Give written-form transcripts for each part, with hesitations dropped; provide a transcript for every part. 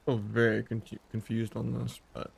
Oh, very confused on this, but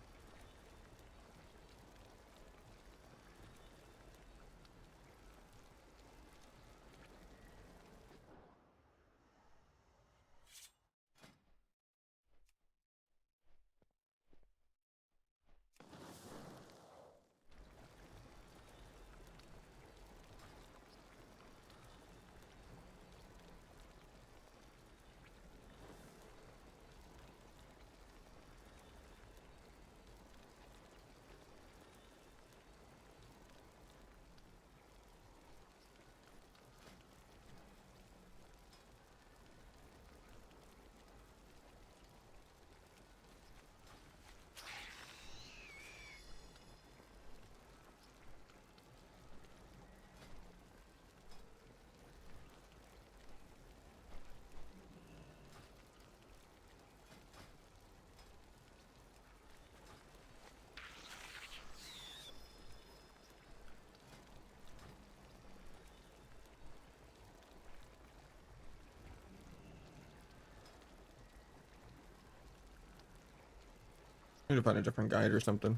I need to find a different guide or something.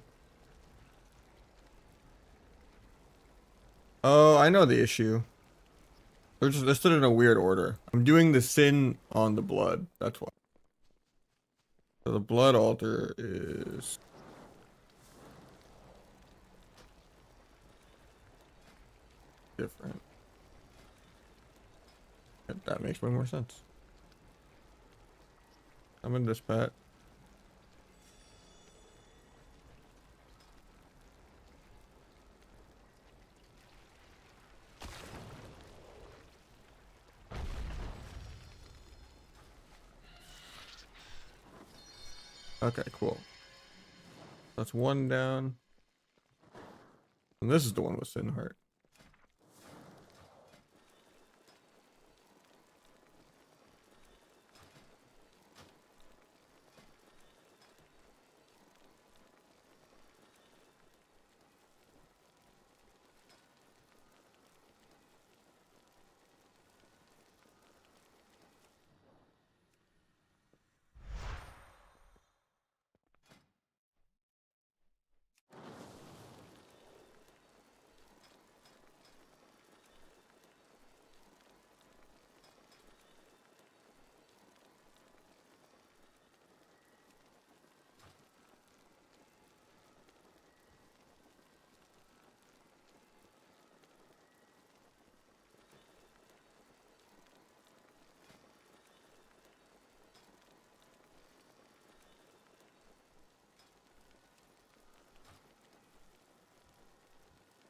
Oh, I know the issue. They're just listed in a weird order. I'm doing the sin on the blood. That's why. So the blood altar is different. That makes way more sense. I'm in this pet. Okay, cool. That's one down. And this is the one with Sin Heart.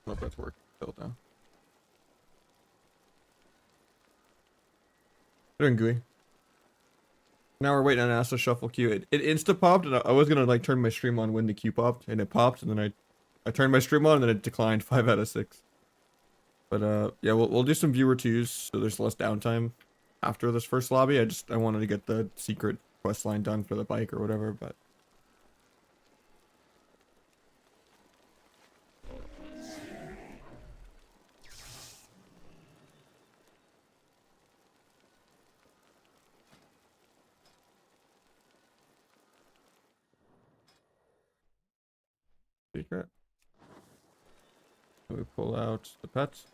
I don't know if that's working still now. Doing gooey. Now we're waiting on Asta Shuffle Q. It insta popped, and I was gonna like turn my stream on when the Q popped, and it popped, and then I turned my stream on, and then it declined 5 out of 6. But yeah, we'll do some viewer twos, so there's less downtime after this first lobby. I wanted to get the secret quest line done for the bike or whatever, but secret. We pull out the pets.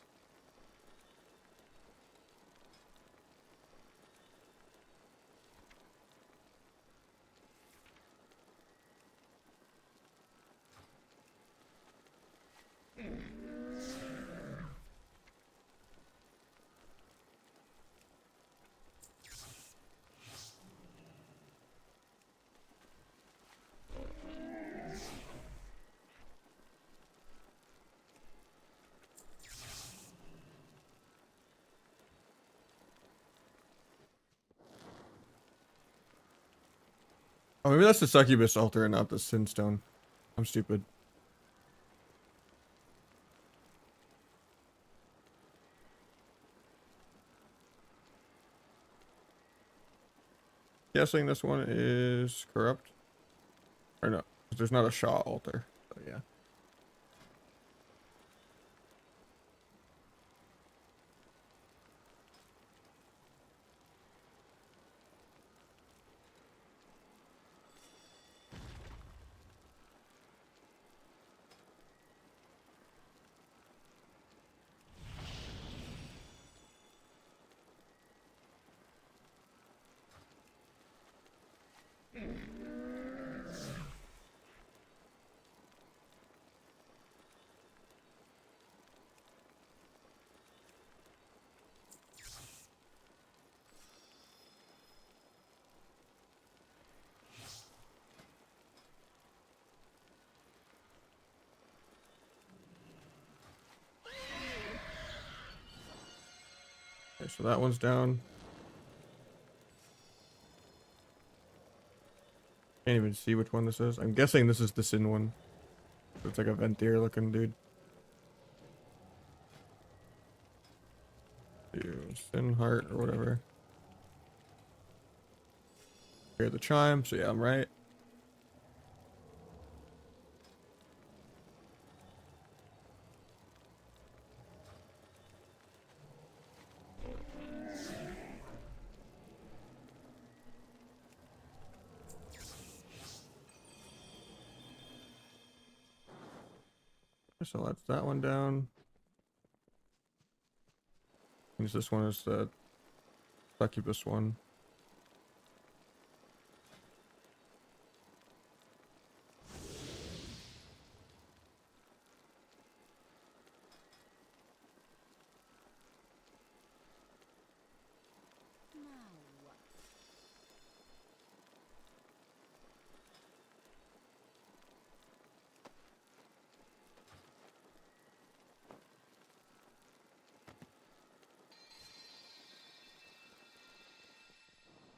Oh, maybe that's the succubus altar and not the sin stone. I'm stupid. Guessing this one is corrupt. Or no, there's not a Shaw altar. So yeah. Okay, so that one's down. Can't even see which one this is. I'm guessing this is the Sin one. It's like a Ventier looking dude. Sin Heart or whatever. Hear the chime, so yeah, I'm right. So that's that one down. Use this one as the succubus one.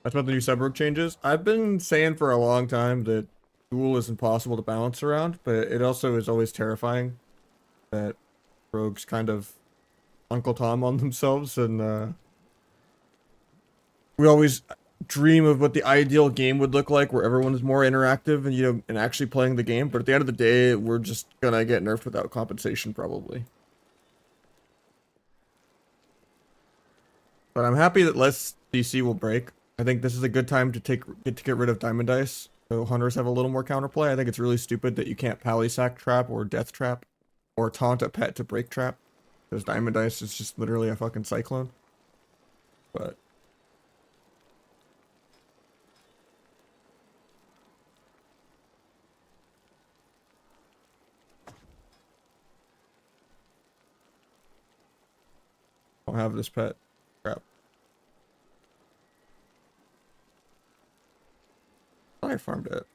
That's about the new sub rogue changes. I've been saying for a long time that duel is impossible to balance around, but it also is always terrifying that rogues kind of Uncle Tom on themselves, and we always dream of what the ideal game would look like, where everyone is more interactive and and actually playing the game. But at the end of the day, we're just gonna get nerfed without compensation, probably. But I'm happy that less DC will break. I think this is a good time to get rid of Diamond Dice, so hunters have a little more counterplay. I think it's really stupid that you can't Pally Sack trap or Death trap, or taunt a pet to break trap, because Diamond Dice is just literally a fucking cyclone. But I don't have this pet. Crap. I farmed it.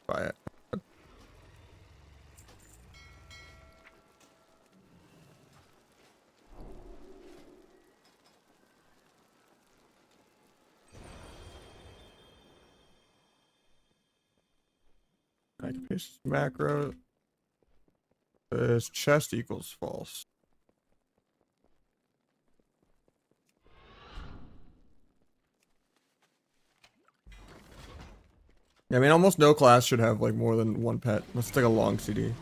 Buy it. I can paste macro. This chest equals false. Yeah, I mean, almost no class should have like more than one pet. Let's take a long CD.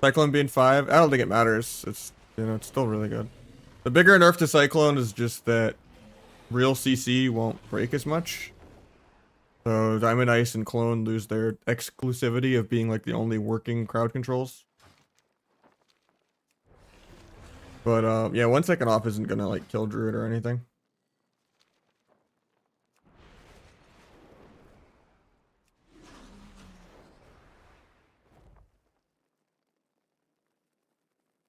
Cyclone being 5, I don't think it matters. It's it's still really good. The bigger nerf to Cyclone is just that real CC won't break as much. So Diamond Ice and Clone lose their exclusivity of being like the only working crowd controls. But yeah, 1 second off isn't gonna like kill Druid or anything.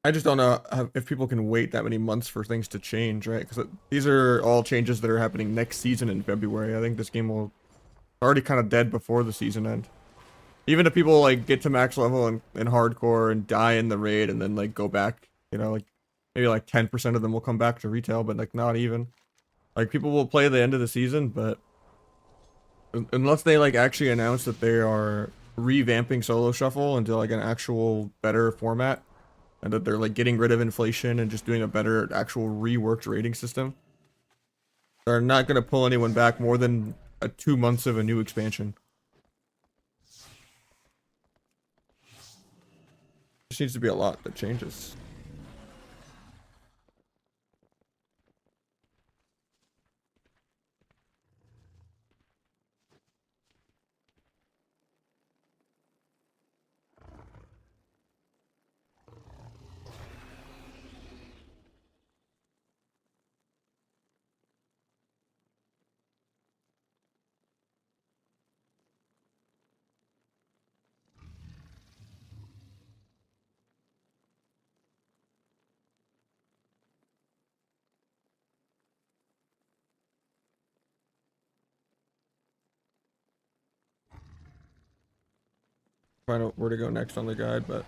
I just don't know if people can wait that many months for things to change, right? Because these are all changes that are happening next season in February. I think this game will already kind of dead before the season end. Even if people like get to max level in hardcore and die in the raid and then like go back, like maybe like 10% of them will come back to retail, but like not even. Like people will play the end of the season, but unless they like actually announce that they are revamping solo shuffle into like an actual better format, and that they're like getting rid of inflation and just doing a better actual reworked rating system, they're not going to pull anyone back more than 2 months of a new expansion. Just needs to be a lot that changes. find out where to go next on the guide, but.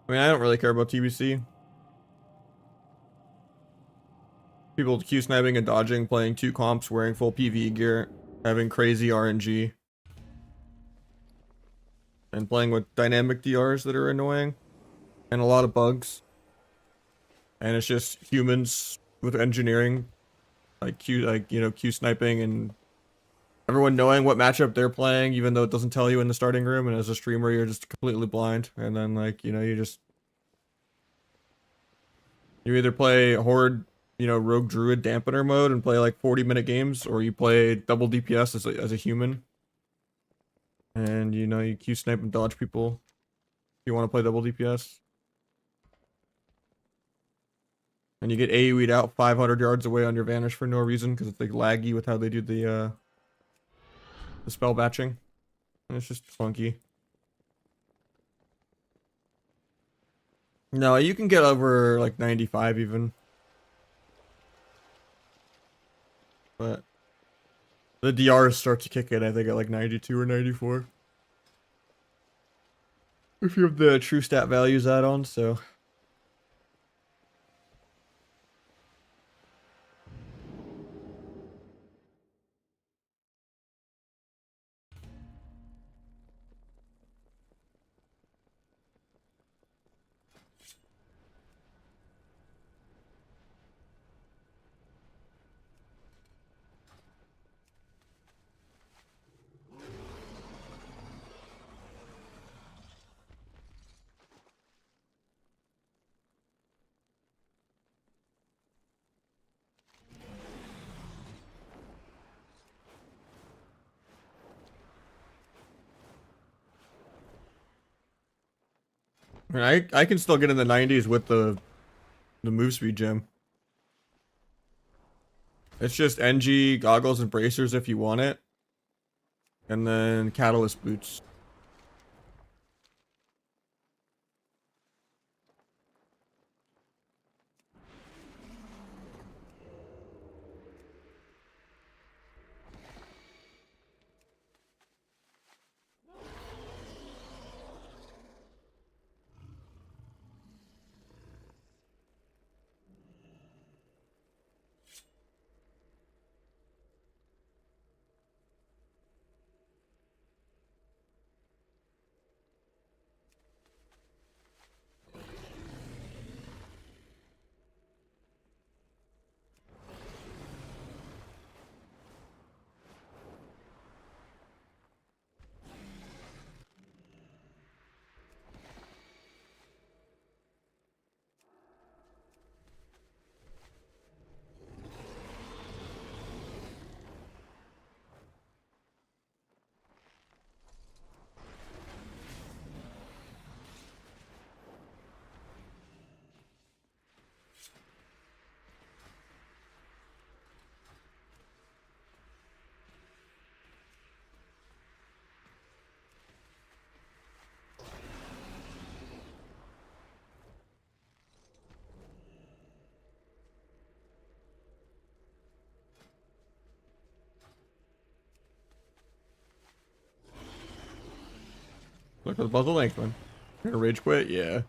I mean, I don't really care about TBC. People Q sniping and dodging, playing 2 comps, wearing full PvE gear, having crazy RNG, and playing with dynamic DRs that are annoying, and a lot of bugs. And it's just humans with engineering, like Q sniping, and everyone knowing what matchup they're playing, even though it doesn't tell you in the starting room. And as a streamer, you're just completely blind. And then you either play Horde, Rogue Druid Dampener mode and play like 40-minute games, or you play double DPS as a human. And you Q snipe and dodge people if you want to play double DPS. And you get AoE'd out 500 yards away on your vanish for no reason because it's like laggy with how they do the spell batching. And it's just funky. No, you can get over like 95 even. But the DRs start to kick in, I think, at like 92 or 94. If you have the true stat values add-on, so. I mean, I can still get in the 90s with the move speed gem. It's just NG, goggles, and bracers if you want it. And then catalyst boots. Look at the puzzle length one. You're gonna rage quit? Yeah.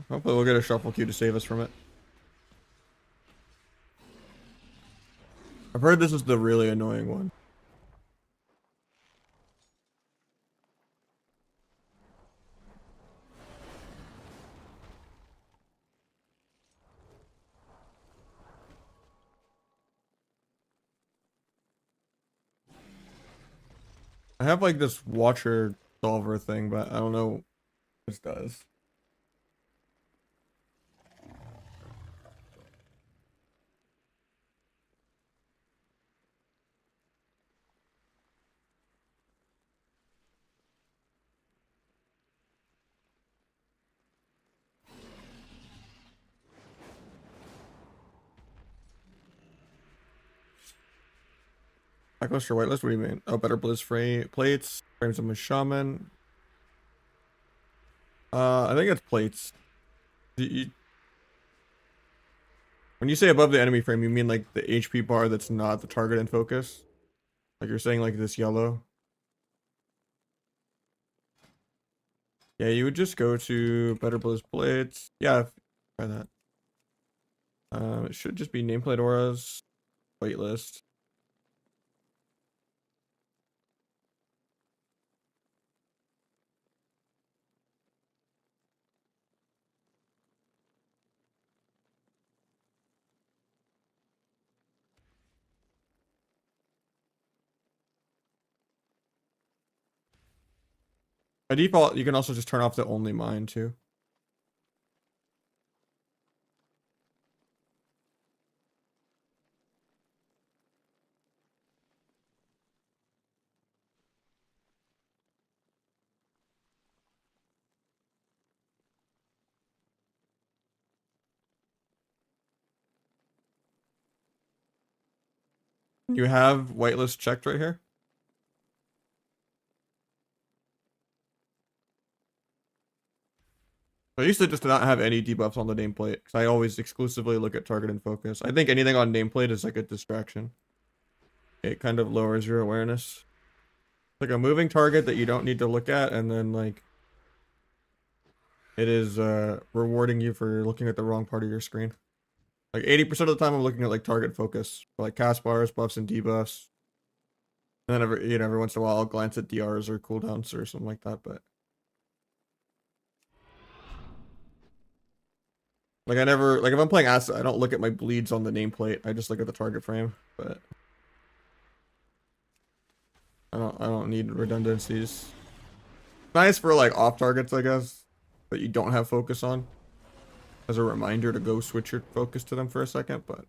Hopefully we'll get a shuffle queue to save us from it. I've heard this is the really annoying one. I have like this watcher solver thing, but I don't know what this does. Blacklist or whitelist? What do you mean? Oh, better blizz plates. Frames of my shaman. I think it's plates. When you say above the enemy frame, you mean like the HP bar that's not the target and focus? Like you're saying like this yellow? Yeah, you would just go to better blizz plates. Yeah, try that. It should just be nameplate auras, whitelist. By default, you can also just turn off the only mine too. You have whitelist checked right here. I used to just not have any debuffs on the nameplate because I always exclusively look at target and focus. I think anything on nameplate is like a distraction. It kind of lowers your awareness. It's like a moving target that you don't need to look at, and then like it is rewarding you for looking at the wrong part of your screen. Like 80% of the time I'm looking at like target focus, like cast bars, buffs, and debuffs. And then every once in a while I'll glance at DRs or cooldowns or something like that, but like I never like if I'm playing Acid, I don't look at my bleeds on the nameplate. I just look at the target frame, but I don't need redundancies. Nice for like off targets, I guess, that you don't have focus on. As a reminder to go switch your focus to them for a second, but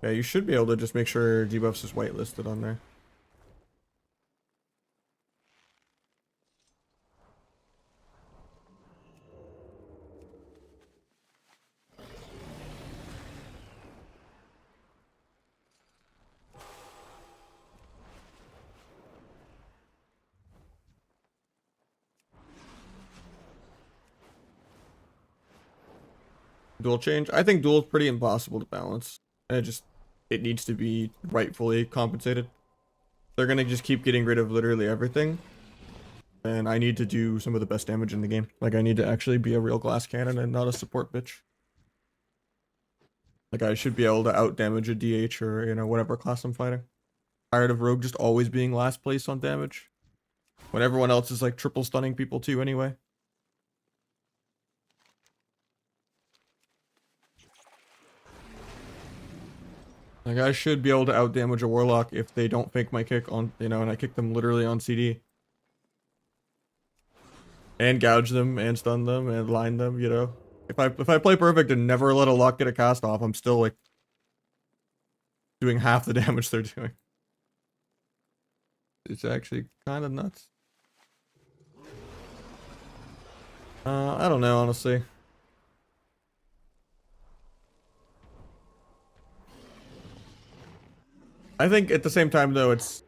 yeah, you should be able to just make sure debuffs is whitelisted on there. Dual change. I think dual is pretty impossible to balance. And it needs to be rightfully compensated. They're gonna just keep getting rid of literally everything. And I need to do some of the best damage in the game. Like I need to actually be a real glass cannon and not a support bitch. Like I should be able to out damage a DH or whatever class I'm fighting. Tired of Rogue just always being last place on damage. When everyone else is like triple stunning people too anyway. Like I should be able to out damage a warlock if they don't fake my kick on, and I kick them literally on CD. And gouge them and stun them and line them, If I play perfect and never let a lock get a cast off, I'm still like doing half the damage they're doing. It's actually kind of nuts. I don't know, honestly. I think at the same time though, it's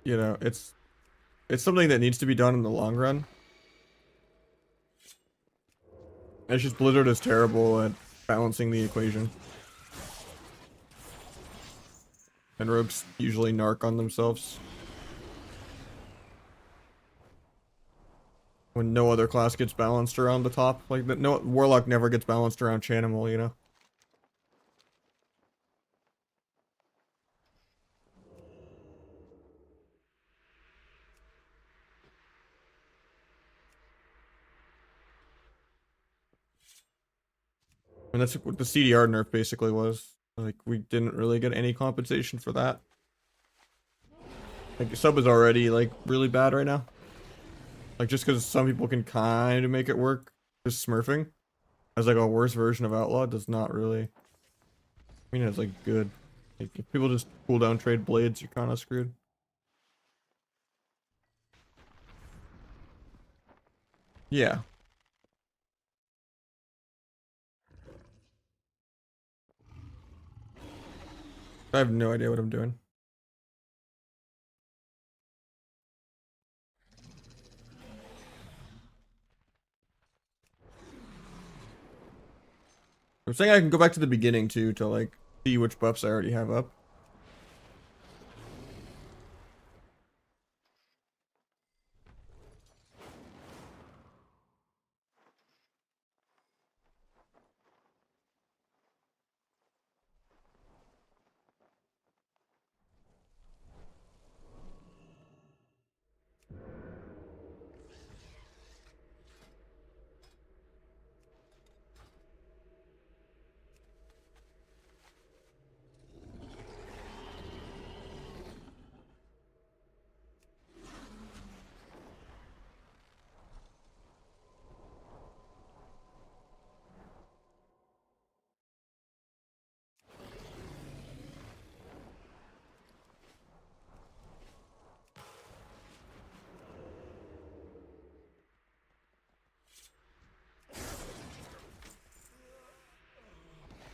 something that needs to be done in the long run. It's just Blizzard is terrible at balancing the equation. And rogues usually narc on themselves. When no other class gets balanced around the top. Like, no Warlock never gets balanced around Chanimal, And that's what the CDR nerf basically was. Like, we didn't really get any compensation for that. Like, sub is already, like, really bad right now. Like, just because some people can kind of make it work, just smurfing as, like, a worse version of Outlaw does not really... I mean, it's, like, good. Like, if people just cooldown trade blades, you're kind of screwed. Yeah. I have no idea what I'm doing. I'm saying I can go back to the beginning too to like see which buffs I already have up.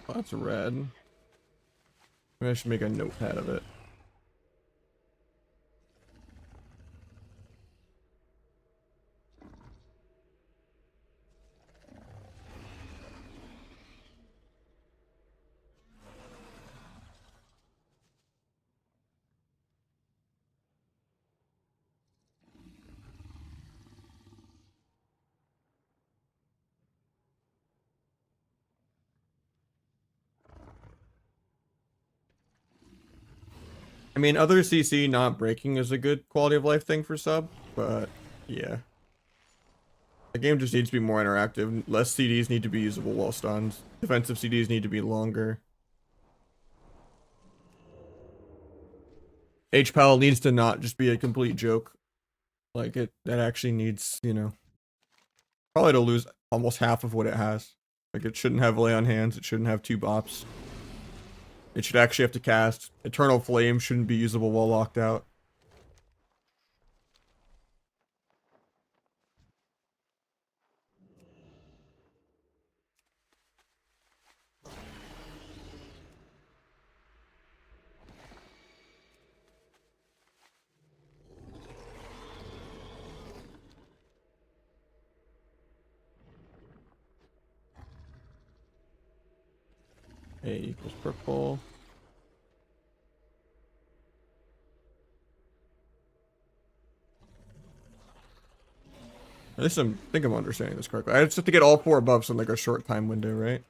Oh, that's red. Maybe I should make a notepad of it. I mean, other CC not breaking is a good quality of life thing for sub, but yeah. The game just needs to be more interactive. Less CDs need to be usable wall stuns. Defensive CDs need to be longer. HPAL needs to not just be a complete joke. Like that actually needs, you know, probably to lose almost half of what it has. Like it shouldn't have lay on hands. It shouldn't have two bops. It should actually have to cast. Eternal Flame shouldn't be usable while locked out. A equals purple. At least I think I'm understanding this correctly. I just have to get all 4 buffs in like a short time window, right?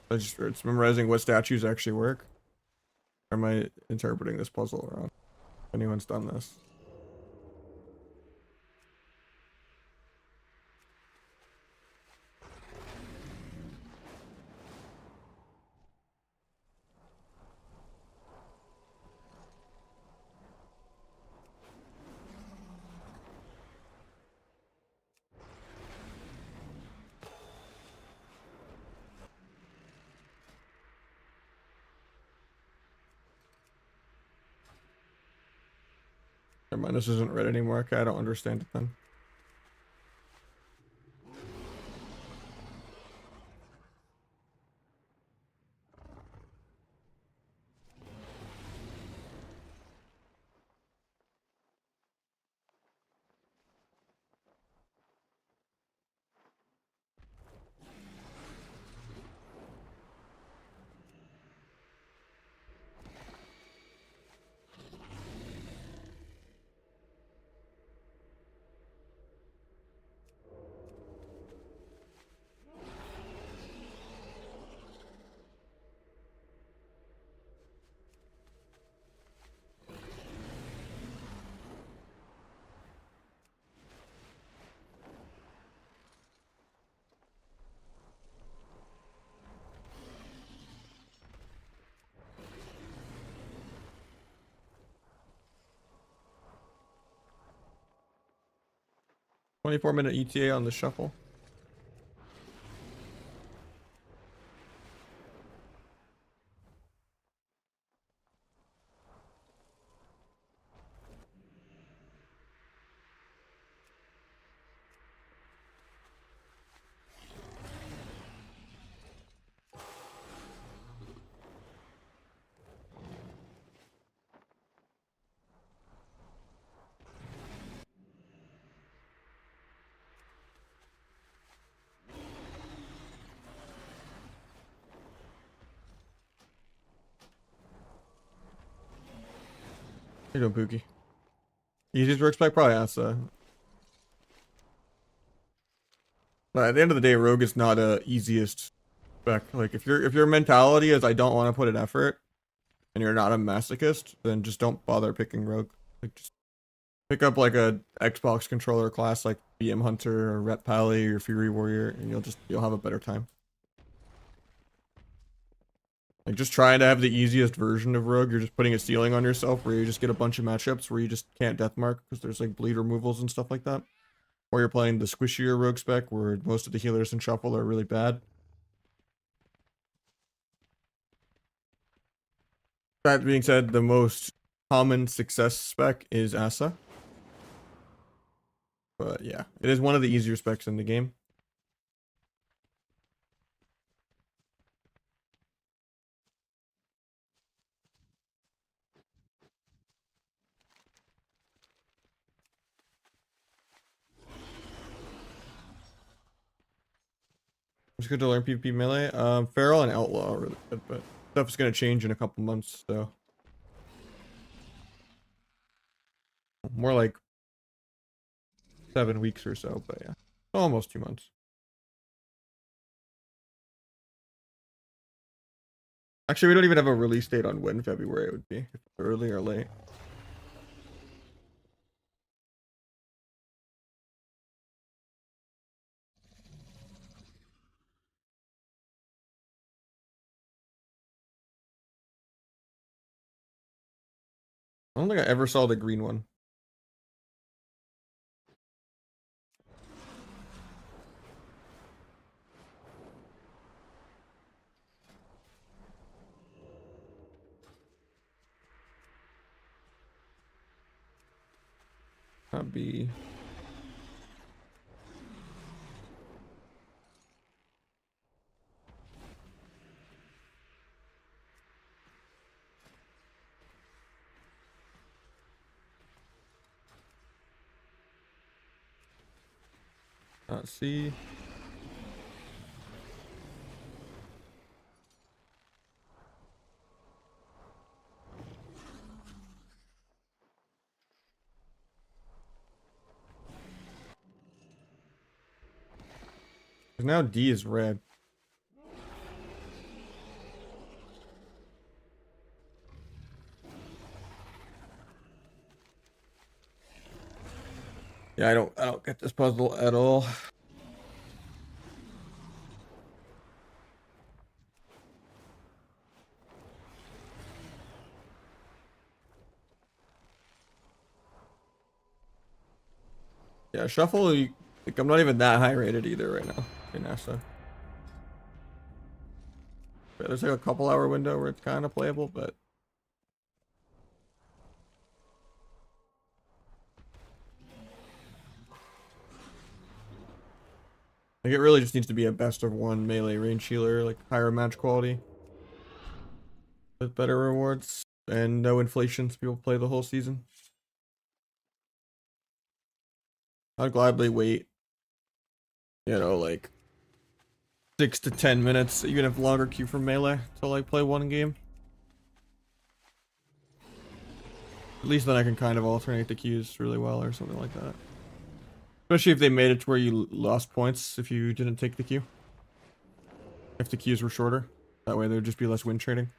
It's memorizing what statues actually work. Or am I interpreting this puzzle wrong? If anyone's done this. Never mind, this isn't red anymore. Okay, I don't understand it then. $24-minute ETA on the shuffle. You go, Pookie. Easiest work spec? Probably Asa. But at the end of the day, Rogue is not a easiest spec. Like if your mentality is I don't want to put an effort and you're not a masochist, then just don't bother picking Rogue. Like just pick up like a Xbox controller class like BM Hunter or Rep Pally or Fury Warrior, and you'll have a better time. Like just trying to have the easiest version of Rogue, you're just putting a ceiling on yourself where you just get a bunch of matchups where you just can't deathmark because there's like bleed removals and stuff like that. Or you're playing the squishier Rogue spec where most of the healers in Shuffle are really bad. That being said, the most common success spec is Asa. But yeah, it is one of the easier specs in the game. It's good to learn PvP melee. Feral and Outlaw are really good, but stuff's gonna change in a couple months, so more like 7 weeks or so, but yeah, almost 2 months. Actually, we don't even have a release date on when February it would be, if early or late. I don't think I ever saw the green one. That'd be let's see. Because now D is red. Yeah, I don't get this puzzle at all. Yeah, Shuffle, like, I'm not even that high rated either right now in NASA. But there's like a couple hour window where it's kind of playable, but like it really just needs to be a best of one melee range healer, like higher match quality with better rewards and no inflation so people play the whole season. I'd gladly wait, like 6 to 10 minutes, even if longer queue for melee to like play one game. At least then I can kind of alternate the queues really well or something like that. Especially if they made it to where you lost points if you didn't take the queue. If the queues were shorter. That way there'd just be less win trading.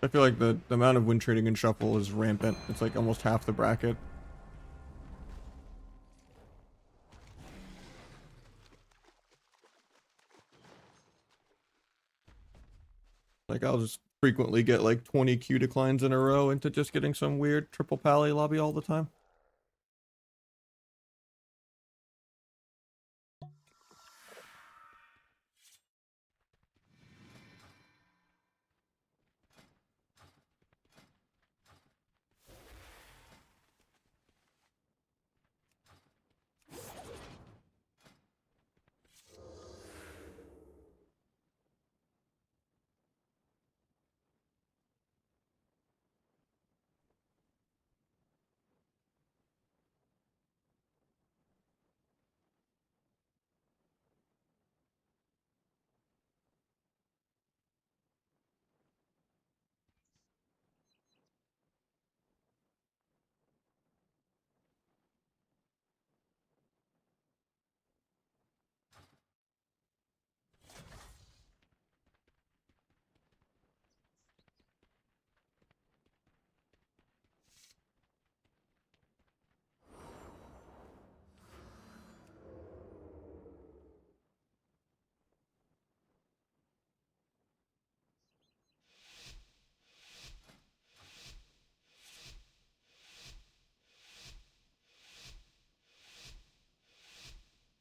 I feel like the amount of win trading in Shuffle is rampant. It's like almost half the bracket. Like I'll just frequently get like 20 Q declines in a row into just getting some weird triple pally lobby all the time.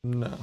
No.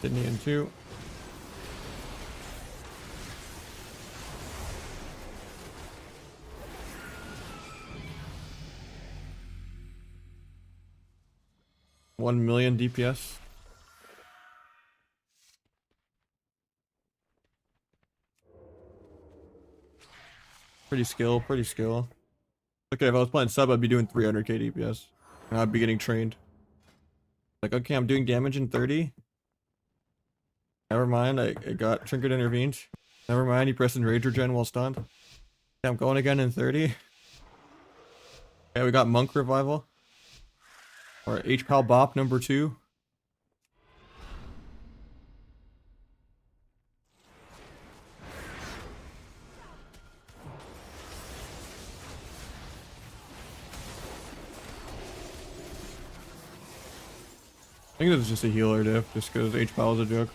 Sydney in 2. $1 million DPS. Pretty skill, pretty skill. Okay, if I was playing sub, I'd be doing 300k DPS. And I'd be getting trained. Like, okay, I'm doing damage in 30. Never mind, I got Trinket intervened. Never mind, he pressed Rage Regen while stunned. Okay, I'm going again in 30. Yeah, we got Monk Revival. Or H-Pal Bop number 2. I think this is just a healer diff, just because H-Pal is a joke.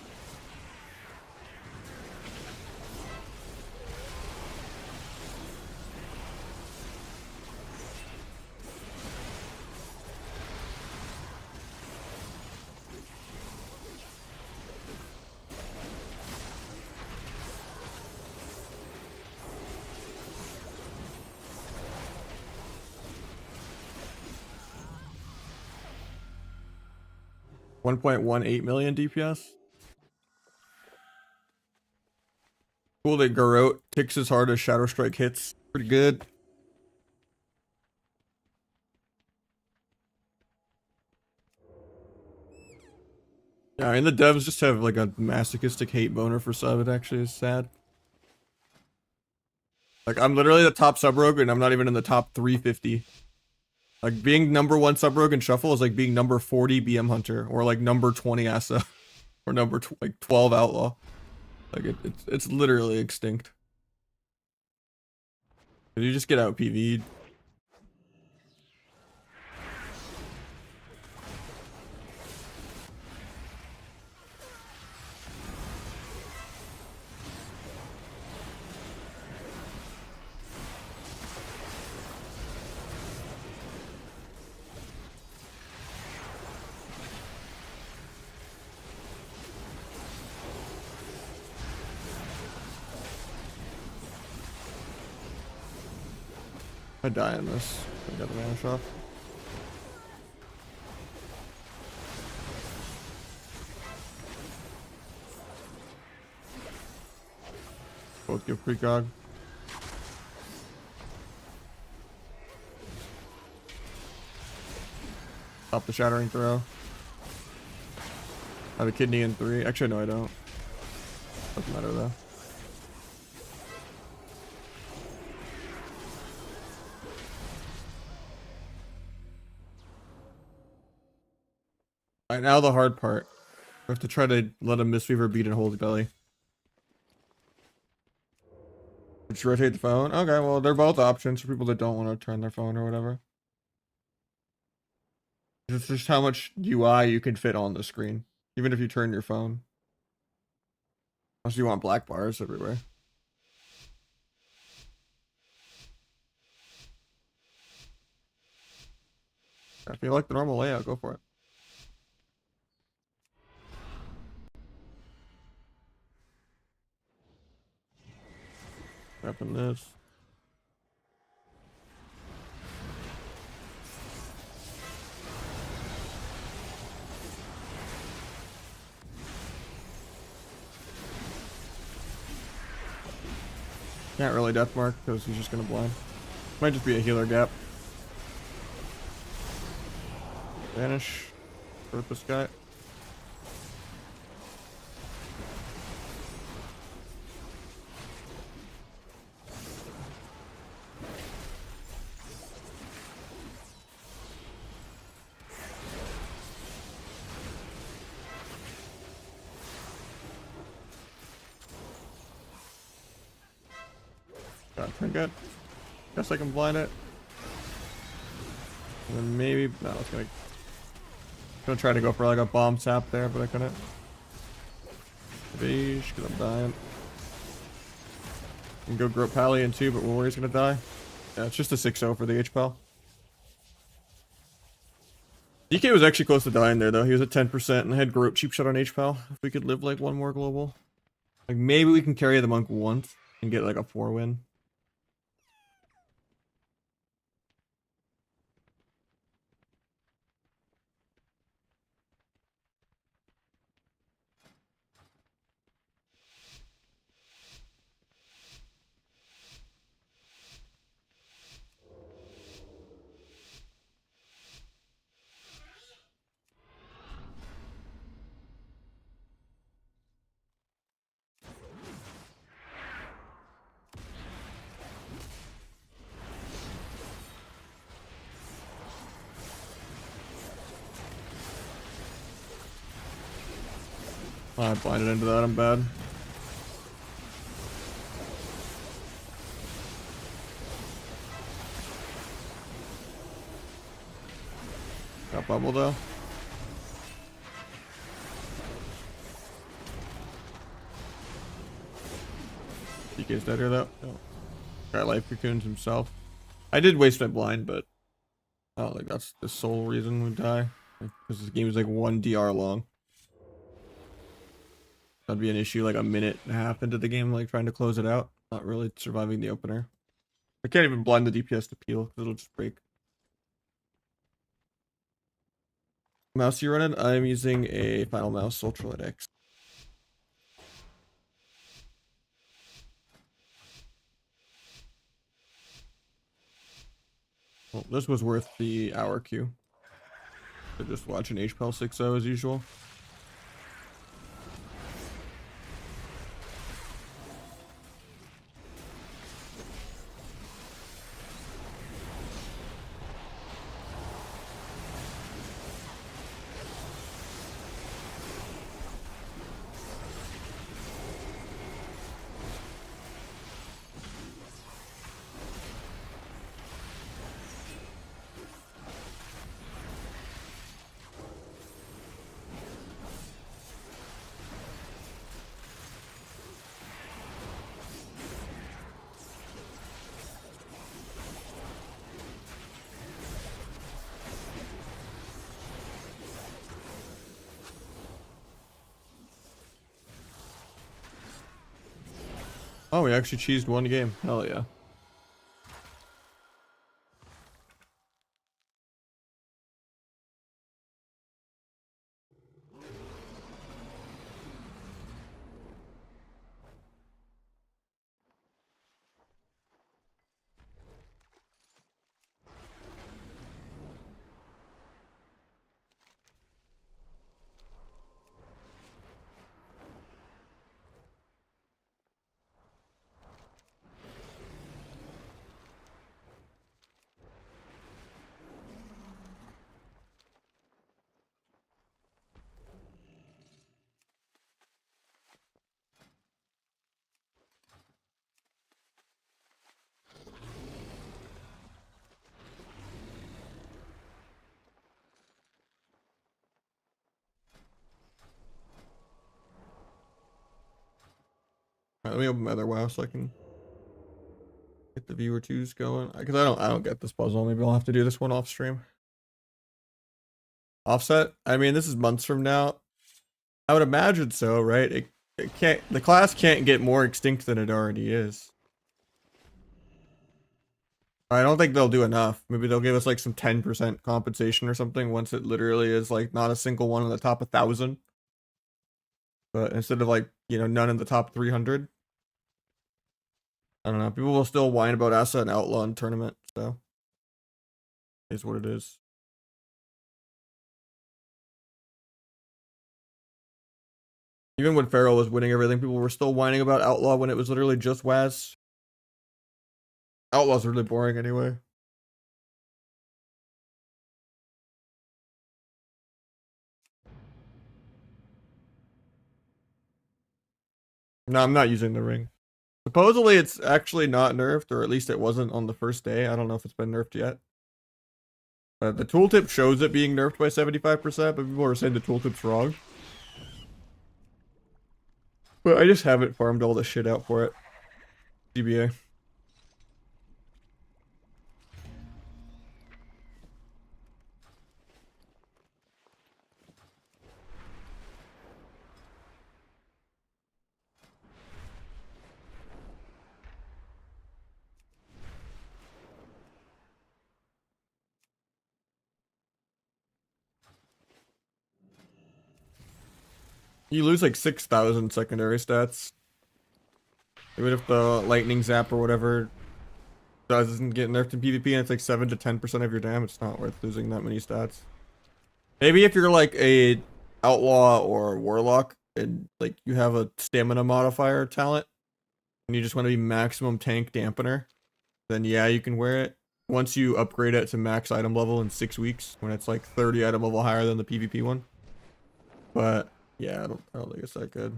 $1.18 million DPS. Cool that Garrote kicks as hard as Shadow Strike hits. Pretty good. Yeah, I mean the devs just have like a masochistic hate boner for sub. It actually is sad. Like I'm literally the top sub rogue and I'm not even in the top 350. Like being number 1 sub rogue in shuffle is like being number 40 BM hunter or like number 20 Asa or number like 12 outlaw. Like it's literally extinct. Did you just get out PV'd? I die in this. I got the vanish off. Both give precog. Stop the shattering throw. I have a kidney in 3. Actually, no, I don't. Doesn't matter though. Alright, now the hard part. We have to try to let a Mistweaver beat and hold his belly. Just rotate the phone? Okay, well, they're both options for people that don't want to turn their phone or whatever. It's just how much UI you can fit on the screen, even if you turn your phone. Unless you want black bars everywhere. If you like the normal layout, go for it. Wrapping this. Can't really death mark because he's just gonna blind. Might just be a healer gap. Vanish. Hurt this guy. Got trinket. Guess I can blind it. And then maybe no, it's gonna try to go for like a bomb tap there, but I couldn't. Beige, because I'm dying. You can go Grope Pally in too, but Warrior's gonna die. Yeah, it's just a 6-0 for the HPAL. DK was actually close to dying there though. He was at 10% and I had Grope cheap shot on HPAL. If we could live like one more global. Like maybe we can carry the monk once and get like a 4 win. I blinded into that, I'm bad. Got bubble though. DK's dead here though. Oh. Got life cocoons himself. I did waste my blind, but I don't think that's the sole reason we die. Because this game is like 1 DR long. That'd be an issue like a minute and a half into the game, like trying to close it out. Not really surviving the opener. I can't even blind the DPS to peel, because it'll just break. Mouse you running? I'm using a Final Mouse Ultralight X. Well, this was worth the hour queue. So just watching HPL 6-0 as usual. Oh, we actually cheesed one game. Hell yeah. Alright, let me open my other WoW so I can get the viewer twos going. Because I don't get this puzzle. Maybe I'll have to do this one off stream. Offset? I mean, this is months from now. I would imagine so, right? It can't, the class can't get more extinct than it already is. I don't think they'll do enough. Maybe they'll give us like some 10% compensation or something once it literally is like not a single one in the top 1,000. But instead of like, you know, none in the top 300. I don't know. People will still whine about Asset and Outlaw in tournament, so is what it is. Even when Feral was winning everything, people were still whining about Outlaw when it was literally just Waz. Outlaw's really boring anyway. No, I'm not using the ring. Supposedly it's actually not nerfed, or at least it wasn't on the first day. I don't know if it's been nerfed yet. The tooltip shows it being nerfed by 75%, but people are saying the tooltip's wrong. But I just haven't farmed all the shit out for it. GBA. You lose like 6,000 secondary stats. Even if the lightning zap or whatever doesn't get nerfed in PvP and it's like 7 to 10% of your damage, it's not worth losing that many stats. Maybe if you're like a outlaw or warlock and like you have a stamina modifier talent and you just want to be maximum tank dampener, then yeah, you can wear it. Once you upgrade it to max item level in 6 weeks, when it's like 30 item level higher than the PvP one. But yeah, I don't think it's that good.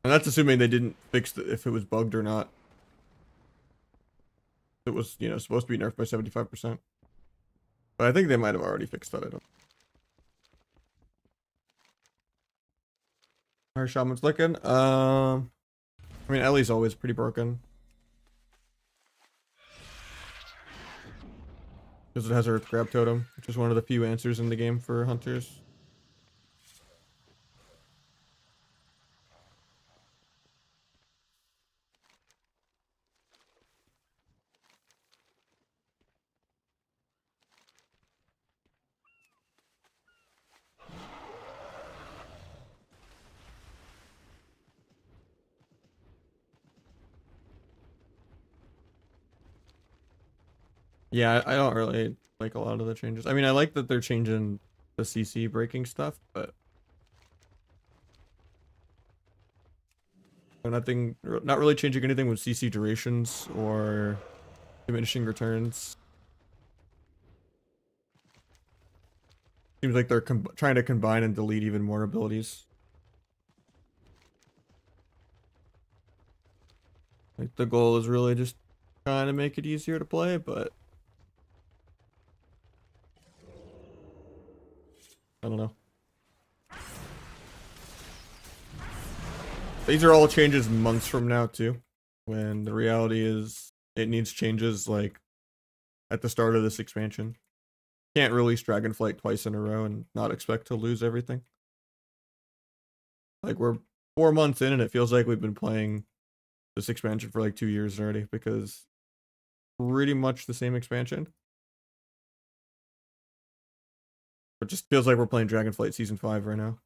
And that's assuming they didn't fix if it was bugged or not. It was, you know, supposed to be nerfed by 75%. But I think they might have already fixed that item. How are shamans looking? I mean, Ellie's always pretty broken. Because it has Earth Grab Totem, which is one of the few answers in the game for hunters. Yeah, I don't really like a lot of the changes. I mean, I like that they're changing the CC breaking stuff, but not really changing anything with CC durations or diminishing returns. Seems like they're trying to combine and delete even more abilities. Like the goal is really just trying to make it easier to play, but I don't know. These are all changes months from now too, when the reality is it needs changes like at the start of this expansion. Can't release Dragonflight twice in a row and not expect to lose everything. Like we're 4 months in and it feels like we've been playing this expansion for like 2 years already, because pretty much the same expansion. It just feels like we're playing Dragonflight Season 5 right now.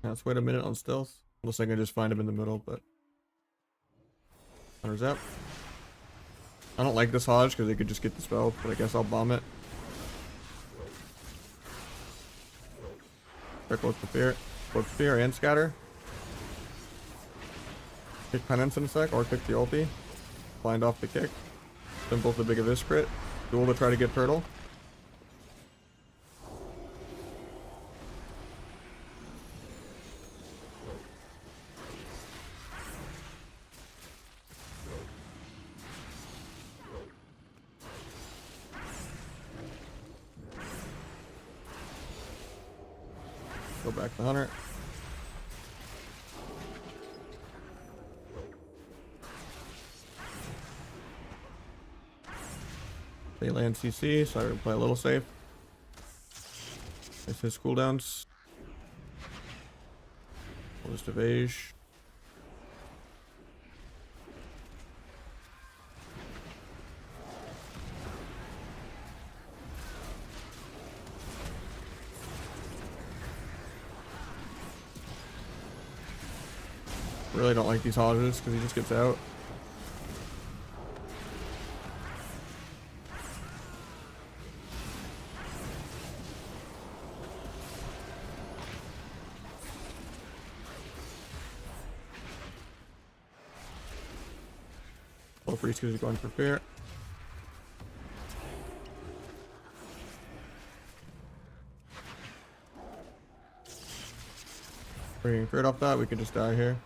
Now, let's wait a minute on stealth. Unless I can just find him in the middle, but Hunter's out. I don't like this Hodge because they could just get the spell, but I guess I'll bomb it. Check both the fear. Both fear and scatter. Kick penance in a sec, or kick the ulti. Blind off the kick. Then both the big abyss crit. Duel to try to get turtle. Go back to Hunter. They land CC, so I would play a little safe. It's his cooldowns. We'll just evade. Really don't like these Hodges because he just gets out. Full freeze because he's going for fear. Bringing crit off that, we could just die here.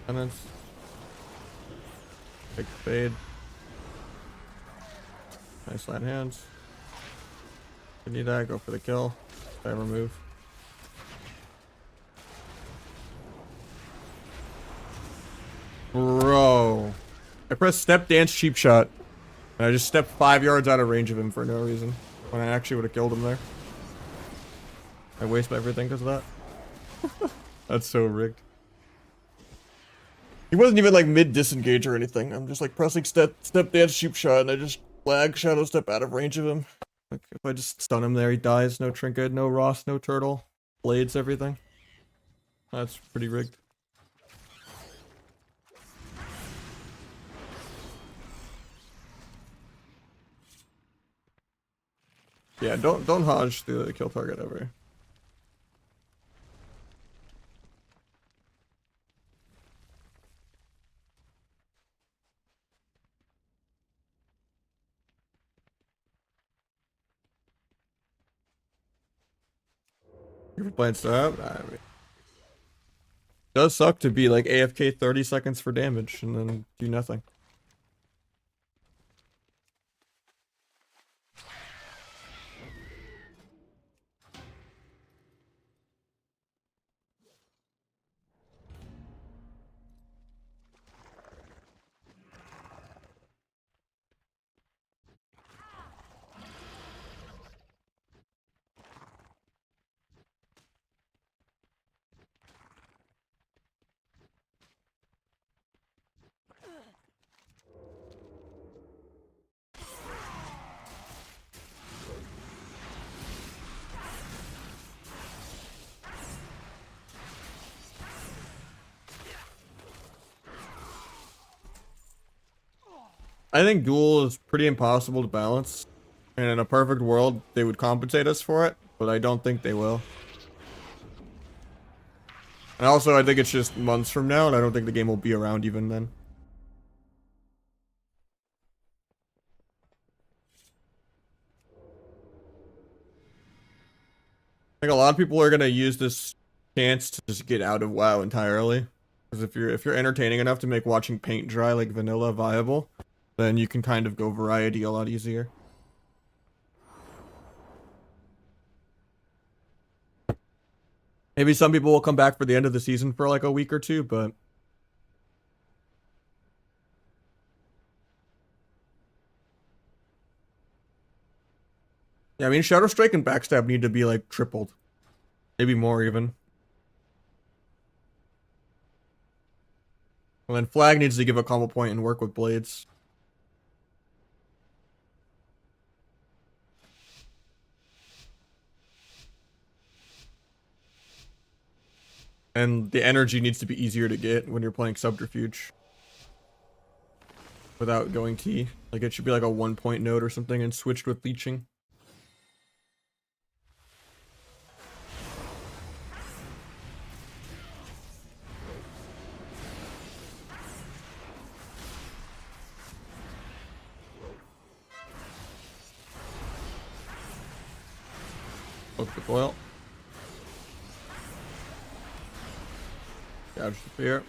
Penance. Take the fade. Nice land hands. We need that, go for the kill. I remove. Bro. I pressed step dance cheap shot. And I just stepped 5 yards out of range of him for no reason. When I actually would have killed him there. I waste everything because of that. That's so rigged. He wasn't even like mid disengage or anything. I'm just like pressing step dance cheap shot and I just lag shadow step out of range of him. Like if I just stun him there, he dies. No trinket, no Ross, no turtle. Blades, everything. That's pretty rigged. Yeah, don't hodge the kill target ever. You're playing sub? Does suck to be like AFK 30 seconds for damage and then do nothing. I think duel is pretty impossible to balance. And in a perfect world, they would compensate us for it, but I don't think they will. And also, I think it's just months from now, and I don't think the game will be around even then. I think a lot of people are gonna use this chance to just get out of WoW entirely. Because if you're entertaining enough to make watching paint dry like vanilla viable, then you can kind of go variety a lot easier. Maybe some people will come back for the end of the season for like a week or two, but yeah, I mean Shadow Strike and Backstab need to be like tripled. Maybe more even. Well then Flag needs to give a combo point and work with Blades. And the energy needs to be easier to get when you're playing Subterfuge. Without going T. Like it should be like a 1-point node or something and switched with leeching. Look the coil. Gouge the fear.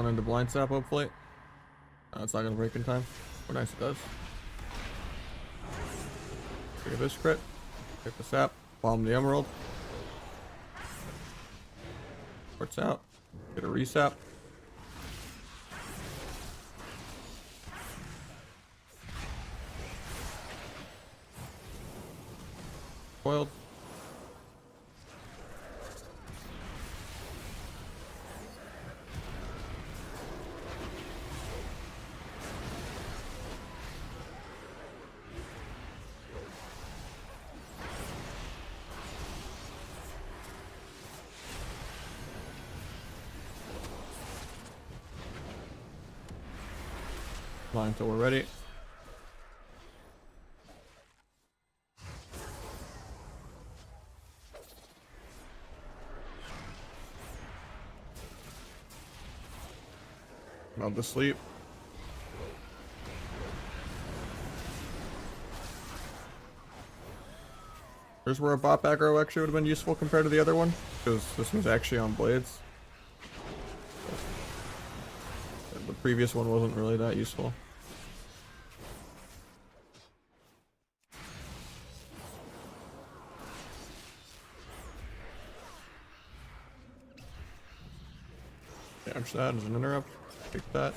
Run into blind sap, hopefully. It's not gonna break in time. Oh, nice, it does. Get this crit. Get the sap. Bomb the emerald. Ports out. Get a resap. Foiled. Line until we're ready. Meld to sleep. Here's where a bot aggro actually would have been useful compared to the other one, because this one's actually on blades. The previous one wasn't really that useful. Damage that as an interrupt. Take that.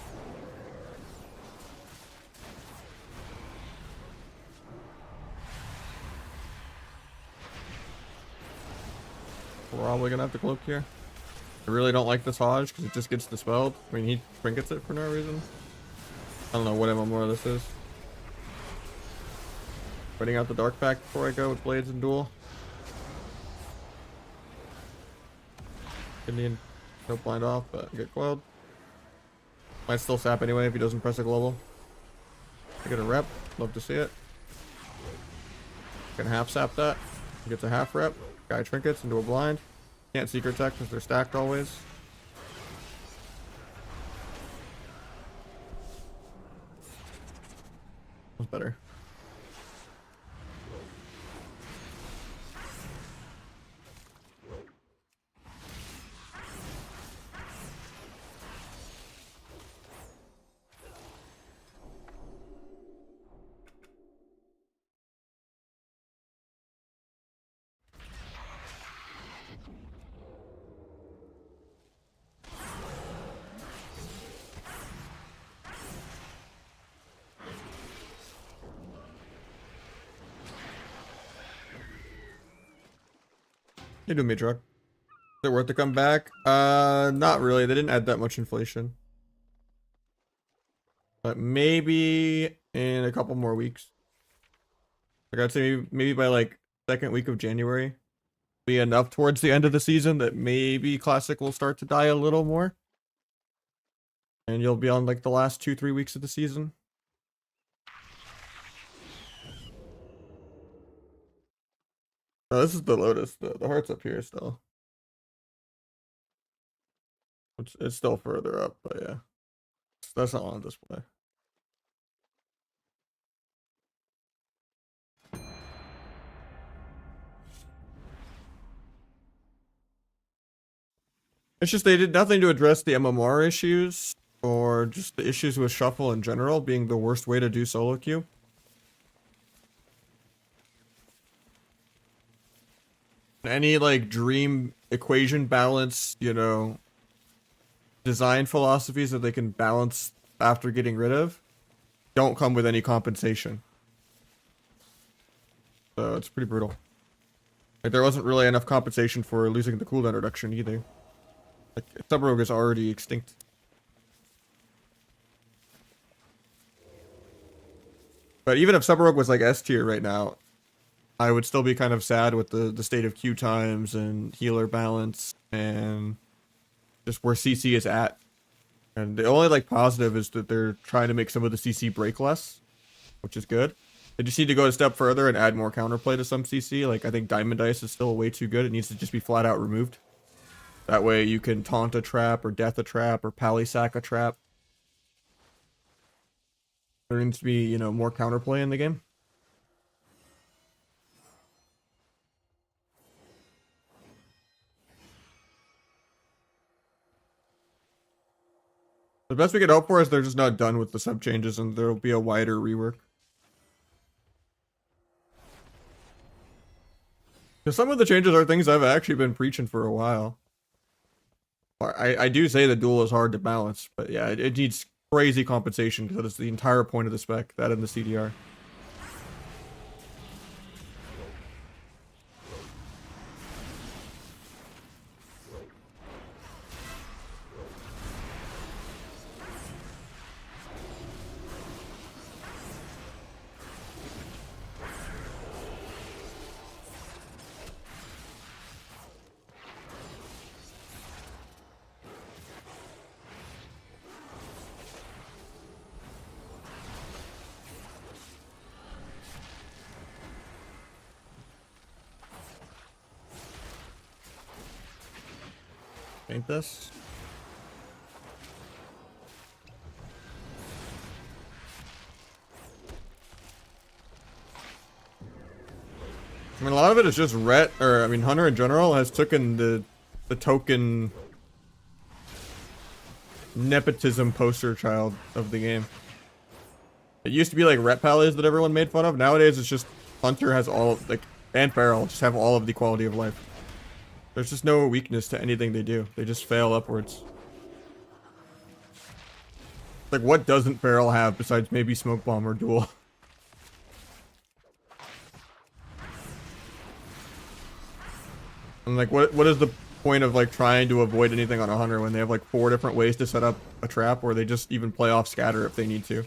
Probably gonna have to cloak here. I really don't like this Nahj because it just gets dispelled. I mean, he trinkets it for no reason. I don't know what MMR this is. Putting out the dark pack before I go with blades and duel. Indian, no blind off, but get coiled. Might still sap anyway if he doesn't press a global. I get a rep. Love to see it. Can half sap that. Gets a half rep. Guy trinkets into a blind. Can't secret tech because they're stacked always. That's better. You do me, truck. Is it worth to come back? Not really. They didn't add that much inflation. But maybe in a couple more weeks. Like I'd say maybe by like second week of January. Be enough towards the end of the season that maybe Classic will start to die a little more. And you'll be on like the last 2-3 weeks of the season. Oh, this is the Lotus. The heart's up here still. It's still further up, but yeah. That's not on display. It's just they did nothing to address the MMR issues or just the issues with shuffle in general being the worst way to do solo queue. Any like dream equation balance, you know, design philosophies that they can balance after getting rid of don't come with any compensation. So it's pretty brutal. Like there wasn't really enough compensation for losing the cooldown reduction either. Like Sub-Rogue is already extinct. But even if Sub-Rogue was like S tier right now, I would still be kind of sad with the state of queue times and healer balance and just where CC is at. And the only like positive is that they're trying to make some of the CC break less, which is good. They just need to go a step further and add more counterplay to some CC. Like I think Diamond Dice is still way too good. It needs to just be flat out removed. That way you can taunt a trap or death a trap or palisack a trap. There needs to be, you know, more counterplay in the game. The best we could hope for is they're just not done with the sub changes and there'll be a wider rework. Because some of the changes are things I've actually been preaching for a while. I do say the duel is hard to balance, but yeah, it needs crazy compensation because it's the entire point of the spec, that and the CDR. Ain't this? I mean, a lot of it is just Hunter in general has taken the token nepotism poster child of the game. It used to be like ret pallies that everyone made fun of. Nowadays, it's just Hunter has all, like, and Feral just have all of the quality of life. There's just no weakness to anything they do. They just fail upwards. Like, what doesn't Feral have besides maybe Smoke Bomb or Duel? And like, what is the point of like trying to avoid anything on a Hunter when they have like 4 different ways to set up a trap, or they just even play off scatter if they need to?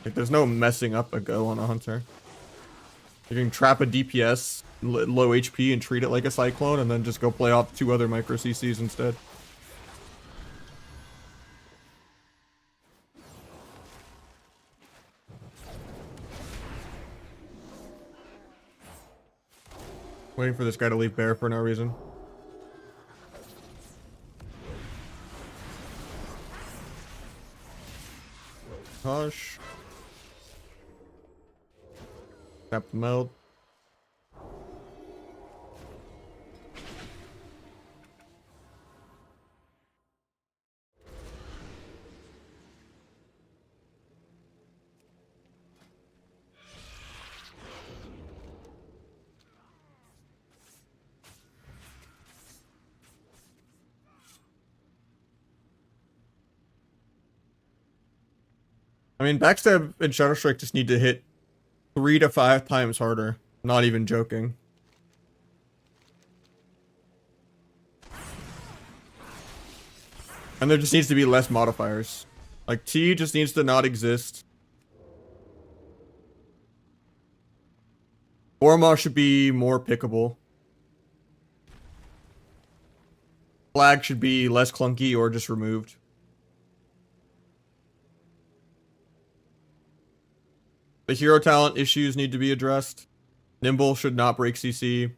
Like, there's no messing up a go on a Hunter. You can trap a DPS low HP and treat it like a Cyclone, and then just go play off 2 other micro CCs instead. Waiting for this guy to leave Bear for no reason. Hush. Tap the meld. I mean, Backstab and Shadow Strike just need to hit 3 to 5 times harder. Not even joking. And there just needs to be less modifiers. Like, T just needs to not exist. Orma should be more pickable. Flag should be less clunky or just removed. The hero talent issues need to be addressed. Nimble should not break CC.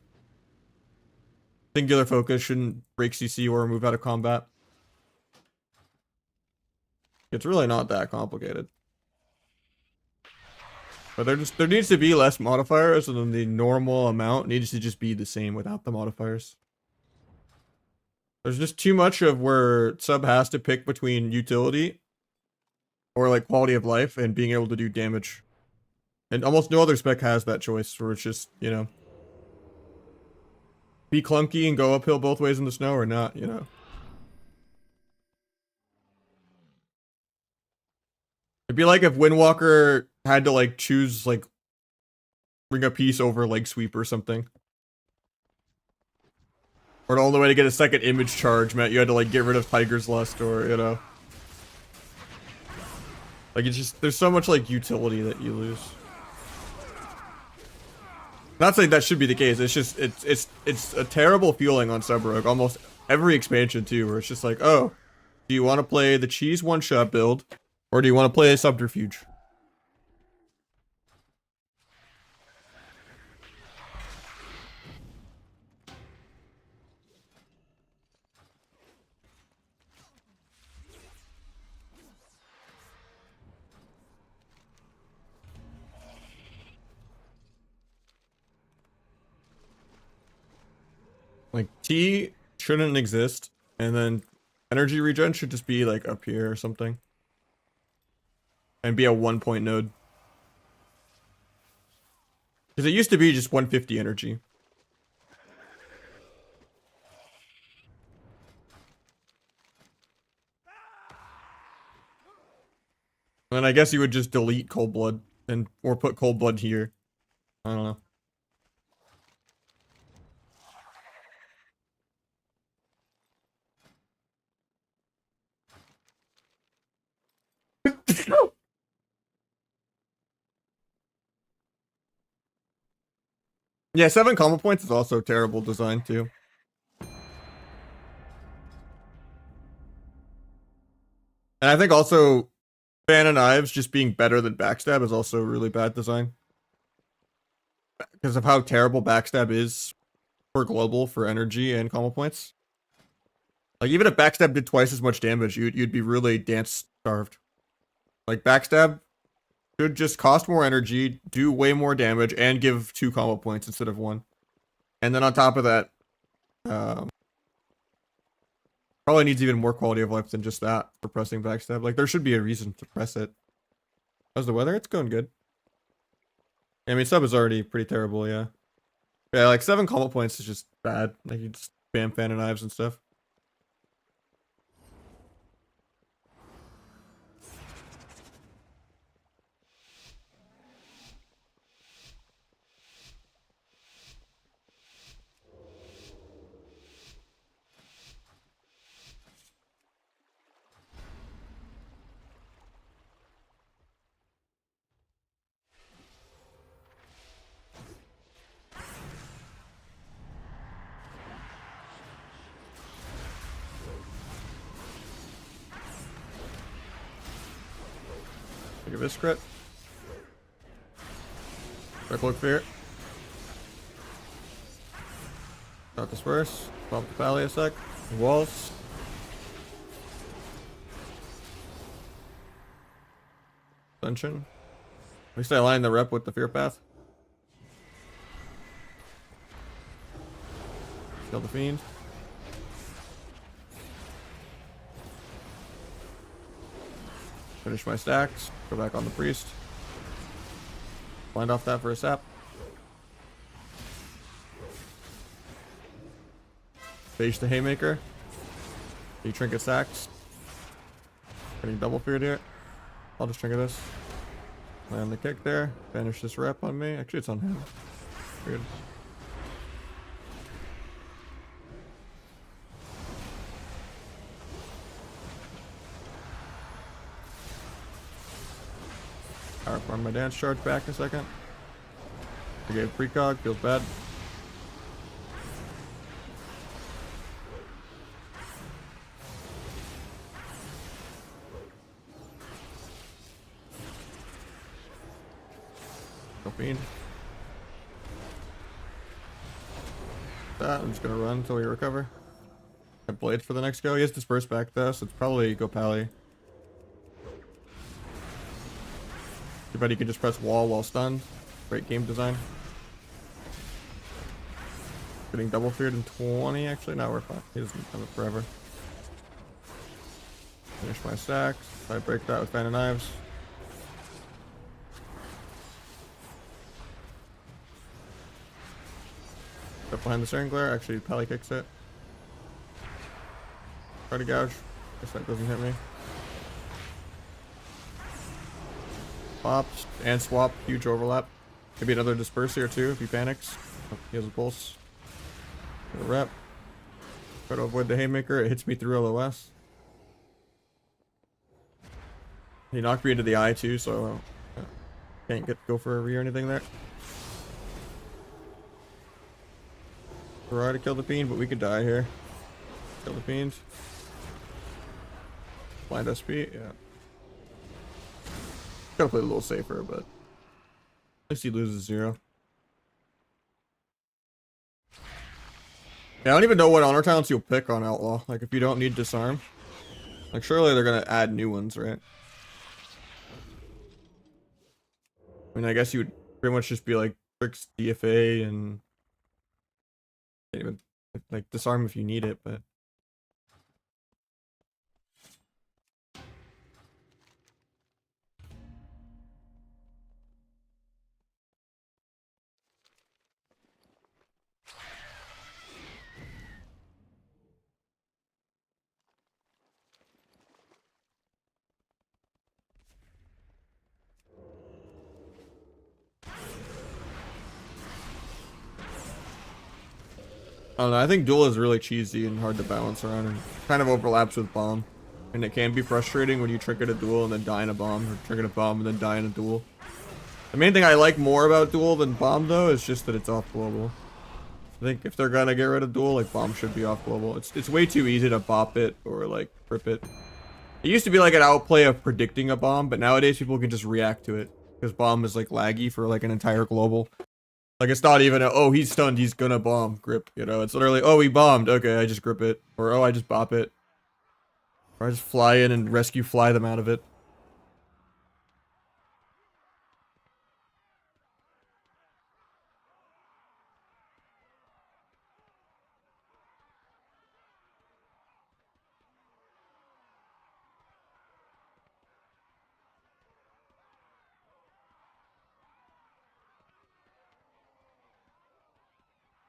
Singular focus shouldn't break CC or move out of combat. It's really not that complicated. But there needs to be less modifiers, and then the normal amount needs to just be the same without the modifiers. There's just too much of where sub has to pick between utility or like quality of life and being able to do damage. And almost no other spec has that choice, where it's just, you know, be clunky and go uphill both ways in the snow or not, you know. It'd be like if Windwalker had to like choose like Ring of Peace over Leg Sweep or something. Or the only way to get a second image charge meant you had to like get rid of Tiger's Lust, or, you know. Like, it's just, there's so much like utility that you lose. Not saying that should be the case. It's just it's a terrible feeling on Sub Rogue. Almost every expansion too, where it's just like, oh, do you want to play the cheese one-shot build, or do you want to play a subterfuge? Like, T shouldn't exist, and then Energy regen should just be like up here or something. And be a 1-point node. Because it used to be just 150 energy. And I guess you would just delete cold blood and or put cold blood here. I don't know. Yeah, 7 combo points is also terrible design too. And I think also Fan of Knives just being better than Backstab is also really bad design. Because of how terrible Backstab is for global, for energy, and combo points. Like, even if Backstab did twice as much damage, you'd be really dance starved. Like, Backstab should just cost more energy, do way more damage, and give 2 combo points instead of 1. And then on top of that, probably needs even more quality of life than just that for pressing Backstab. Like, there should be a reason to press it. How's the weather? It's going good. I mean, sub is already pretty terrible, yeah. Yeah, like 7 combo points is just bad. Like, you just spam Fan of Knives and stuff. Take a Vis crit. Quick look fear. Not disperse. Bump the pally a sec. Walls. Ascension. At least I aligned the rep with the fear path. Kill the fiend. Finish my stacks. Go back on the priest. Blind off that for a sap. Phage the haymaker. He trinket stacks. Getting double feared here. I'll just trinket this. Land the kick there. Banish this rep on me. Actually, it's on him. Weird. Power farm my dance charge back in a second. I gave precog, feels bad. No fiend. That, I'm just gonna run until we recover. I blade for the next go. He has disperse back though, so it's probably go pally. Too bad he can just press wall while stunned. Great game design. Getting double feared in 20, actually. No, we're fine. He doesn't have it forever. Finish my stacks. I break that with Fan of Knives. Up behind the Staring Glare. Actually, pally kicks it. Try to gouge. Guess that doesn't hit me. Pops and swap, huge overlap. Maybe another disperse here too if he panics. Oh, he has a pulse. Get a rep. Try to avoid the haymaker. It hits me through LOS. He knocked me into the eye too, so can't go for a re or anything there. Try to kill the fiend, but we could die here. Kill the fiend. Blind SP, yeah. Gotta play a little safer, but at least he loses 0. Yeah, I don't even know what honor talents you'll pick on Outlaw. Like, if you don't need disarm. Like, surely they're gonna add new ones, right? I mean, I guess you would pretty much just be like, tricks DFA and can't even, like, disarm if you need it, but I don't know, I think duel is really cheesy and hard to balance around and kind of overlaps with bomb. And it can be frustrating when you trick at a duel and then die in a bomb, or trick at a bomb and then die in a duel. The main thing I like more about duel than bomb though is just that it's off global. I think if they're gonna get rid of duel, like bomb should be off global. It's way too easy to bop it or like trip it. It used to be like an outplay of predicting a bomb, but nowadays people can just react to it because bomb is like laggy for like an entire global. Like it's not even a, oh, he's stunned, he's gonna bomb grip, you know? It's literally, oh, he bombed, okay, I just grip it. Or oh, I just bop it. Or I just fly in and rescue fly them out of it.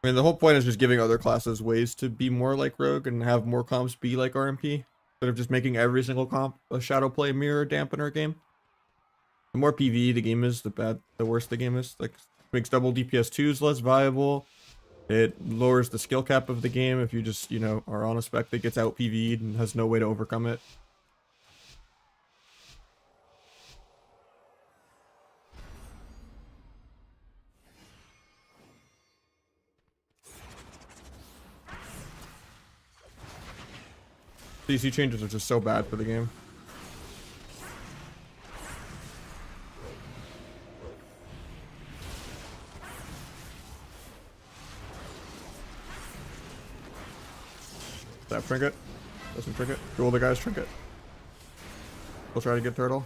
I mean, the whole point is just giving other classes ways to be more like Rogue and have more comps be like RMP. Instead of just making every single comp a shadow play mirror dampener game. The more PvE the game is, the worse the game is. Like, makes double DPS 2s less viable. It lowers the skill cap of the game if you just, you know, are on a spec that gets out PvE'd and has no way to overcome it. CC changes are just so bad for the game. That trinket. Doesn't trinket. Duel the guy's trinket. We'll try to get turtle.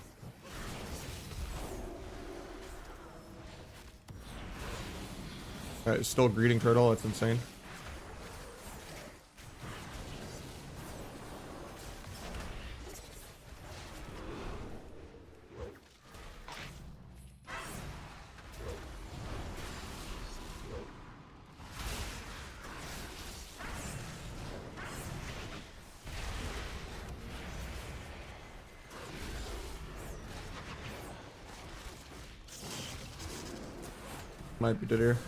Alright, still greeting turtle. That's insane. Might be dead here.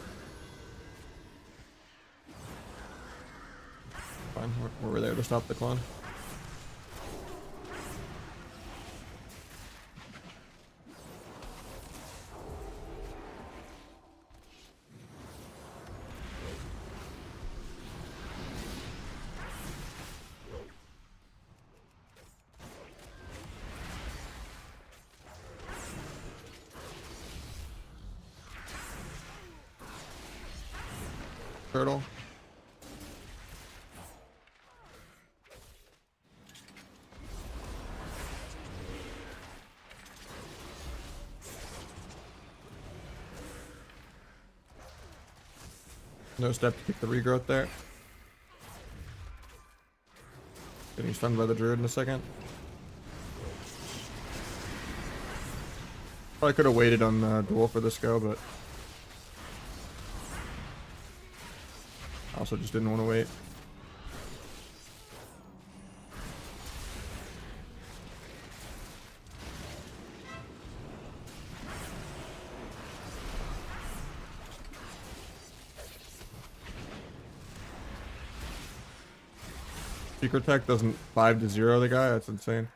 Fine, we're there to stop the clone. Turtle. No step to kick the regrowth there. Getting stunned by the druid in a second. Probably could have waited on duel for this go, but I also just didn't want to wait. Secret tech doesn't 5-0 the guy, that's insane.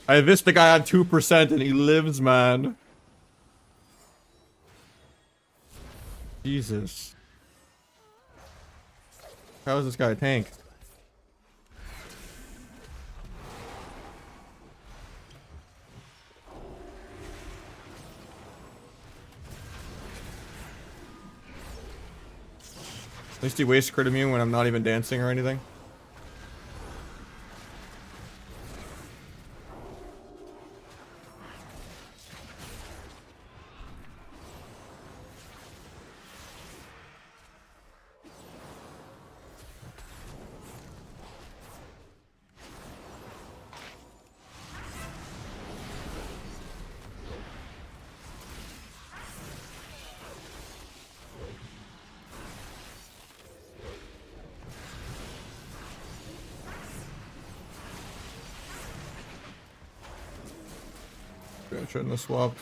I missed the guy on 2% and he lives, man. Jesus. How is this guy a tank? At least he wastes crit immune when I'm not even dancing or anything. I shouldn't have swapped.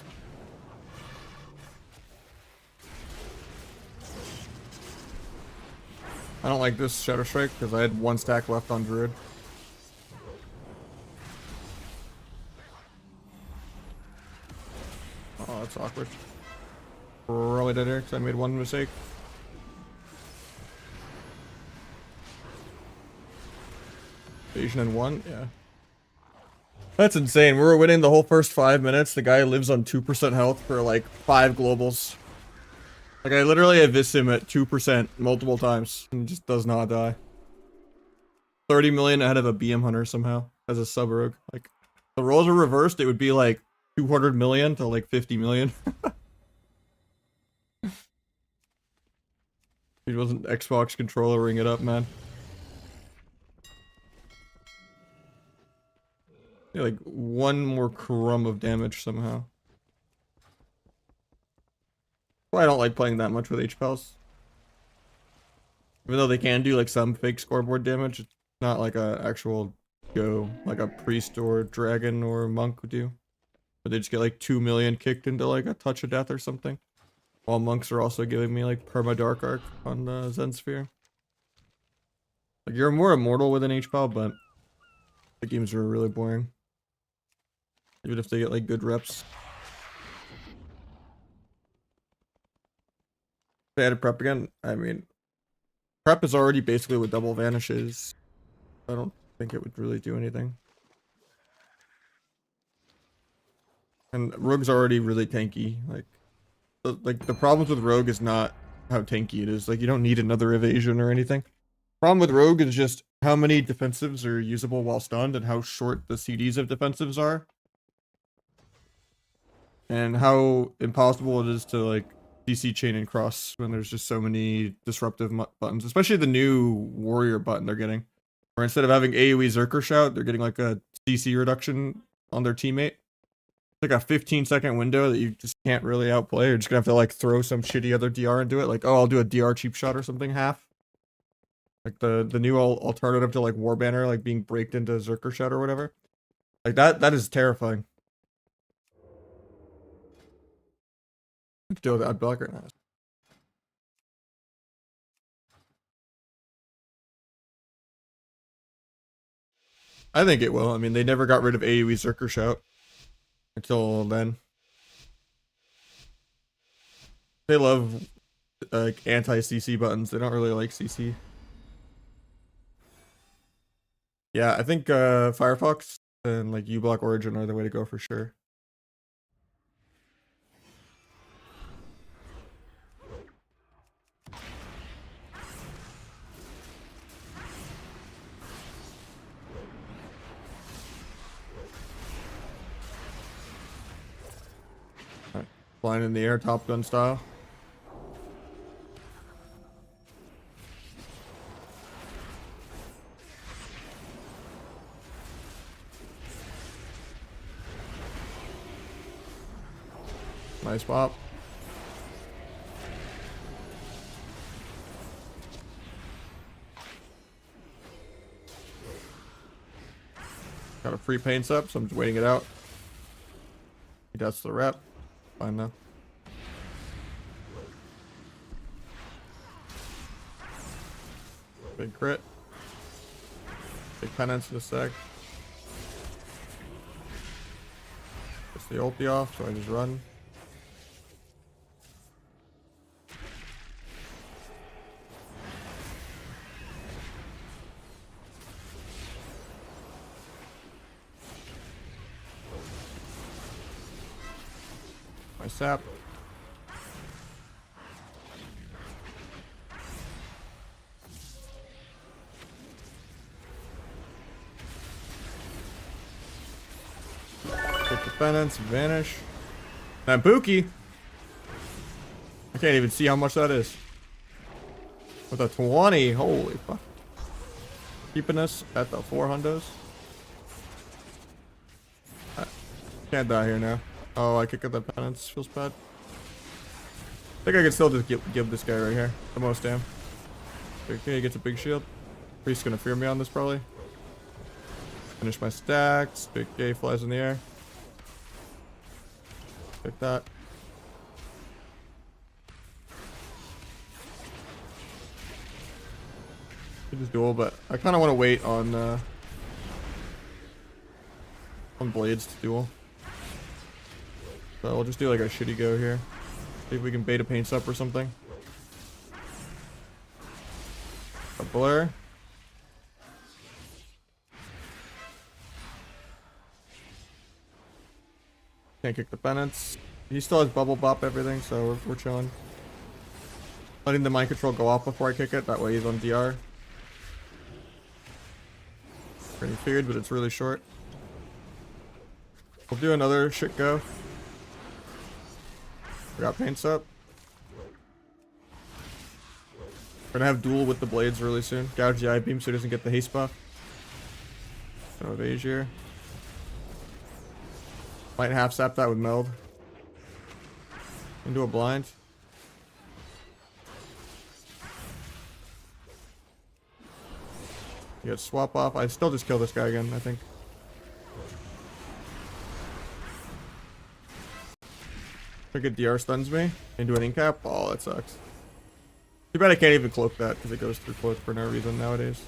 I don't like this Shadow Strike because I had 1 stack left on Druid. Oh, that's awkward. Probably dead here because I made 1 mistake. Evasion in 1, yeah. That's insane. We were winning the whole first 5 minutes. The guy lives on 2% health for like 5 globals. Like I literally have him at 2% multiple times and he just does not die. 30 million ahead of a BM hunter somehow as a sub rogue. Like if the roles were reversed, it would be like 200 million to like 50 million. He wasn't Xbox controller ring it up, man. Yeah, like 1 more crumb of damage somehow. Well, I don't like playing that much with H-Pals. Even though they can do like some fake scoreboard damage, it's not like a actual go, like a priest or dragon or monk would do. But they just get like 2 million kicked into like a touch of death or something. While monks are also giving me like perma dark arc on the Zen Sphere. Like you're more immortal with an H-Pal, but the games are really boring. Even if they get like good reps. They added prep again. I mean, prep is already basically what double vanishes. I don't think it would really do anything. And rogue's already really tanky. Like the problems with rogue is not how tanky it is. Like you don't need another evasion or anything. Problem with rogue is just how many defensives are usable while stunned and how short the CDs of defensives are. And how impossible it is to like DC chain and cross when there's just so many disruptive buttons, especially the new warrior button they're getting, where instead of having AoE Zerker shout, they're getting like a DC reduction on their teammate. It's like a 15-second window that you just can't really outplay. You're just gonna have to like throw some shitty other DR into it, like oh I'll do a DR cheap shot or something half. Like the new alternative to like Warbanner, like being braked into Zerker shout or whatever. Like that is terrifying. Deal with that blocker now. I think it will. I mean, they never got rid of AoE Zerker shout until then. They love like anti-CC buttons. They don't really like CC. Yeah, I think Firefox and like uBlock Origin are the way to go for sure. Flying in the air, Top Gun style. Nice pop. Got a free paints up, so I'm just waiting it out. That's the rep. Fine now. Big crit. Big penance in a sec. Gets the ulti off, so I just run. My sap. Get the penance, vanish. That Buki. I can't even see how much that is. With a 20, holy fuck. Keeping us at the 400s. I can't die here now. Oh, I kick at the penance. Feels bad. I think I can still just give this guy right here the most damn. Okay, he gets a big shield. Priest's gonna fear me on this probably. Finish my stacks. Big K flies in the air. Like that. Could just duel, but I kind of want to wait on blades to duel. So we'll just do like a shitty go here. See if we can beta paints up or something. A blur. Can't kick the penance. He still has bubble bop everything, so we're chilling. Letting the mind control go off before I kick it, that way he's on DR. Pretty figured, but it's really short. We'll do another shit go. We got paints up. We're gonna have duel with the blades really soon. Gouge the eye beam so he doesn't get the haste buff. So evade here. Might half sap that with meld. Into a blind. You get swap off. I still just kill this guy again, I think. I get DR stuns me into an incap. Oh, that sucks. Too bad I can't even cloak that because it goes through cloak for no reason nowadays.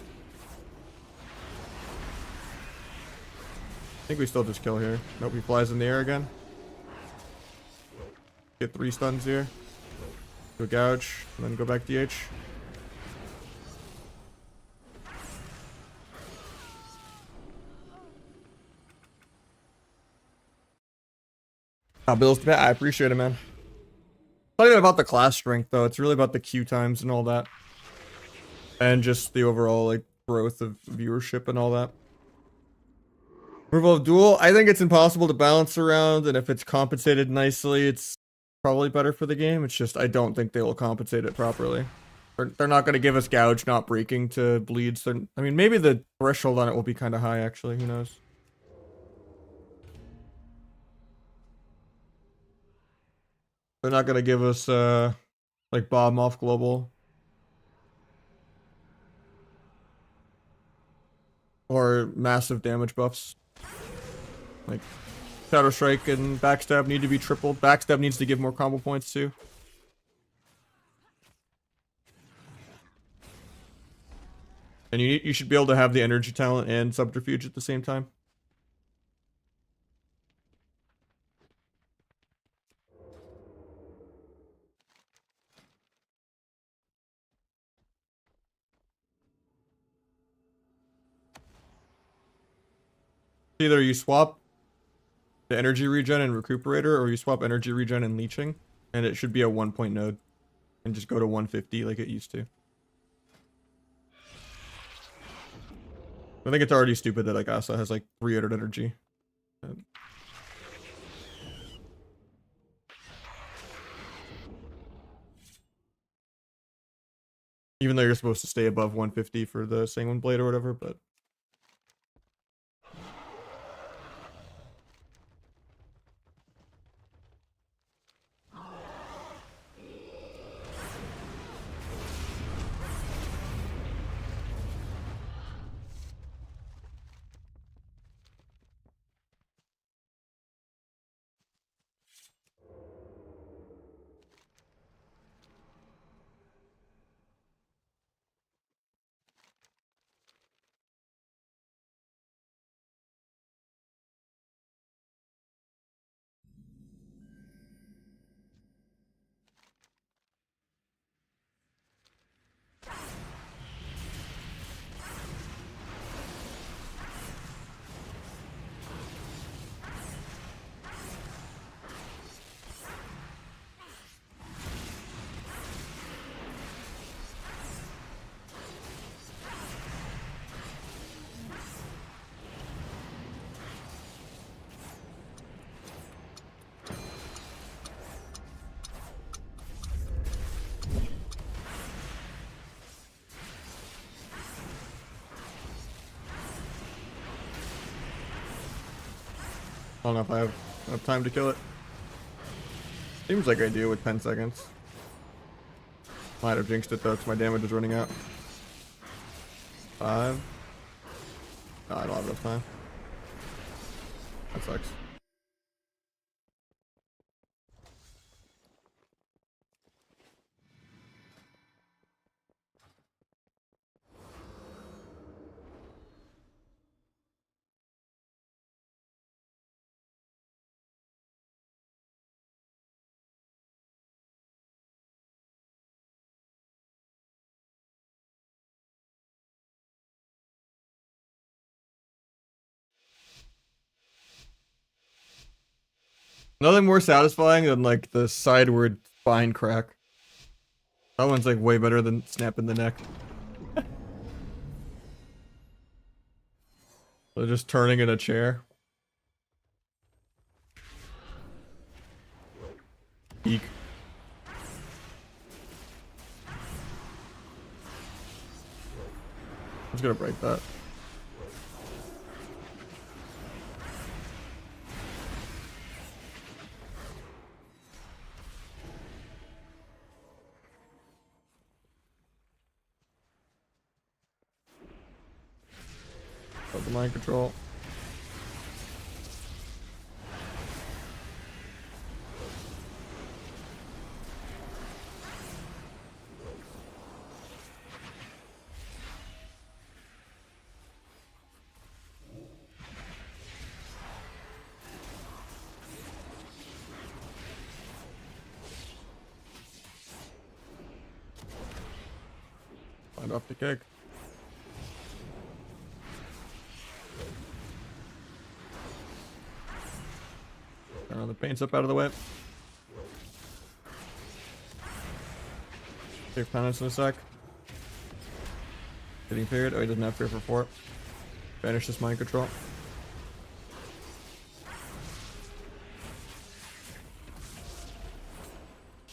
I think we still just kill here. Nope, he flies in the air again. Get 3 stuns here. Do a gouge, and then go back DH. Bills to pay. I appreciate it, man. It's not even about the class strength, though. It's really about the queue times and all that. And just the overall, like, growth of viewership and all that. Removal of duel. I think it's impossible to balance around, and if it's compensated nicely, it's probably better for the game. It's just, I don't think they will compensate it properly. They're not going to give us gouge not breaking to bleeds. I mean, maybe the threshold on it will be kind of high, actually. Who knows? They're not going to give us, like, bomb off global. Or massive damage buffs. Like, Shadow Strike and Backstab need to be tripled. Backstab needs to give more combo points, too. And you should be able to have the energy talent and subterfuge at the same time. Either you swap the energy regen and recuperator, or you swap energy regen and leeching, and it should be a 1-point node. And just go to 150 like it used to. I think it's already stupid that like Asa has like 300 energy. Even though you're supposed to stay above 150 for the Sanguine Blade or whatever, but... I don't know if I have enough time to kill it. Seems like I do with 10 seconds. Might have jinxed it though, because my damage is running out. 5. No, I don't have enough time. That sucks. Nothing more satisfying than like the sideward spine crack. That one's like way better than snapping the neck. So just turning in a chair. Eek. I'm just gonna break that. Got the mind control. Find off the kick. The paint's up out of the way. Take penance in a sec. Getting feared. Oh, he doesn't have fear for 4. Banish this mind control.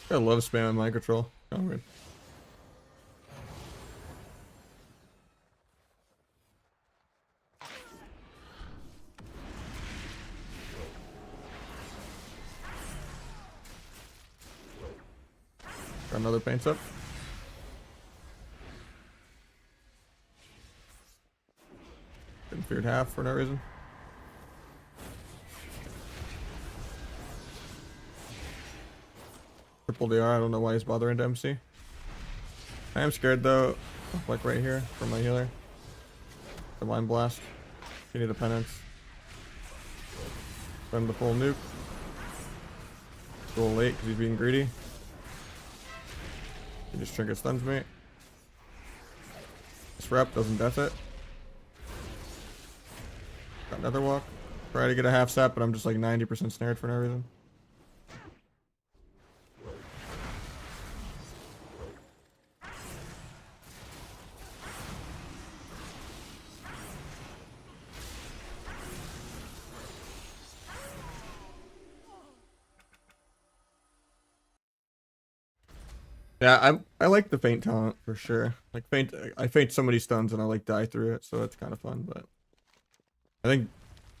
I love spamming mind control. Oh, weird. Got another paints up. Getting feared half for no reason. Triple DR, I don't know why he's bothering to MC. I am scared though, like right here, for my healer. The Mind Blast. You need a penance. Spend the full nuke. It's a little late because he's being greedy. He just trinket stuns me. This rep doesn't death it. Got another walk. Try to get a half sap, but I'm just like 90% snared for no reason. Yeah, I like the feint talent for sure. Like I feint so many stuns and I like die through it, so it's kind of fun. But I think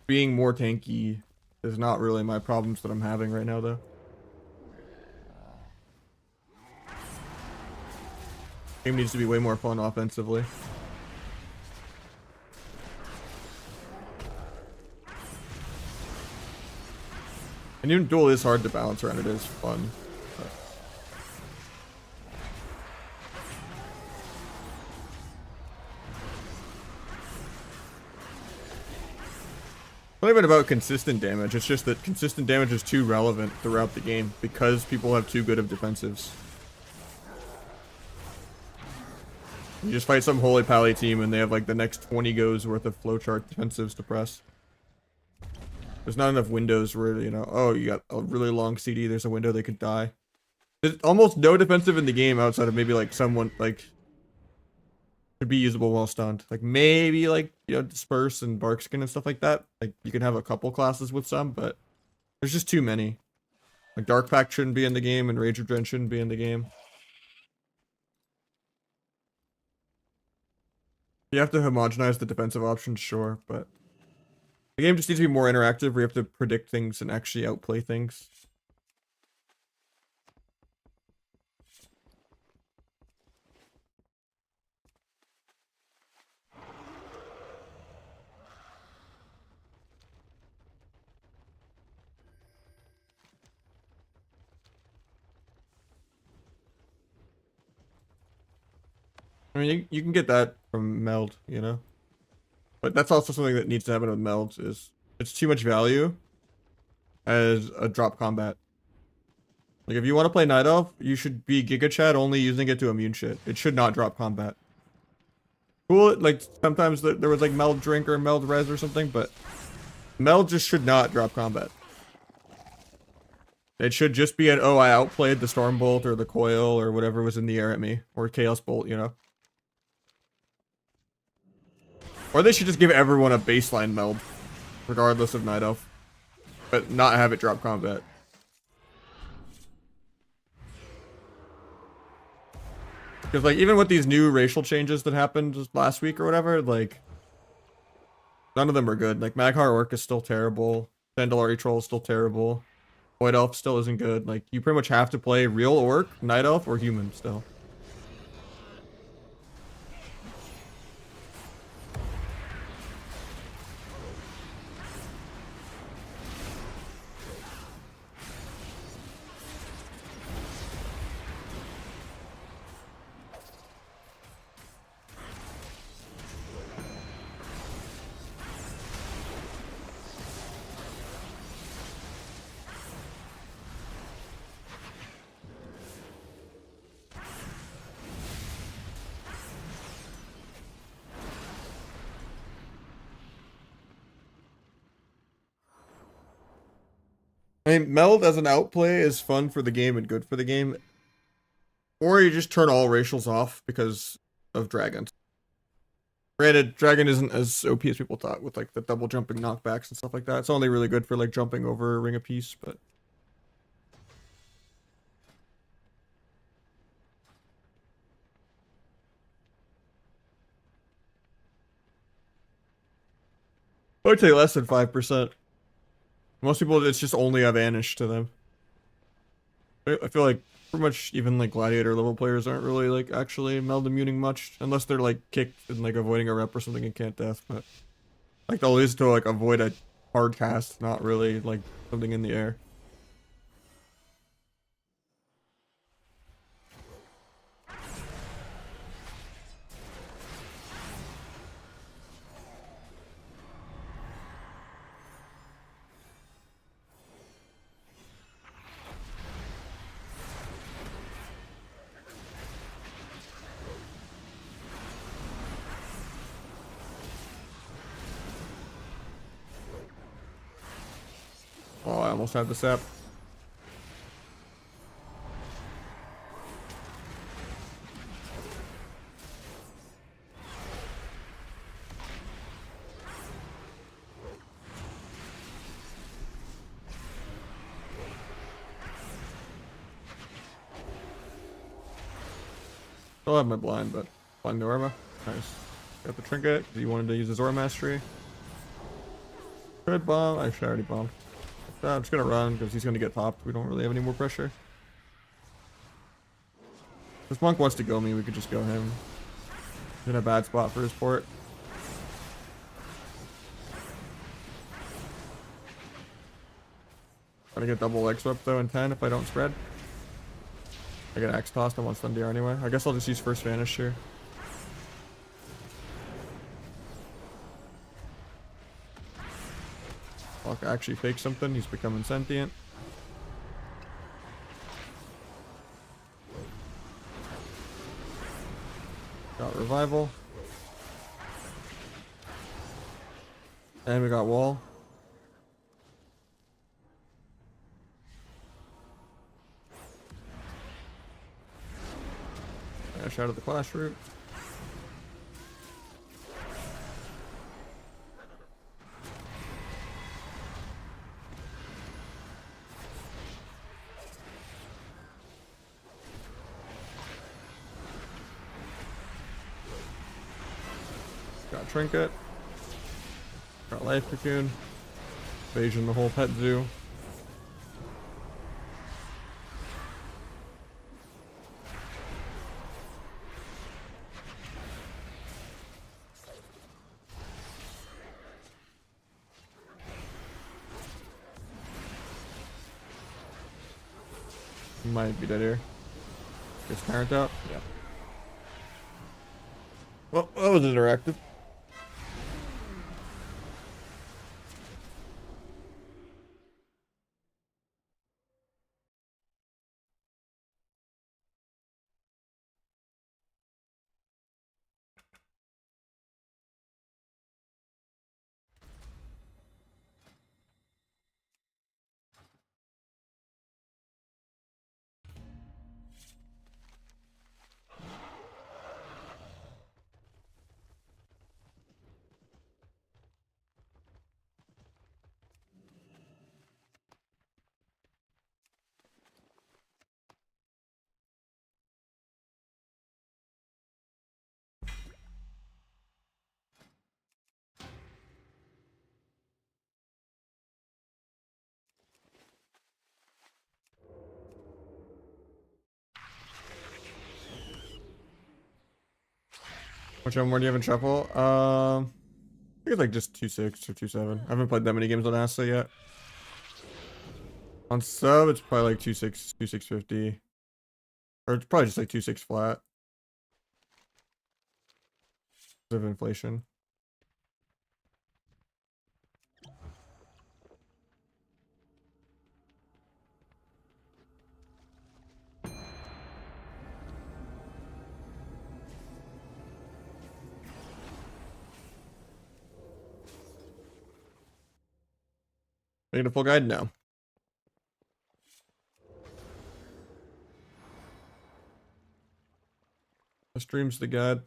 being more tanky is not really my problems that I'm having right now, though. Game needs to be way more fun offensively. And even duel is hard to balance around. It is fun. But it's not even about consistent damage, it's just that consistent damage is too relevant throughout the game because people have too good of defensives. You just fight some holy pally team and they have like the next 20 goes worth of flowchart defensives to press. There's not enough windows where, you know, oh, you got a really long CD, there's a window they could die. There's almost no defensive in the game outside of maybe like someone like could be usable while stunned. Like maybe like, you know, disperse and barkskin and stuff like that. Like you can have a couple classes with some, but there's just too many. Like Dark Pact shouldn't be in the game and Rage of Dren shouldn't be in the game. You have to homogenize the defensive options, sure, but the game just needs to be more interactive where you have to predict things and actually outplay things. I mean, you can get that from meld, you know? But that's also something that needs to happen with melds is it's too much value as a drop combat. Like if you want to play Night Elf, you should be Giga Chad only using it to immune shit. It should not drop combat. Cool, like sometimes there was like meld drink or meld res or something, but meld just should not drop combat. It should just be an, oh, I outplayed the Stormbolt or the Coil or whatever was in the air at me. Or Chaos Bolt, you know? Or they should just give everyone a baseline meld, regardless of Night Elf. But not have it drop combat. Because, like, even with these new racial changes that happened just last week or whatever, like, none of them are good. Like, Mag'har Orc is still terrible. Dandalari Troll is still terrible. Void Elf still isn't good. Like, you pretty much have to play real Orc, Night Elf, or Human still. I mean, Meld as an outplay is fun for the game and good for the game. Or you just turn all racials off because of dragons. Granted, dragon isn't as OP as people thought with like the double jumping knockbacks and stuff like that. It's only really good for like jumping over a ring of peace, but I would say less than 5%. Most people, it's just only a vanish to them. I feel like pretty much even like gladiator level players aren't really like actually meld immuning much unless they're like kicked and like avoiding a rep or something and can't death, but like they'll use to like avoid a hard cast, not really like something in the air. Oh, I almost had the sap. Still have my blind, but blind Norma. Nice. Got the trinket. He wanted to use his Aura Mastery. Could bomb. Actually, I already bombed. I'm just gonna run because he's gonna get popped. We don't really have any more pressure. This monk wants to go me. We could just go him. He's in a bad spot for his port. Gotta get double leg swept though in 10 if I don't spread. I get axe tossed. I want stun DR anyway. I guess I'll just use first vanish here. Fuck, actually fake something. He's becoming sentient. Got revival. And we got wall. Dash out of the clash route. Got trinket. Got life cocoon. Evasion the whole pet zoo. Might be dead here. Gets parent out. Yeah. Well, that was interactive. Which one more do you have in shuffle? I think it's like just 2.6 or 2.7. I haven't played that many games on Asa yet. On sub, it's probably like 2.6, 2.650. Or it's probably just like 2.6 flat. Because of inflation. Need a full guide now. The stream's the guide.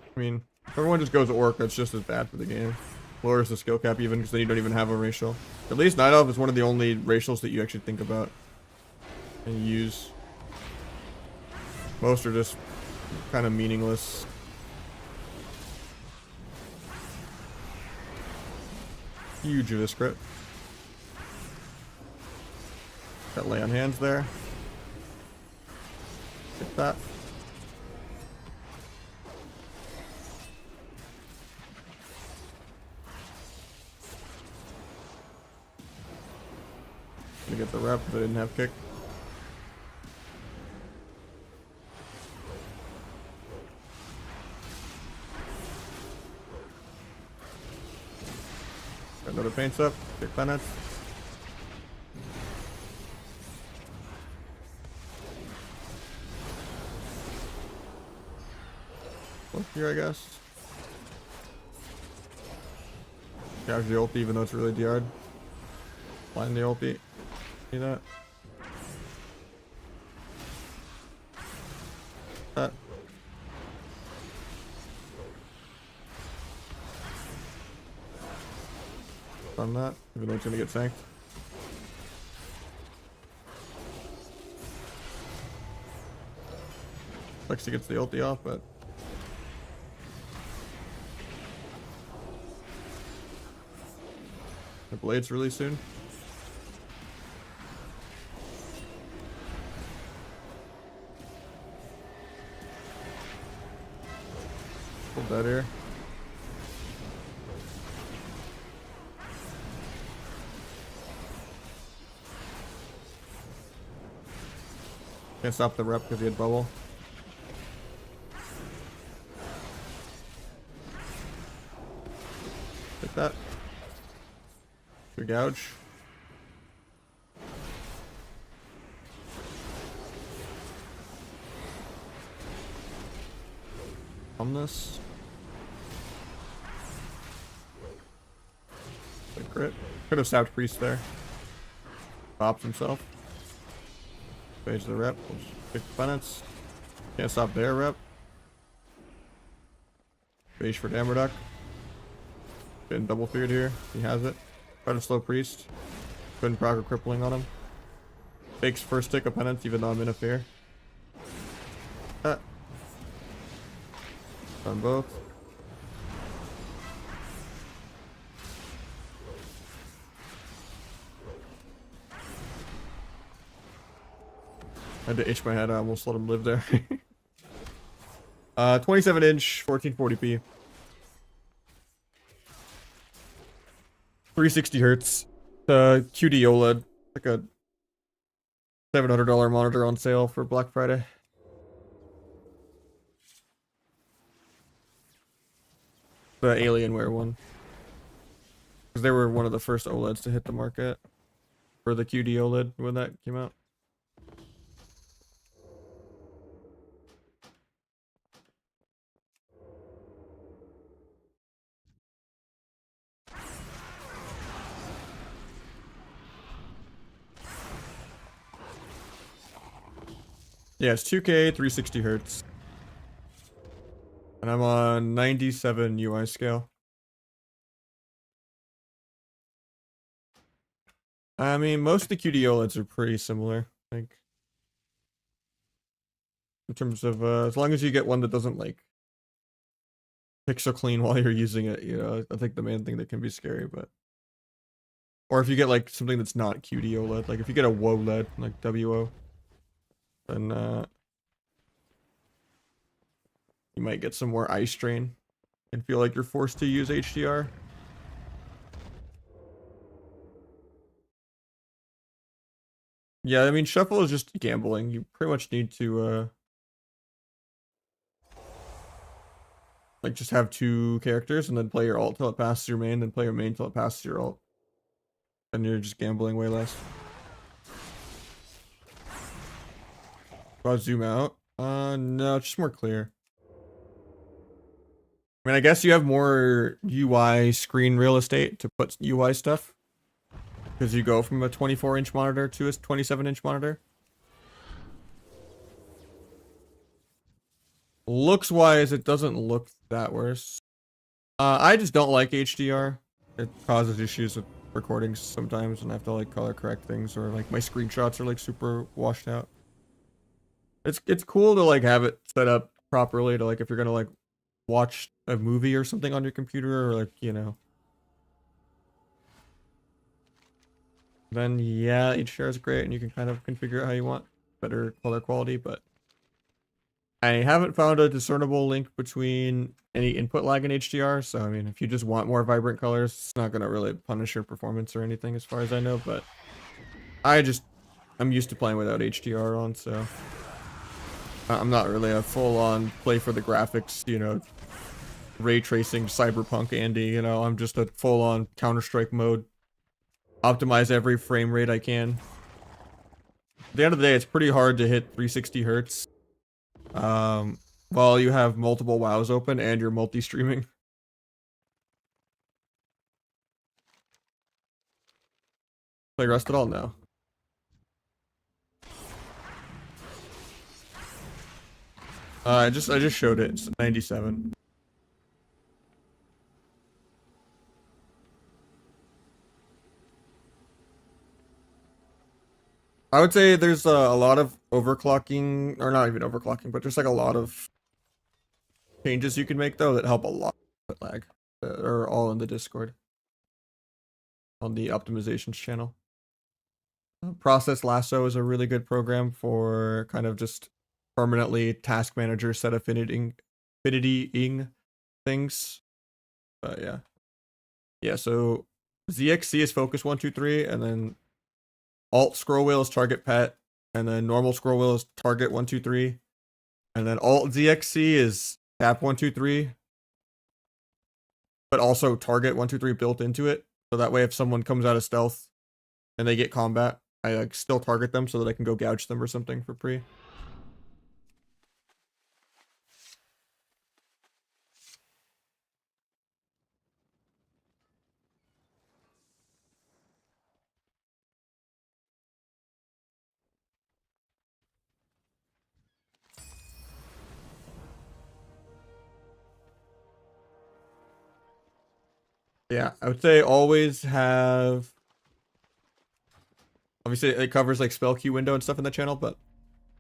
I mean, if everyone just goes orc, that's just as bad for the game. Lowers the skill cap even, because then you don't even have a racial. At least Night Elf is one of the only racials that you actually think about and use. Most are just kind of meaningless. Huge of this crit. Got lay on hands there. Get that. Gonna get the rep, but I didn't have kick. Got another paints up, kick penance. Look here, I guess. Capture the ulti, even though it's really DR'd. Blind the ulti. See that? That. Done that, even though it's gonna get sanked. Lexi gets the ulti off, but the blade's really soon. Dead here. Can't stop the rep because he had bubble. Hit that. Good gouge. On this. Crit. Could have stabbed priest there. Pops himself. Phase the rep. Pick the penance. Can't stop their rep. Phase for Dammerduck. Getting double feared here. He has it. Try to slow priest. Couldn't proc a crippling on him. Takes first tick of penance even though I'm in a fear. Done both. I had to itch my head. I almost let him live there. 27 inch, 1440p. 360 hertz. QD OLED. Like a $700 monitor on sale for Black Friday. The Alienware one. Because they were one of the first OLEDs to hit the market. for the QD OLED when that came out. Yeah, it's 2K, 360 hertz. And I'm on 97 UI scale. I mean, most of the QD OLEDs are pretty similar. Like, in terms of, as long as you get one that doesn't, like, pixel clean while you're using it, you know, I think the main thing that can be scary, but. Or if you get, like, something that's not QD OLED, like if you get a WoW LED, like WO, then, you might get some more eye strain and feel like you're forced to use HDR. Yeah, I mean, shuffle is just gambling. You pretty much need to, like, just have two characters and then play your ult till it passes your main, then play your main till it passes your ult. And you're just gambling way less. Do I zoom out? No, it's just more clear. I mean, I guess you have more UI screen real estate to put UI stuff. Because you go from a 24-inch monitor to a 27-inch monitor. Looks-wise, it doesn't look that worse. I just don't like HDR. It causes issues with recordings sometimes, and I have to like color correct things, or like my screenshots are like super washed out. It's cool to like have it set up properly to like if you're gonna like watch a movie or something on your computer, or like, you know. Then yeah, HDR is great and you can kind of configure it how you want. Better color quality, but I haven't found a discernible link between any input lag and HDR, so I mean if you just want more vibrant colors, it's not gonna really punish your performance or anything as far as I know, but I'm used to playing without HDR on, so I'm not really a full-on play for the graphics, you know, ray tracing cyberpunk Andy, you know. I'm just a full-on Counter-Strike mode, optimize every frame rate I can. At the end of the day, it's pretty hard to hit 360 hertz while you have multiple WoWs open and you're multi-streaming. Play Rust at all now? I just showed it. It's 97. I would say there's a lot of overclocking, or not even overclocking, but there's like a lot of changes you can make though that help a lot with lag. That are all in the Discord on the optimizations channel. Process Lasso is a really good program for kind of just permanently task manager set affinitying things. But yeah. Yeah, so ZXC is focus 1, 2, 3, and then alt scroll wheel is target pet, and then normal scroll wheel is target 1, 2, 3, and then alt ZXC is tap 1, 2, 3, but also target 1, 2, 3 built into it. So that way if someone comes out of stealth and they get combat, I like still target them so that I can go gouge them or something for free. Yeah, I would say always have. Obviously, it covers like spell queue window and stuff in the channel, but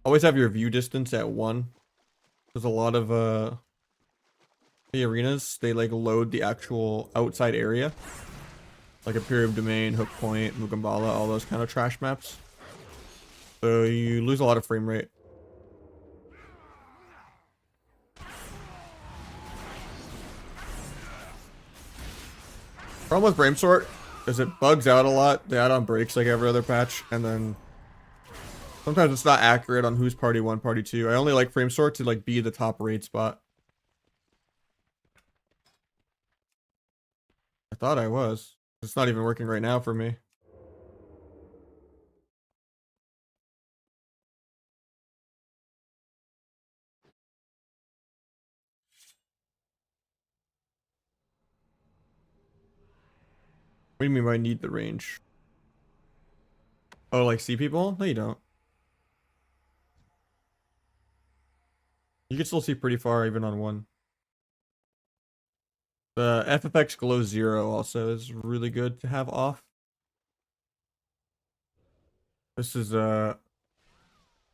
always have your view distance at 1. There's a lot of the arenas, they like load the actual outside area, like Imperium Domain, Hook Point, Mugambala, all those kind of trash maps. So you lose a lot of frame rate. Problem with Bramesort is it bugs out a lot. The add-on breaks like every other patch, and then sometimes it's not accurate on who's party 1, party 2. I only like Framesort to like be the top raid spot. I thought I was. It's not even working right now for me. What do you mean by need the range? Oh, like see people? No, you don't. You can still see pretty far even on one. The FFX glow 0 also is really good to have off. This is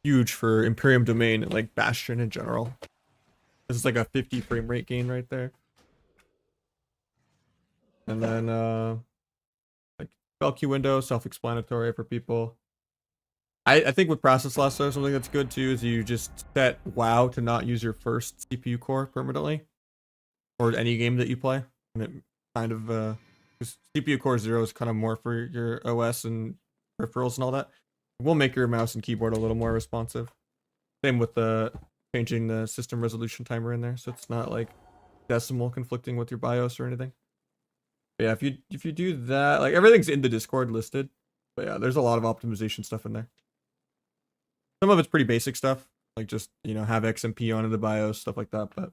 huge for Imperium Domain and like Bastion in general. This is like a 50 frame rate gain right there. And then like spell queue window, self-explanatory for people. I think with process loss though, something that's good too is you just set WoW to not use your first CPU core permanently. Or any game that you play. And it kind of because CPU core 0 is kind of more for your OS and peripherals and all that. It will make your mouse and keyboard a little more responsive. Same with the changing the system resolution timer in there, so it's not like decimal conflicting with your BIOS or anything. But yeah, if you do that, like everything's in the Discord listed. But yeah, there's a lot of optimization stuff in there. Some of it's pretty basic stuff, like just, you know, have XMP on in the BIOS, stuff like that, but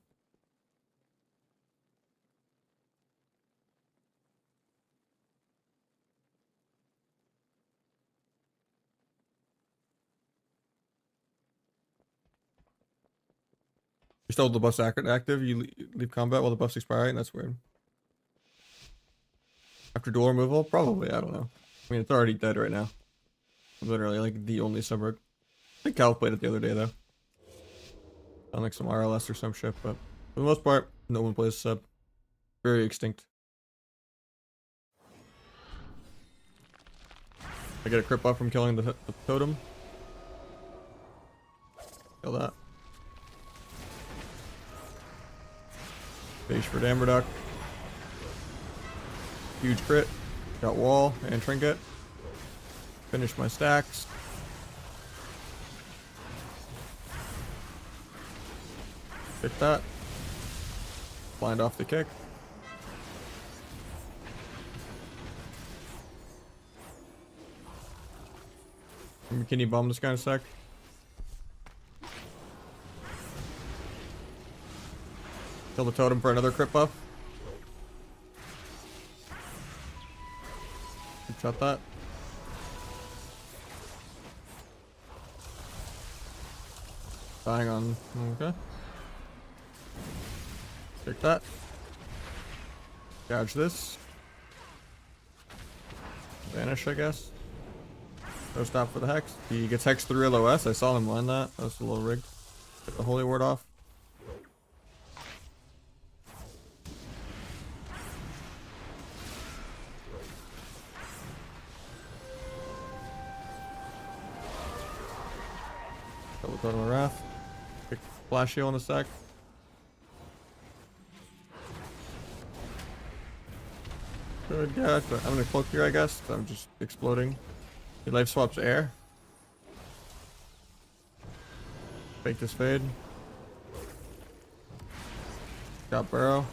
you still have the buffs active, you leave combat while the buffs expire, that's weird. After dual removal? Probably, I don't know. I mean, it's already dead right now. Literally, like, the only suburb. I think Cal played it the other day, though. On like some RLS or some shit, but for the most part, no one plays sub. Very extinct. I get a crit buff from killing the totem. Kill that. Page for Damberduck. Huge crit. Got wall and trinket. Finish my stacks. Hit that. Blind off the kick. Can you bomb this guy in a sec? Kill the totem for another crit buff. Shot that. Dying on. Okay. Take that. Gouge this. Vanish, I guess. No stop for the hex. He gets hex through LOS. I saw him land that. That was a little rigged. Get the holy ward off. Double totem of wrath. Kick flash heal in a sec. Good guy, but I'm gonna cloak here, I guess. I'm just exploding. He life swaps air. Fake this fade. Got burrow.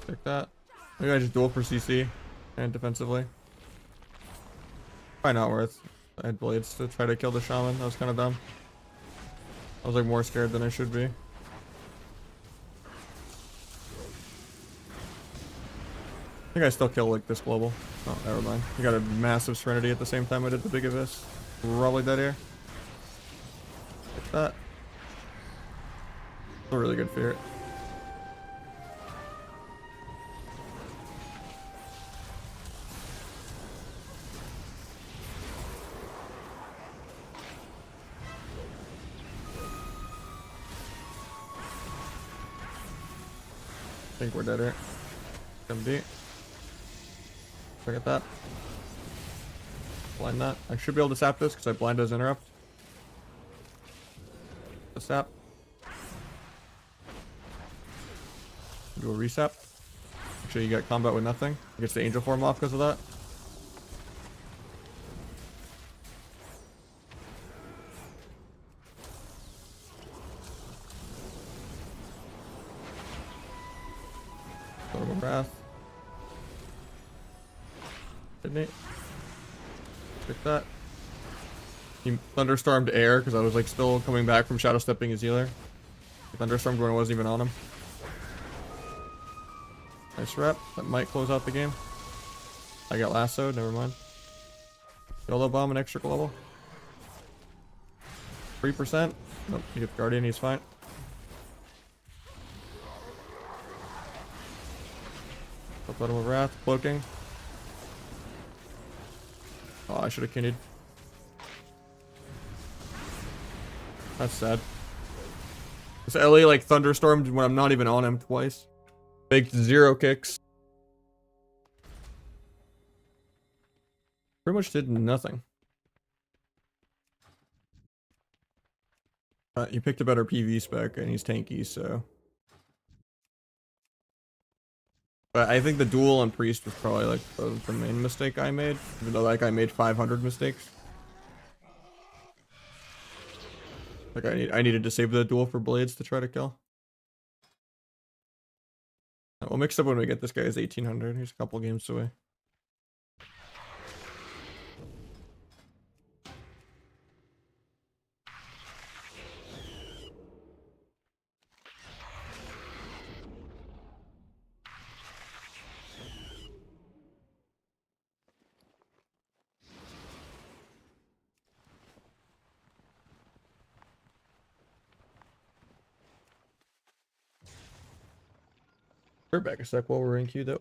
Take that. Maybe I just duel for CC and defensively. Probably not worth. I had blades to try to kill the shaman. That was kind of dumb. I was like more scared than I should be. I think I still kill like this global. Oh, never mind. You got a massive serenity at the same time I did the big abyss. Probably dead here. Get that. A really good fear. I think we're dead here. MD. Look at that. Blind that. I should be able to sap this because I blind does interrupt. The sap. Do a resap. Make sure you get combat with nothing. Gets the angel form off because of that. Total wrath. Kidney. Pick that. He thunderstormed air because I was like still coming back from shadow stepping his healer. The thunderstorm when I wasn't even on him. Nice rep. That might close out the game. I got lassoed, never mind. YOLO bomb an extra global. 3%. Nope, you get Guardian, he's fine. Up bottom of Wrath, cloaking. Oh, I should have kinned. That's sad. This LA like thunderstormed when I'm not even on him twice. Baked 0 kicks. Pretty much did nothing. You picked a better PV spec and he's tanky, so. But I think the duel on Priest was probably like the main mistake I made. Even though that guy made 500 mistakes. Like I needed to save the duel for Blades to try to kill. We'll mix up when we get this guy is 1800. He's a couple games away. We're back a sec while we're in queue though.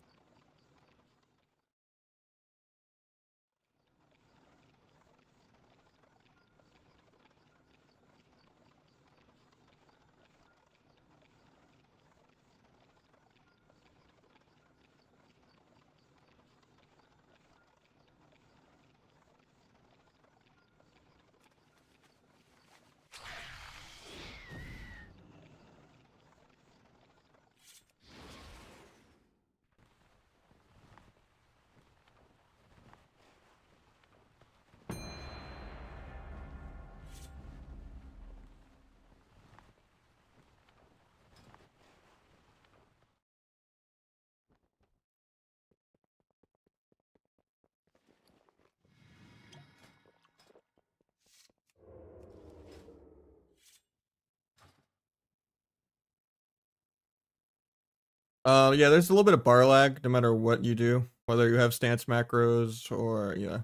Yeah, there's a little bit of bar lag no matter what you do, whether you have stance macros or yeah.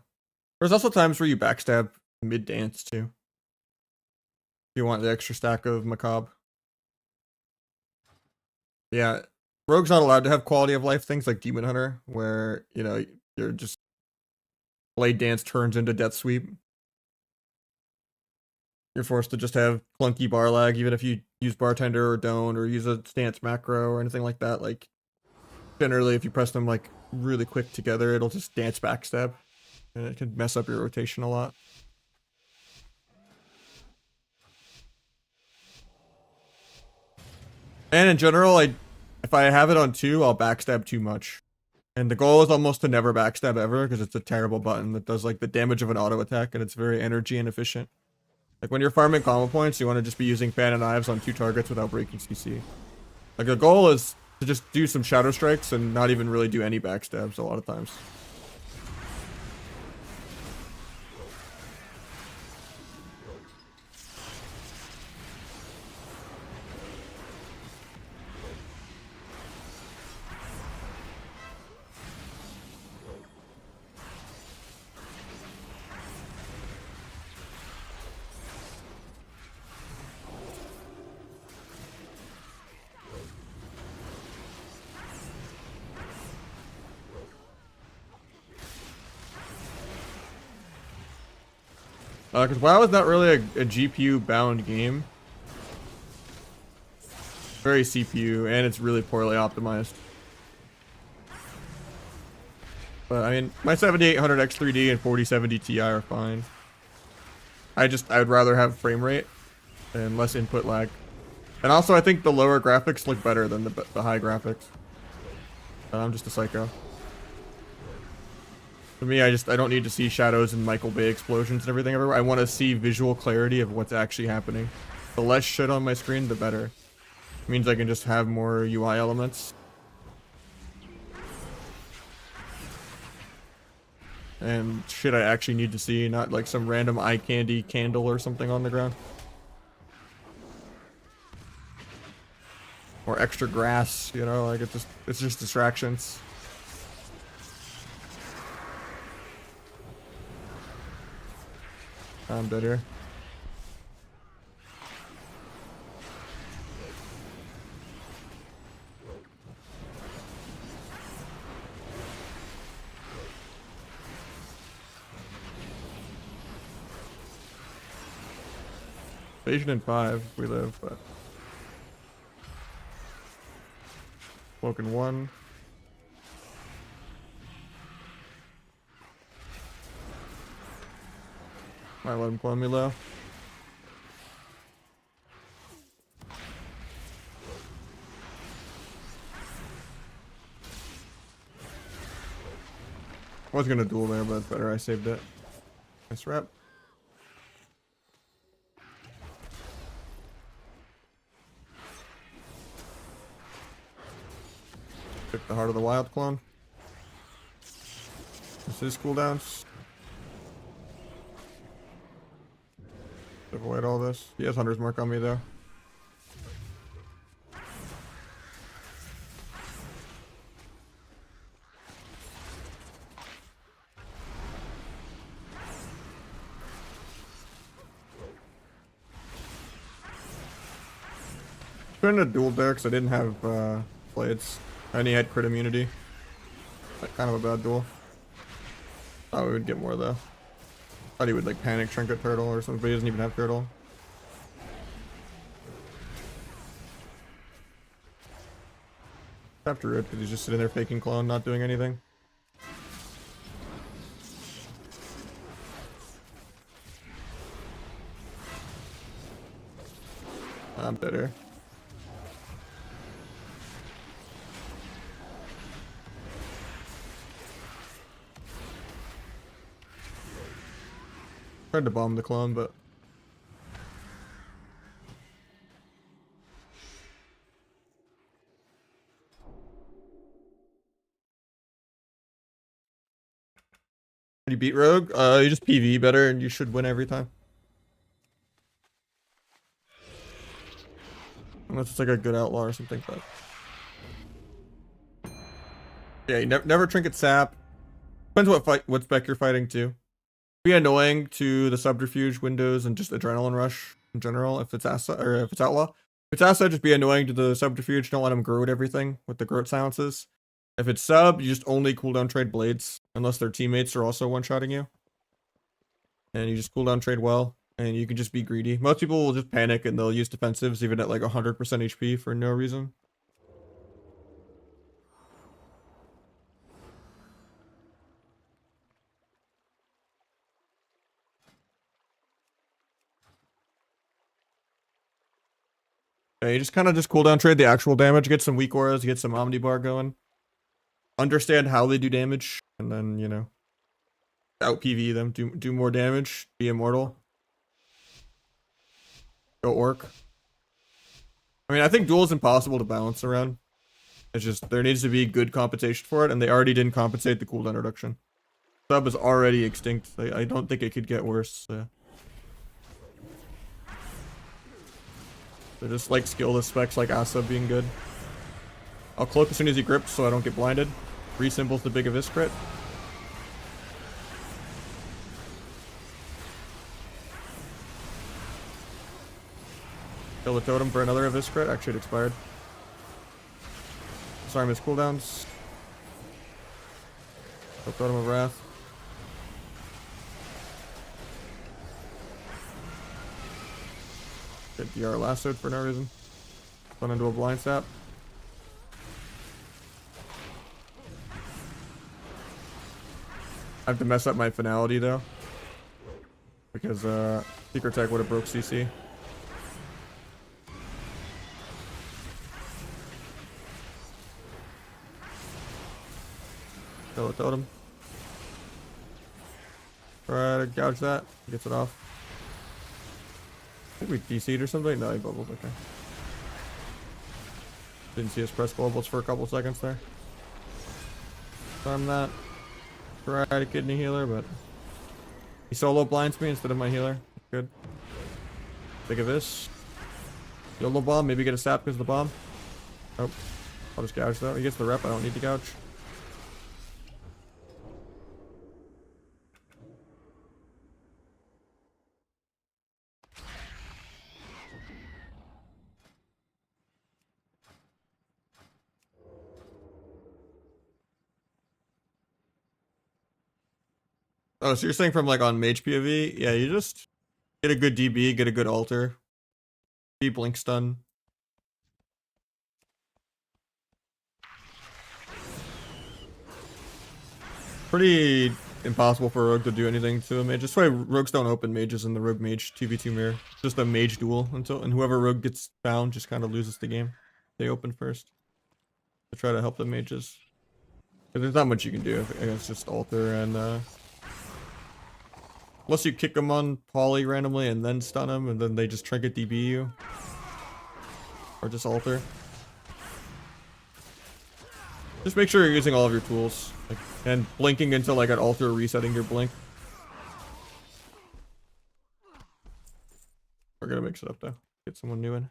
There's also times where you backstab mid dance too. If you want the extra stack of macabre. Yeah, Rogue's not allowed to have quality of life things like Demon Hunter, where you know you're just blade dance turns into death sweep. You're forced to just have clunky bar lag, even if you use bartender or don't, or use a stance macro or anything like that. Like generally, if you press them like really quick together, it'll just dance backstab, and it can mess up your rotation a lot. And in general, if I have it on 2, I'll backstab too much. And the goal is almost to never backstab ever, because it's a terrible button that does like the damage of an auto attack, and it's very energy inefficient. Like when you're farming combo points, you want to just be using fan and knives on 2 targets without breaking CC. Like the goal is to just do some shadow strikes and not even really do any backstabs a lot of times. Because WoW is not really a GPU-bound game. Very CPU, and it's really poorly optimized. But I mean, my 7800 X3D and 4070 Ti are fine. I would rather have frame rate and less input lag. And also, I think the lower graphics look better than the high graphics. I'm just a psycho. For me, I don't need to see shadows and Michael Bay explosions and everything everywhere. I want to see visual clarity of what's actually happening. The less shit on my screen, the better. It means I can just have more UI elements. And shit I actually need to see, not like some random eye candy candle or something on the ground. Or extra grass, you know, like it's just distractions. I'm dead here. Invasion in 5, we live, but Spoken 1. Might let him clone me low. I was gonna duel there, but it's better I saved it. Nice rep. Took the Heart of the Wild clone. This is cooldowns. Avoid all this. He has Hunter's Mark on me though. Couldn't have dueled there because I didn't have blades. And he had crit immunity. Like, kind of a bad duel. Thought we would get more though. Thought he would like panic trinket turtle or something, but he doesn't even have turtle. After it, because he's just sitting there faking clone, not doing anything. I'm dead here. Tried to bomb the clone, but you beat Rogue? You just PvE better and you should win every time. Unless it's like a good outlaw or something, but yeah, you never trinket sap. Depends what spec you're fighting too. Be annoying to the subterfuge windows and just adrenaline rush in general if it's Asa or if it's outlaw. If it's Asa, just be annoying to the subterfuge. Don't let him grow at everything with the growth silences. If it's sub, you just only cooldown trade blades unless their teammates are also one-shotting you. And you just cooldown trade well, and you can just be greedy. Most people will just panic and they'll use defensives even at like 100% HP for no reason. Yeah, you just kind of just cooldown trade the actual damage, get some weak auras, get some omnibar going. Understand how they do damage, and then, you know, out PvE them, do more damage, be immortal. Go orc. I mean, I think duel is impossible to balance around. It's just, there needs to be good compensation for it, and they already didn't compensate the cooldown reduction. Sub is already extinct. I don't think it could get worse. They're just like skillless specs like Asa being good. I'll cloak as soon as he grips so I don't get blinded. Re-symbols the big Abyss crit. Kill the totem for another Abyss crit. Actually, it expired. Sorry, miss cooldowns. Kill totem of wrath. Get DR lassoed for no reason. Run into a blind sap. I have to mess up my finality though, because Secret Tech would have broke CC. Kill the totem. Try to gouge that. Gets it off. I think we DC'd or something. No, he bubbled. Okay. Didn't see us press globals for a couple seconds there. Farm that. Try to kidney healer, but he solo blinds me instead of my healer. Good. Think of this. YOLO bomb, maybe get a sap because of the bomb. Oh, I'll just gouge though. He gets the rep. I don't need to gouge. Oh, so you're saying from like on mage PoV? Yeah, you just get a good DB, get a good altar, be blink stun. Pretty impossible for a rogue to do anything to a mage. That's why rogues don't open mages in the rogue mage 2v2 mirror. Just a mage duel and whoever rogue gets found just kind of loses the game. They open first to try to help the mages. But there's not much you can do against just altar and unless you kick them on poly randomly and then stun them and then they just trinket DB you. Or just altar. Just make sure you're using all of your tools. Like, and blinking into like an altar, resetting your blink. We're gonna mix it up though. Get someone new in.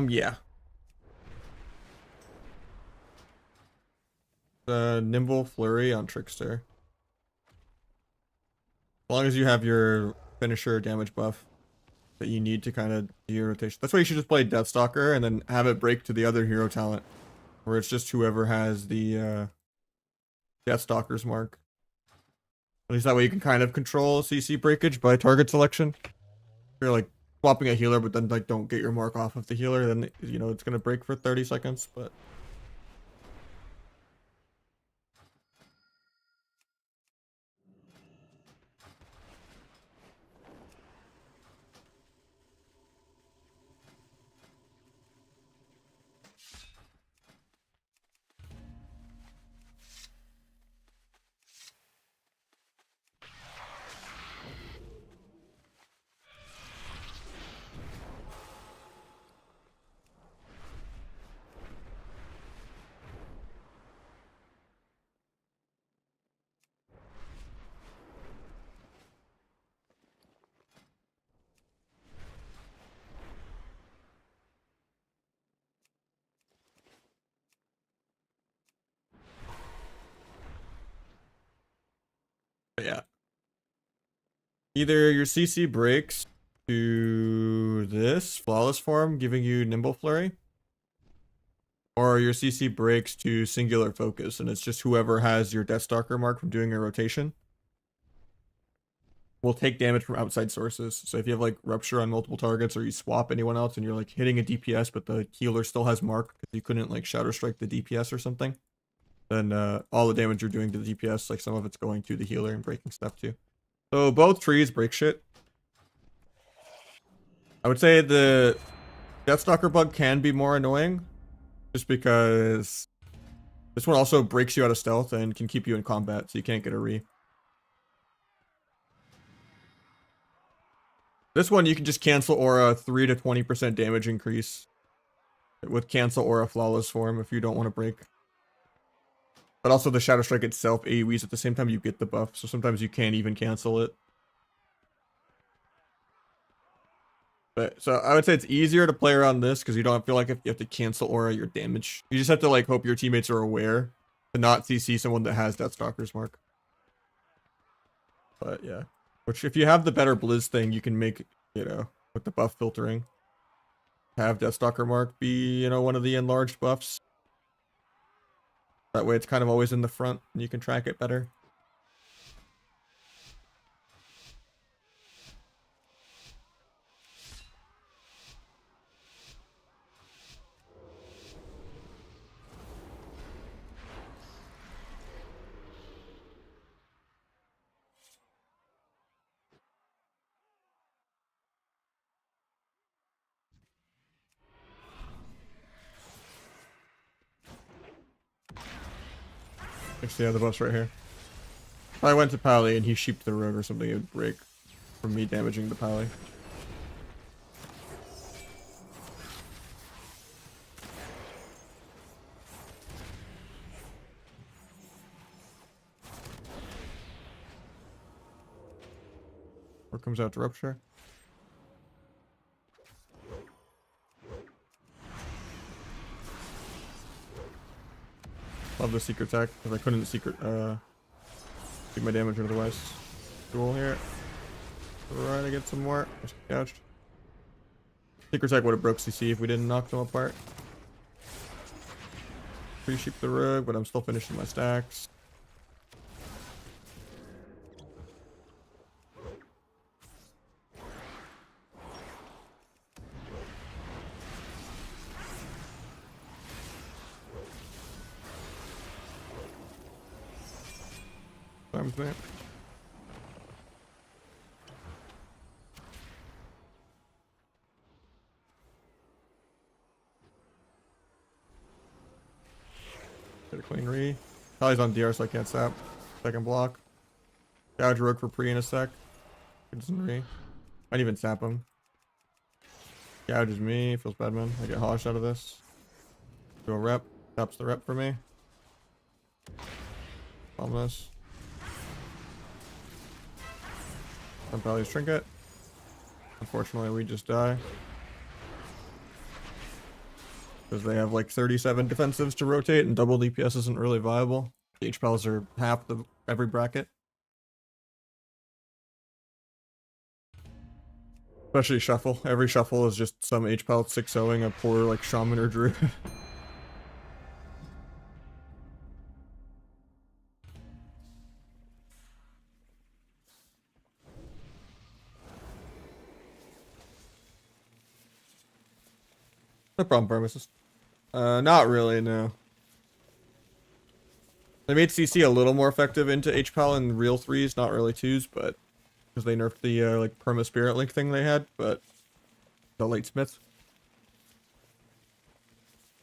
Yeah. The Nimble Flurry on Trickster. As long as you have your finisher damage buff that you need to kind of do your rotation. That's why you should just play Deathstalker and then have it break to the other hero talent. Where it's just whoever has the Deathstalker's mark. At least that way you can kind of control CC breakage by target selection. If you're like swapping a healer but then like don't get your mark off of the healer, then you know it's gonna break for 30 seconds, but Either your CC breaks to this flawless form, giving you nimble flurry, or your CC breaks to singular focus, and it's just whoever has your Deathstalker mark from doing a rotation will take damage from outside sources. So if you have like rupture on multiple targets, or you swap anyone else and you're like hitting a DPS, but the healer still has mark because you couldn't like shadow strike the DPS or something, then all the damage you're doing to the DPS, like some of it's going to the healer and breaking stuff too. So both trees break shit. I would say the Deathstalker bug can be more annoying, just because this one also breaks you out of stealth and can keep you in combat, so you can't get a re. This one you can just cancel aura 3 to 20% damage increase with cancel aura flawless form if you don't want to break. But also the Shadow Strike itself AoEs at the same time you get the buff, so sometimes you can't even cancel it. But so I would say it's easier to play around this because you don't feel like if you have to cancel aura your damage. You just have to like hope your teammates are aware to not CC someone that has Deathstalker's mark. But yeah, which if you have the better Blizz thing, you can make, you know, with the buff filtering, have Deathstalker mark be, you know, one of the enlarged buffs. That way it's kind of always in the front and you can track it better. Actually, yeah, the buff's right here. If I went to Pally and he sheeped the rogue or something, it would break from me damaging the Pally. Or comes out to Rupture. Love the secret attack, because I couldn't secret keep my damage otherwise. Duel here. Try to get some more. Just couched. Secret attack would have broke CC if we didn't knock them apart. Pre-sheep the rogue, but I'm still finishing my stacks. Times that. Get a clean re. Tally's on DR, so I can't sap. Second block. Gouge rogue for pre in a sec. It doesn't re. I didn't even sap him. Gouges me. Feels bad, man. I get hoshed out of this. Do a rep. Taps the rep for me. Bomb this. Pally's trinket. Unfortunately, we just die. Because they have like 37 defensives to rotate, and double DPS isn't really viable. The H-Pals are half the every bracket. Especially shuffle. Every shuffle is just some H-Pal 6-0ing a poor like shaman or druid. No problem, Pharmacist. Not really, no. They made CC a little more effective into H-Pal in real 3s, not really 2s, but because they nerfed the like perma spirit link thing they had, but the late smith.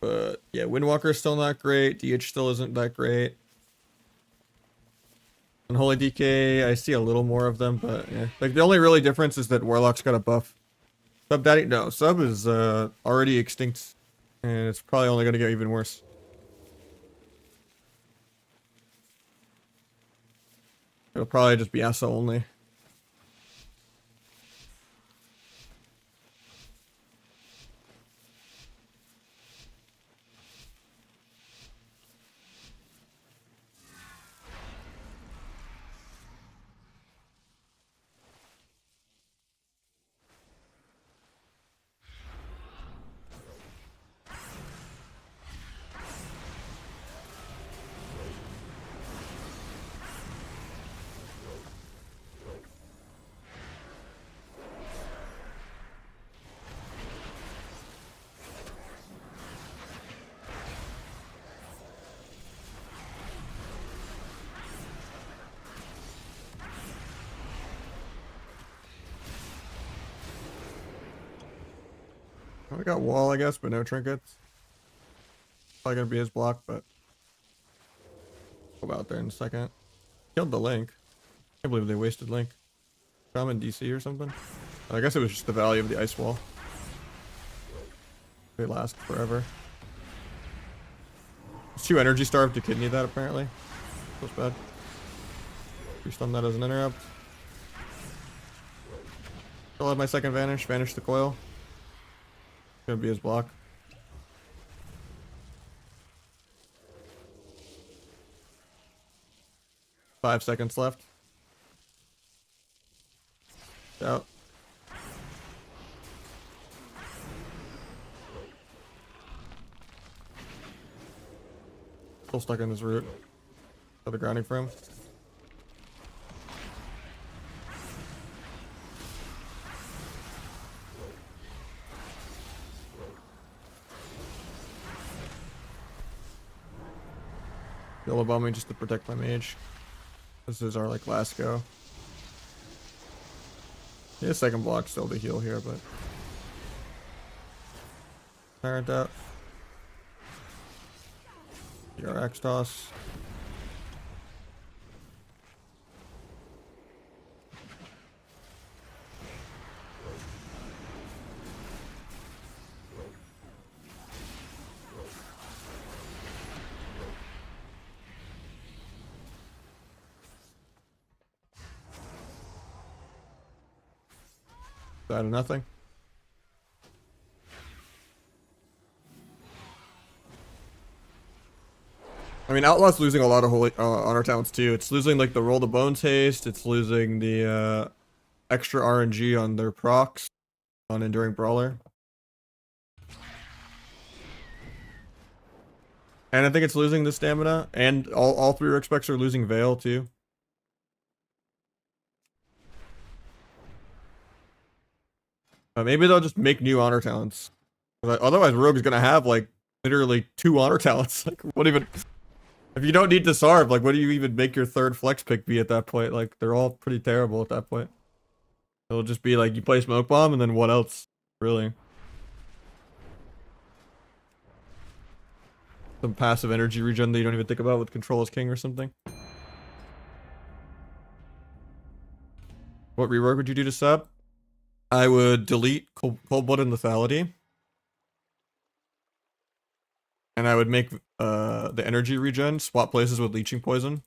But yeah, Windwalker is still not great. DH still isn't that great. Unholy DK, I see a little more of them, but yeah. Like the only really difference is that Warlock's got a buff. Sub Daddy, no, Sub is already extinct, and it's probably only gonna get even worse. It'll probably just be Asa only. I got wall, I guess, but no trinkets. Probably gonna be his block, but I'll go out there in a second. Killed the Link. Can't believe they wasted Link. Common DC or something. I guess it was just the value of the ice wall. They last forever. It's too energy starved to kidney that apparently. Feels bad. Restun that as an interrupt. Still have my second vanish. Vanish the coil. Gonna be his block. Five seconds left. Out. Still stuck in his root. Another grounding for him. Yellow bombing just to protect my mage. This is our like last go. Yeah, second block still to heal here, but Tyrant out. PRX toss. Out of nothing. I mean, Outlaw's losing a lot of holy honor talents too. It's losing like the roll the bones haste. It's losing the extra RNG on their procs on enduring brawler. And I think it's losing the stamina, and all three Rick specs are losing Veil too. Maybe they'll just make new honor talents. Otherwise, Rogue's gonna have like literally 2 honor talents. Like, what even? If you don't need to Sarv, like, what do you even make your third flex pick be at that point? Like, they're all pretty terrible at that point. It'll just be like you play smoke bomb, and then what else? Really? Some passive energy regen that you don't even think about with Control as King or something. What rework would you do to sub? I would delete Cold Blood and Lethality. And I would make the energy regen swap places with Leeching Poison.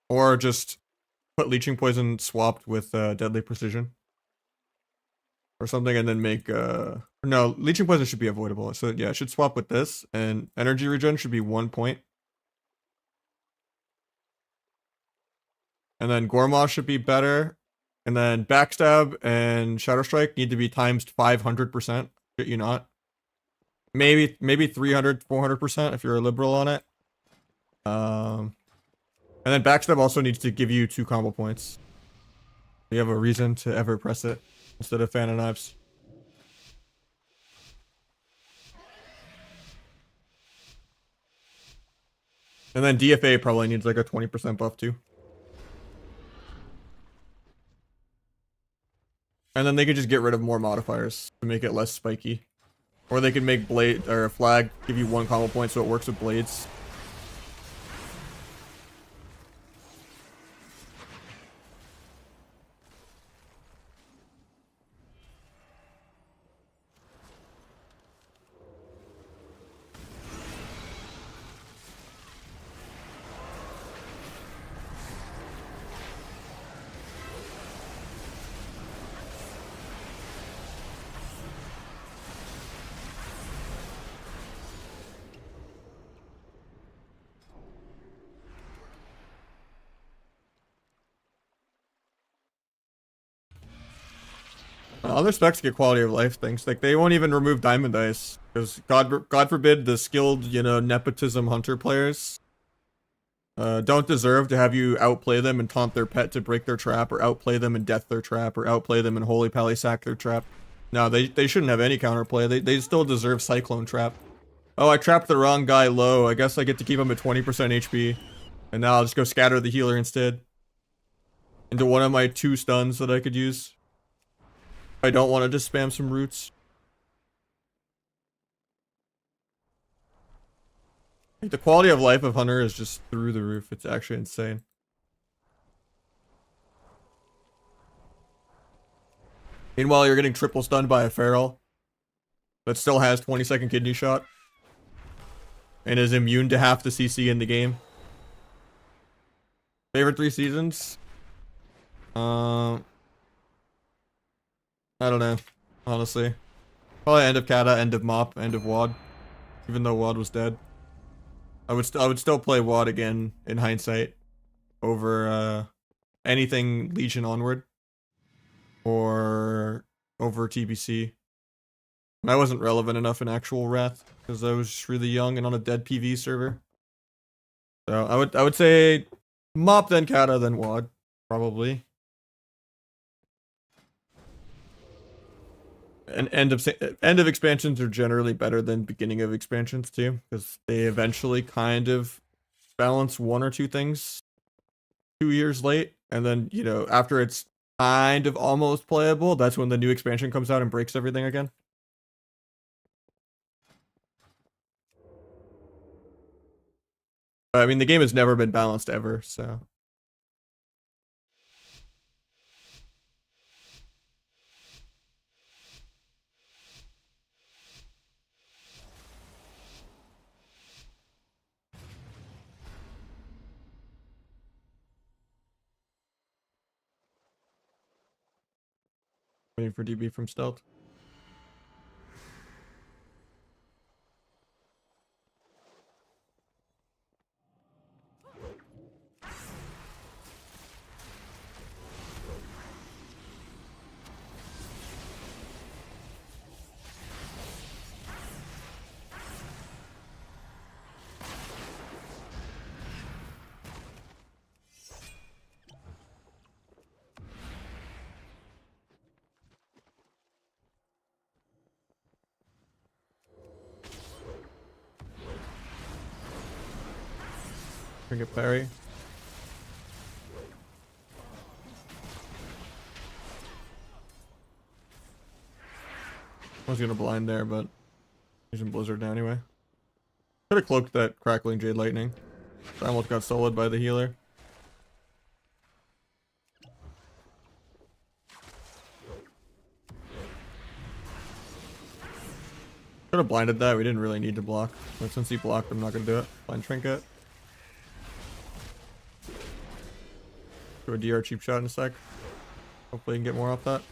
Or just put Leeching Poison swapped with Deadly Precision. Or something, and then make... No, Leeching Poison should be avoidable. So yeah, it should swap with this. And energy regen should be 1 point. And then Gormosh should be better. And then Backstab and Shadow Strike need to be times 500%. Shit you not. Maybe 300, 400% if you're a liberal on it. And then Backstab also needs to give you 2 combo points. You have a reason to ever press it instead of Fan of Knives. And then DFA probably needs like a 20% buff too. And then they could just get rid of more modifiers to make it less spiky. Or they could make blade or flag give you 1 combo point so it works with blades. Other specs get quality of life things. Like, they won't even remove Diamond Ice. Because, God forbid, the skilled, you know, nepotism hunter players don't deserve to have you outplay them and taunt their pet to break their trap, or outplay them and death their trap, or outplay them and Holy Pally sack their trap. No, they shouldn't have any counterplay. They still deserve Cyclone Trap. Oh, I trapped the wrong guy low. I guess I get to keep him at 20% HP. And now I'll just go scatter the healer instead. Into one of my 2 stuns that I could use. I don't want to just spam some roots. Like, the quality of life of Hunter is just through the roof. It's actually insane. Meanwhile, you're getting triple stunned by a feral that still has 20-second kidney shot and is immune to half the CC in the game. Favorite 3 seasons? I don't know, honestly. Probably end of Kata, end of Mop, end of WoD. Even though WoD was dead, I would still play WoD again in hindsight over anything Legion onward or over TBC. I wasn't relevant enough in actual Wrath because I was just really young and on a dead PV server. So I would say Mop, then Kata, then WoD, probably. And end of expansions are generally better than beginning of expansions too, because they eventually kind of balance 1 or 2 things 2 years late, and then, you know, after it's kind of almost playable, that's when the new expansion comes out and breaks everything again. I mean, the game has never been balanced ever, so. Waiting for DB from stealth. Bring it parry. I was gonna blind there, but using Blizzard now anyway. Could have cloaked that crackling Jade Lightning. I almost got soloed by the healer. Could have blinded that. We didn't really need to block, but since he blocked, I'm not gonna do it. Blind Trinket. Do a DR cheap shot in a sec. Hopefully, you can get more off that.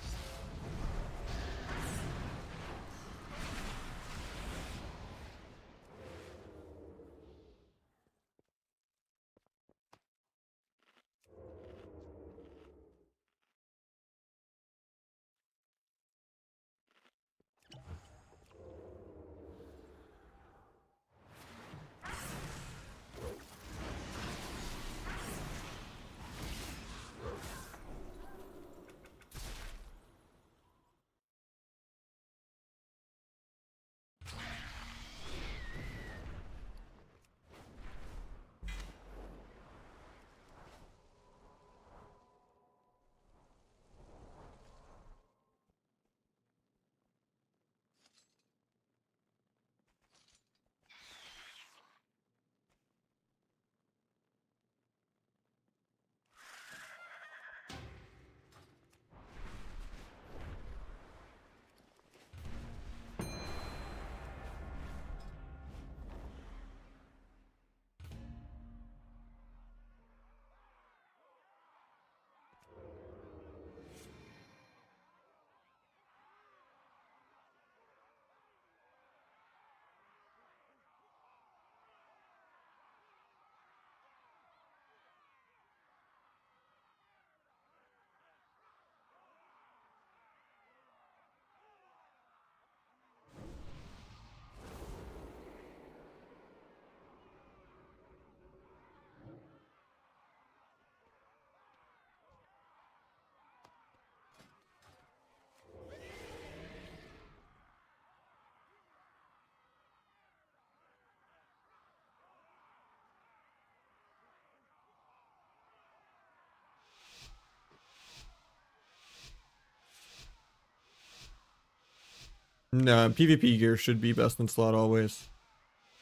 No, PvP gear should be best in slot always.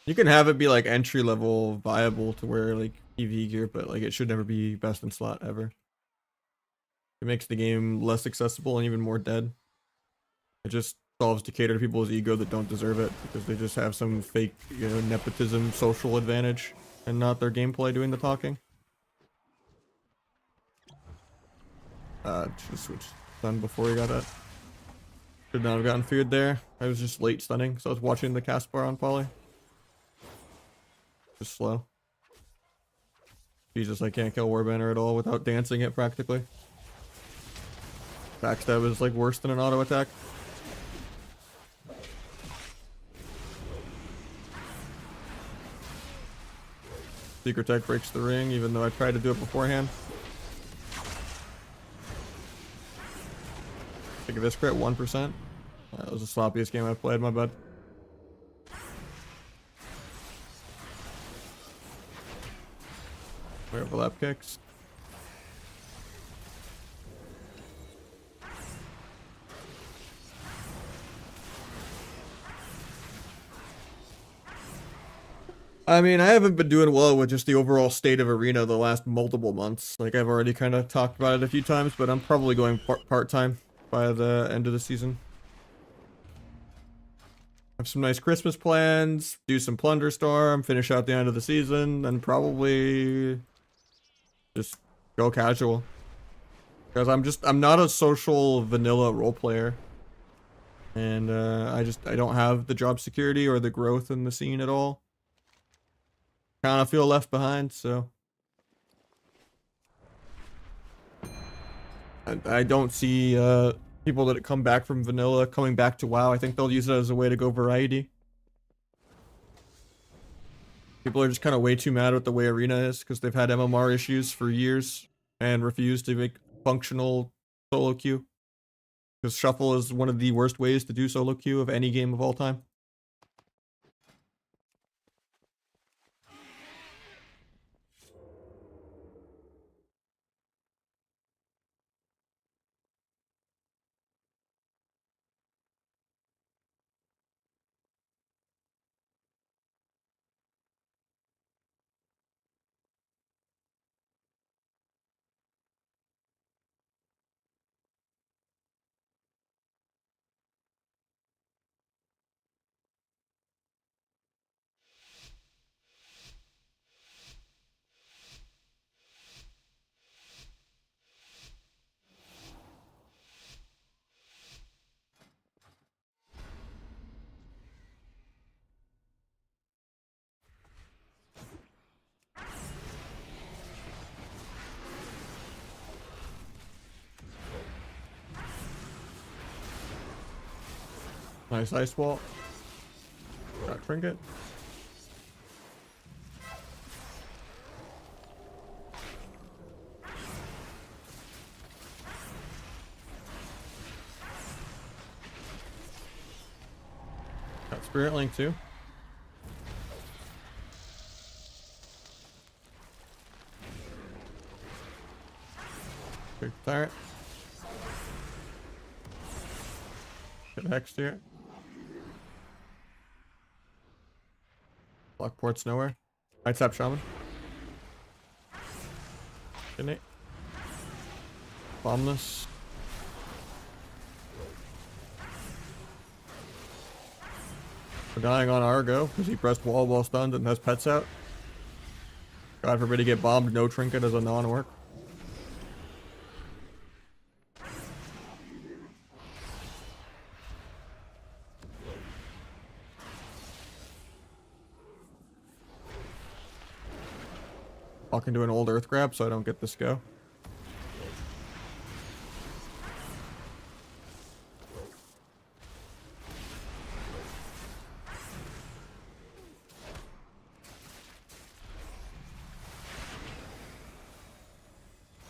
You can have it be like entry level viable to wear like PvE gear, but like it should never be best in slot ever. It makes the game less accessible and even more dead. It just solves to cater to people's ego that don't deserve it because they just have some fake, you know, nepotism social advantage and not their gameplay doing the talking. Just switch stun before he got that. Should not have gotten feared there. I was just late stunning, so I was watching the cast bar on poly. Just slow. Jesus, I can't kill Warbanner at all without dancing it practically. Backstab is like worse than an auto attack. Secret Tech breaks the ring, even though I tried to do it beforehand. Take this crit, 1%. That was the sloppiest game I've played, my bad. Overlap kicks. I mean, I haven't been doing well with just the overall state of Arena the last multiple months. Like, I've already kind of talked about it a few times, but I'm probably going part-time by the end of the season. Have some nice Christmas plans, do some Plunder Storm, finish out the end of the season, and probably just go casual. Because I'm not a social vanilla role player. And I don't have the job security or the growth in the scene at all. Kind of feel left behind, so I don't see people that come back from vanilla coming back to WoW. I think they'll use it as a way to go variety. People are just kind of way too mad with the way Arena is because they've had MMR issues for years and refuse to make functional solo queue. Because Shuffle is one of the worst ways to do solo queue of any game of all time. Nice ice wall. Got trinket. Got Spirit Link too. Big turret. Get Hex here. Block ports nowhere. Right tap Shaman. Innate. Bombless. We're dying on Argo because he pressed wall while stunned and has pets out. God forbid he get bombed, no trinket as a non-orc. I can do an old earth grab so I don't get this go.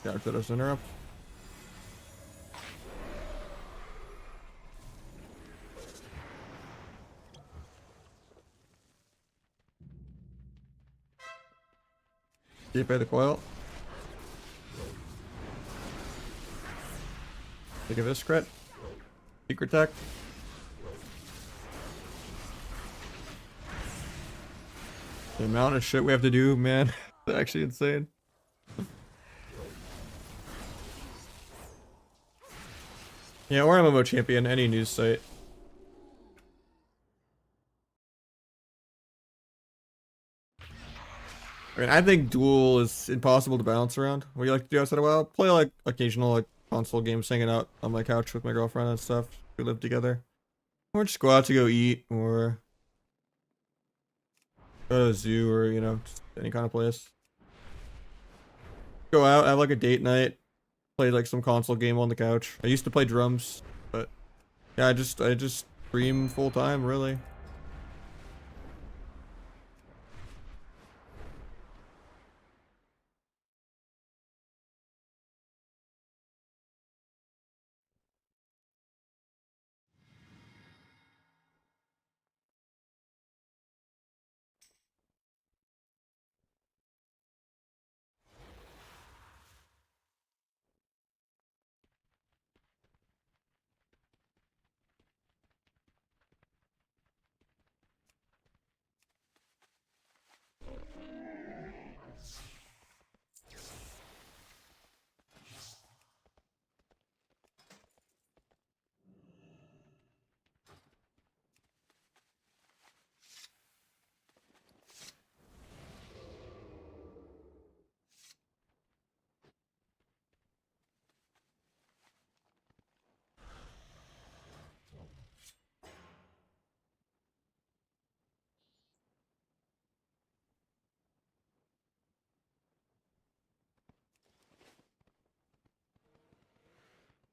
Yeah, did us interrupt. Keep the coil. Think of this crit. Secret tech. The amount of shit we have to do, man, it's actually insane. Yeah, or MMO champion, any news site. I mean, I think duel is impossible to balance around. What do you like to do outside of WoW? Play like occasional like console games, hanging out on my couch with my girlfriend and stuff. We live together. Or just go out to go eat, or go to a zoo, or you know, just any kind of place. Go out, have like a date night, play like some console game on the couch. I used to play drums, but yeah, I just stream full time, really.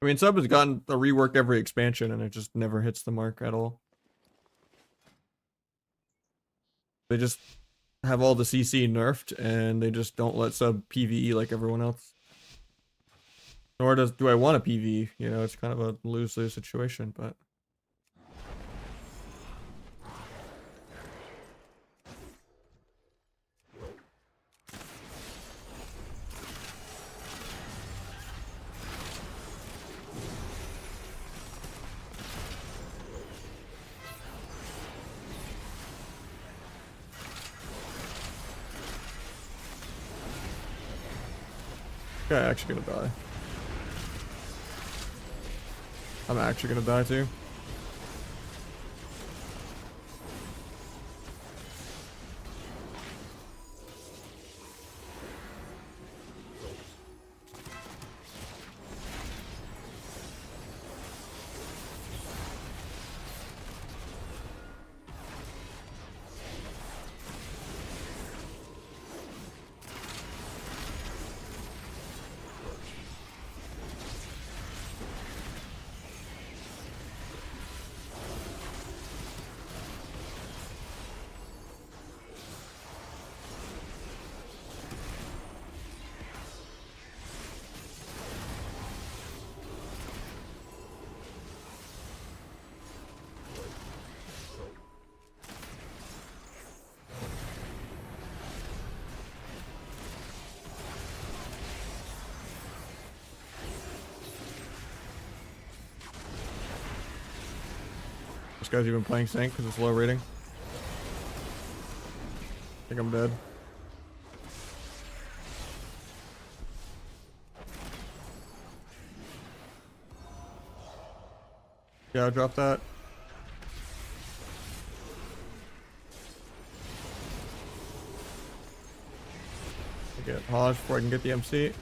I mean, sub has gotten a rework every expansion, and it just never hits the mark at all. They just have all the CC nerfed, and they just don't let sub PvE like everyone else. Nor do I want a PvE. You know, it's kind of a lose-lose situation, but. Guy actually gonna die. I'm actually gonna die too. This guy's even playing Sync because it's low rating. I think I'm dead. Yeah, I'll drop that. I get Hodge before I can get the MC.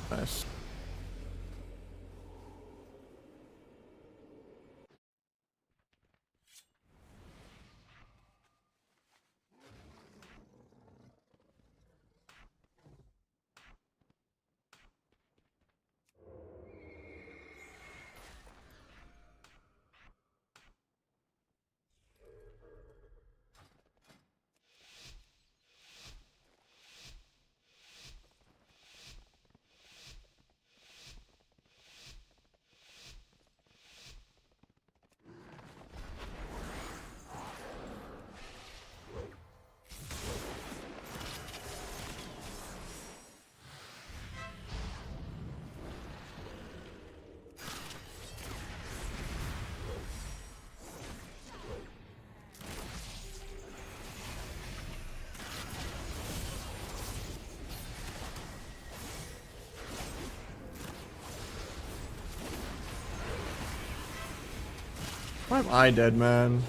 Nice. Why am I dead, man?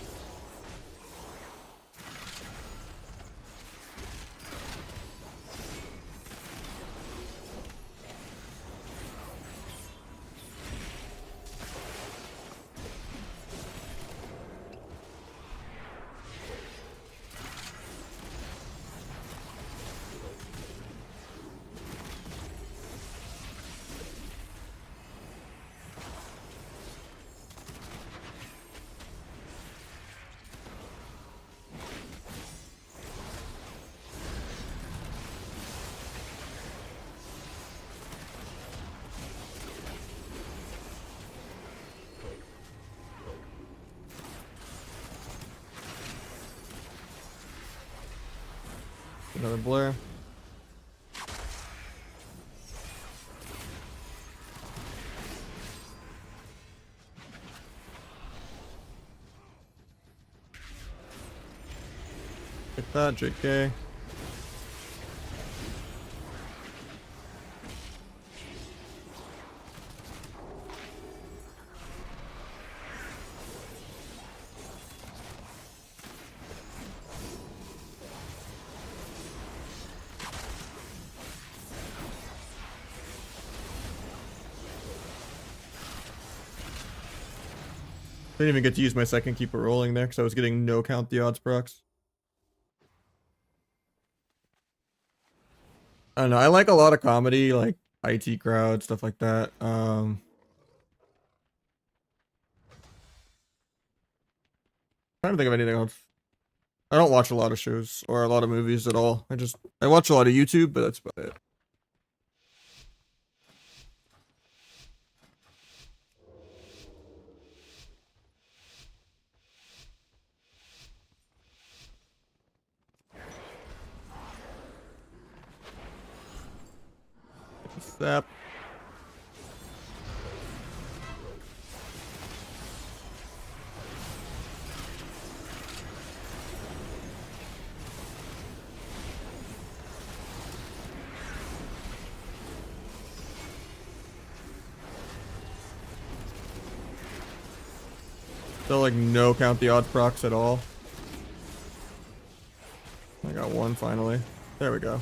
Another blur. Get that, JK. Didn't even get to use my second keeper rolling there because I was getting no count the odds procs. I don't know. I like a lot of comedy, like IT crowd, stuff like that. Trying to think of anything else. I don't watch a lot of shows or a lot of movies at all. I watch a lot of YouTube, but that's about it. Sap. Still like no count the odds procs at all. I got one finally. There we go.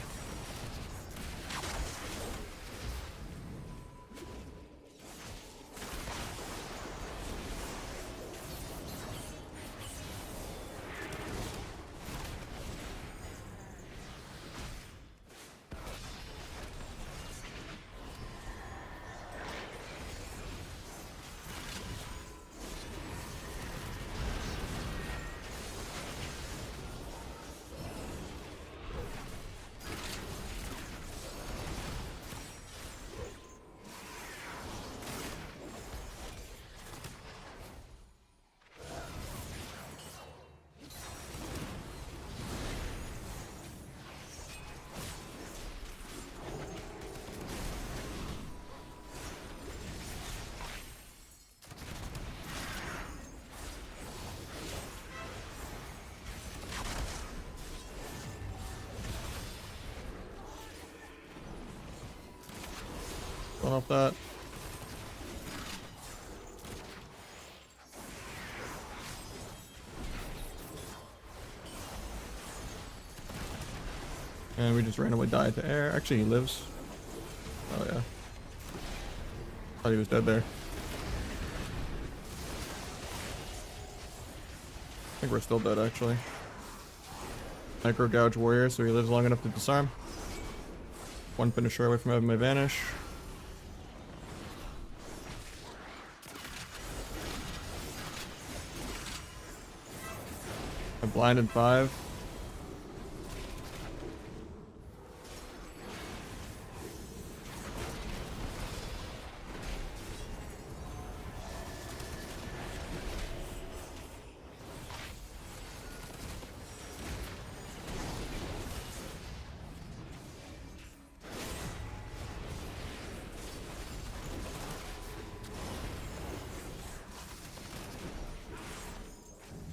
One off that. And we just randomly died to air. Actually, he lives. Oh, yeah. Thought he was dead there. I think we're still dead, actually. Micro Gouge Warrior, so he lives long enough to disarm. One finisher away from having my vanish. I blinded 5.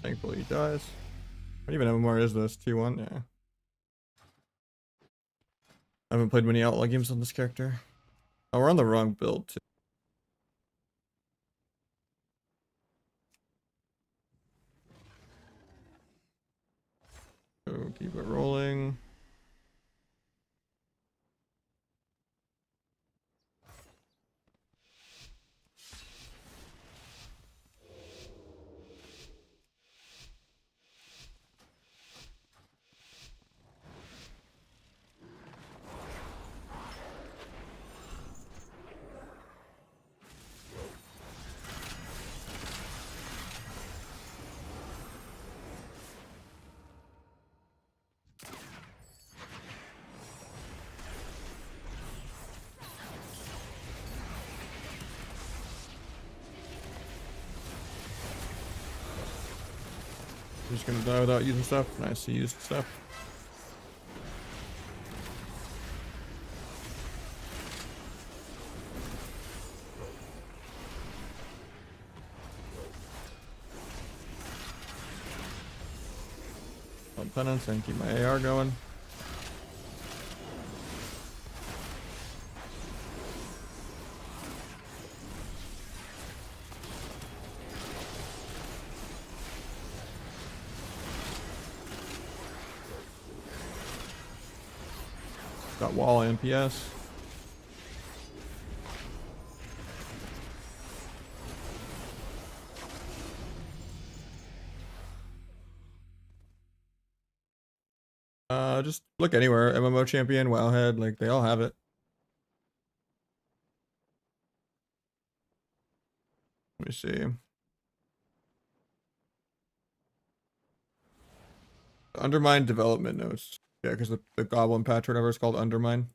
Thankfully he dies. What even MMR is this? T1? Yeah. I haven't played many Outlaw games on this character. Oh, we're on the wrong build too. So keep it rolling. Just gonna die without using stuff. Nice, he used stuff. On penance and keep my AR going. Got wall and PS. Just look anywhere. MMO champion, Wowhead, like they all have it. Let me see. Undermine development notes. Yeah, because the goblin patch or whatever is called Undermine.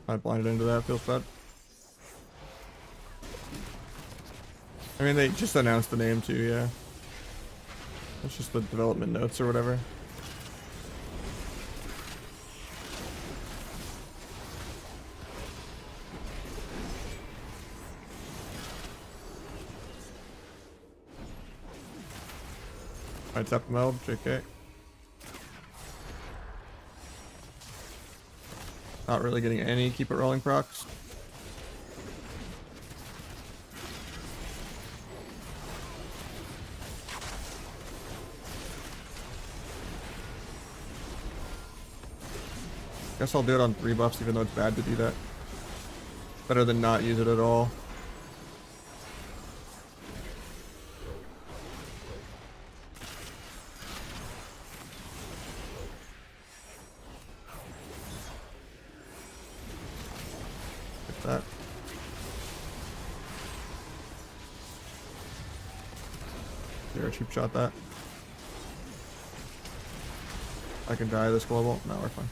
I blinded into that, feels bad. I mean, they just announced the name too, yeah. It's just the development notes or whatever. I tap him out, JK. Not really getting any keep it rolling procs. Guess I'll do it on 3 buffs even though it's bad to do that. Better than not use it at all. Get that. Here, cheap shot that. I can die this global. No, we're fine.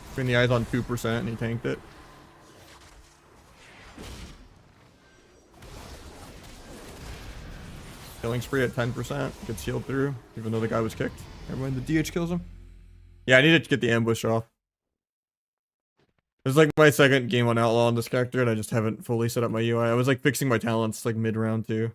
Between the eyes on 2% and he tanked it. Killing spree at 10%. Gets healed through, even though the guy was kicked. Never mind, the DH kills him. Yeah, I needed to get the ambush off. This is like my second game on Outlaw on this character, and I just haven't fully set up my UI. I was like fixing my talents like mid-round too.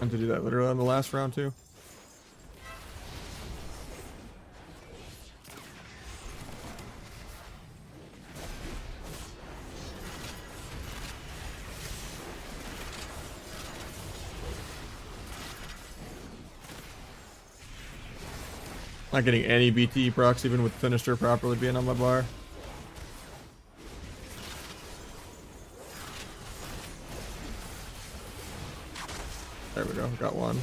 And to do that literally on the last round too. Not getting any BTE procs even with Sinister properly being on my bar. There we go, got one.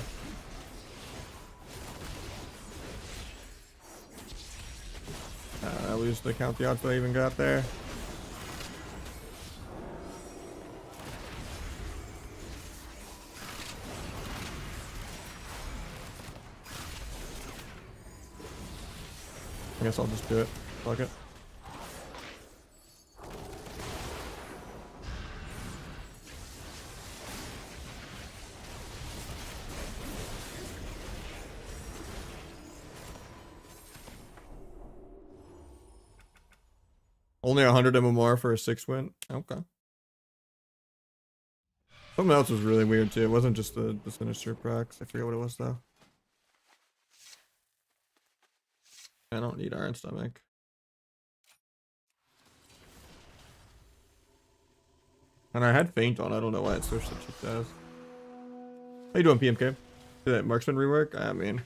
I lose the count the odds that I even got there. I guess I'll just do it. Fuck it. Only 100 MMR for a 6 win? Okay. Something else was really weird too. It wasn't just the Sinister procs. I forget what it was though. I don't need Iron Stomach. And I had Faint on. I don't know why it switched to cheap death. How you doing, PMK? Did that Marksman rework? I mean,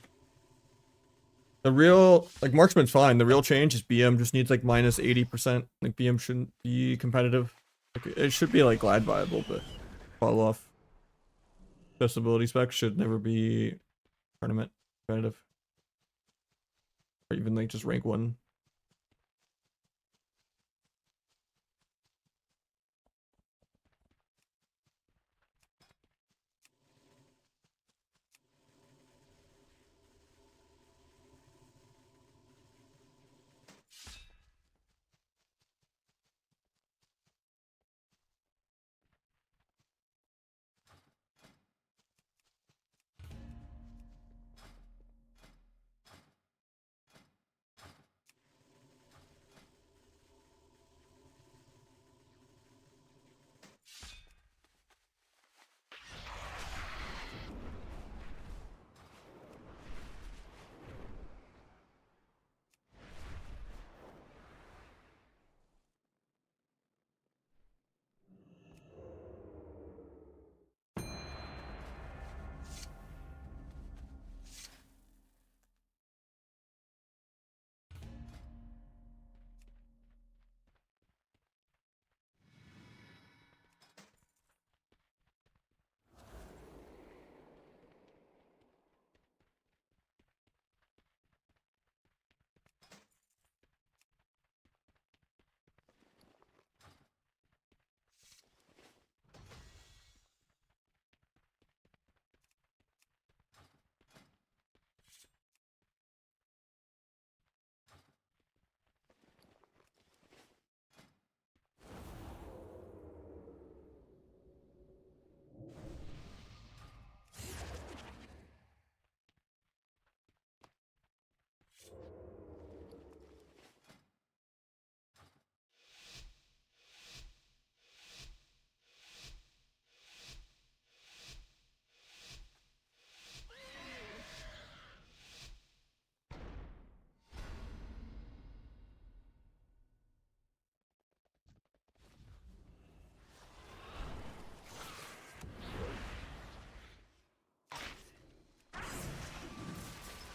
the real, like, Marksman's fine. The real change is BM just needs like minus 80%. Like, BM shouldn't be competitive. Like, it should be like glide viable, but fall off. Accessibility specs should never be tournament competitive. Or even like just rank 1.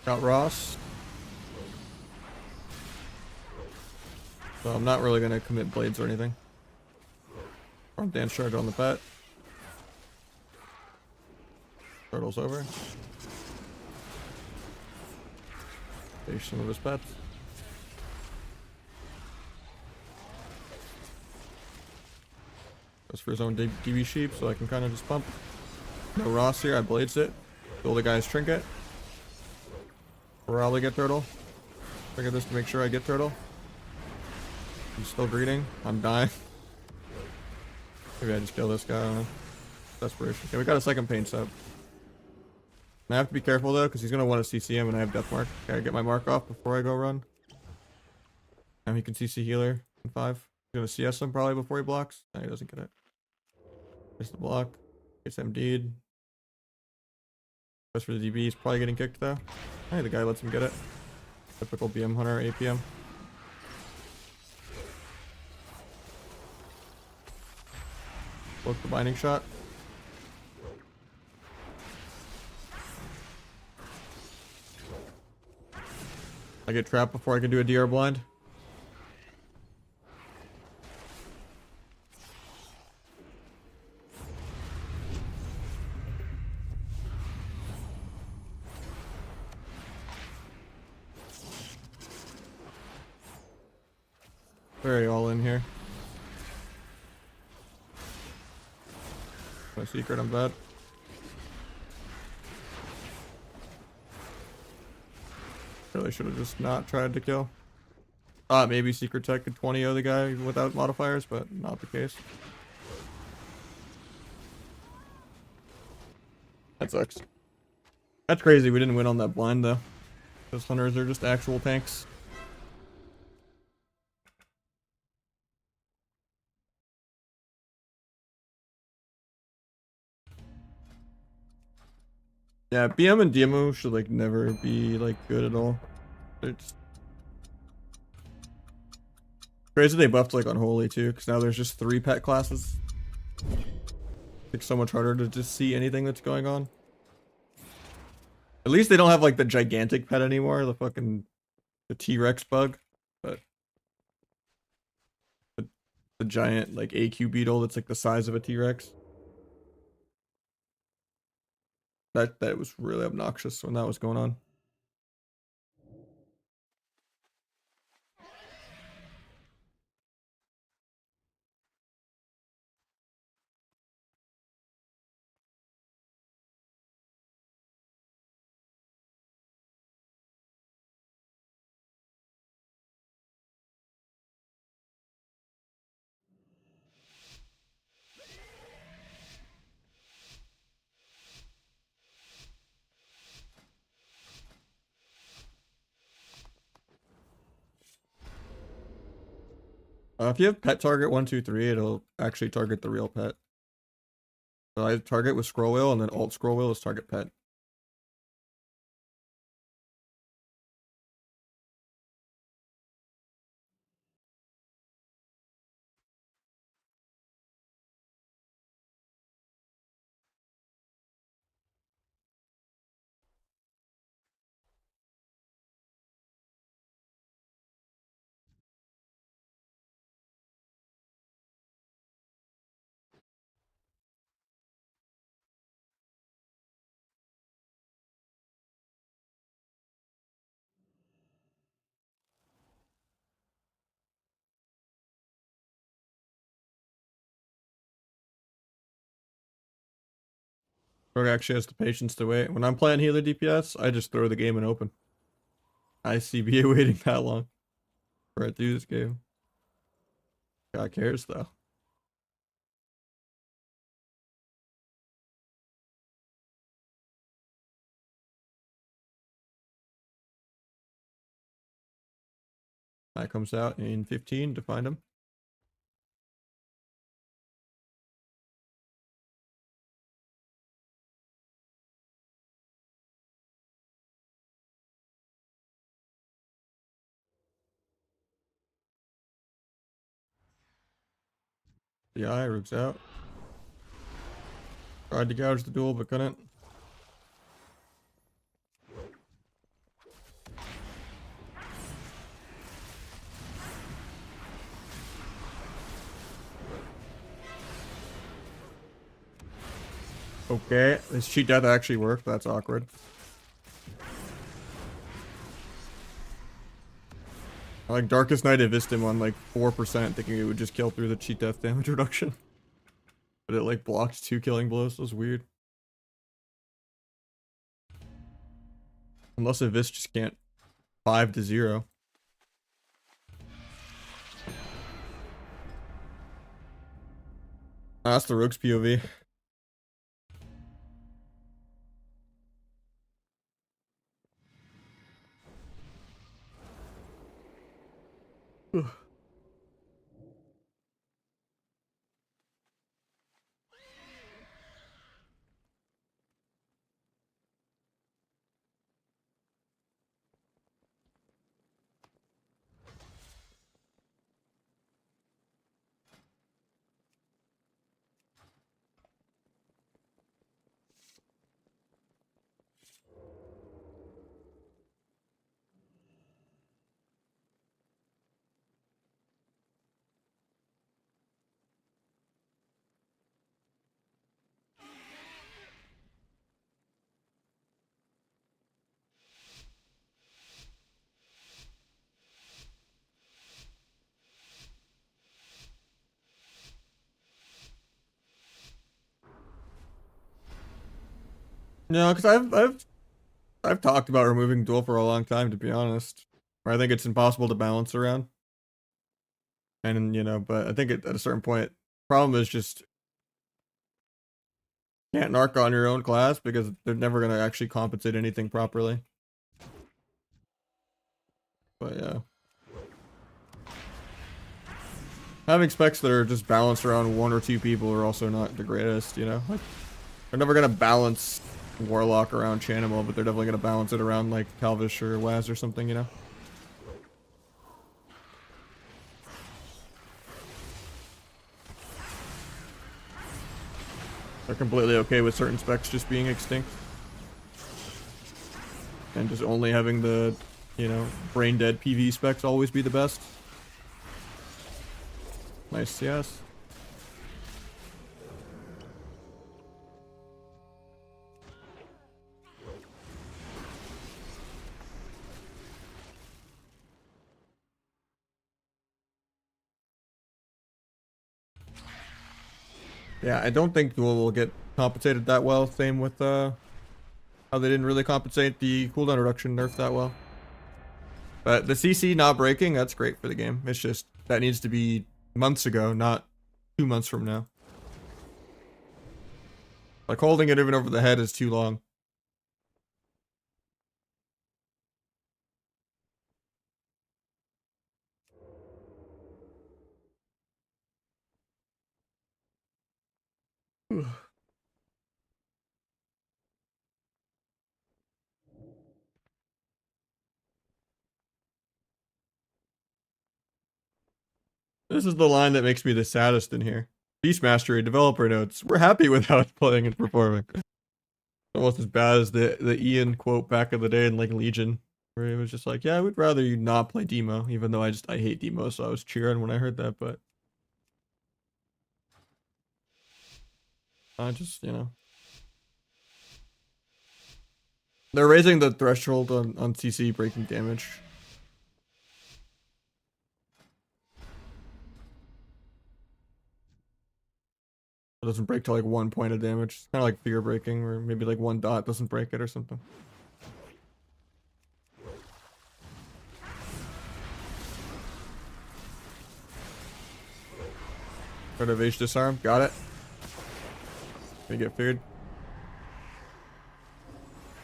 Got Ross. So I'm not really gonna commit blades or anything. Or dance charge on the pet. Turtle's over. Finish some of his pets. Goes for his own DB sheep, so I can kind of just pump. No Ross here, I blades it. Kill the guy's trinket. Probably get turtle. Look at this to make sure I get turtle. He's still greeting. I'm dying. Maybe I just kill this guy. I don't know. Desperation. Okay, we got a second paint sub. I have to be careful though, because he's gonna want to CC him, and I have death mark. Okay, I get my mark off before I go run. Now he can CC healer in 5. He's gonna CS him probably before he blocks. No, he doesn't get it. There's the block. Gets MD'd. As for the DB, he's probably getting kicked though. Hey, the guy lets him get it. Typical BM hunter APM. Look, the binding shot. I get trapped before I can do a DR blind. Very all in here. My secret, I'm bad. Really should have just not tried to kill. Maybe secret tech could 20-0 the guy without modifiers, but not the case. That sucks. That's crazy. We didn't win on that blind though. Those hunters are just actual tanks. Yeah, BM and DMO should like never be like good at all. They're just crazy they buffed like Unholy too, because now there's just 3 pet classes. It's so much harder to just see anything that's going on. At least they don't have like the gigantic pet anymore, the T-Rex bug, but the giant like AQ beetle that's like the size of a T-Rex. That was really obnoxious when that was going on. If you have pet target 1, 2, 3, it'll actually target the real pet. So I target with scroll wheel, and then alt scroll wheel is target pet. Rogue actually has the patience to wait. When I'm playing healer DPS, I just throw the game and open. I see BA waiting that long for it to do this game. God cares though. That comes out in 15 to find him. The eye roots out. Tried to gouge the duel, but couldn't. Okay, this cheat death actually worked. That's awkward. I like Darkest Night Avist him on like 4%, thinking it would just kill through the cheat death damage reduction. But it like blocked 2 killing blows. That was weird. Unless Avist just can't 5-0. That's the Rogue's POV. No, because I've talked about removing duel for a long time, to be honest. I think it's impossible to balance around. And you know, but I think at a certain point, problem is just can't narc on your own class because they're never gonna actually compensate anything properly. But yeah. Having specs that are just balanced around one or two people are also not the greatest, you know? Like, they're never gonna balance Warlock around Chanimal, but they're definitely gonna balance it around like Calvish or Waz or something, you know? They're completely okay with certain specs just being extinct. And just only having the, you know, brain dead PV specs always be the best. Nice, yes. Yeah, I don't think duel will get compensated that well. Same with how they didn't really compensate the cooldown reduction nerf that well. But the CC not breaking, that's great for the game. It's just that needs to be months ago, not 2 months from now. Like holding it even over the head is too long. This is the line that makes me the saddest in here. Beast Mastery developer notes. We're happy with how it's playing and performing. Almost as bad as the Ian quote back in the day in like Legion, where he was just like, "Yeah, I would rather you not play Demo," even though I hate Demo, so I was cheering when I heard that. But I just, you know, they're raising the threshold on CC breaking damage. It doesn't break to like 1 point of damage. It's kind of like fear breaking, where maybe like 1 dot doesn't break it or something. Sort of H disarm. Got it. Gonna get feared.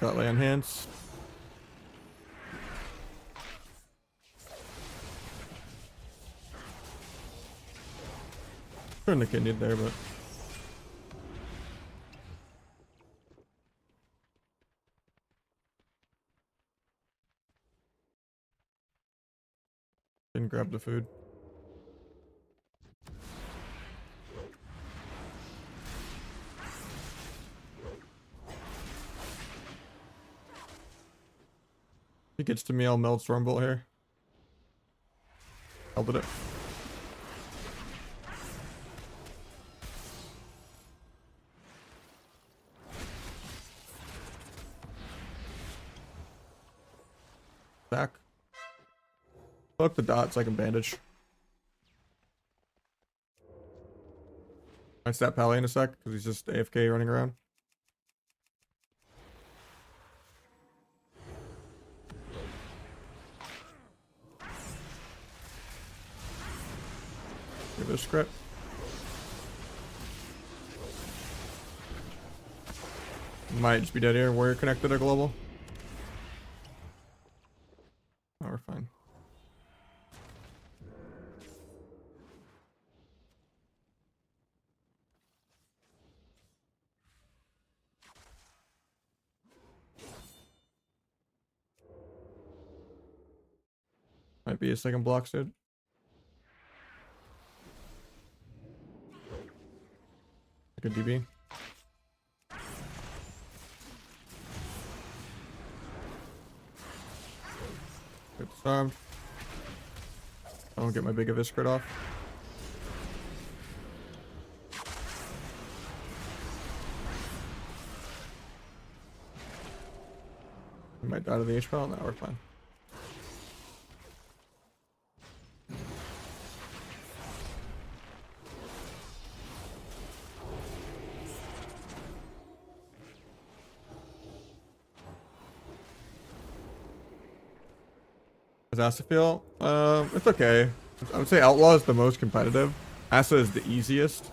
Got lay on hands. Turn the kidney there, but didn't grab the food. If he gets to me, I'll meld Stormbolt here. Held it. Back. Fuck the dots, I can bandage. I snap Pally in a sec, because he's just AFK running around. Give it a script. Might just be dead here. Warrior connected a global. Oh, we're fine. Might be a second block stood. Like a DB. Get disarmed. I don't get my big Abyss crit off. I might die to the H-Pal. Now we're fine. How's Asa feel? It's okay. I would say Outlaw is the most competitive. Asa is the easiest.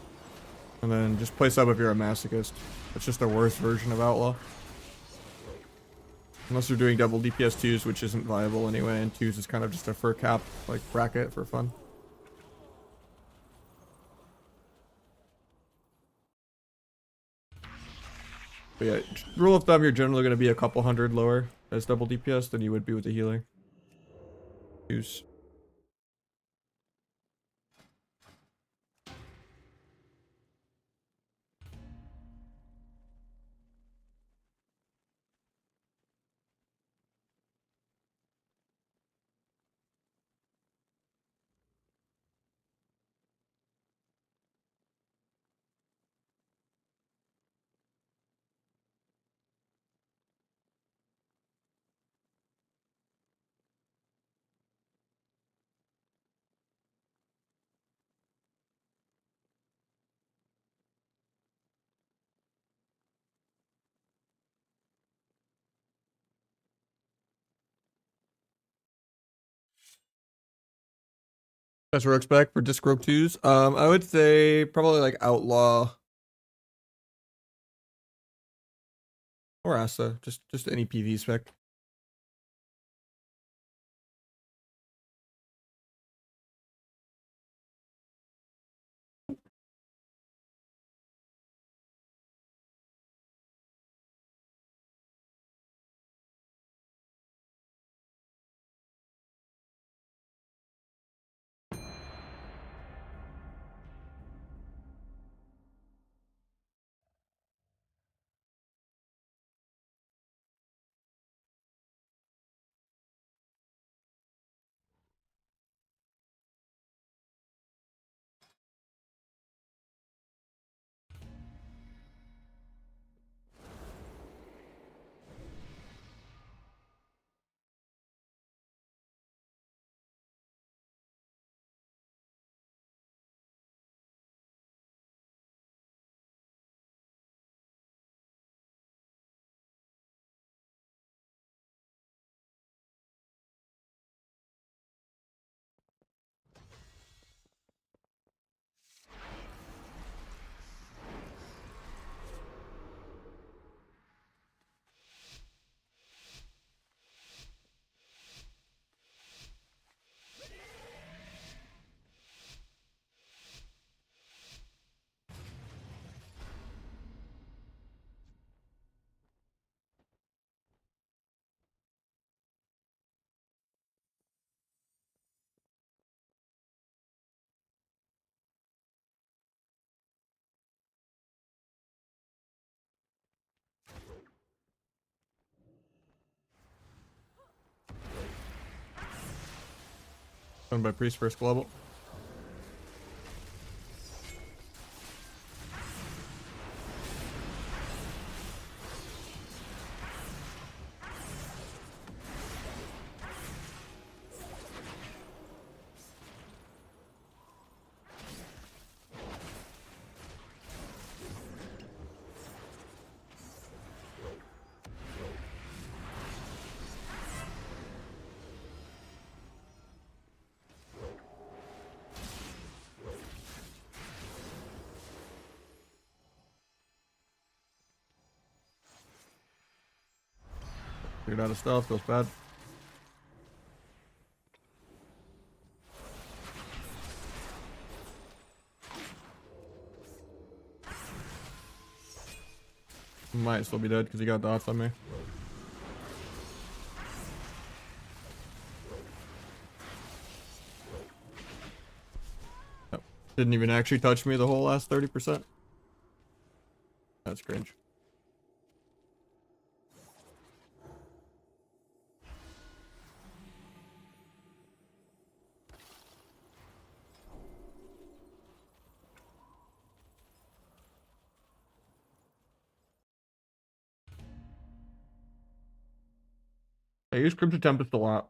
And then just play sub if you're a masochist. It's just a worse version of Outlaw. Unless you're doing double DPS 2s, which isn't viable anyway, and 2s is kind of just a fur cap, like, bracket for fun. But yeah, rule of thumb, you're generally going to be a couple hundred lower as double DPS than you would be with a healer. 2s. Best rogue spec for disc rogue 2s. I would say probably like Outlaw or Asa. Just any PV spec. Done by Priest first global. Figured out of stealth, feels bad. Might still be dead because he got dots on me. Oh, didn't even actually touch me the whole last 30%. That's cringe. I use Crimson Tempest a lot.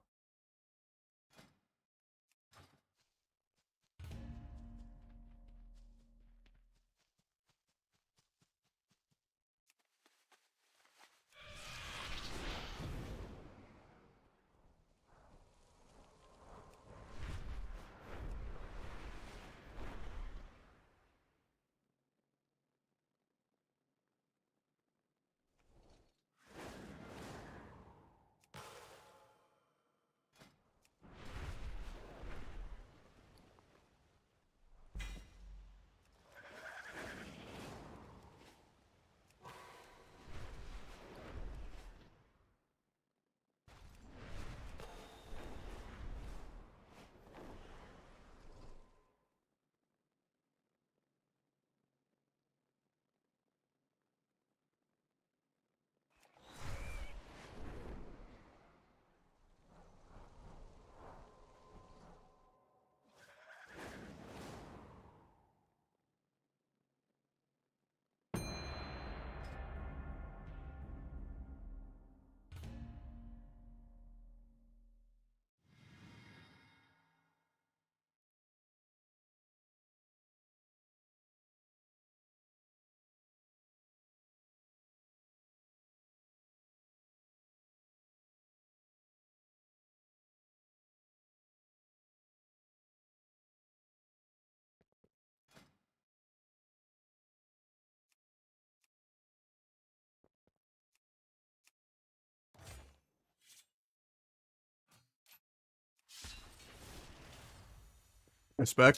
I spec.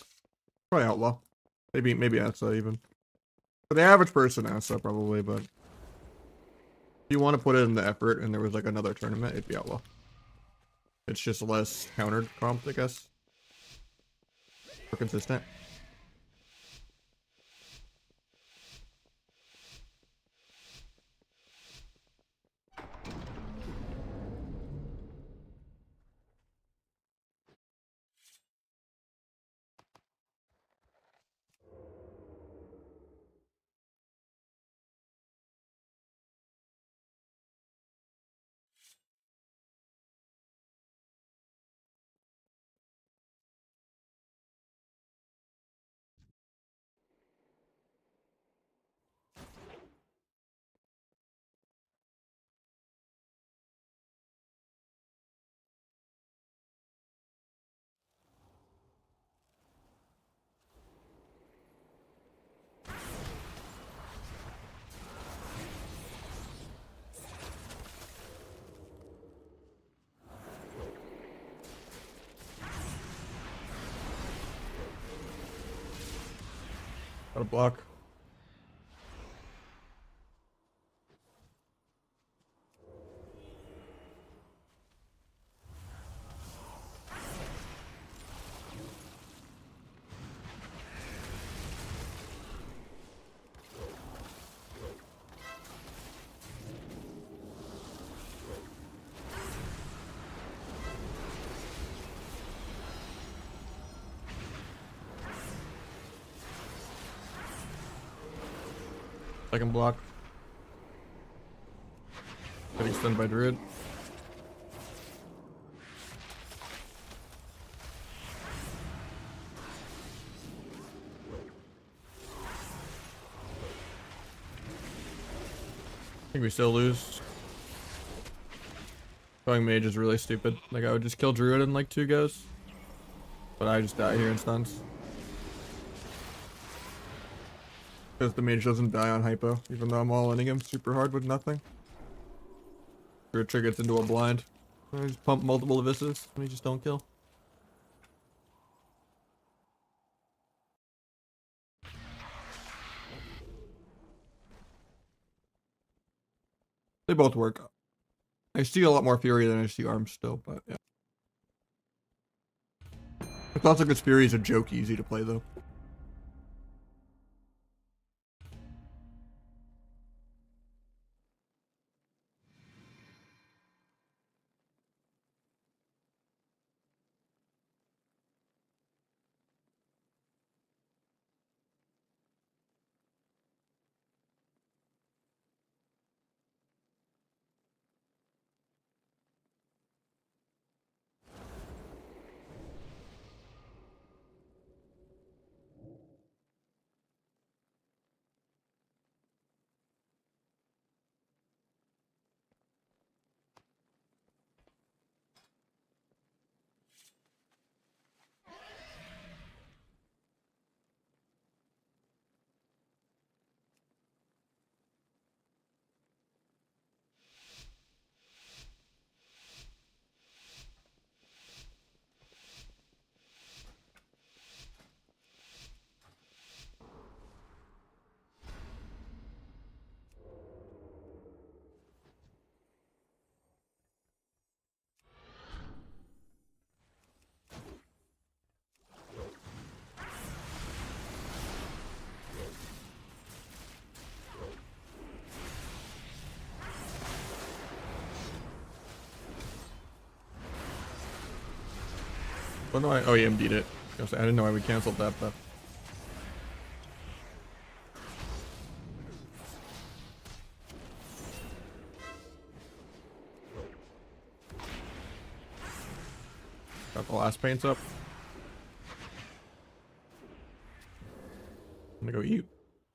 Probably outlaw. Maybe Asa even. For the average person, Asa probably, but if you want to put it in the effort and there was like another tournament, it'd be outlaw. It's just less countered comp, I guess. More consistent. Got a block. Second block. Getting stunned by Druid. I think we still lose. Going mage is really stupid. Like I would just kill Druid in like 2 goes. But I just die here in stuns. Because the mage doesn't die on hypo, even though I'm all-inning him super hard with nothing. Druid triggers into a blind. I just pump multiple abysses and we just don't kill. They both work. I see a lot more Fury than I see Arms still, but yeah. It's also because Fury is a joke easy to play though. Oh no, oh yeah, beat it. I didn't know why we canceled that, but got the last paints up. I'm gonna go eat,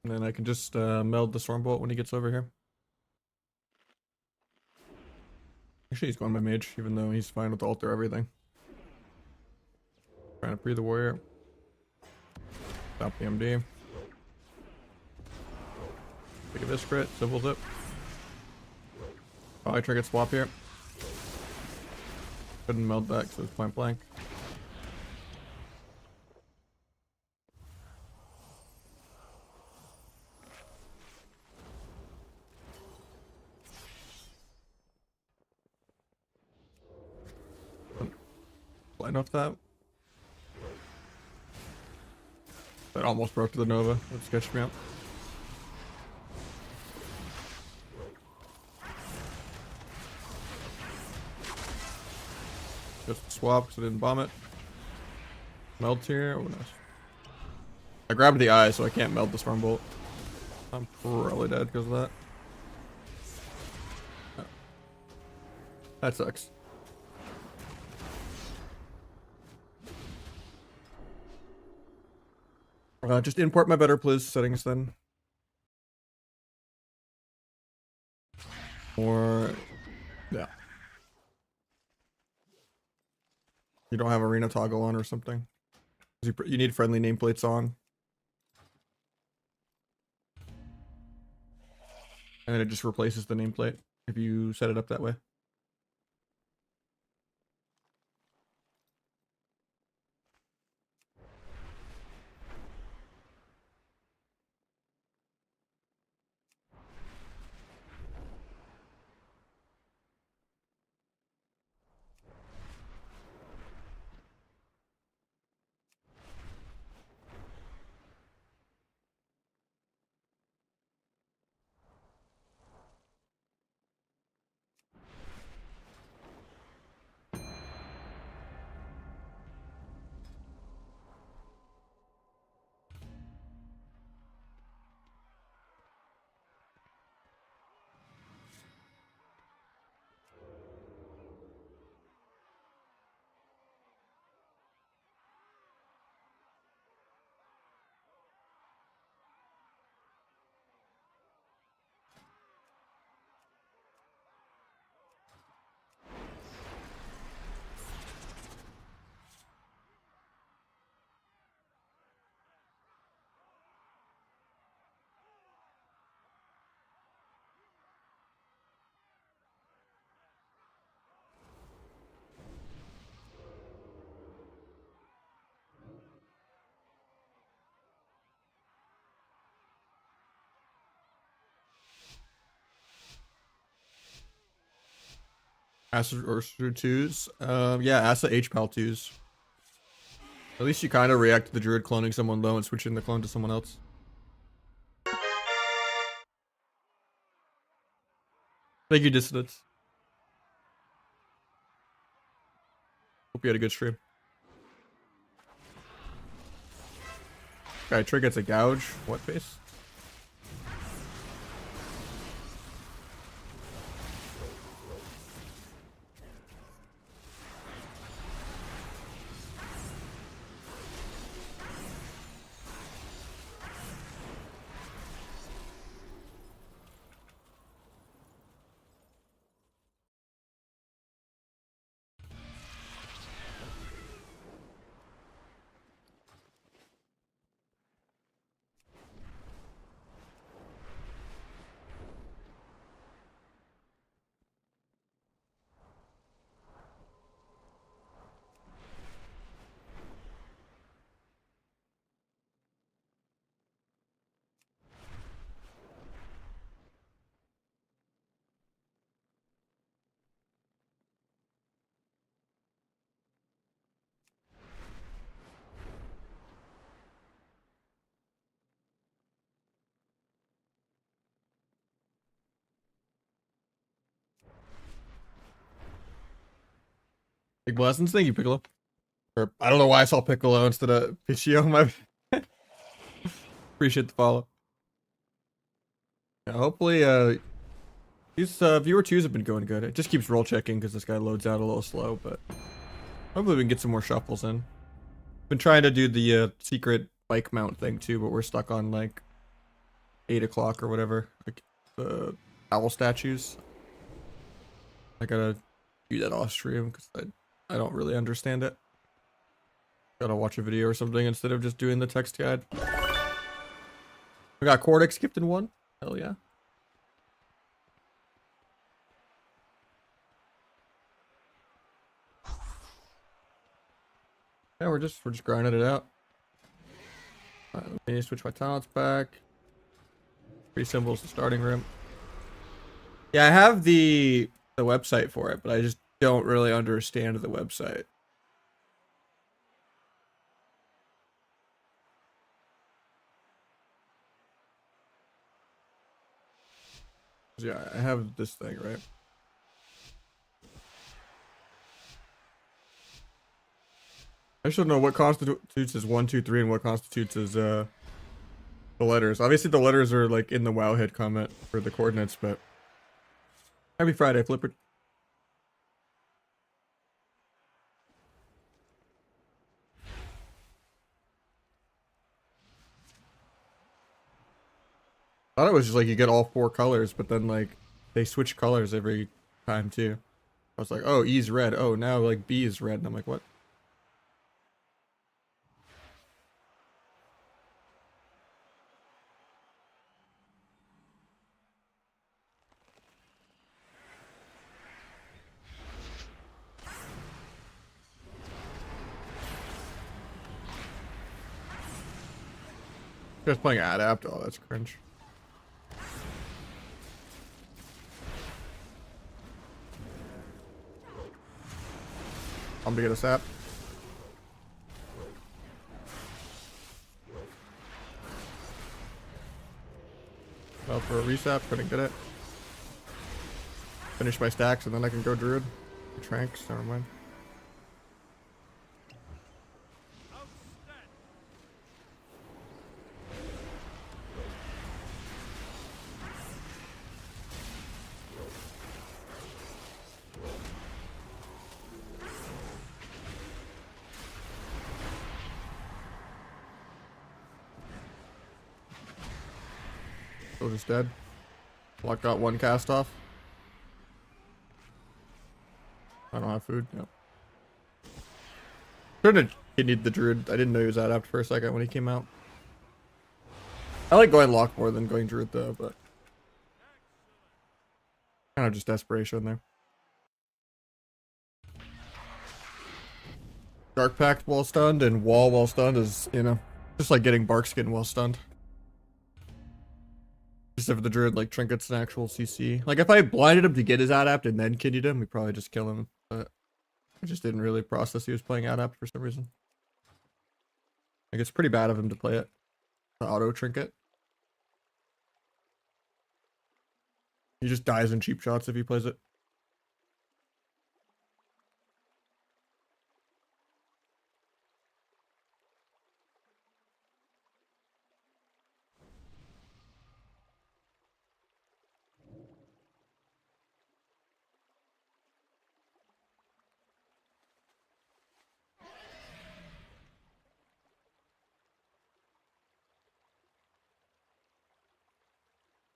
and then I can just meld the Stormbolt when he gets over here. Actually, he's going by mage, even though he's fine with the altar everything. Trying to free the warrior. Stop the MD. Take a Vis crit, simple zip. Probably triggered swap here. Couldn't meld back, so it's point blank. Blind off that. That almost broke to the Nova. That sketched me out. Just swap because I didn't bomb it. Melt here. Oh, nice. I grabbed the eye, so I can't melt the storm bolt. I'm probably dead because of that. Oh. That sucks. Just import my better please settings then. Or yeah. You don't have arena toggle on or something. You need friendly nameplates on. And it just replaces the nameplate if you set it up that way. Asa or 2s. Yeah, Asa HPAL 2s. At least you kind of react to the druid cloning someone low and switching the clone to someone else. Thank you, Dissidents. Hope you had a good stream. Guy Trick gets a gouge. What face? Big blessings. Thank you, Piccolo. Or, I don't know why I saw Piccolo instead of Pichio. My appreciate the follow. Yeah, hopefully, these viewer 2s have been going good. It just keeps roll checking because this guy loads out a little slow, but hopefully we can get some more shuffles in. Been trying to do the secret bike mount thing too, but we're stuck on like 8 o'clock or whatever. Like the owl statues. I gotta do that off stream because I don't really understand it. Gotta watch a video or something instead of just doing the text guide. We got Cortex skipped in one. Hell yeah. Yeah, we're just grinding it out. Alright, let me switch my talents back. 3 symbols to starting room. Yeah, I have the website for it, but I just don't really understand the website. Yeah, I have this thing, right? I should know what constitutes as 1, 2, 3 and what constitutes as the letters. Obviously the letters are like in the WoW head comment for the coordinates, but happy Friday, Flipper. I thought it was just like you get all 4 colors, but then like they switch colors every time too. I was like, oh, E's red. Oh, now like B is red. And I'm like, what? Just playing adapt. Oh, that's cringe. I'm gonna get a sap. Well, for a resap, couldn't get it. Finish my stacks and then I can go druid. Tranks, never mind. Still just dead. Block got 1 cast off. I don't have food. Yep. Shouldn't have kidneyed the druid. I didn't know he was adapt for a second when he came out. I like going lock more than going druid though, but kind of just desperation there. Dark Pact while stunned and wall while stunned is, you know, just like getting bark skin while stunned. Just if the druid like trinkets an actual CC. Like if I blinded him to get his adapt and then kiddied him, we'd probably just kill him. But I just didn't really process he was playing adapt for some reason. Like it's pretty bad of him to play it. The auto trinket. He just dies in cheap shots if he plays it.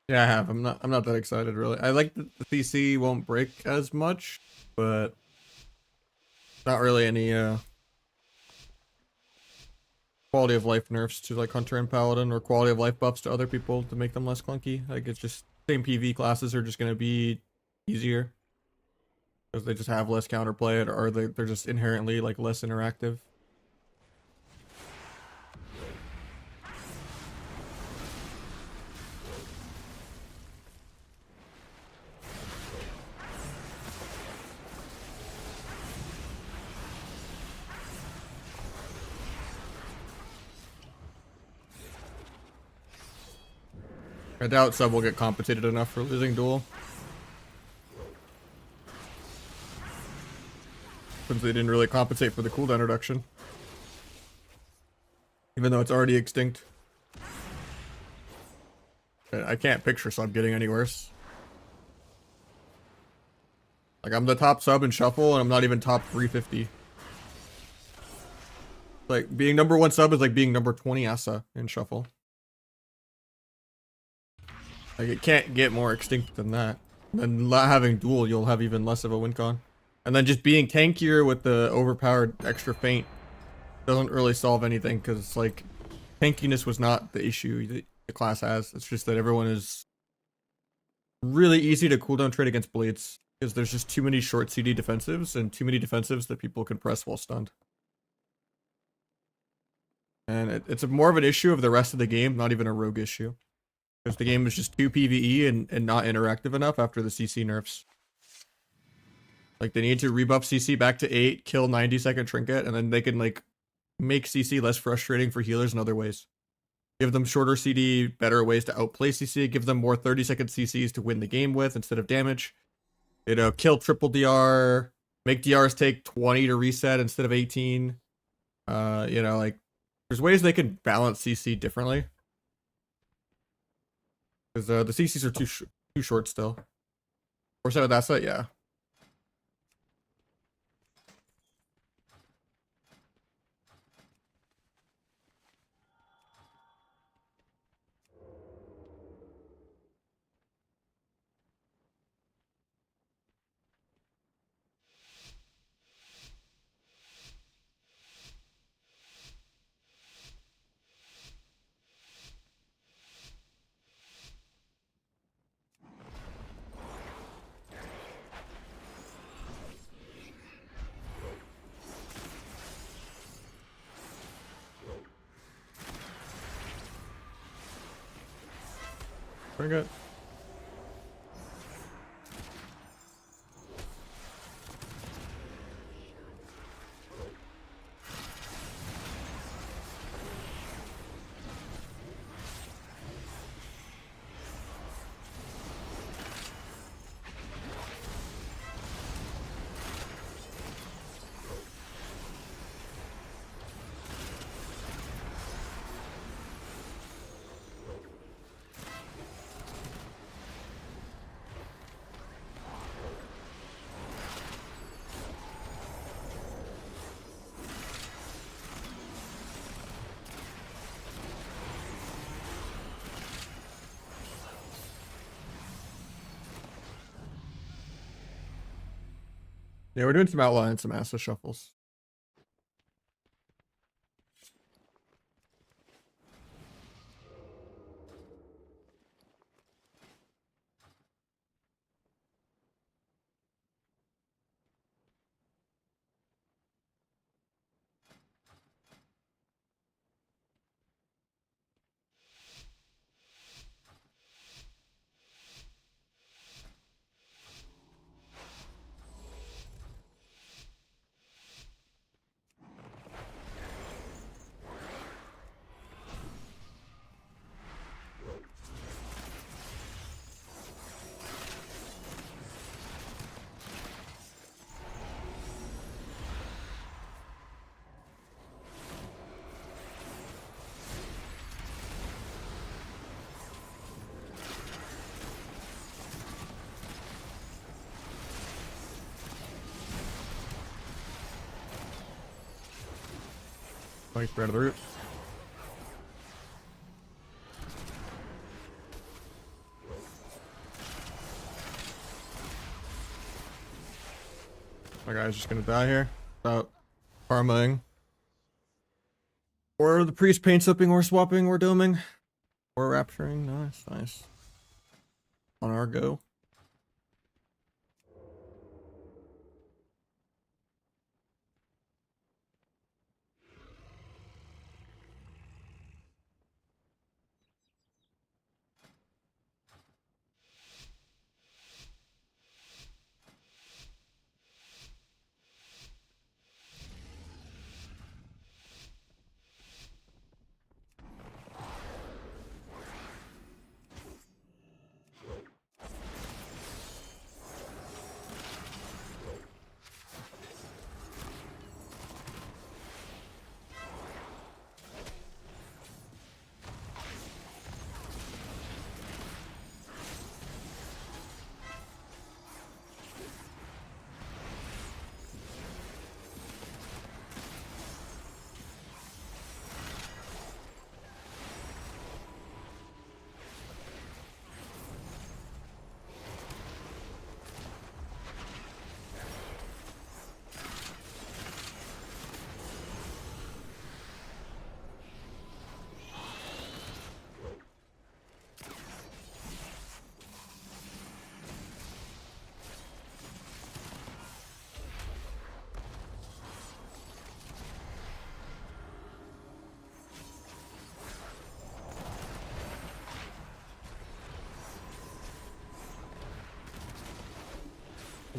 Yeah, I have. I'm not that excited really. I like that the CC won't break as much, but not really any quality of life nerfs to like Hunter and Paladin or quality of life buffs to other people to make them less clunky. Like it's just same PV classes are just gonna be easier because they just have less counterplay or they're just inherently like less interactive. I doubt sub will get compensated enough for losing duel. Since they didn't really compensate for the cooldown reduction. Even though it's already extinct. I can't picture sub getting any worse. Like I'm the top sub in shuffle and I'm not even top 350. Like being number 1 sub is like being number 20 Asa in shuffle. Like it can't get more extinct than that. And not having duel, you'll have even less of a win con. And then just being tankier with the overpowered extra feint doesn't really solve anything because like tankiness was not the issue that the class has. It's just that everyone is really easy to cooldown trade against blades because there's just too many short CD defensives and too many defensives that people can press while stunned. And it's a more of an issue of the rest of the game, not even a rogue issue. Because the game is just too PvE and not interactive enough after the CC nerfs. Like they need to rebuff CC back to 8, kill 90-second trinket, and then they can like make CC less frustrating for healers in other ways. Give them shorter CD, better ways to outplay CC. Give them more 30-second CCs to win the game with instead of damage. You know, kill triple DR. Make DRs take 20 to reset instead of 18. You know, like, there's ways they can balance CC differently. Because the CCs are too short still. Or so that's it, yeah. Very good. Yeah, we're doing some outline and some asset shuffles. Like, right of the root. My guy's just gonna die here without karmaing. Or the priest paint slipping or swapping or doming. Or rapturing. Nice, nice. On our go.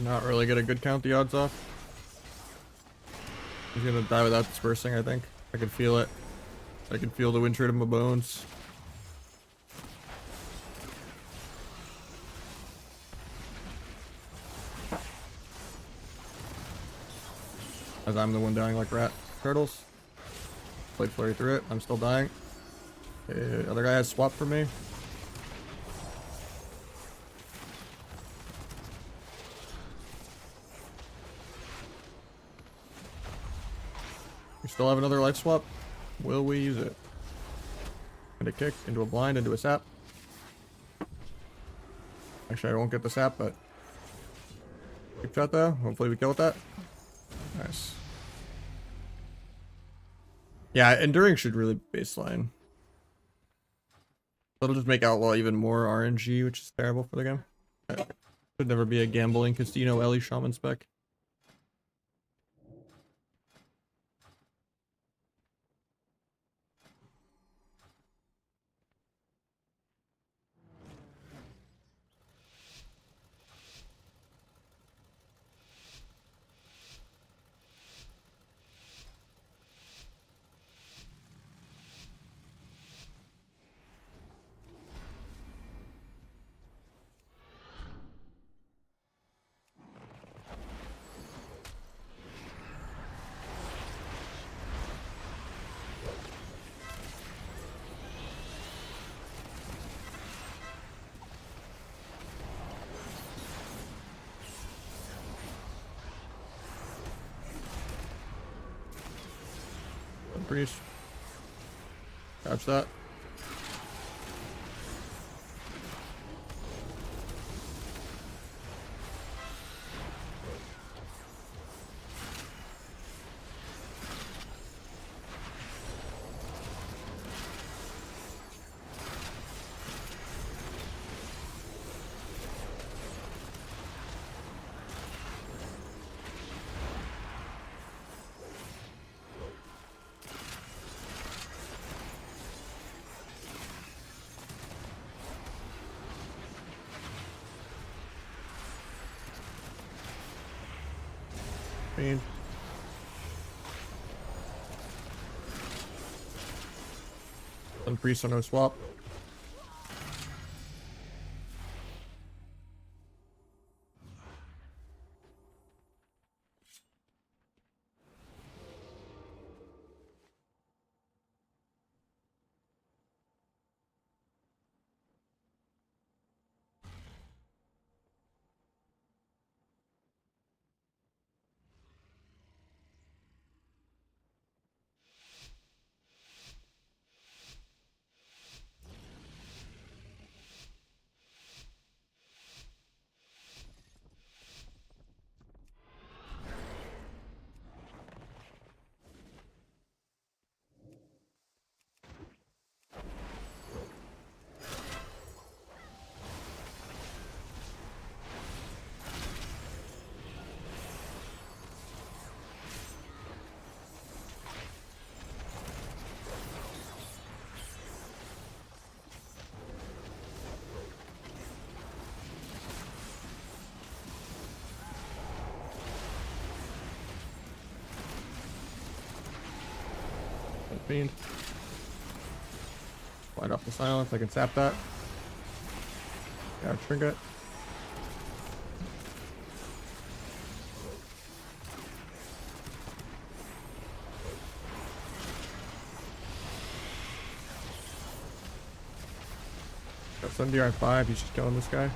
Not really gonna good count the odds off. He's gonna die without dispersing, I think. I can feel it. I can feel the wind trade in my bones. As I'm the one dying like rat turtles. Blade flurry through it. I'm still dying. Okay, other guy has swap for me. We still have another life swap. Will we use it? Into kick, into a blind, into a sap. Actually, I won't get the sap, but keep shot though. Hopefully we kill with that. Nice. Yeah, enduring should really baseline. That'll just make outlaw even more RNG, which is terrible for the game. Should never be a gambling casino Ellie shaman spec. Priest. Catch that. Fiend. One priest on no swap. Fiend. Slide off the silence. I can sap that. Got a trinket. Got some DR5. He's just killing this guy.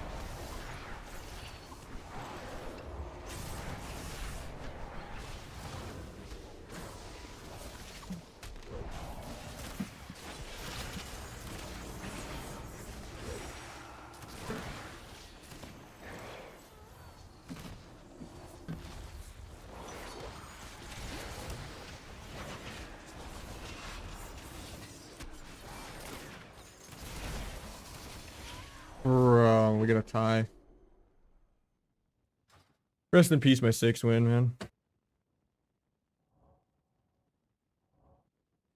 Bro, we got a tie. Rest in peace, my 6th win, man.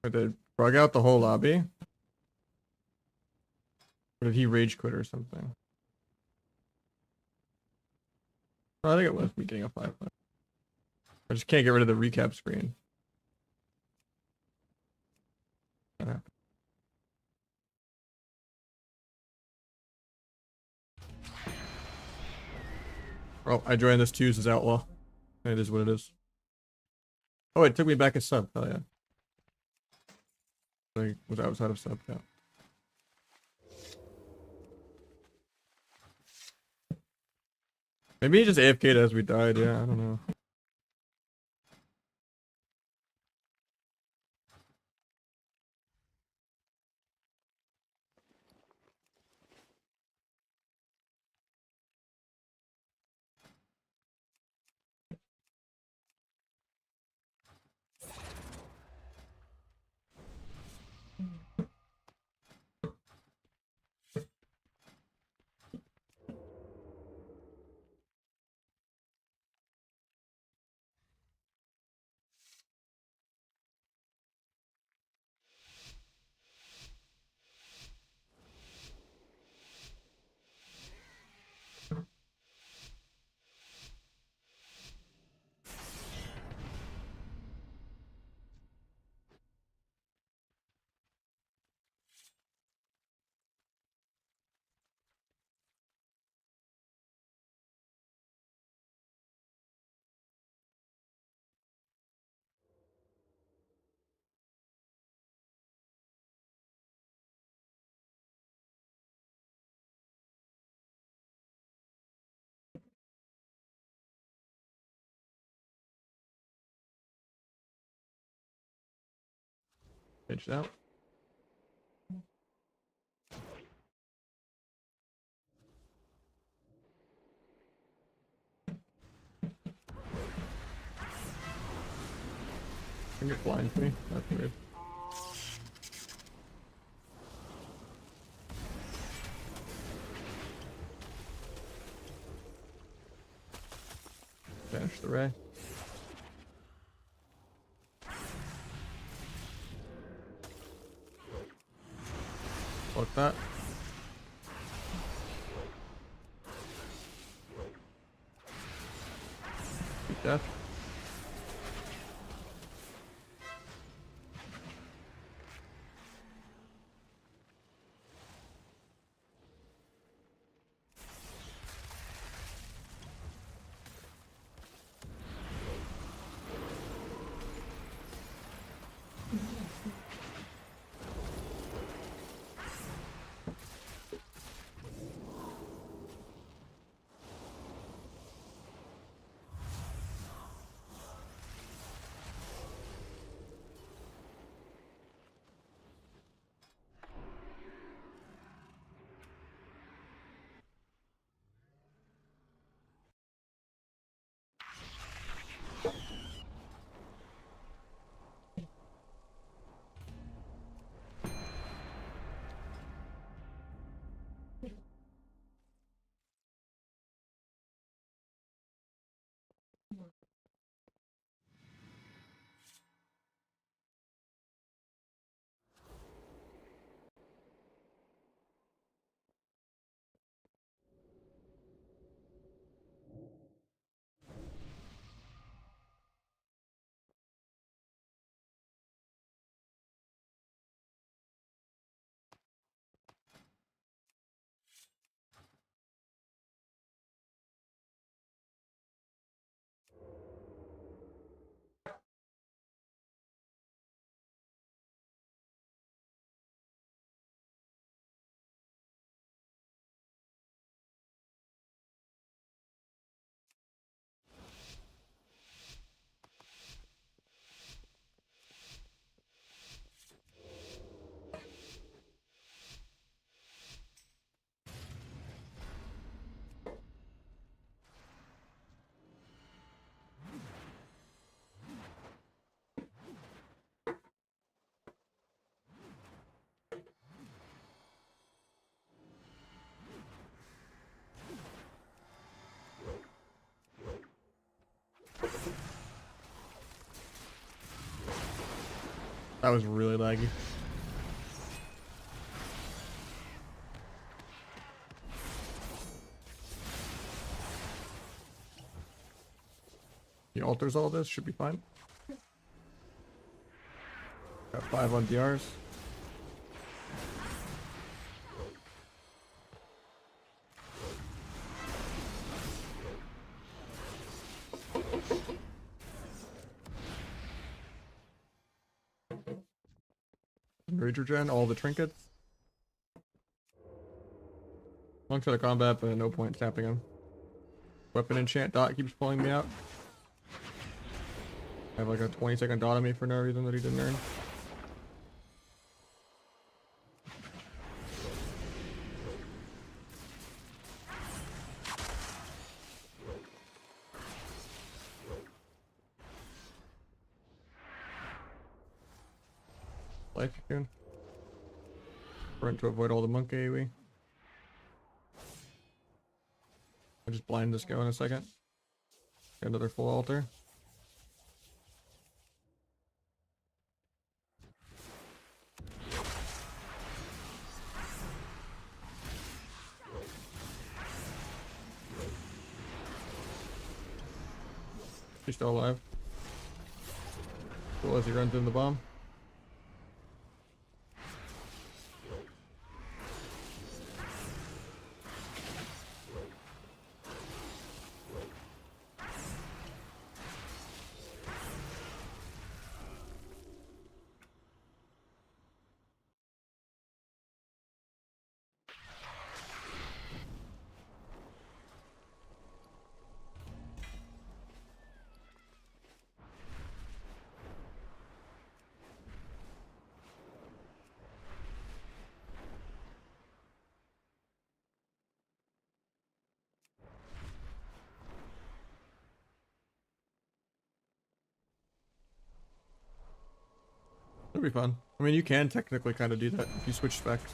Did they bug out the whole lobby? Or did he rage quit or something? Oh, I think it was me getting a 5. I just can't get rid of the recap screen. Oh, I joined this Tues as outlaw. It is what it is. Oh, it took me back as sub. Hell yeah. I was outside of sub, yeah. Maybe he just AFK'd as we died, yeah, I don't know. Pitched out. I think it blinds me. That's weird. Finish the ray. Fuck that. Good death. That was really laggy. He alters all this, should be fine. Got 5 on DRs. Rage regen, all the trinkets. Long shot of combat, but no point tapping him. Weapon enchant dot keeps pulling me out. I have like a 20-second dot on me for no reason that he didn't earn. Life cocoon. Run to avoid all the monk AoE. I'll just blind this guy in a second. Get another full altar. He's still alive. Cool as he runs in the bomb. That'd be fun. I mean, you can technically kind of do that if you switch specs.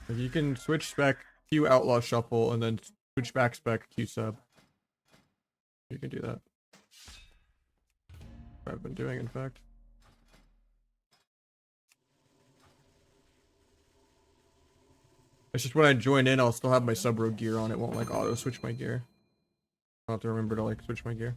Like you can switch spec, Q outlaw shuffle, and then switch back spec, Q sub. You can do that. I've been doing, in fact. It's just when I join in, I'll still have my sub rogue gear on. It won't like auto switch my gear. I'll have to remember to like switch my gear.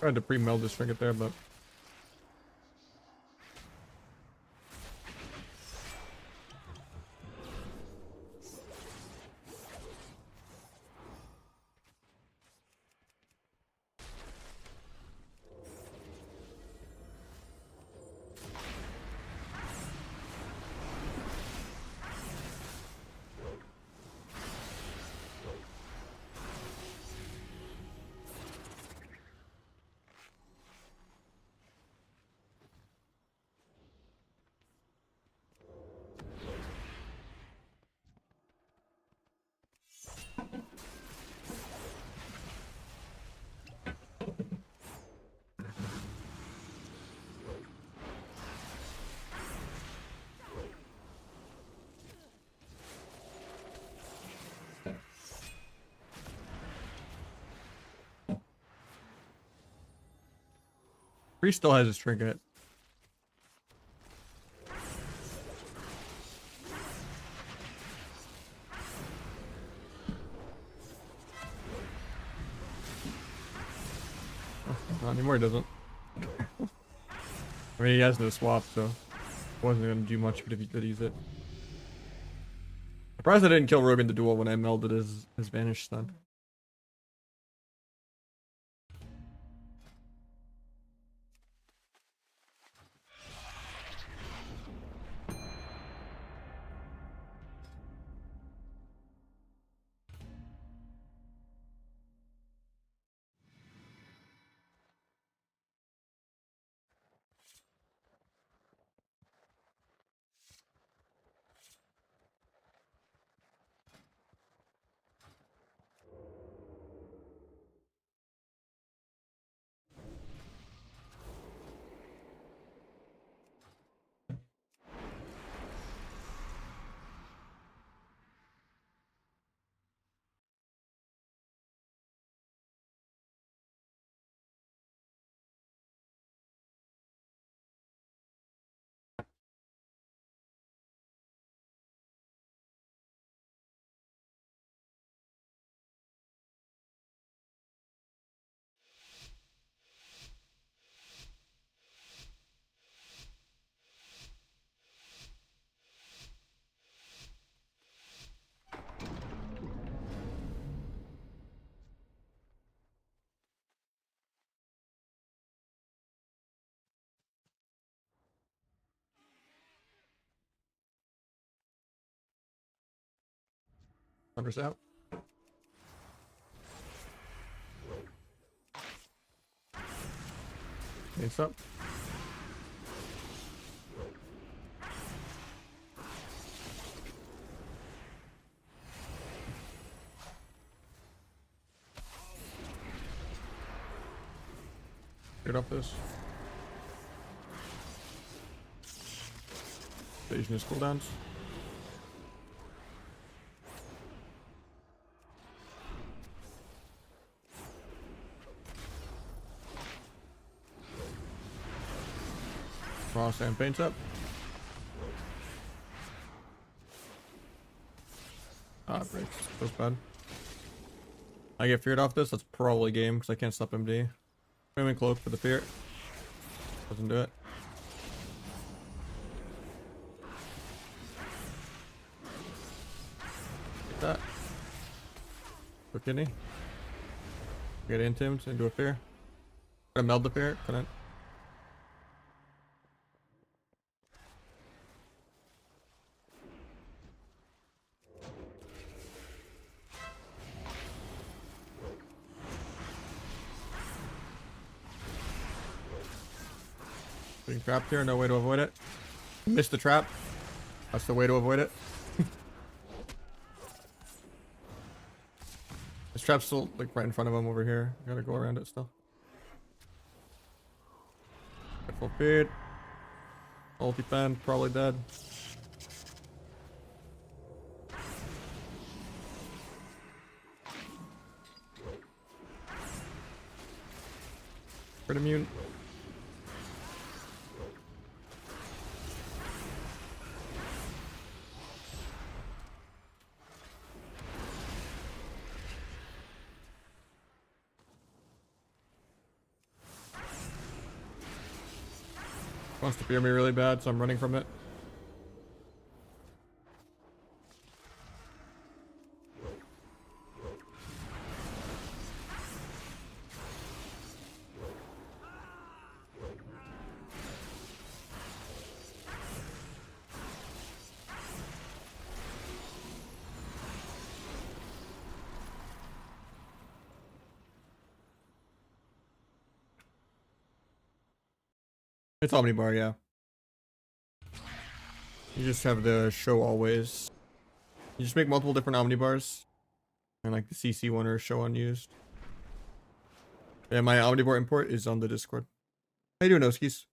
Tried to pre-meld this trinket there, but Priest still has his trinket. Oh, not anymore, he doesn't. I mean, he has no swap, so it wasn't gonna do much if he did use it. Surprised I didn't kill Rogue in the duel when I melded his Vanish stun. Thunder's out. Needs up. Get off this. Invasion is cooldowns. Frost and paints up. Ah, breaks. Feels bad. I get feared off this. That's probably game because I can't stop MD. Swimming cloak for the fear. Doesn't do it. Get that. Quick kidney. Get into him into a fear. Gonna meld the fear. Couldn't. Being trapped here, no way to avoid it. Missed the trap. That's the way to avoid it. This trap's still like right in front of him over here. Gotta go around it still. Get full feed. Ulti fan, probably dead. Crit immune. Wants to fear me really bad, so I'm running from it. It's Omnibar, yeah. You just have the show always. You just make multiple different Omnibars. And like the CC one or show unused. Yeah, my Omnibar import is on the Discord. How you doing, Oskies?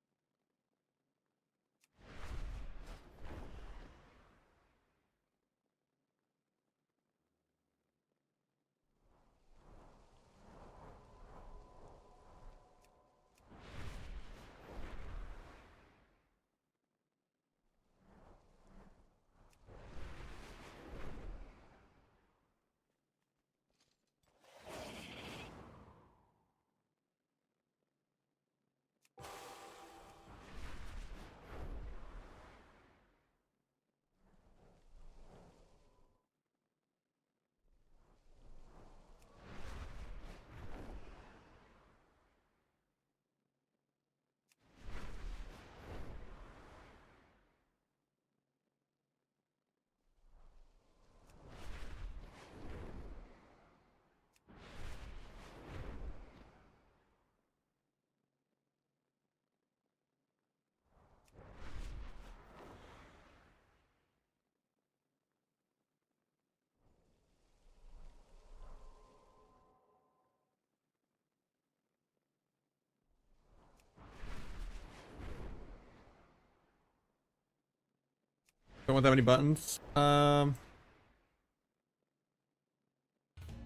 Don't want that many buttons.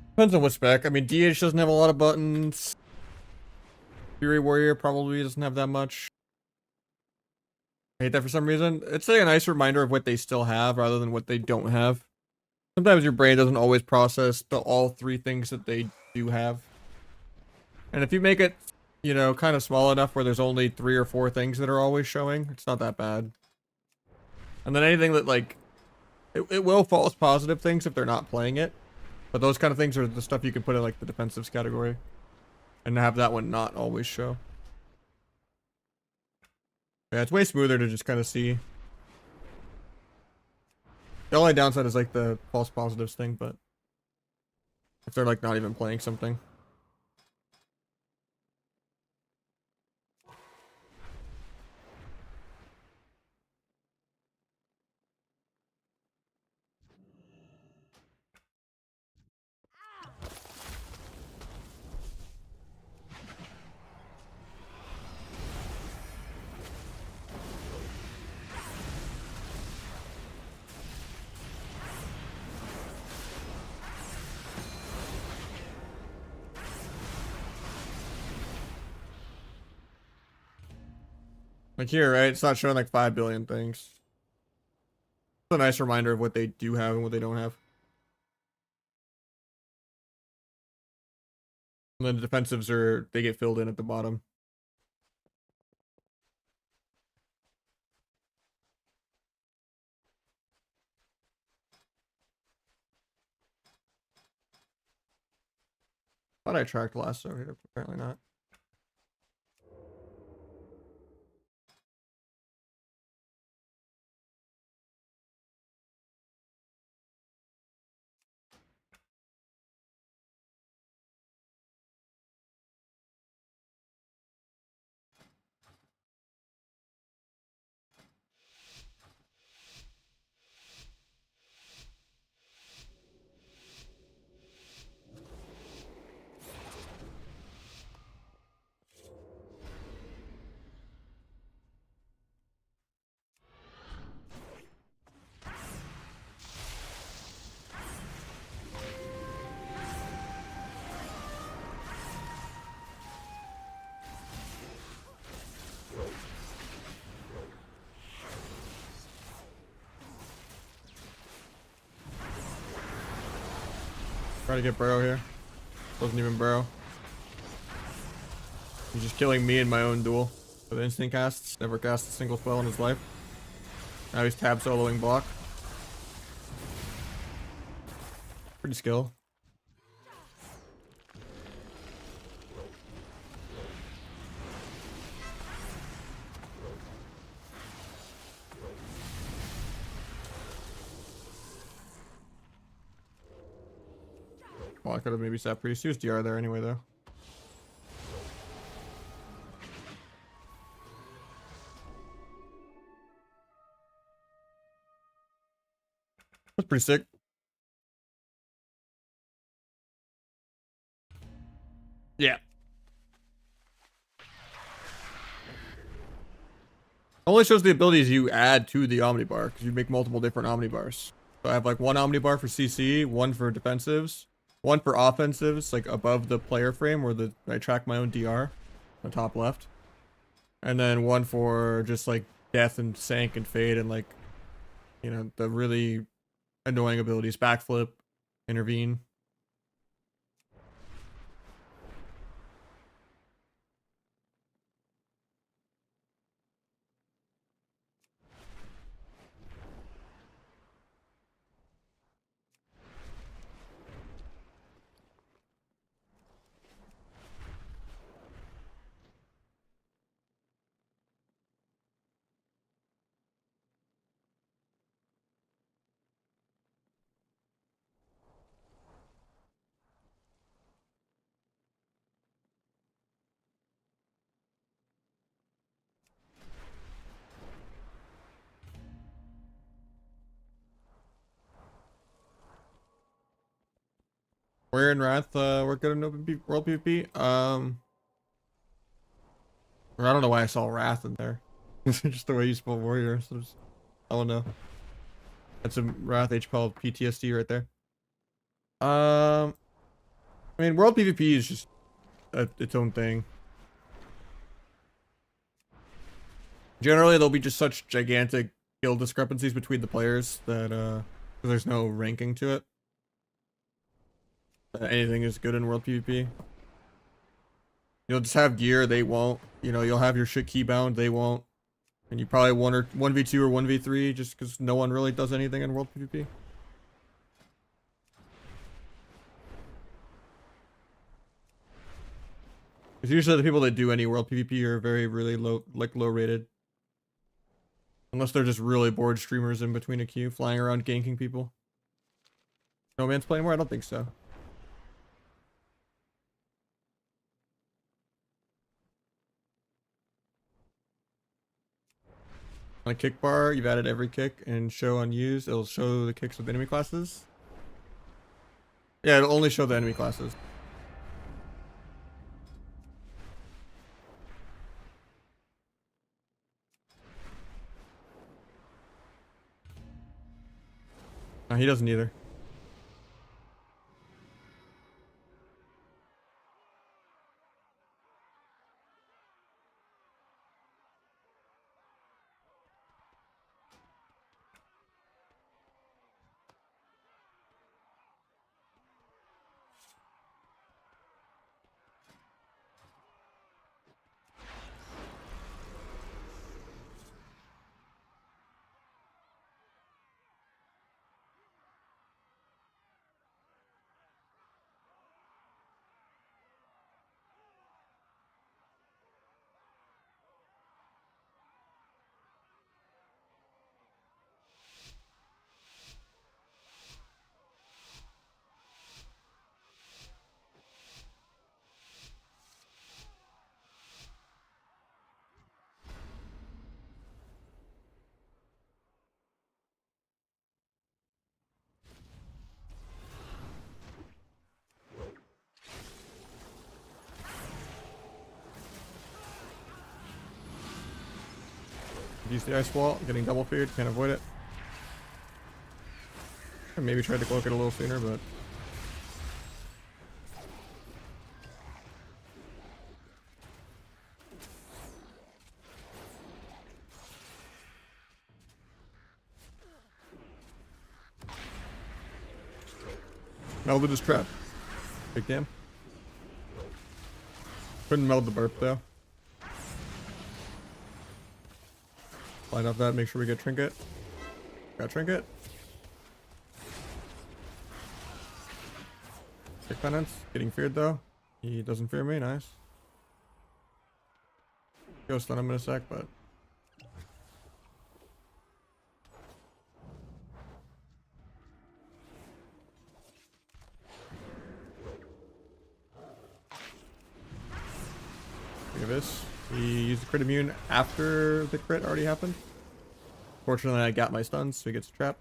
Depends on what spec. I mean, DH doesn't have a lot of buttons. Fury Warrior probably doesn't have that much. I hate that for some reason. It's like a nice reminder of what they still have rather than what they don't have. Sometimes your brain doesn't always process all three things that they do have. And if you make it, you know, kind of small enough where there's only 3 or 4 things that are always showing, it's not that bad. And then anything that, like, it will false positive things if they're not playing it. But those kind of things are the stuff you can put in, like, the defensives category. And have that one not always show. Yeah, it's way smoother to just kind of see. The only downside is, like, the false positives thing, but If they're like not even playing something. Like here, right? It's not showing like 5 billion things. It's a nice reminder of what they do have and what they don't have. And then the defensives they get filled in at the bottom. Thought I tracked lasso here, apparently not. Try to get Burrow here. Doesn't even Burrow. He's just killing me in my own duel with instant casts. Never cast a single spell in his life. Now he's tab soloing block. Pretty skill. Well, I could have maybe sat priest. He was DR there anyway, though. That's pretty sick. Yeah. Only shows the abilities you add to the Omnibar, because you make multiple different Omnibars. So I have like one Omnibar for CC, one for defensives, one for offensives, like above the player frame where I track my own DR, on the top left. And then one for just like death and sank and fade and like, you know, the really annoying abilities, backflip, intervene. We're in Wrath, we're good in World PvP. Or I don't know why I saw Wrath in there. Just the way you spell warrior. So just, I don't know. That's some Wrath HPL PTSD right there. I mean, World PvP is just its own thing. Generally, there'll be just such gigantic skill discrepancies between the players that there's no ranking to it. Anything is good in World PvP. You'll just have gear, they won't. You know, you'll have your shit keybound, they won't. And you probably 1v2 or 1v3 just because no one really does anything in World PvP. Because usually the people that do any World PvP are very, really low rated. Unless they're just really bored streamers in between a queue, flying around ganking people. No man's playing more? I don't think so. On a kick bar, you've added every kick and show unused. It'll show the kicks of enemy classes. Yeah, it'll only show the enemy classes. No, he doesn't either. Use the ice wall, getting double feared, can't avoid it. I maybe tried to cloak it a little sooner, but melded his trap. Big damn. Couldn't meld the burp though. Line up that, make sure we get trinket. Got trinket. Kick penance, getting feared though. He doesn't fear me, nice. Go stun him in a sec, but look at this. He used the crit immune after the crit already happened. Fortunately, I got my stuns, so he gets trapped.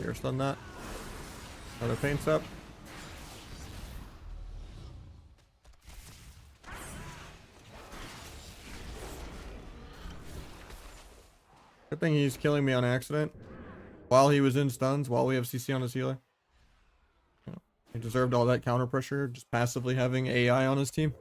Here, stun that. Another paint's up. Good thing he's killing me on accident. While he was in stuns, while we have CC on his healer. He deserved all that counter pressure, just passively having AI on his team.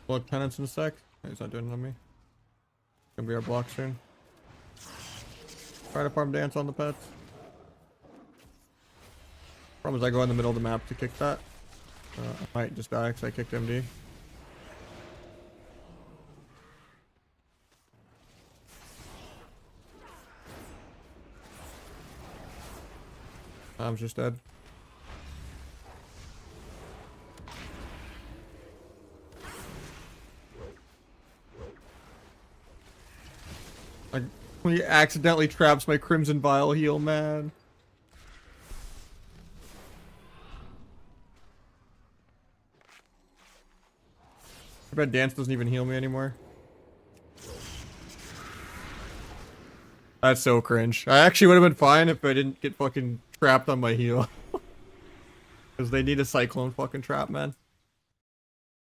Block penance in a sec. He's not doing it on me. Gonna be our block soon. Try to farm dance on the pets. Problem is I go in the middle of the map to kick that. I might just die because I kicked MD. I'm just dead. Like, when he accidentally traps my Crimson Vial heal, man. I bet Dance doesn't even heal me anymore. That's so cringe. I actually would have been fine if I didn't get fucking trapped on my heal. Because they need a Cyclone fucking trap, man.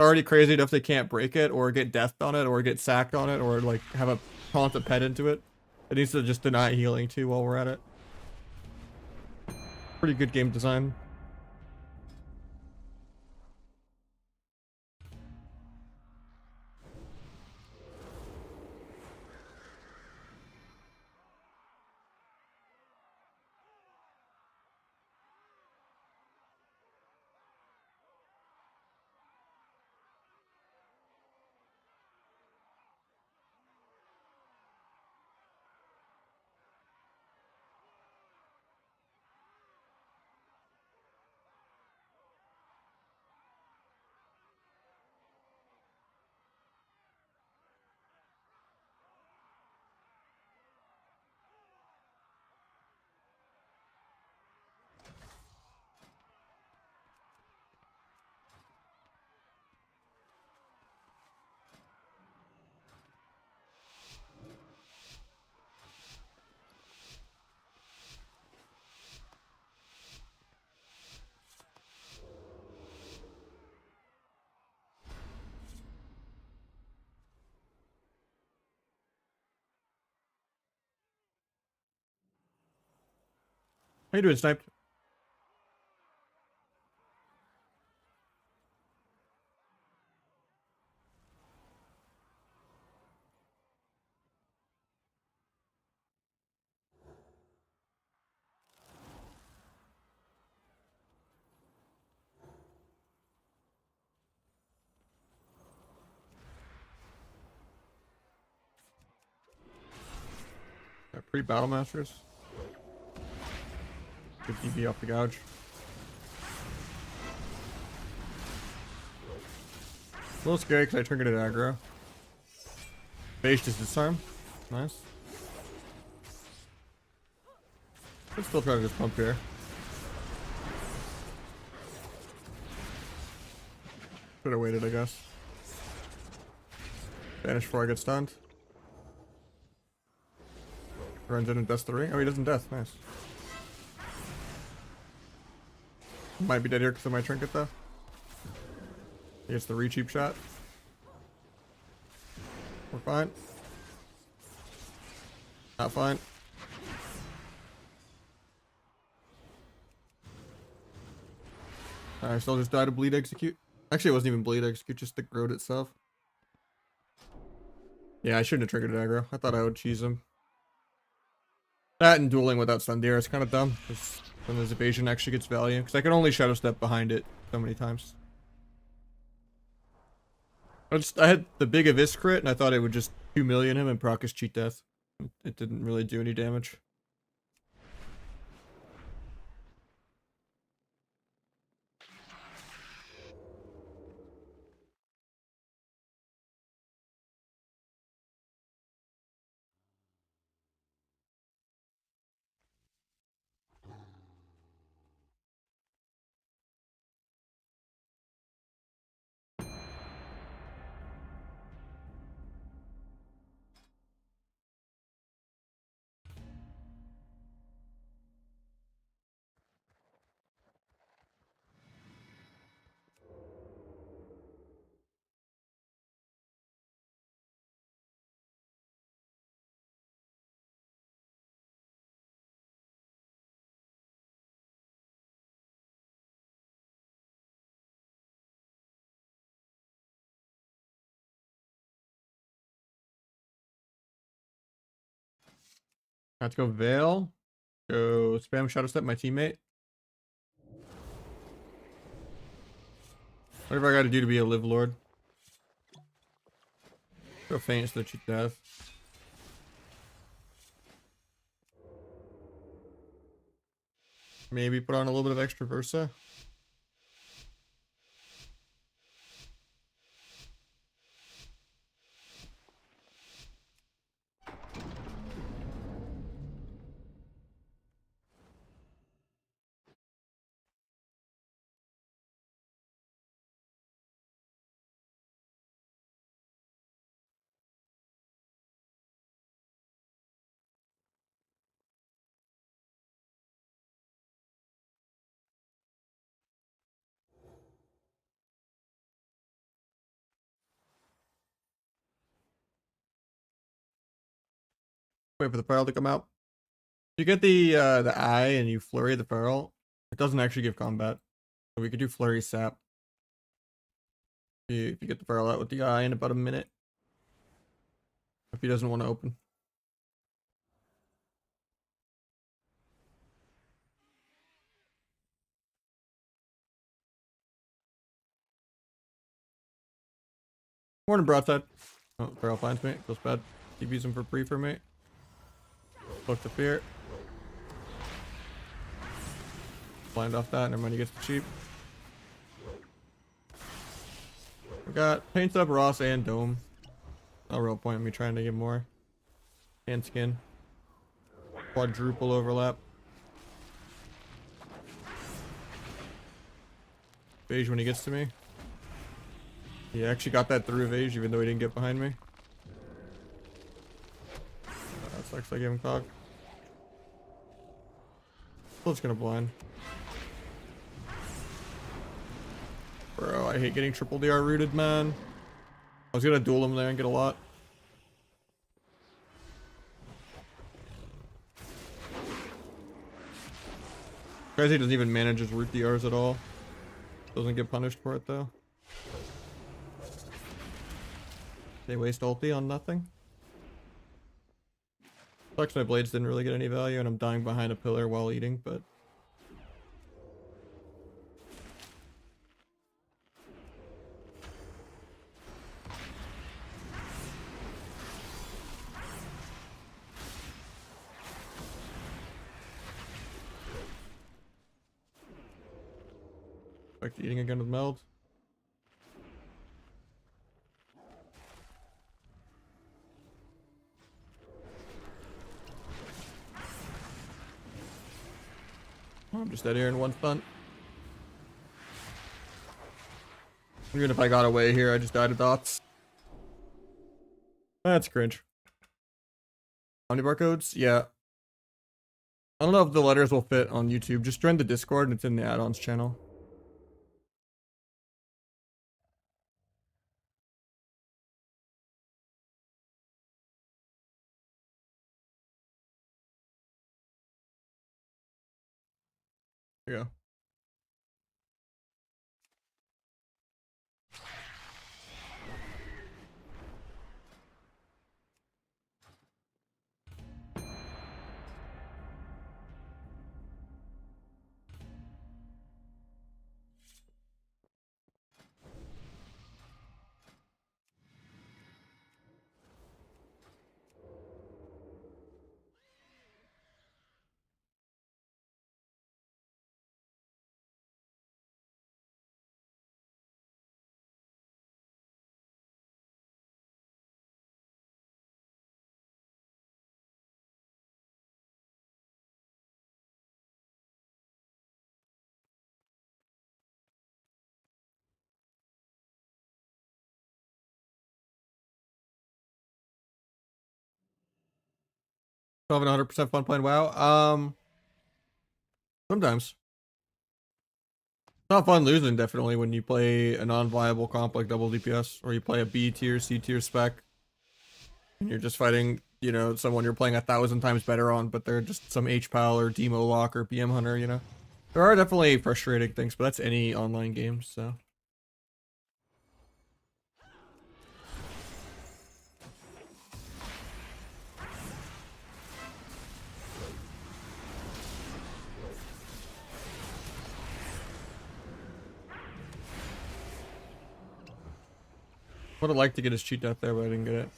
Already crazy enough they can't break it, or get deathed on it, or get sacked on it, or like have a taunt a pet into it. It needs to just deny healing too while we're at it. Pretty good game design. How you doing, Sniped? Pre-battle masters. Good DB off the gouge. A little scary because I triggered it aggro. Base just disarm. Nice. Let's still try to just pump here. Should have waited, I guess. Vanish before I get stunned. Runs in and deaths the ring. Oh, he doesn't death. Nice. Might be dead here because of my trinket, though. He gets the re-cheap shot. We're fine. Not fine. I still just died to bleed execute. Actually, it wasn't even bleed execute, just the growth itself. Yeah, I shouldn't have triggered aggro. I thought I would cheese him. That and dueling without Sundeer is kind of dumb. Because then his evasion actually gets value. Because I can only shadow step behind it so many times. I had the big Abyss crit and I thought it would just 2 million him and proc his cheat death. It didn't really do any damage. I have to go Veil. Go spam shadow step my teammate. Whatever I gotta do to be a live lord. Go faint so that cheat death. Maybe put on a little bit of extra Versa. Wait for the feral to come out. You get the eye and you flurry the feral. It doesn't actually give combat. So we could do flurry sap. If you get the feral out with the eye in about a minute. If he doesn't want to open. Morning, broadside. Oh, feral finds me. Feels bad. TV's him for free for me. Book the fear. Blind off that, never mind, he gets the cheap. We got paints up Ross and Dome. No real point in me trying to get more. And skin. Quadruple overlap. Evage when he gets to me. He actually got that through Evage even though he didn't get behind me. That sucks, I gave him cog. Still just gonna blind. Bro, I hate getting triple DR rooted, man. I was gonna duel him there and get a lot. Crazy doesn't even manage his root DRs at all. Doesn't get punished for it though. They waste ulti on nothing. Sucks my blades didn't really get any value and I'm dying behind a pillar while eating, but... Back to eating again with meld. I'm just dead here in one stunt. Even if I got away here, I just died of dots. That's cringe. Omnibar codes? Yeah. I don't know if the letters will fit on YouTube. Just join the Discord and it's in the add-ons channel. Here you go. Still having 100% fun playing WoW. Sometimes. It's not fun losing, definitely, when you play a non-viable comp like double DPS, or you play a B tier, C tier spec, and you're just fighting, you know, someone you're playing 1,000 times better on, but they're just some H-Pal or Demo Lock or PM Hunter, you know? There are definitely frustrating things, but that's any online game, so... Would have liked to get his cheat death there, but I didn't get it.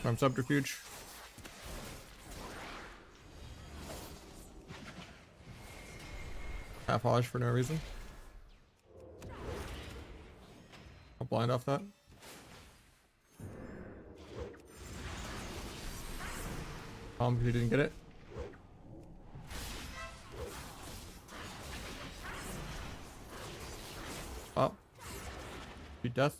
I'm subterfuge. Half Hodge for no reason. I'll blind off that. He didn't get it. Oh. Cheat death.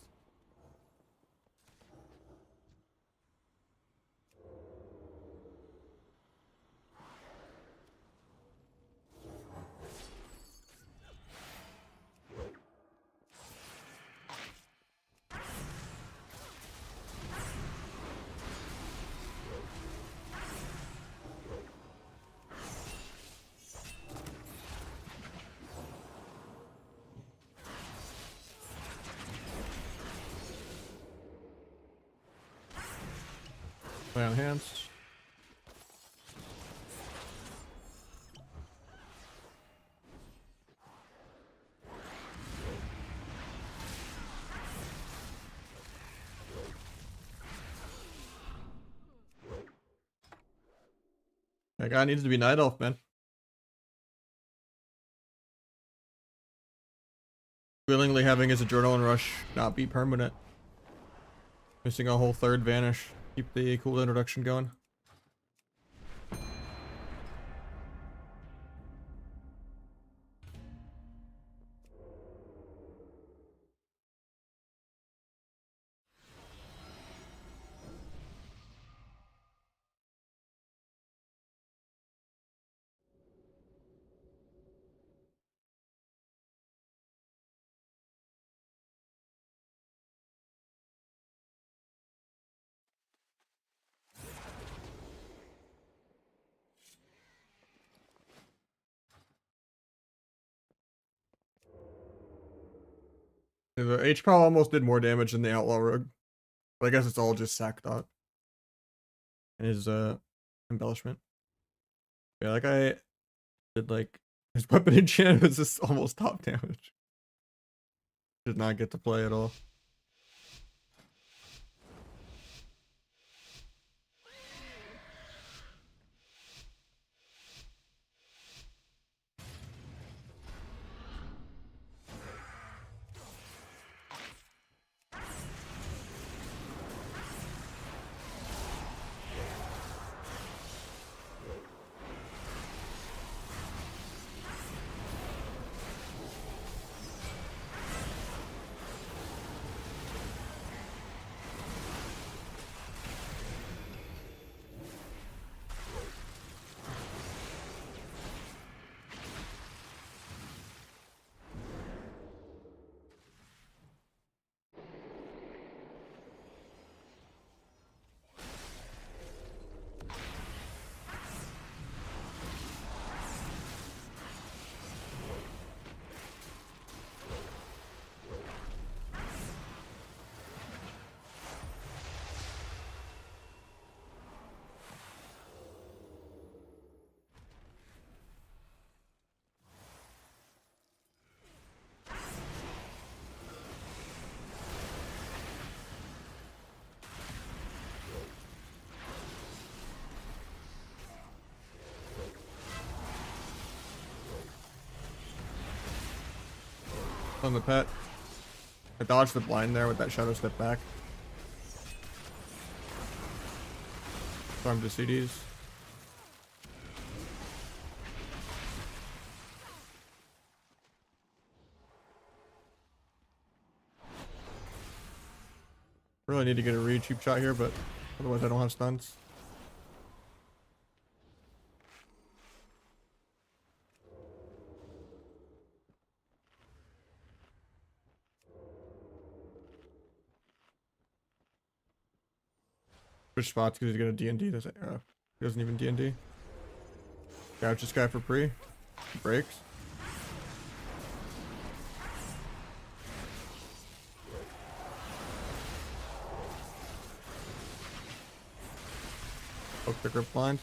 Play on hands. That guy needs to be Night Elf, man. Willingly having his Adrenaline Rush not be permanent. Missing a whole third vanish. Keep the cool introduction going. The H-Pal almost did more damage than the Outlaw Rogue. But I guess it's all just sack dot. And his embellishment. Yeah, that guy did like his weapon enchant was just almost top damage. Did not get to play at all. On the pet. I dodged the blind there with that shadow step back. Farm to CDs. Really need to get a read cheap shot here, but otherwise I don't have stuns. Switch spots because he's gonna D&D. He doesn't even D&D. Gouge this guy for pre. He breaks. Poke the grip blind.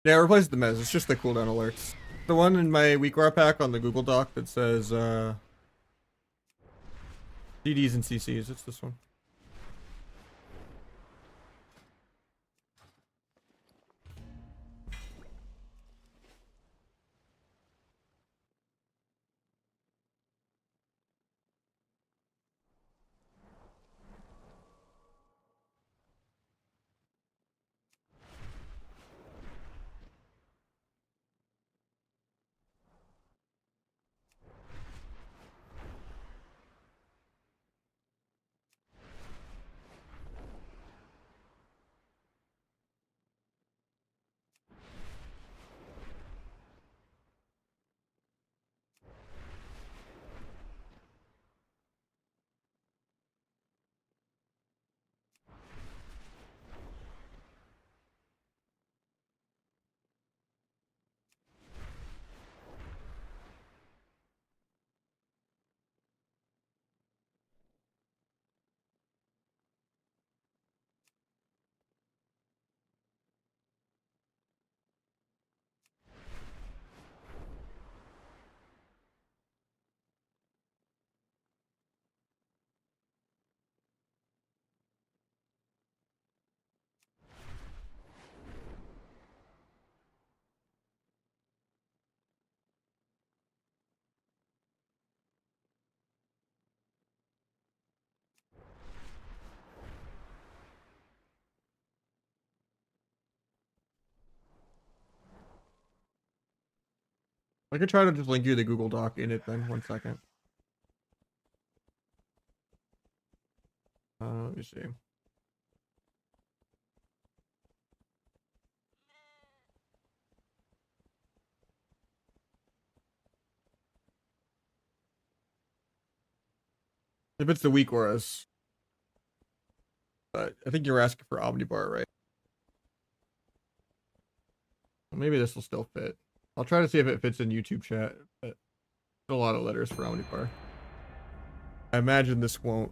Yeah, replace the mez. It's just the cooldown alerts. The one in my weak war pack on the Google Doc that says DDs and CCs. It's this one. I could try to just link you the Google Doc in it then. 1 second. Let me see. If it's the weak auras. But I think you were asking for Omnibar, right? Well, maybe this will still fit. I'll try to see if it fits in YouTube chat. But a lot of letters for Omnibar. I imagine this won't.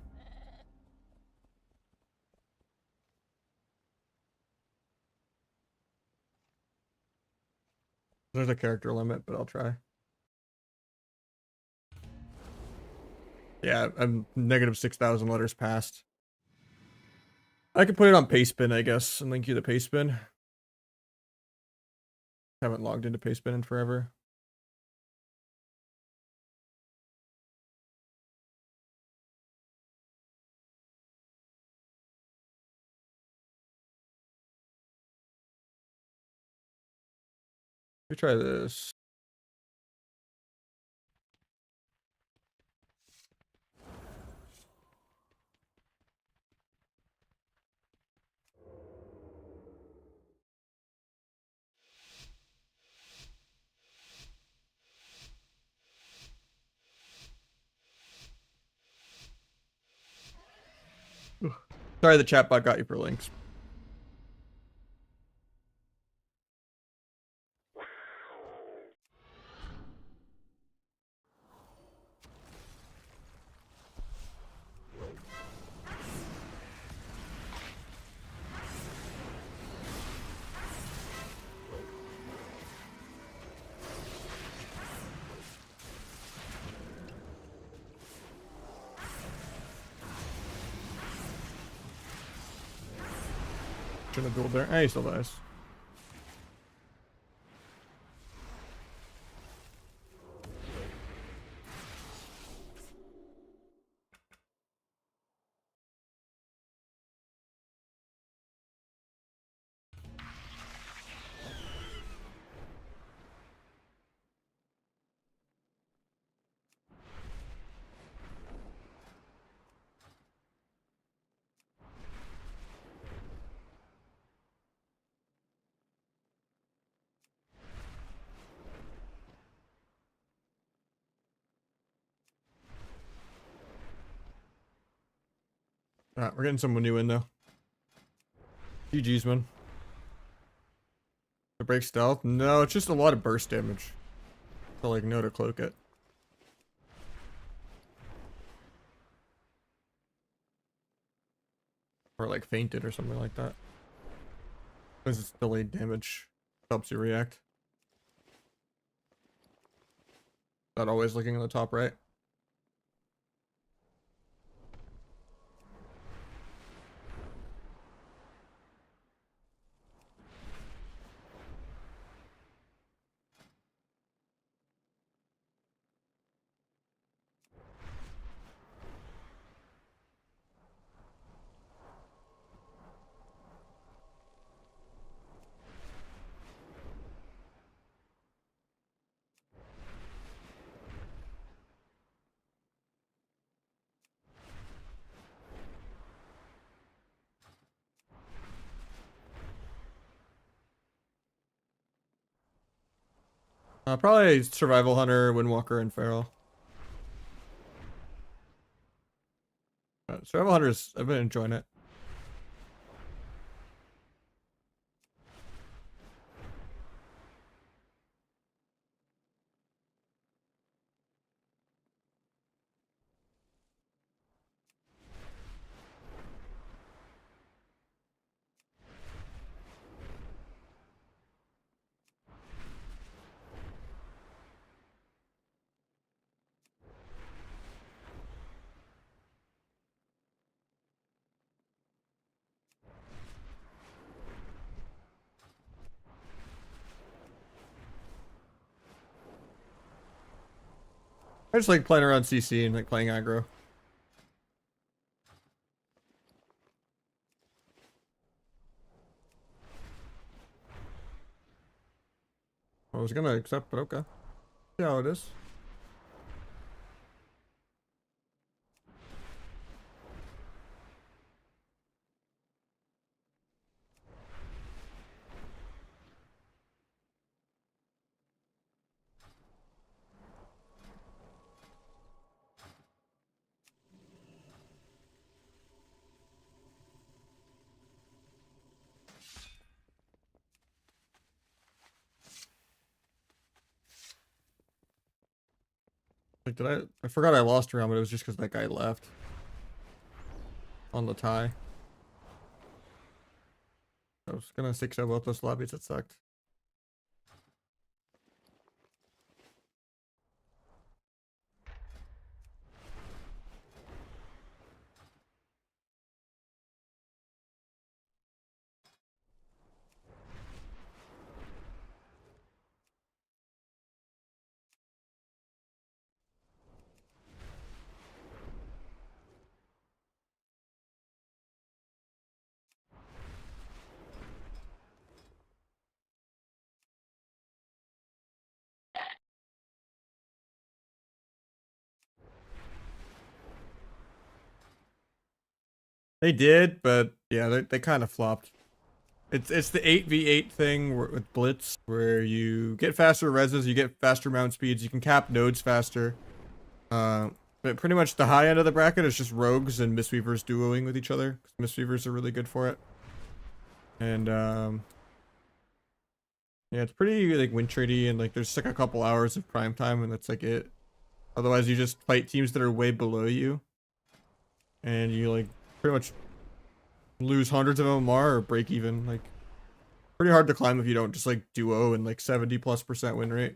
There's a character limit, but I'll try. Yeah, I'm negative 6,000 letters past. I could put it on Pastebin, I guess, and link you to Pastebin. Haven't logged into Pastebin in forever. Let me try this. Sorry, the chatbot got you for links. Shouldn't have dueled there. Hey, he still dies. Alright, we're getting someone new in though. GG's, man. To break stealth? No, it's just a lot of burst damage. So like no to cloak it. Or like fainted or something like that. Because it's delayed damage. Helps you react. Not always looking in the top right. Probably Survival Hunter, Windwalker, and Feral. Survival Hunters, I've been enjoying it. I just like playing around CC and like playing aggro. I was gonna accept, but okay. See how it is. Like, I forgot I lost around, but it was just because that guy left. On the tie. I was gonna 6-0 both those lobbies, that sucked. They did, but yeah, they kind of flopped. It's the 8v8 thing with Blitz, where you get faster reses, you get faster mount speeds, you can cap nodes faster. But pretty much the high end of the bracket is just rogues and mistweavers duoing with each other. Mistweavers are really good for it. And yeah, it's pretty like win tradey, and like there's like a couple hours of prime time, and that's like it. Otherwise, you just fight teams that are way below you, and you like pretty much lose hundreds of MMR or break even. Like pretty hard to climb if you don't just like duo and like 70+% win rate.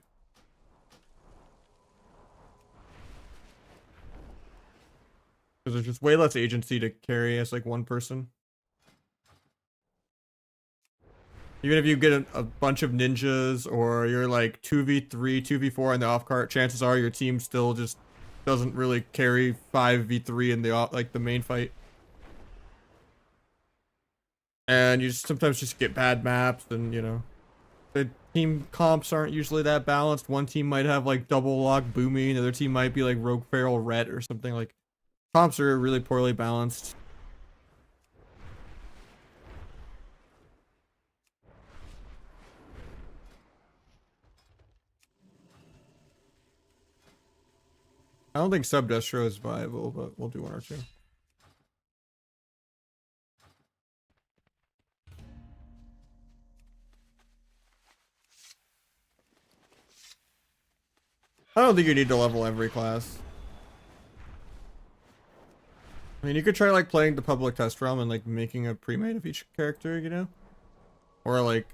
Because there's just way less agency to carry as like one person. Even if you get a bunch of ninjas, or you're like 2v3, 2v4 in the off cart, chances are your team still just doesn't really carry 5v3 in the like the main fight. And you sometimes just get bad maps, and you know, the team comps aren't usually that balanced. One team might have like double lock booming, the other team might be like rogue feral ret or something. Like comps are really poorly balanced. I don't think sub destro is viable, but we'll do one or two. I don't think you need to level every class. I mean, you could try like playing the public test realm and like making a pre-made of each character, you know? Or like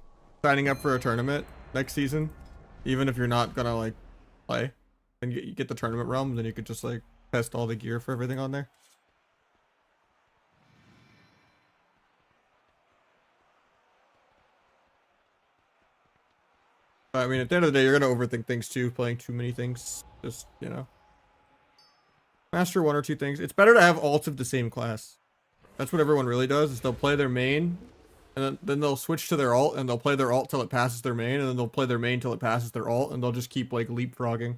signing up for a tournament next season, even if you're not gonna like play. And you get the tournament realm, then you could just like test all the gear for everything on there. I mean, at the end of the day, you're gonna overthink things too, playing too many things. Just, you know, master one or two things. It's better to have alts of the same class. That's what everyone really does, is they'll play their main, and then they'll switch to their alt, and they'll play their alt till it passes their main, and then they'll play their main till it passes their alt, and they'll just keep like leapfrogging.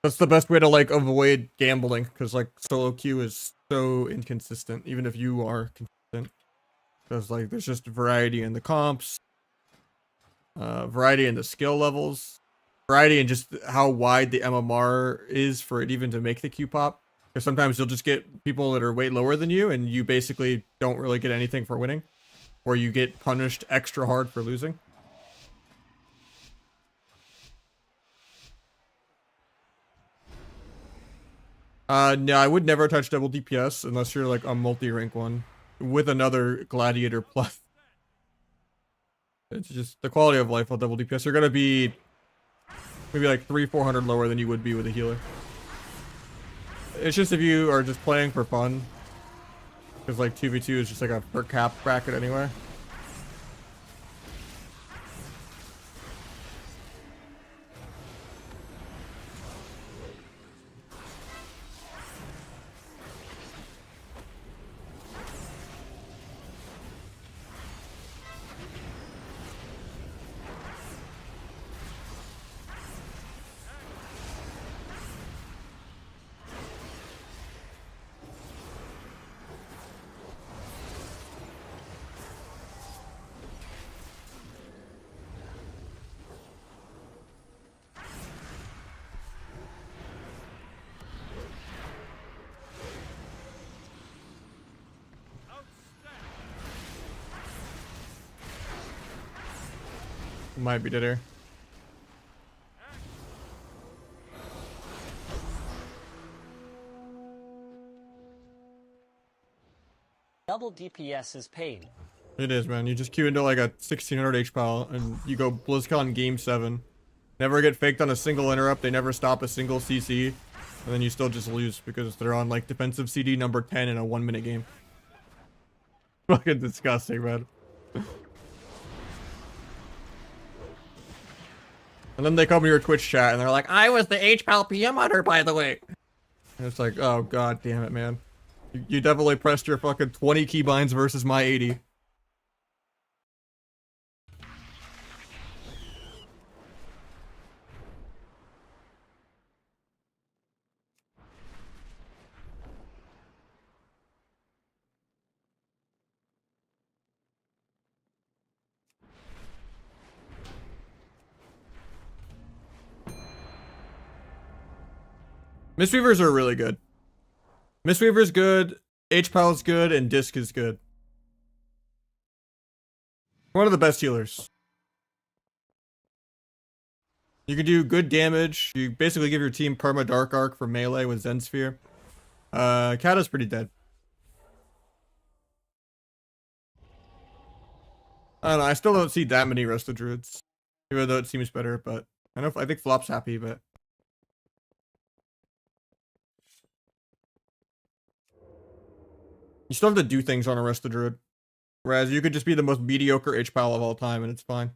That's the best way to like avoid gambling, because like solo queue is so inconsistent, even if you are consistent. Because like there's just variety in the comps, variety in the skill levels, variety in just how wide the MMR is for it even to make the queue pop. Because sometimes you'll just get people that are way lower than you, and you basically don't really get anything for winning, or you get punished extra hard for losing. No, I would never touch double DPS unless you're like a multi-rank one with another gladiator plus. It's just the quality of life on double DPS. You're gonna be maybe like 300-400 lower than you would be with a healer. It's just if you are just playing for fun, because like 2v2 is just like a per cap bracket anyway. Might be dead here. Double DPS is pain. It is, man. You just queue into like a 1600 HPAL and you go BlizzCon Game 7. Never get faked on a single interrupt. They never stop a single CC. And then you still just lose because they're on like defensive CD number 10 in a 1-minute game. Fucking disgusting, man. And then they come to your Twitch chat and they're like, I was the HPAL PM hunter, by the way. And it's like, oh god damn it, man. You definitely pressed your fucking 20 keybinds versus my 80. Mistweavers are really good. Mistweaver's good, HPAL's good, and Disc is good. One of the best healers. You can do good damage. You basically give your team perma Dark Arc for melee with Zen Sphere. Kata's pretty dead. I don't know, I still don't see that many Resto Druids. Even though it seems better, but I think Flop's happy, but you still have to do things on a Resto Druid. Whereas you could just be the most mediocre HPAL of all time and it's fine.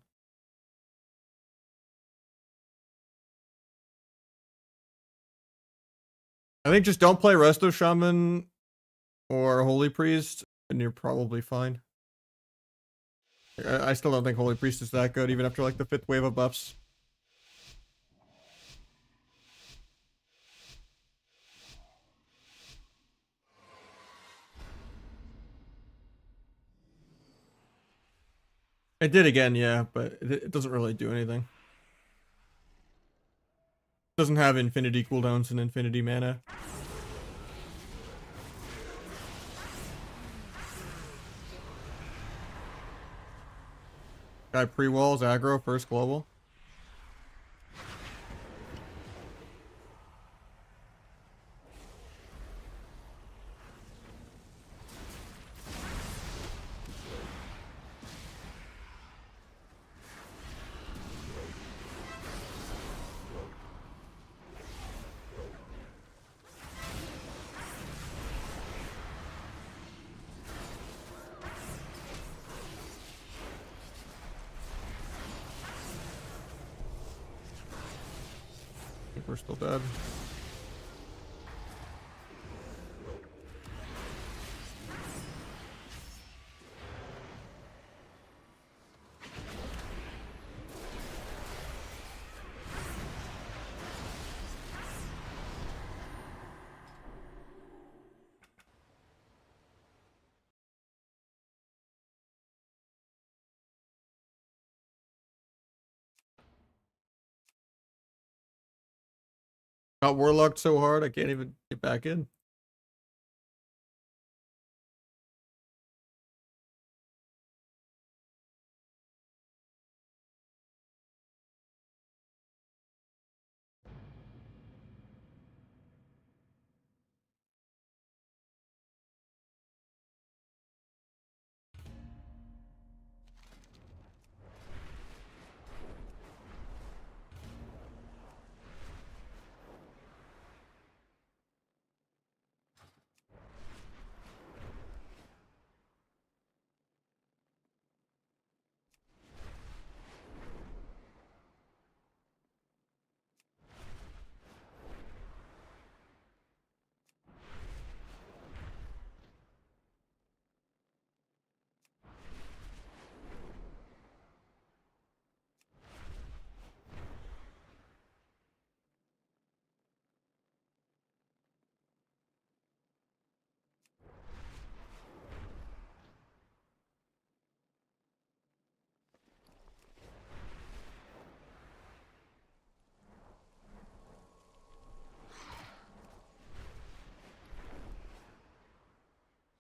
I think just don't play Resto Shaman or Holy Priest and you're probably fine. I still don't think Holy Priest is that good even after like the 5th wave of buffs. It did again, yeah, but it doesn't really do anything. It doesn't have infinity cooldowns and infinity mana. Guy pre-walls, aggro, first global. I think we're still dead. Got warlocked so hard I can't even get back in.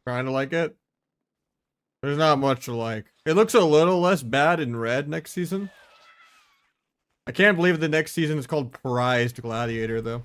Trying to like it. There's not much to like. It looks a little less bad in red next season. I can't believe the next season is called Prized Gladiator, though.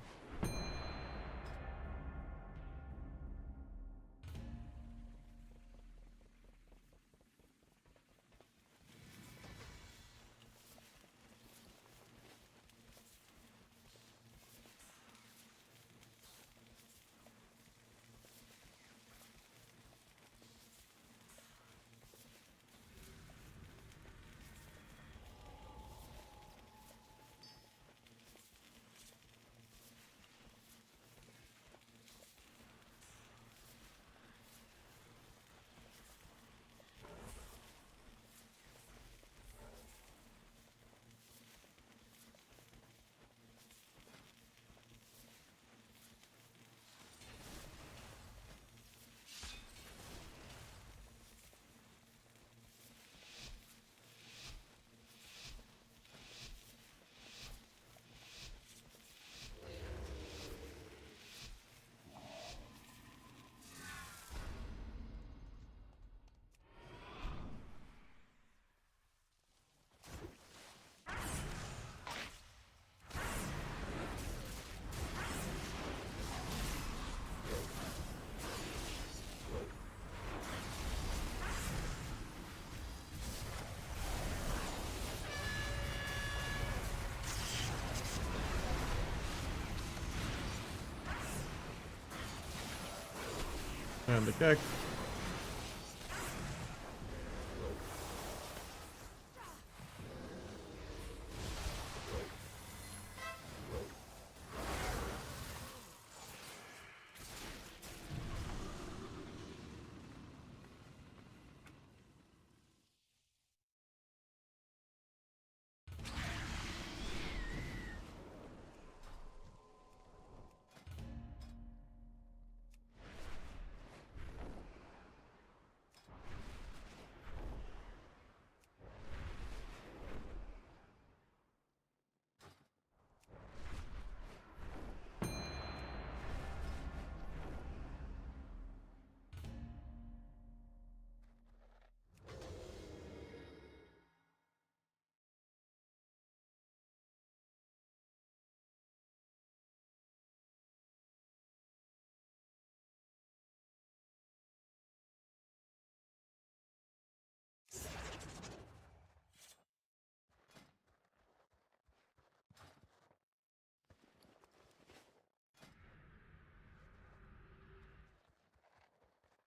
And the kick.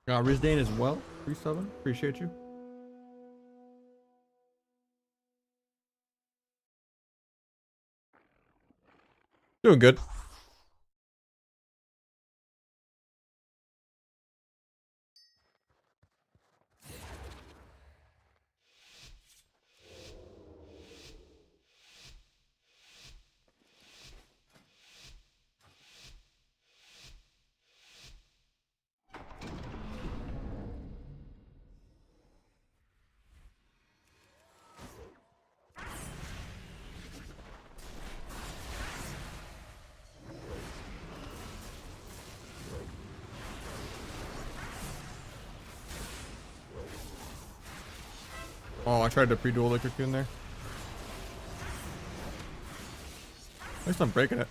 Rizdane as well. 3-7. Appreciate you. Doing good. Oh, I tried to pre-duel the cocoon there. At least I'm breaking it.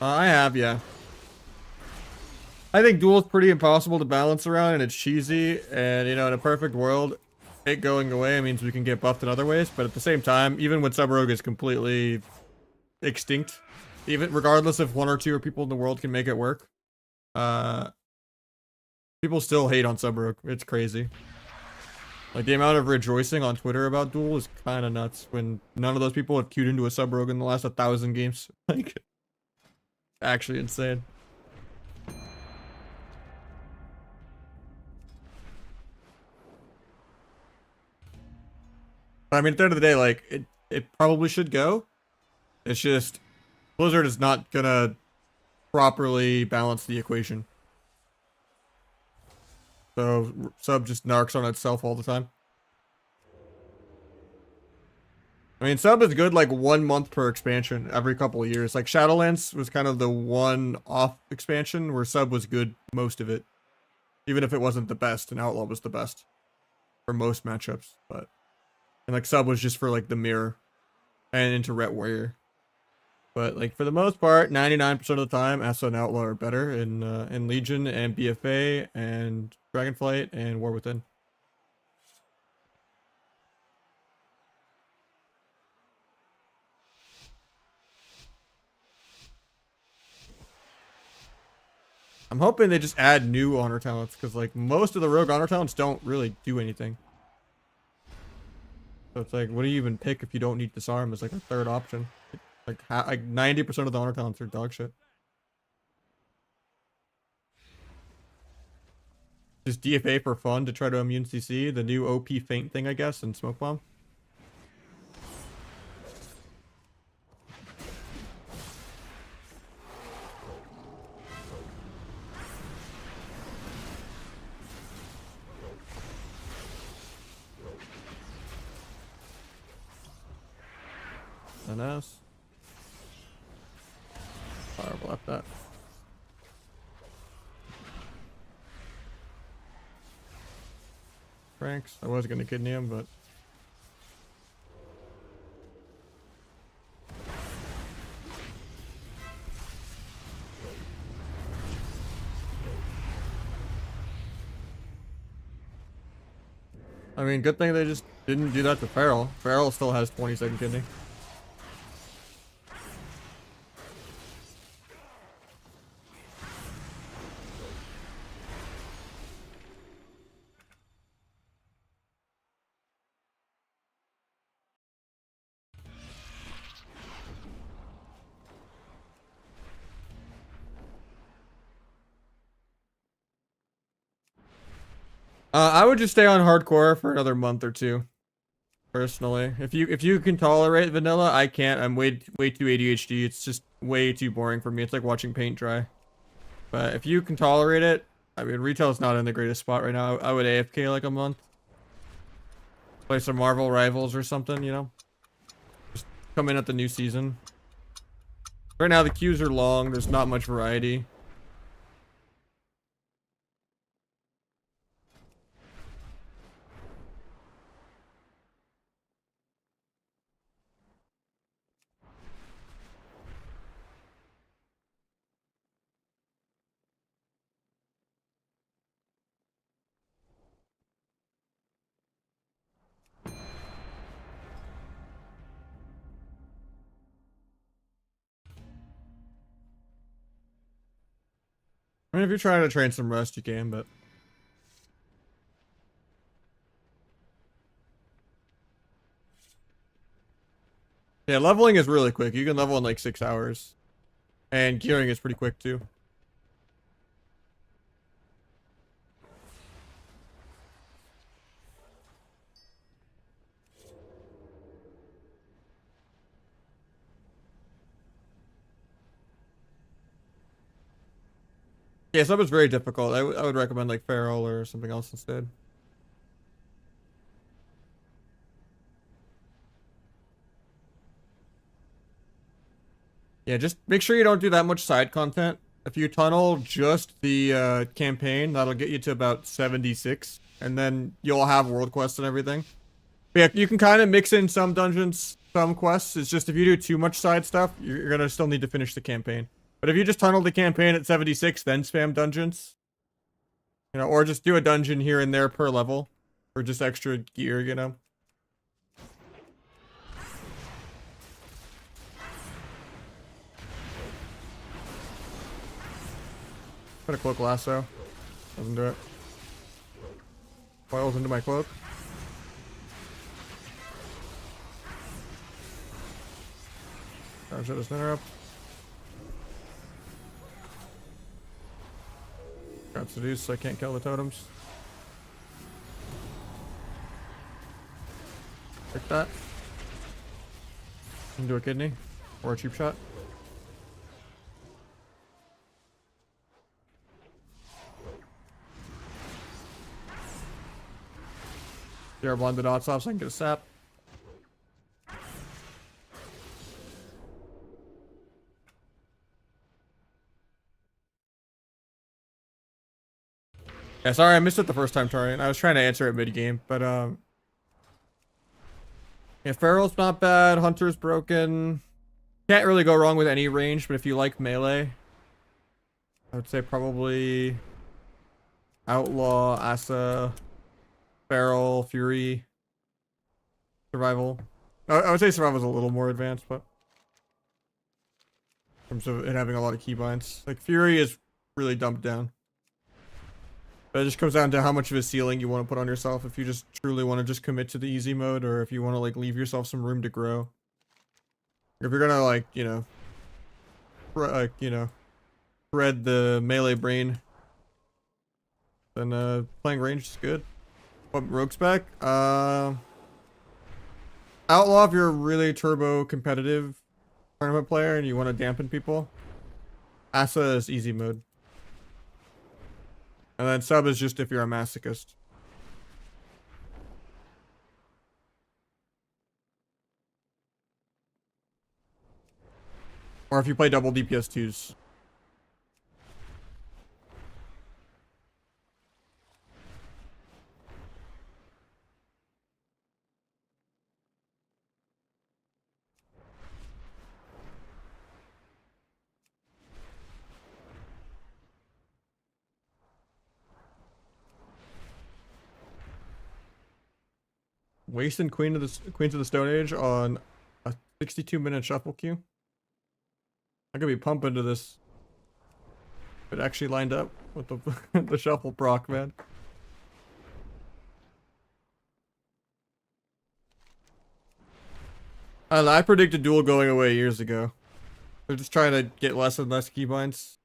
I have, yeah. I think duel is pretty impossible to balance around, and it's cheesy. And you know, in a perfect world, it going away means we can get buffed in other ways. But at the same time, even when Sub Rogue is completely extinct, even regardless if 1 or 2 people in the world can make it work, people still hate on Sub Rogue. It's crazy. Like the amount of rejoicing on Twitter about duel is kind of nuts when none of those people have queued into a Sub Rogue in the last 1,000 games. Like, actually insane. I mean, at the end of the day, like, it probably should go. It's just, Blizzard is not gonna properly balance the equation. So, Sub just narcs on itself all the time. I mean, Sub is good like 1 month per expansion every couple of years. Like, Shadowlands was kind of the one-off expansion where Sub was good most of it. Even if it wasn't the best, and Outlaw was the best for most matchups. But, and like, Sub was just for like the mirror and into Ret Warrior. But like for the most part, 99% of the time, Asa and Outlaw are better in Legion and BFA and Dragonflight and War Within. I'm hoping they just add new honor talents, because like most of the rogue honor talents don't really do anything. So it's like, what do you even pick if you don't need disarm as like a third option? Like 90% of the honor talents are dog shit. Just DFA for fun to try to immune CC, the new OP feint thing, I guess, and smoke bomb. NS. Fireball at that. Franks. I was gonna kidney him, but I mean, good thing they just didn't do that to Feral. Feral still has 22nd kidney. I would just stay on hardcore for another month or two. Personally, if you can tolerate vanilla, I can't. I'm way too ADHD. It's just way too boring for me. It's like watching paint dry. But if you can tolerate it, I mean, retail's not in the greatest spot right now. I would AFK like a month. Play some Marvel Rivals or something, you know. Just come in at the new season. Right now the queues are long. There's not much variety. I mean, if you're trying to train some Rust, you can, but yeah, leveling is really quick. You can level in like 6 hours. And gearing is pretty quick too. Yeah, sub is very difficult. I would recommend like Feral or something else instead. Yeah, just make sure you don't do that much side content. If you tunnel just the campaign, that'll get you to about 76. And then you'll have world quests and everything. But yeah, you can kind of mix in some dungeons, some quests. It's just if you do too much side stuff, you're going to still need to finish the campaign. But if you just tunnel the campaign at 76, then spam dungeons, you know, or just do a dungeon here and there per level, or just extra gear, you know. Put a cloak lasso. Doesn't do it. Coils into my cloak. I'll shut this nether up. Got seduced, so I can't kill the totems. Like that. Into a kidney. Or a cheap shot. Yeah, blind the dots off so I can get a sap. Yeah, sorry I missed it the first time, Tarian. I was trying to answer it mid-game, but yeah, Feral's not bad. Hunter's broken. Can't really go wrong with any range, but if you like melee, I would say probably Outlaw, Asa, Feral, Fury, Survival. I would say Survival's a little more advanced, but in terms of it having a lot of keybinds. Like, Fury is really dumped down. But it just comes down to how much of a ceiling you want to put on yourself. If you just truly want to just commit to the easy mode, or if you want to like leave yourself some room to grow. If you're gonna like, you know, thread the melee brain, then playing range is good. What rogue spec? Outlaw if you're a really turbo competitive tournament player and you want to dampen people. Asa is easy mode. And then sub is just if you're a masochist. Or if you play double DPS 2s. Wasting Queens of the Stone Age on a 62-minute shuffle queue. I could be pumping to this. It actually lined up with the the shuffle proc, man. I don't know, I predicted duel going away years ago. They're just trying to get less and less keybinds.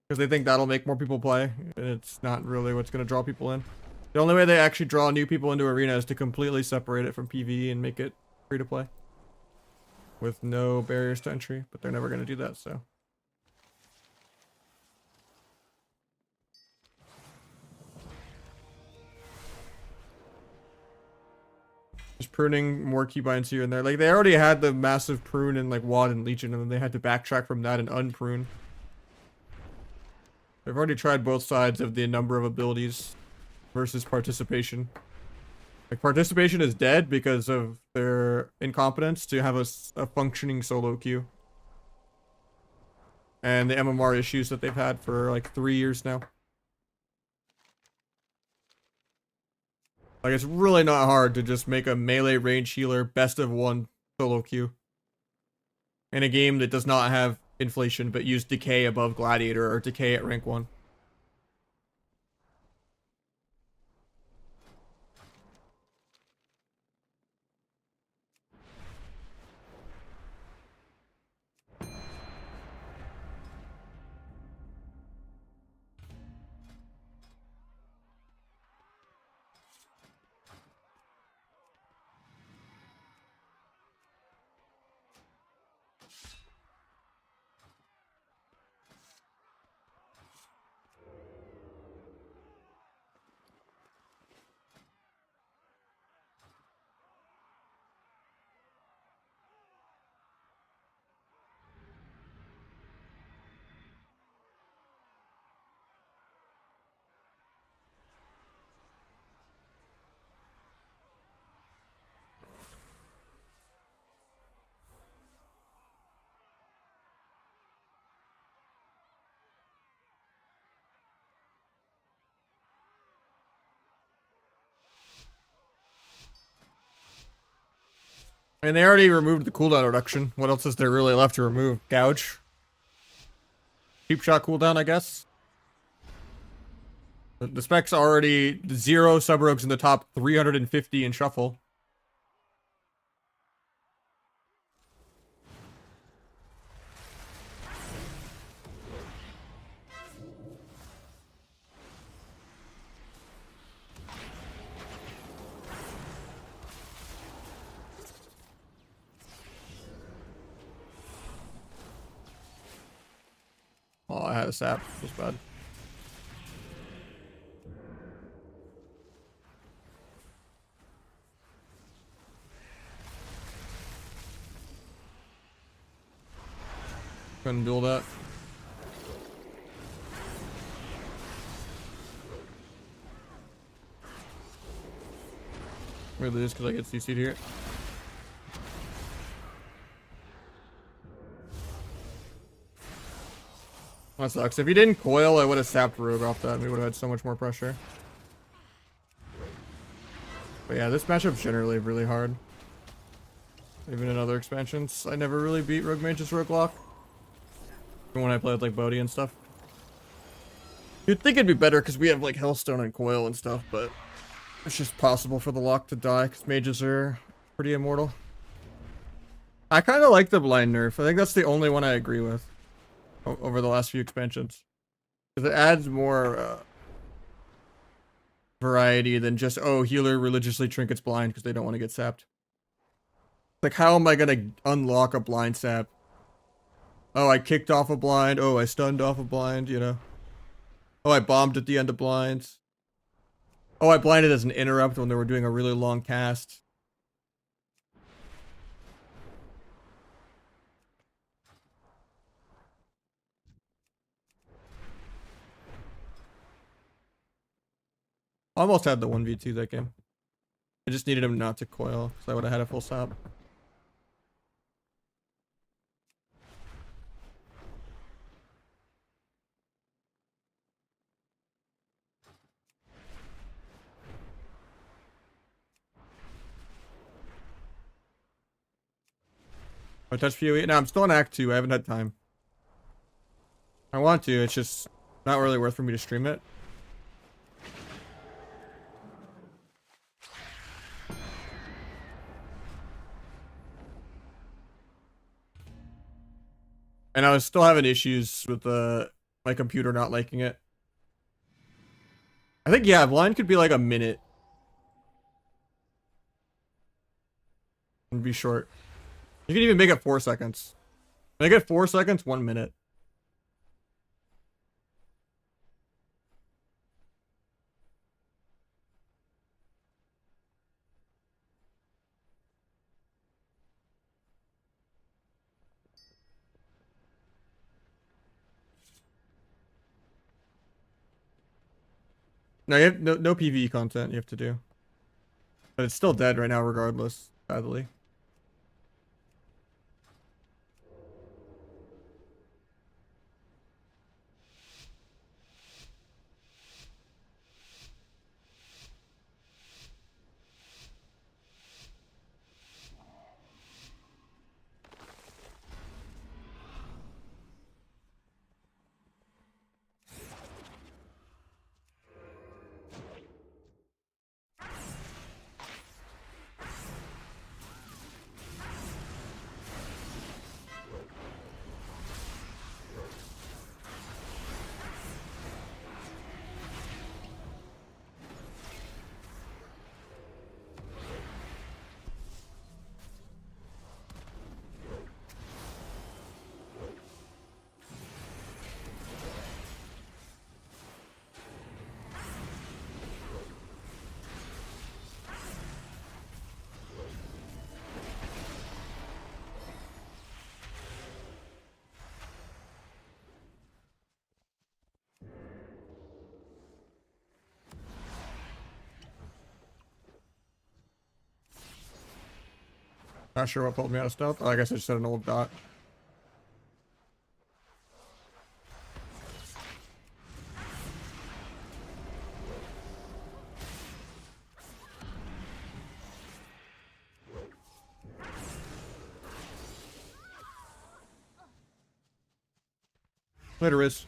Because they think that'll make more people play. And it's not really what's going to draw people in. The only way they actually draw new people into Arena is to completely separate it from PvE and make it free to play. With no barriers to entry. But they're never going to do that, so. Just pruning more keybinds here and there. Like, they already had the massive prune in, like, WoD and Legion, and then they had to backtrack from that and unprune. They've already tried both sides of the number of abilities versus participation. Like, participation is dead because of their incompetence to have a functioning solo queue. And the MMR issues that they've had for, like, 3 years now. Like, it's really not hard to just make a melee range healer best of one solo queue. In a game that does not have inflation, but use decay above gladiator or decay at rank 1. And they already removed the cooldown reduction. What else is there really left to remove? Gouge? Cheap shot cooldown, I guess? The spec's already 0 sub-rogues in the top 350 in shuffle. Oh, I had a sap. It was bad. Couldn't duel that. We lose because I get CC'd here. That sucks. If he didn't coil, I would have sapped Rogue off that and we would have had so much more pressure. But yeah, this matchup's generally really hard. Even in other expansions, I never really beat Rogue Mage's Rogue Lock. When I played with like Bodhi and stuff. You'd think it'd be better because we have like Hellstone and Coil and stuff, but it's just possible for the lock to die because mages are pretty immortal. I kind of like the blind nerf. I think that's the only one I agree with over the last few expansions. Because it adds more variety than just, oh, healer religiously trinkets blind because they don't want to get sapped. Like, how am I going to unlock a blind sap? Oh, I kicked off a blind. Oh, I stunned off a blind, you know. Oh, I bombed at the end of blinds. Oh, I blinded as an interrupt when they were doing a really long cast. Almost had the 1v2 that game. I just needed him not to coil, because I would have had a full sap. I touch PoE. No, I'm still in Act 2. I haven't had time. I want to. It's just not really worth for me to stream it. And I was still having issues with my computer not liking it. I think, yeah, blind could be like a minute. It'd be short. You can even make it 4 seconds. Make it 4 seconds, 1 minute. No, you have no PvE content you have to do. But it's still dead right now regardless, sadly. Not sure what pulled me out of stealth. Oh, I guess I just had an old dot. Later, Riz.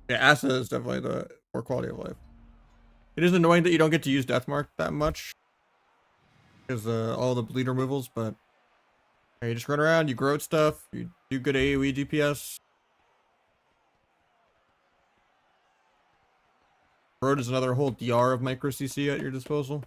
Yeah, Asa is definitely the more quality of life. It is annoying that you don't get to use Deathmark that much. Because all the bleed removals, but yeah, you just run around, you grow stuff, you do good AoE DPS. Road is another whole DR of micro CC at your disposal.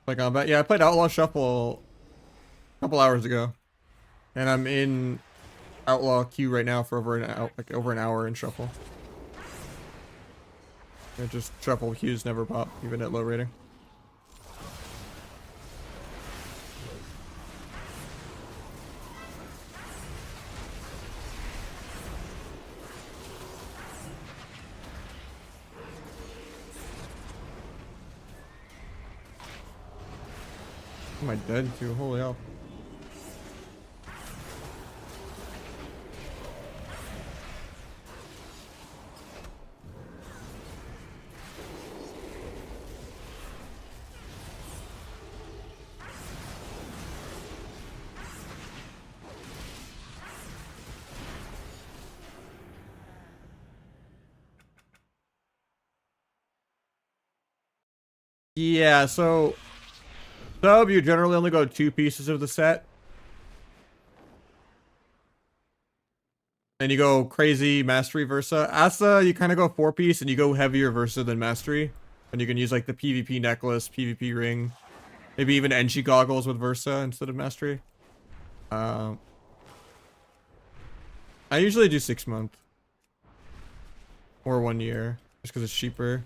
Like combat. Yeah, I played Outlaw Shuffle a couple hours ago. And I'm in Outlaw queue right now for over an hour in Shuffle. It just Shuffle queues never pop, even at low rating. Am I dead too? Holy hell. Yeah, so sub, you generally only go 2 pieces of the set. And you go crazy mastery Versa. Asa, you kind of go 4-piece and you go heavier Versa than mastery. And you can use like the PvP necklace, PvP ring, maybe even Enchi goggles with Versa instead of mastery. I usually do 6 month or 1 year just because it's cheaper.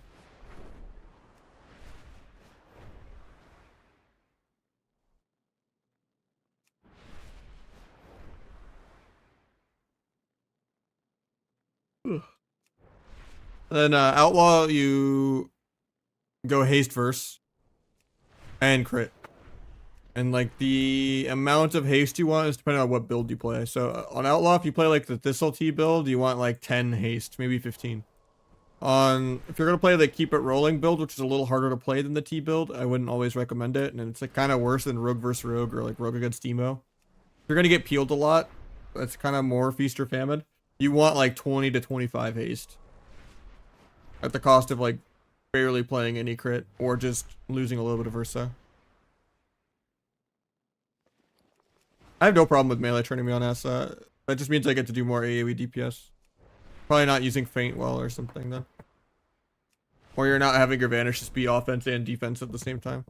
Ugh. Then Outlaw, you go haste verse and crit. And like the amount of haste you want is depending on what build you play. So on Outlaw, if you play like the Thistle Tea build, you want like 10 haste, maybe 15. If you're gonna play the Keep It Rolling build, which is a little harder to play than the T build, I wouldn't always recommend it, and it's like kind of worse than Rogue vs Rogue or like Rogue against Emo. If you're gonna get peeled a lot, that's kind of more feast or famine. You want like 20 to 25 haste at the cost of like barely playing any crit or just losing a little bit of Versa. I have no problem with melee turning me on Asa. That just means I get to do more AoE DPS. Probably not using Feint well or something then. Or you're not having your Vanish just be offense and defense at the same time.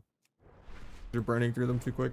You're burning through them too quick.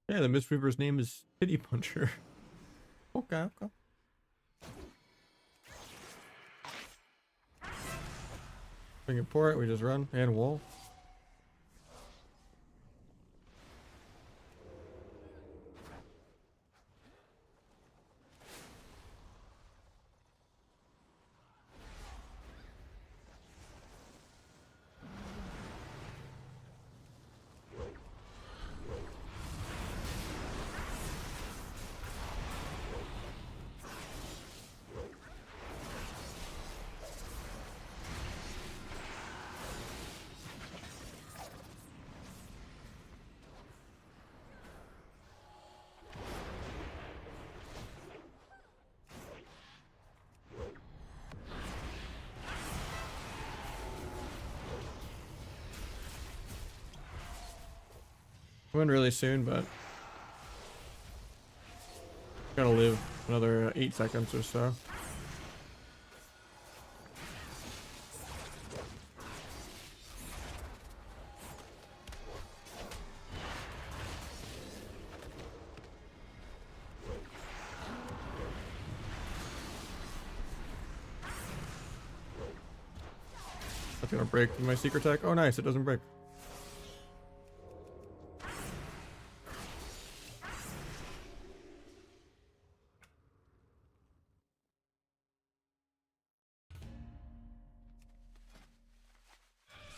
Yeah, the Mistweaver's name is Pity Puncher. Okay, okay. We can pour it, we just run, and wall. Went really soon, but gotta live another 8 seconds or so. That's gonna break with my secret attack. Oh, nice. It doesn't break.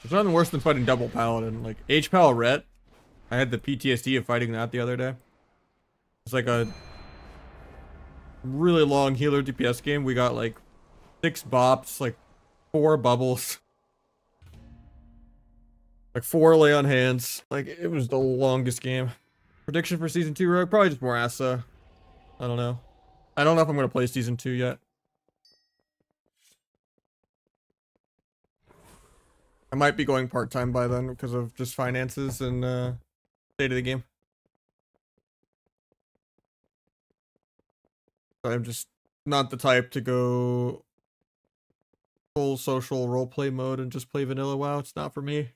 There's nothing worse than fighting double paladin. Like H-Pal Ret, I had the PTSD of fighting that the other day. It's like a really long healer DPS game. We got like 6 bops, like 4 bubbles, like 4 lay on hands. Like it was the longest game. Prediction for season 2, Rogue? Probably just more Asa. I don't know. I don't know if I'm gonna play season 2 yet. I might be going part-time by then because of just finances and state of the game. I'm just not the type to go full social roleplay mode and just play vanilla WoW. It's not for me.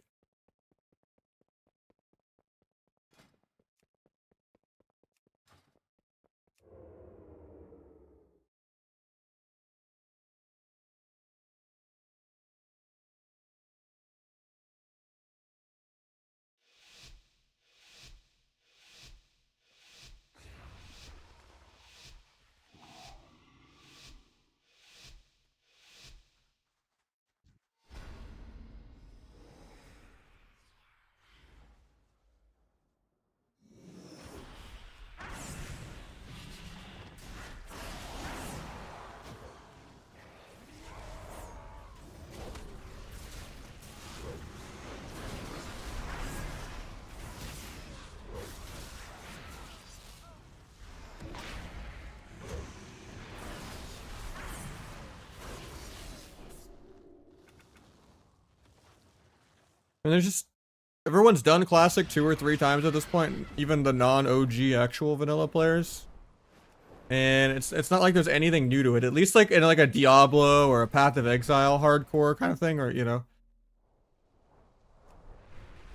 And there's just everyone's done classic 2 or 3 times at this point, even the non-OG actual vanilla players. And it's not like there's anything new to it. At least like in like a Diablo or a Path of Exile hardcore kind of thing, or you know,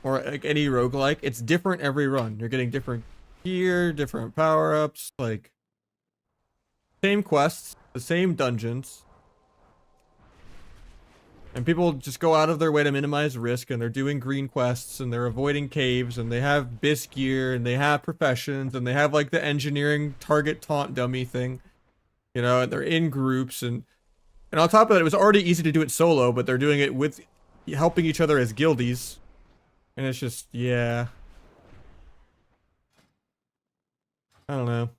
or like any roguelike. It's different every run. You're getting different gear, different power-ups, like same quests, the same dungeons. And people just go out of their way to minimize risk, and they're doing green quests, and they're avoiding caves, and they have bis gear, and they have professions, and they have like the engineering target taunt dummy thing, you know, and they're in groups, and on top of that, it was already easy to do it solo, but they're doing it with helping each other as guildies, and it's just, yeah. I don't know.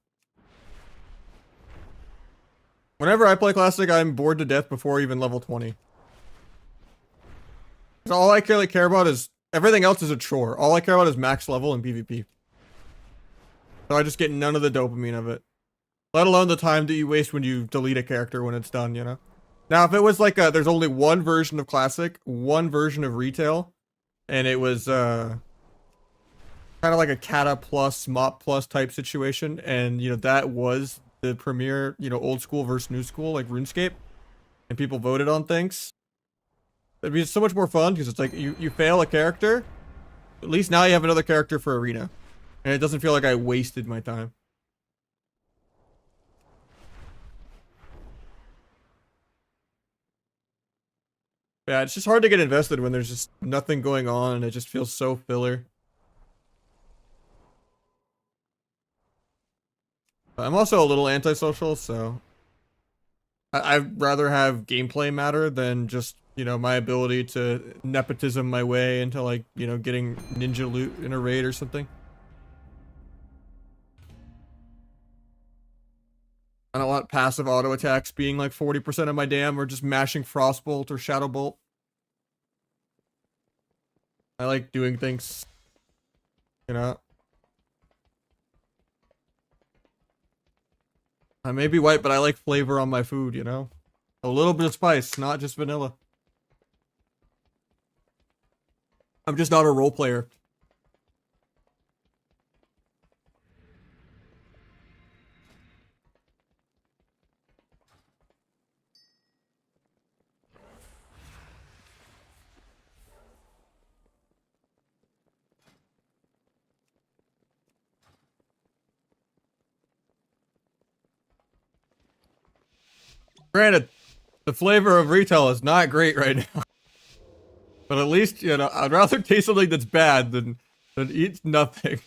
Whenever I play Classic, I'm bored to death before even level 20. All I really care about is everything else is a chore. All I care about is max level and PvP. So I just get none of the dopamine of it. Let alone the time that you waste when you delete a character when it's done, you know? Now, if it was like there's only one version of Classic, one version of Retail, and it was kind of like a Kata plus, Mop plus type situation, and, you know, that was the premier, you know, old school versus new school, like RuneScape, and people voted on things. It'd be so much more fun because it's like you fail a character, at least now you have another character for arena, and it doesn't feel like I wasted my time. Yeah, it's just hard to get invested when there's just nothing going on and it just feels so filler. I'm also a little antisocial, so I'd rather have gameplay matter than just, you know, my ability to nepotism my way into, like, you know, getting ninja loot in a raid or something. I don't want passive auto attacks being like 40% of my dam, or just mashing Frostbolt or Shadowbolt. I like doing things, you know. I may be white, but I like flavor on my food, you know. A little bit of spice, not just vanilla. I'm just not a role player. Granted, the flavor of retail is not great right now. But at least, you know, I'd rather taste something that's bad than eat nothing.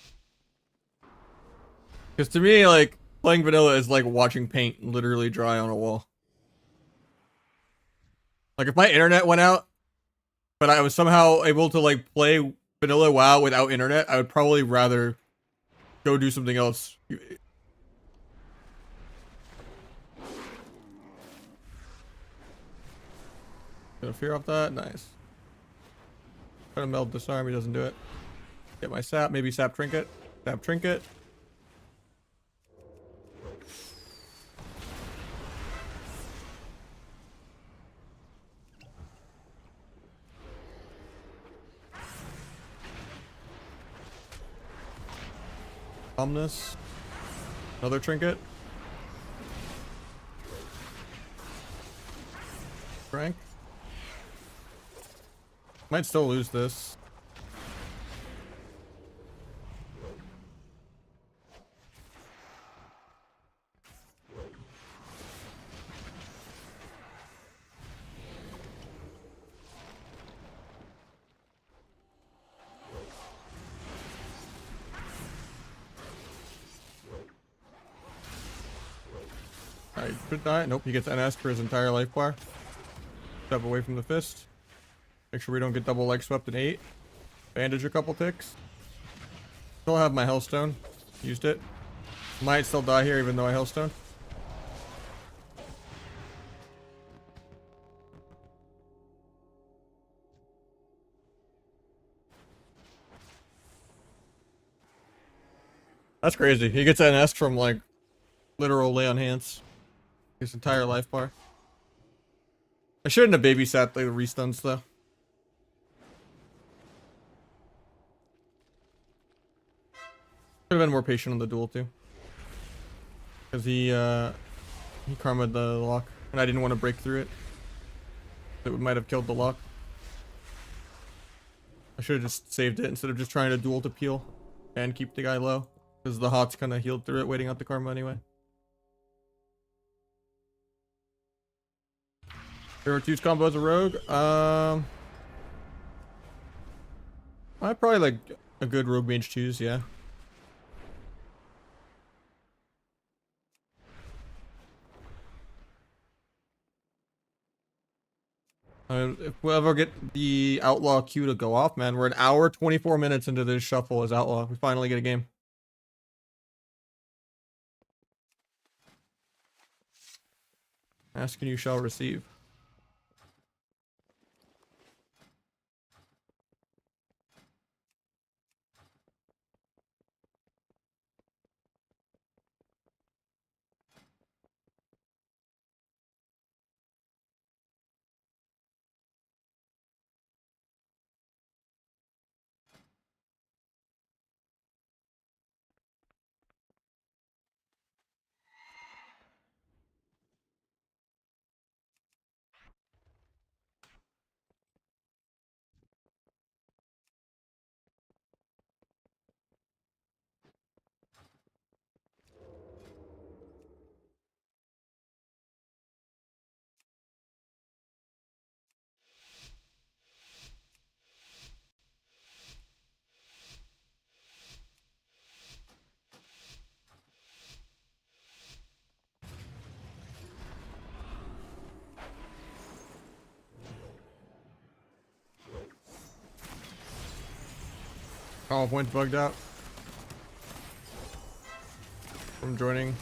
Because to me, like, playing vanilla is like watching paint literally dry on a wall. Like, if my internet went out, but I was somehow able to, like, play vanilla WoW without internet, I would probably rather go do something else. Gonna fear off that? Nice. Try to meld disarm, he doesn't do it. Get my sap, maybe sap trinket. Sap trinket. Omnis. Another trinket. Frank. Might still lose this. Alright, could die. Nope, he gets NS for his entire life bar. Step away from the fist. Make sure we don't get double leg swept in 8. Bandage a couple ticks. Still have my Hellstone. Used it. Might still die here even though I Hellstone. That's crazy. He gets NS from like literal lay on hands. His entire life bar. I shouldn't have babysat the restuns though. Could have been more patient on the duel too. Because he karma'd the lock. And I didn't want to break through it. It might have killed the lock. I should have just saved it instead of just trying to duel to peel. And keep the guy low. Because the hot's kind of healed through it, waiting out the karma anyway. Favorite use combo as a rogue? I probably like a good rogue mage choose, yeah. If we ever get the outlaw queue to go off, man, we're an hour 24 minutes into this shuffle as outlaw. We finally get a game. Ask and you shall receive. Call points bugged out from joining.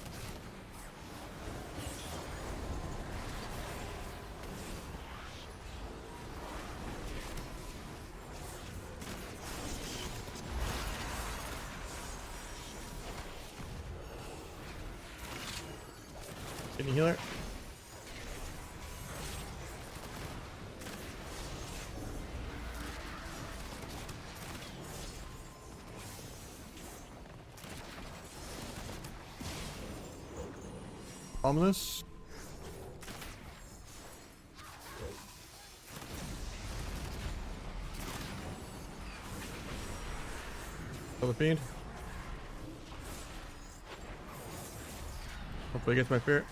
Can you heal it? Ominous. Kill the fiend. Hopefully he gets my spirit.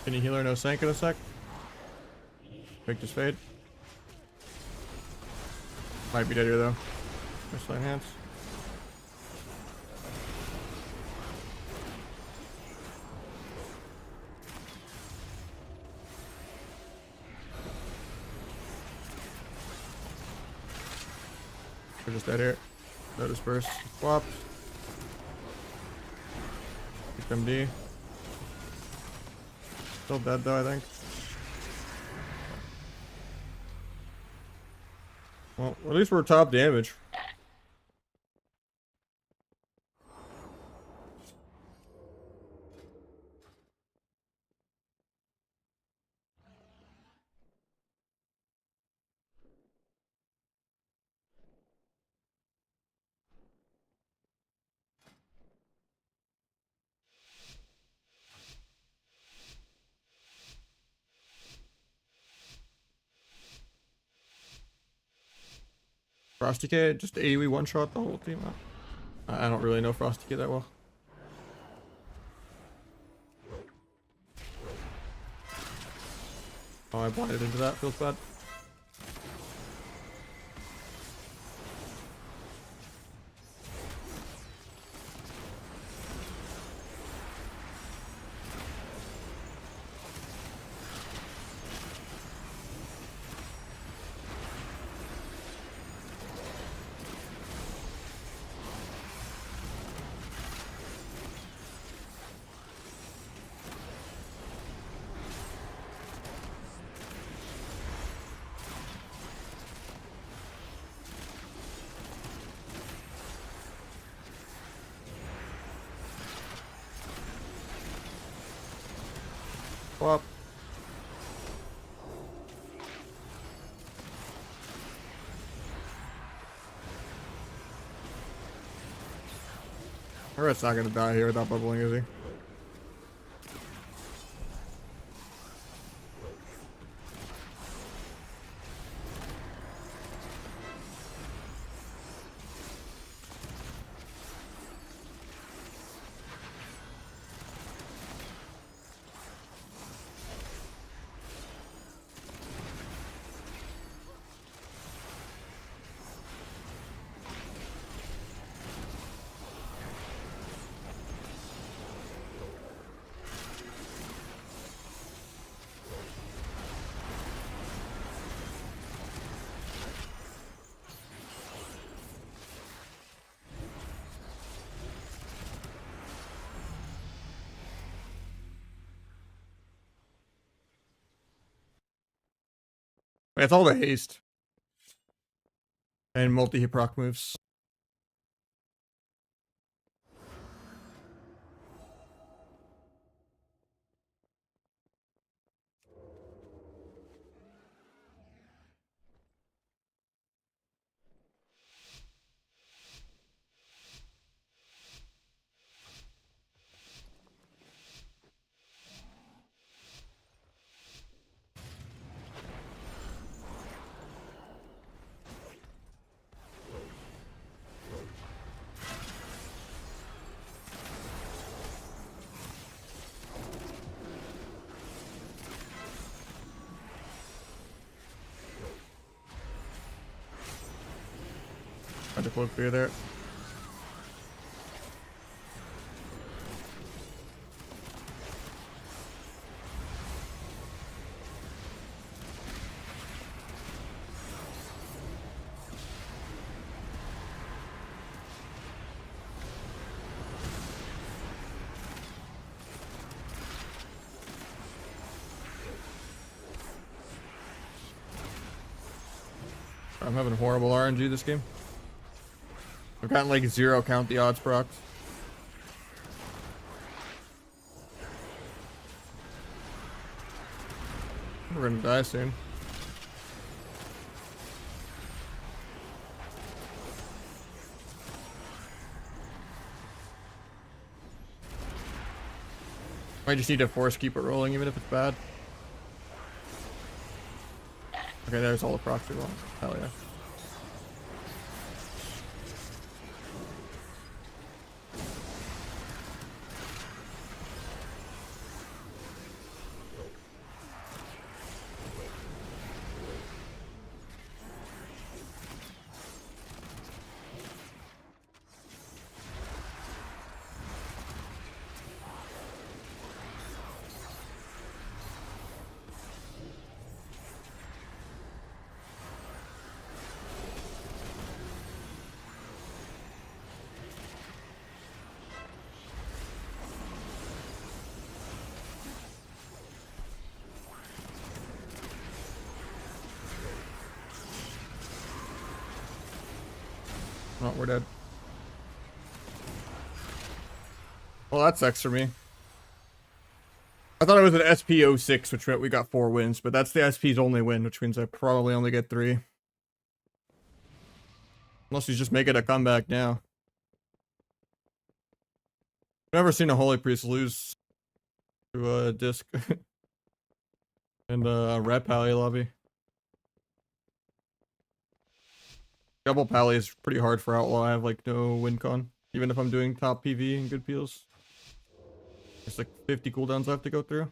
Can you healer no sank in a sec? Quick just fade. Might be dead here though. Just line hands. We're just dead here. No disperse. Swapped. MD. Still dead though, I think. Well, at least we're top damage. Frosty K, just AoE one shot the whole team. I don't really know Frosty K that well. Oh, I blinded into that. Feels bad. Swap. Turret's not gonna die here without bubbling, is he? It's all the haste. And multi-hit proc moves. Tried to cloak fear there. I'm having horrible RNG this game. I've gotten like 0 count the odds procs. We're gonna die soon. I just need to force keep it rolling even if it's bad. Okay, there's all the procs we want. Hell yeah. Oh, we're dead. Well, that sucks for me. I thought it was an SP06, which meant we got 4 wins, but that's the SP's only win, which means I probably only get 3. Unless he's just making a comeback now. I've never seen a Holy Priest lose to a disc and a red pally lobby. Double pally is pretty hard for outlaw. I have like no win con, even if I'm doing top PV and good peels. There's like 50 cooldowns I have to go through.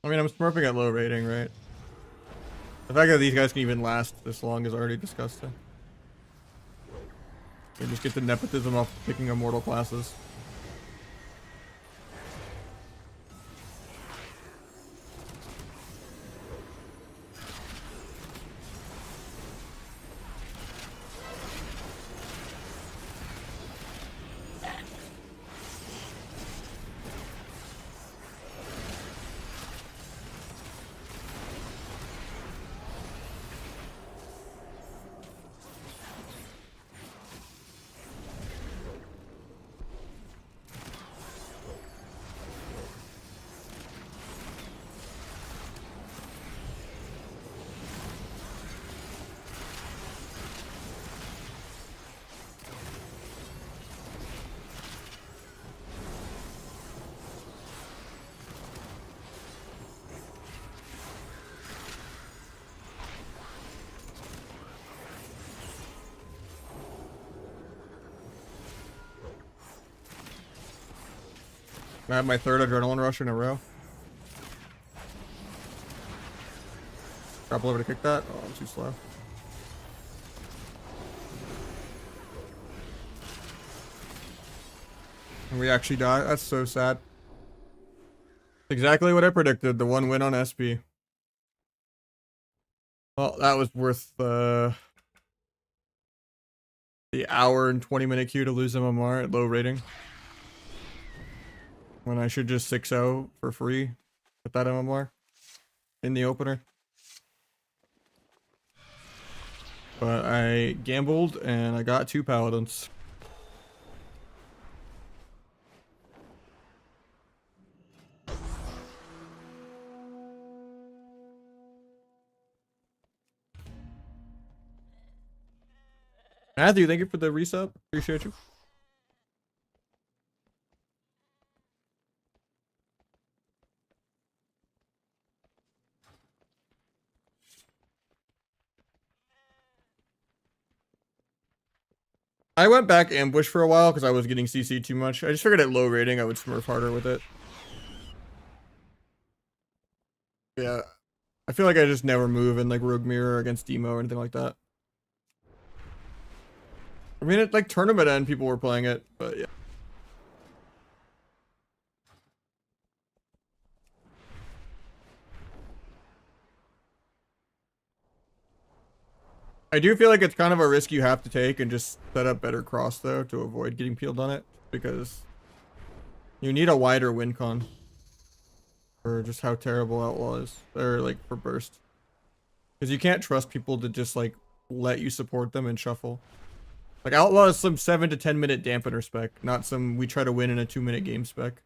I mean, I'm smurfing at low rating, right? The fact that these guys can even last this long is already disgusting. They just get the nepotism off picking immortal classes. I have my 3rd adrenaline rush in a row. Grapple over to kick that. Oh, I'm too slow. And we actually die. That's so sad. Exactly what I predicted. The 1 win on SP. Well, that was worth the hour and 20-minute queue to lose MMR at low rating. When I should just 6-0 for free with that MMR in the opener. But I gambled and I got 2 paladins. Matthew, thank you for the resub. Appreciate you. I went back ambush for a while because I was getting CC'd too much. I just figured at low rating I would smurf harder with it. Yeah. I feel like I just never move in like Rogue Mirror against Demo or anything like that. I mean, at like tournament end people were playing it, but yeah. I do feel like it's kind of a risk you have to take and just set up better cross though to avoid getting peeled on it because you need a wider win con for just how terrible Outlaw is. Or like for burst. Because you can't trust people to just like let you support them and shuffle. Like Outlaw is some 7 to 10 minute dampener spec, not some we try to win in a 2-minute game spec.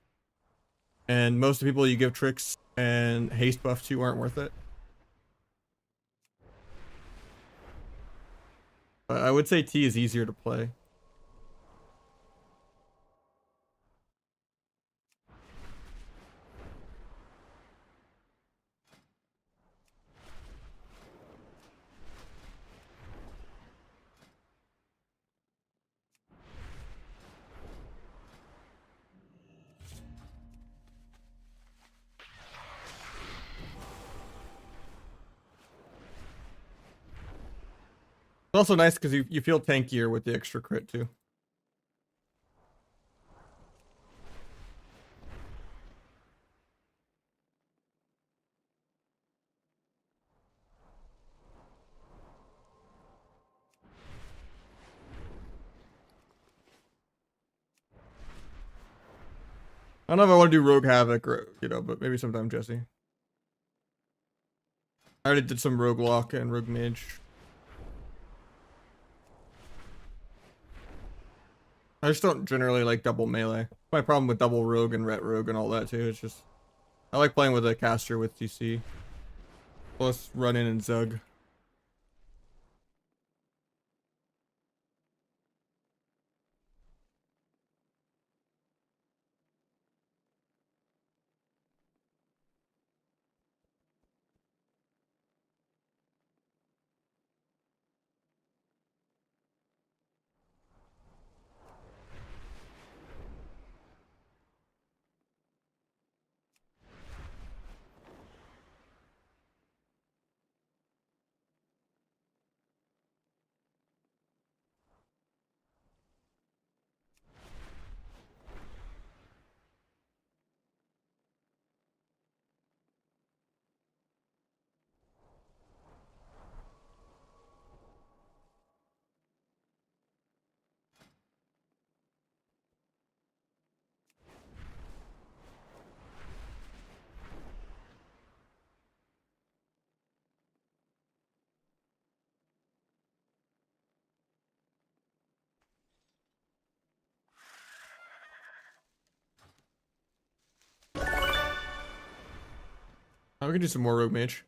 And most of the people you give tricks and haste buff to aren't worth it. But I would say T is easier to play. It's also nice because you feel tankier with the extra crit too. I don't know if I want to do Rogue Havoc or, you know, but maybe sometime Jesse. I already did some Rogue Lock and Rogue Mage. I just don't generally like double melee. My problem with double Rogue and Ret Rogue and all that too. It's just, I like playing with a caster with TC. Plus run in and Zug. We can do some more Rogue Mage.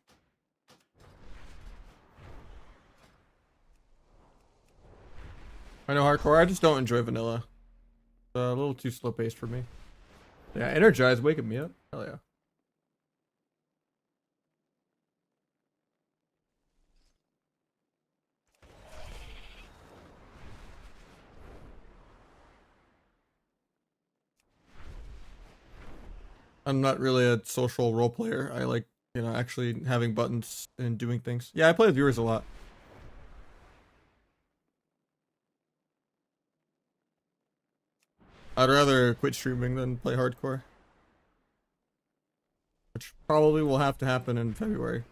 I know hardcore, I just don't enjoy vanilla. It's a little too slow paced for me. Yeah, Energize waking me up. Hell yeah. I'm not really a social role player. I like, you know, actually having buttons and doing things. Yeah, I play with viewers a lot. I'd rather quit streaming than play hardcore. Which probably will have to happen in February.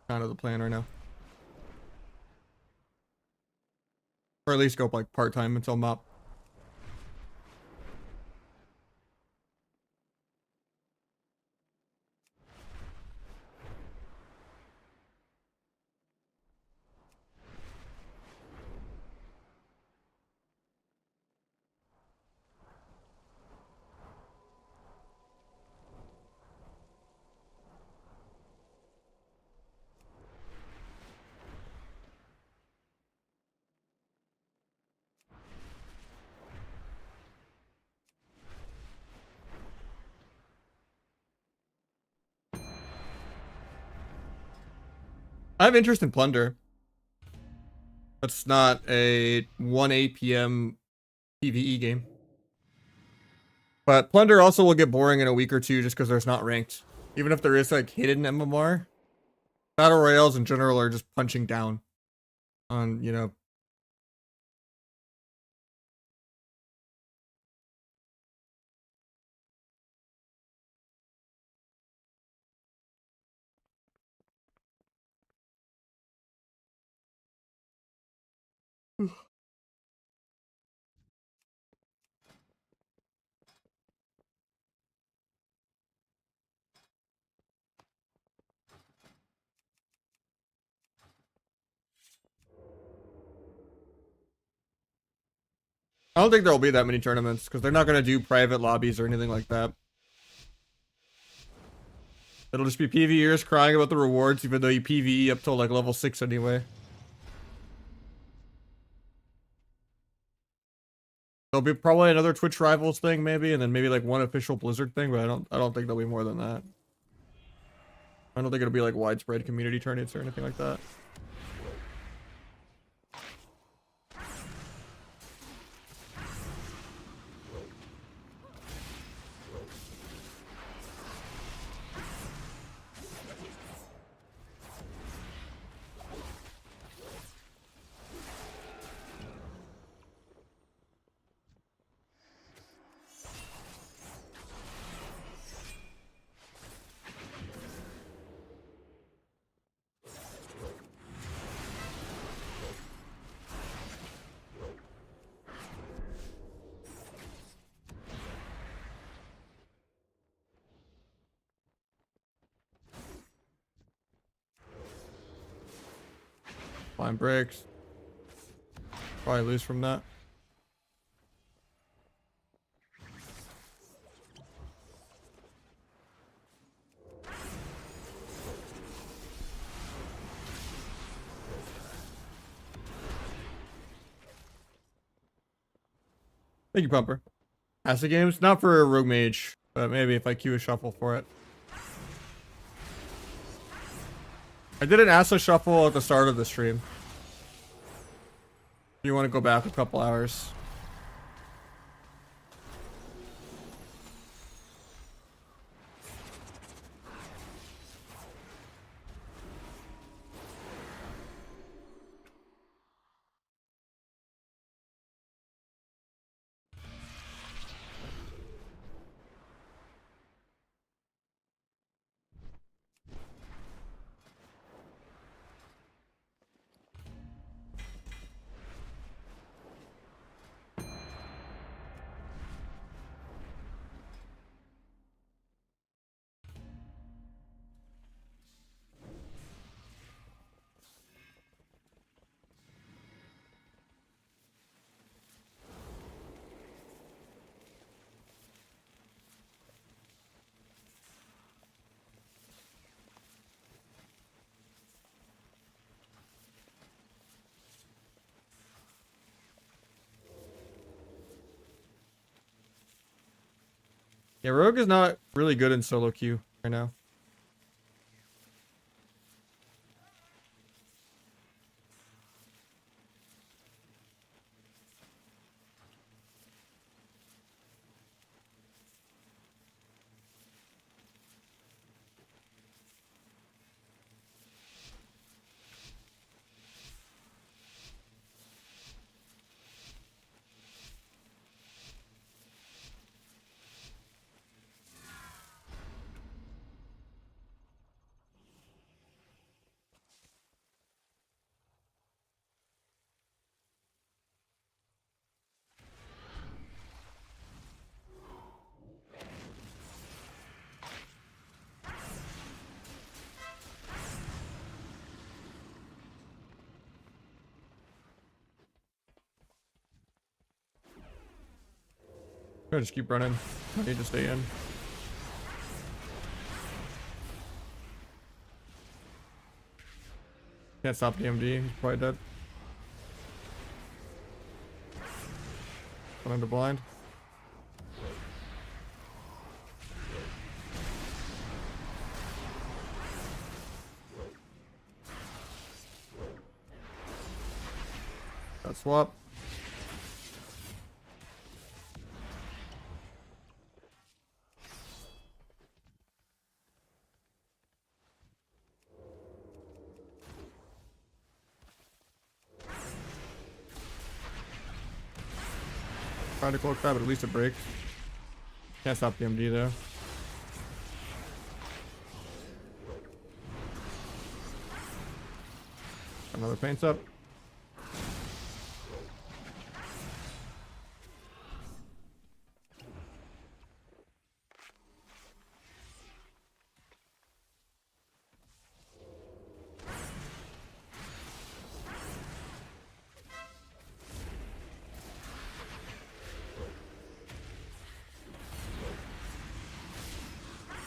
Kind of the plan right now. Or at least go like part-time until MOP. I have interest in Plunder. That's not a 1 p.m. PvE game. But Plunder also will get boring in a week or two just because there's not ranked. Even if there is like hidden MMR, Battle Royales in general are just punching down on, you know, I don't think there'll be that many tournaments because they're not gonna do private lobbies or anything like that. It'll just be PvEers crying about the rewards, even though you PvE up till like level 6 anyway. There'll be probably another Twitch Rivals thing maybe, and then maybe like one official Blizzard thing, but I don't think there'll be more than that. I don't think it'll be like widespread community tournaments or anything like that. Line breaks. Probably lose from that. Thank you, Pumper. Acid games? Not for a rogue mage, but maybe if I queue a shuffle for it. I did an acid shuffle at the start of the stream. You want to go back a couple hours. Yeah, rogue is not really good in solo queue right now. I just keep running. I need to stay in. Can't stop the MD. He's probably dead. Went under blind. Got swap. Tried to cloak that, but at least it breaks. Can't stop the MD though. Another paints up.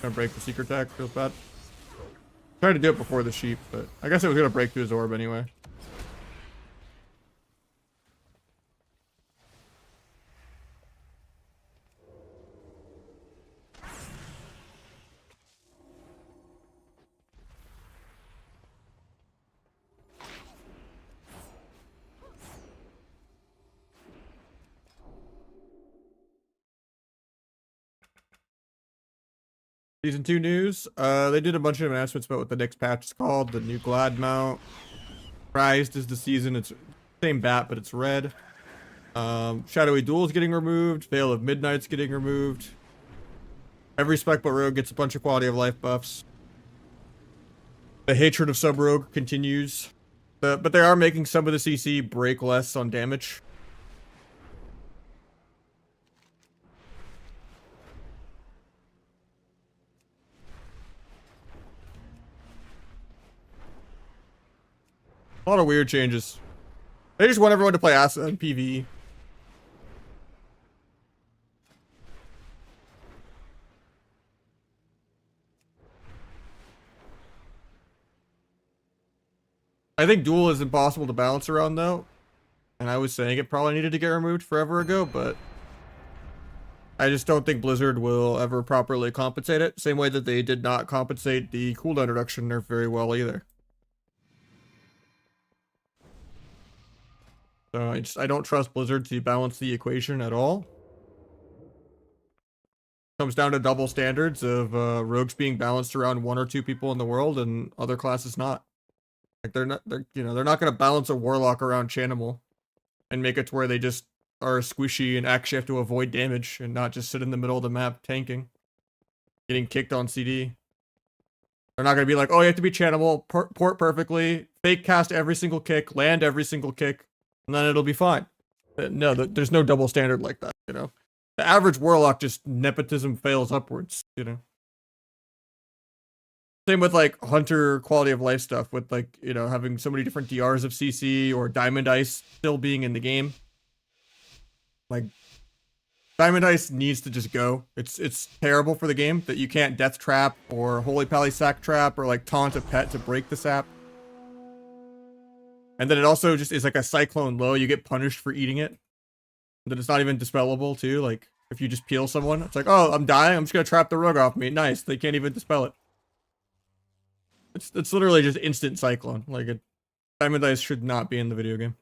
Gonna break the secret tag. Feels bad. Tried to do it before the sheep, but I guess it was gonna break through his orb anyway. Season 2 news. They did a bunch of announcements about what the next patch is called. The new Glad mount. Prized is the season. It's same bat, but it's red. Shadowy Duel's getting removed. Veil of Midnight's getting removed. Every spec but rogue gets a bunch of quality of life buffs. The hatred of sub rogue continues. But they are making some of the CC break less on damage. A lot of weird changes. They just want everyone to play Asa and PvE. I think Duel is impossible to balance around though. And I was saying it probably needed to get removed forever ago, but I just don't think Blizzard will ever properly compensate it. Same way that they did not compensate the cooldown reduction nerf very well either. So I don't trust Blizzard to balance the equation at all. Comes down to double standards of rogues being balanced around 1 or 2 people in the world and other classes not. Like they're not gonna balance a warlock around Chanimal and make it to where they just are squishy and actually have to avoid damage and not just sit in the middle of the map tanking, getting kicked on CD. They're not gonna be like, oh, you have to be Chanimal, port perfectly, fake cast every single kick, land every single kick, and then it'll be fine. No, there's no double standard like that, you know. The average warlock just nepotism fails upwards, you know. Same with like hunter quality of life stuff with like, you know, having so many different DRs of CC or Diamond Ice still being in the game. Like Diamond Ice needs to just go. It's terrible for the game that you can't death trap or holy pally sack trap or like taunt a pet to break the sap. And then it also just is like a cyclone low. You get punished for eating it. And then it's not even dispellable too. Like if you just peel someone, it's like, oh, I'm dying. I'm just gonna trap the rug off me. Nice. They can't even dispel it. It's literally just instant cyclone. Like Diamond Ice should not be in the video game.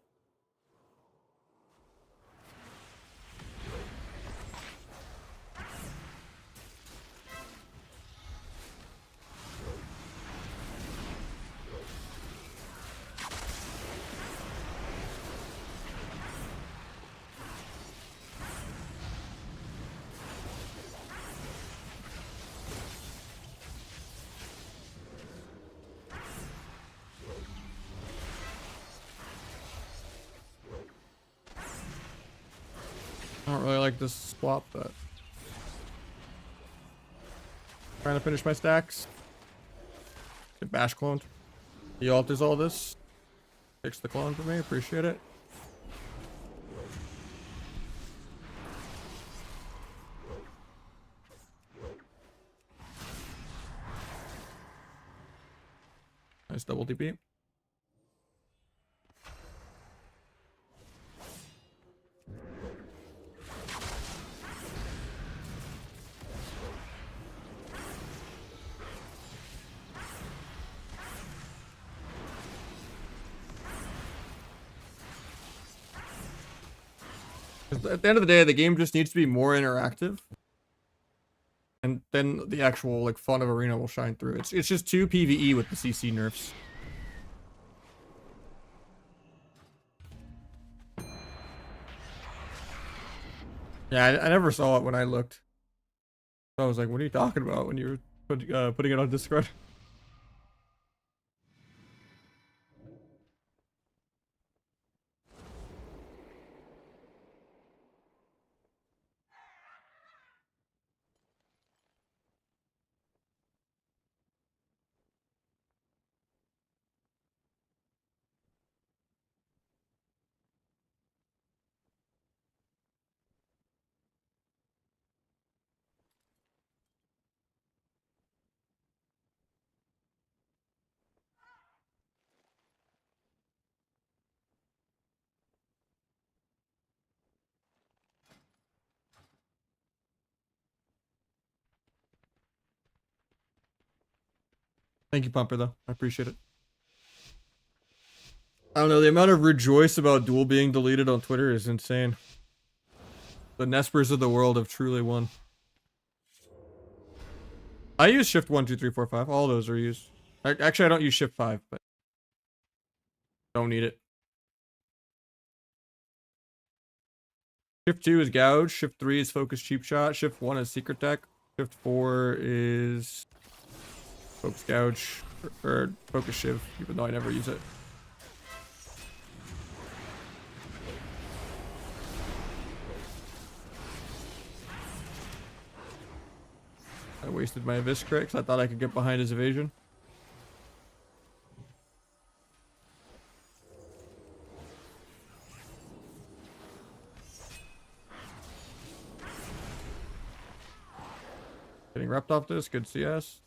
I don't really like this swap, but trying to finish my stacks. Get bash cloned. He alters all this. Fix the clone for me. Appreciate it. Nice double TP. At the end of the day, the game just needs to be more interactive. And then the actual like fun of arena will shine through. It's just too PvE with the CC nerfs. Yeah, I never saw it when I looked. I was like, what are you talking about when you were putting it on Discord? Thank you, Pumper, though. I appreciate it. I don't know, the amount of rejoice about Duel being deleted on Twitter is insane. The Nespers of the world have truly won. I use shift 1, 2, 3, 4, 5. All those are used. Actually, I don't use shift 5, but don't need it. Shift 2 is gouge. Shift 3 is focus cheap shot. Shift 1 is secret deck. Shift 4 is focus gouge or focus shiv, even though I never use it. I wasted my Abyss crit because I thought I could get behind his evasion. Getting repped off this, good CS.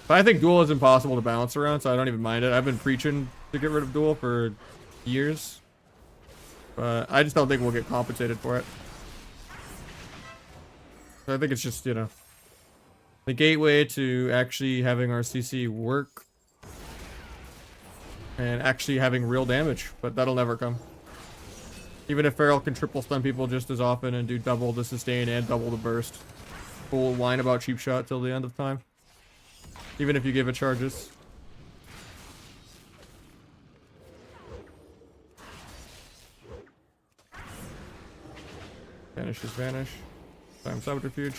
But I think Duel is impossible to balance around, so I don't even mind it. I've been preaching to get rid of Duel for years. But I just don't think we'll get compensated for it. So I think it's just, you know, the gateway to actually having our CC work and actually having real damage, but that'll never come. Even if Feral can triple stun people just as often and do double the sustain and double the burst. We'll whine about cheap shot till the end of time. Even if you give it charges. Vanish is vanish. Time subterfuge.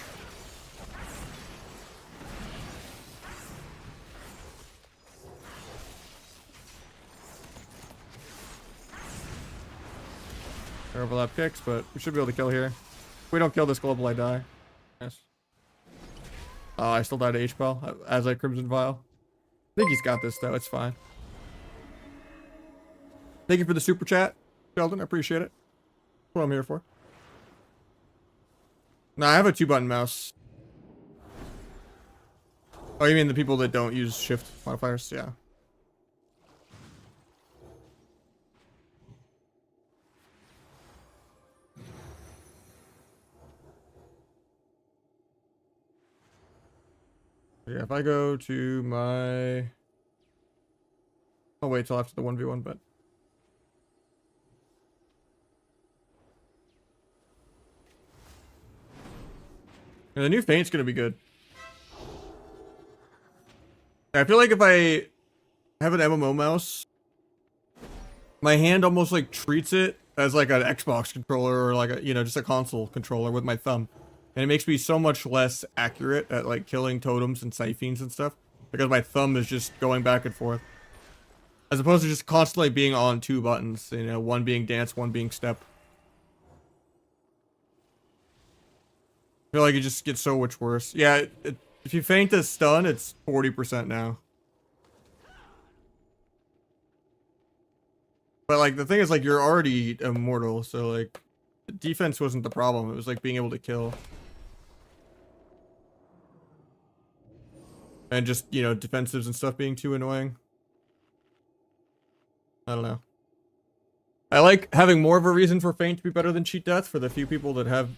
Overlap kicks, but we should be able to kill here. If we don't kill this global, I die. Yes. Oh, I still died to H-Bell as a Crimson Vial. I think he's got this, though. It's fine. Thank you for the super chat, Sheldon. I appreciate it. That's what I'm here for. No, I have a 2-button mouse. Oh, you mean the people that don't use shift modifiers? Yeah. Yeah, if I go to my... I'll wait till after the 1v1, but... Yeah, the new feint's gonna be good. I feel like if I have an MMO mouse, my hand almost like treats it as like an Xbox controller or like a, you know, just a console controller with my thumb. And it makes me so much less accurate at like killing totems and siphons and stuff because my thumb is just going back and forth. As opposed to just constantly being on 2 buttons, you know, one being dance, one being step. I feel like it just gets so much worse. Yeah, if you feint a stun, it's 40% now. But like the thing is like you're already immortal, so like defense wasn't the problem. It was like being able to kill. And just, you know, defensives and stuff being too annoying. I don't know. I like having more of a reason for feint to be better than cheat death for the few people that have,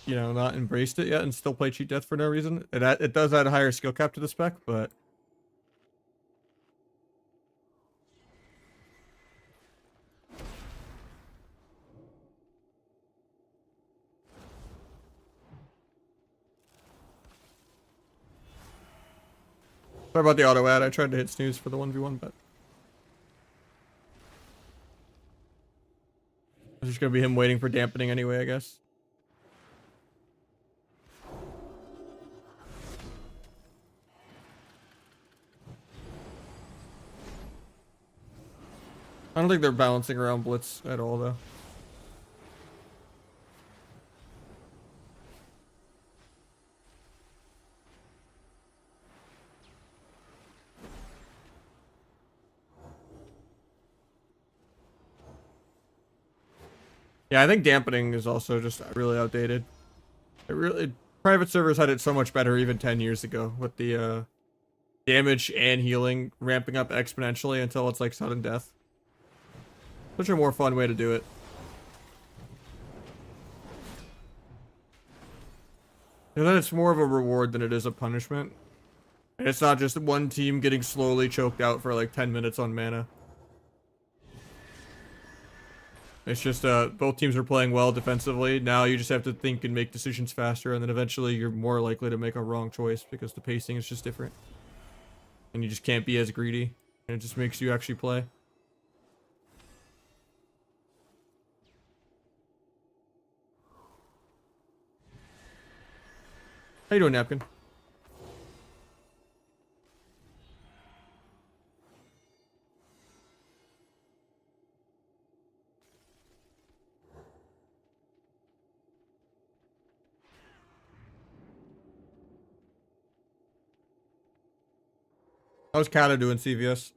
you know, not embraced it yet and still play cheat death for no reason. It does add a higher skill cap to the spec, but... Sorry about the auto ad. I tried to hit snooze for the 1v1, but... It's just gonna be him waiting for dampening anyway, I guess. I don't think they're balancing around Blitz at all, though. Yeah, I think dampening is also just really outdated. Private servers had it so much better even 10 years ago with the damage and healing ramping up exponentially until it's like sudden death. Such a more fun way to do it. And then it's more of a reward than it is a punishment. And it's not just one team getting slowly choked out for like 10 minutes on mana. It's just both teams are playing well defensively. Now you just have to think and make decisions faster, and then eventually you're more likely to make a wrong choice because the pacing is just different. And you just can't be as greedy. And it just makes you actually play. How you doing, Napkin? How's Kata doing, CVS?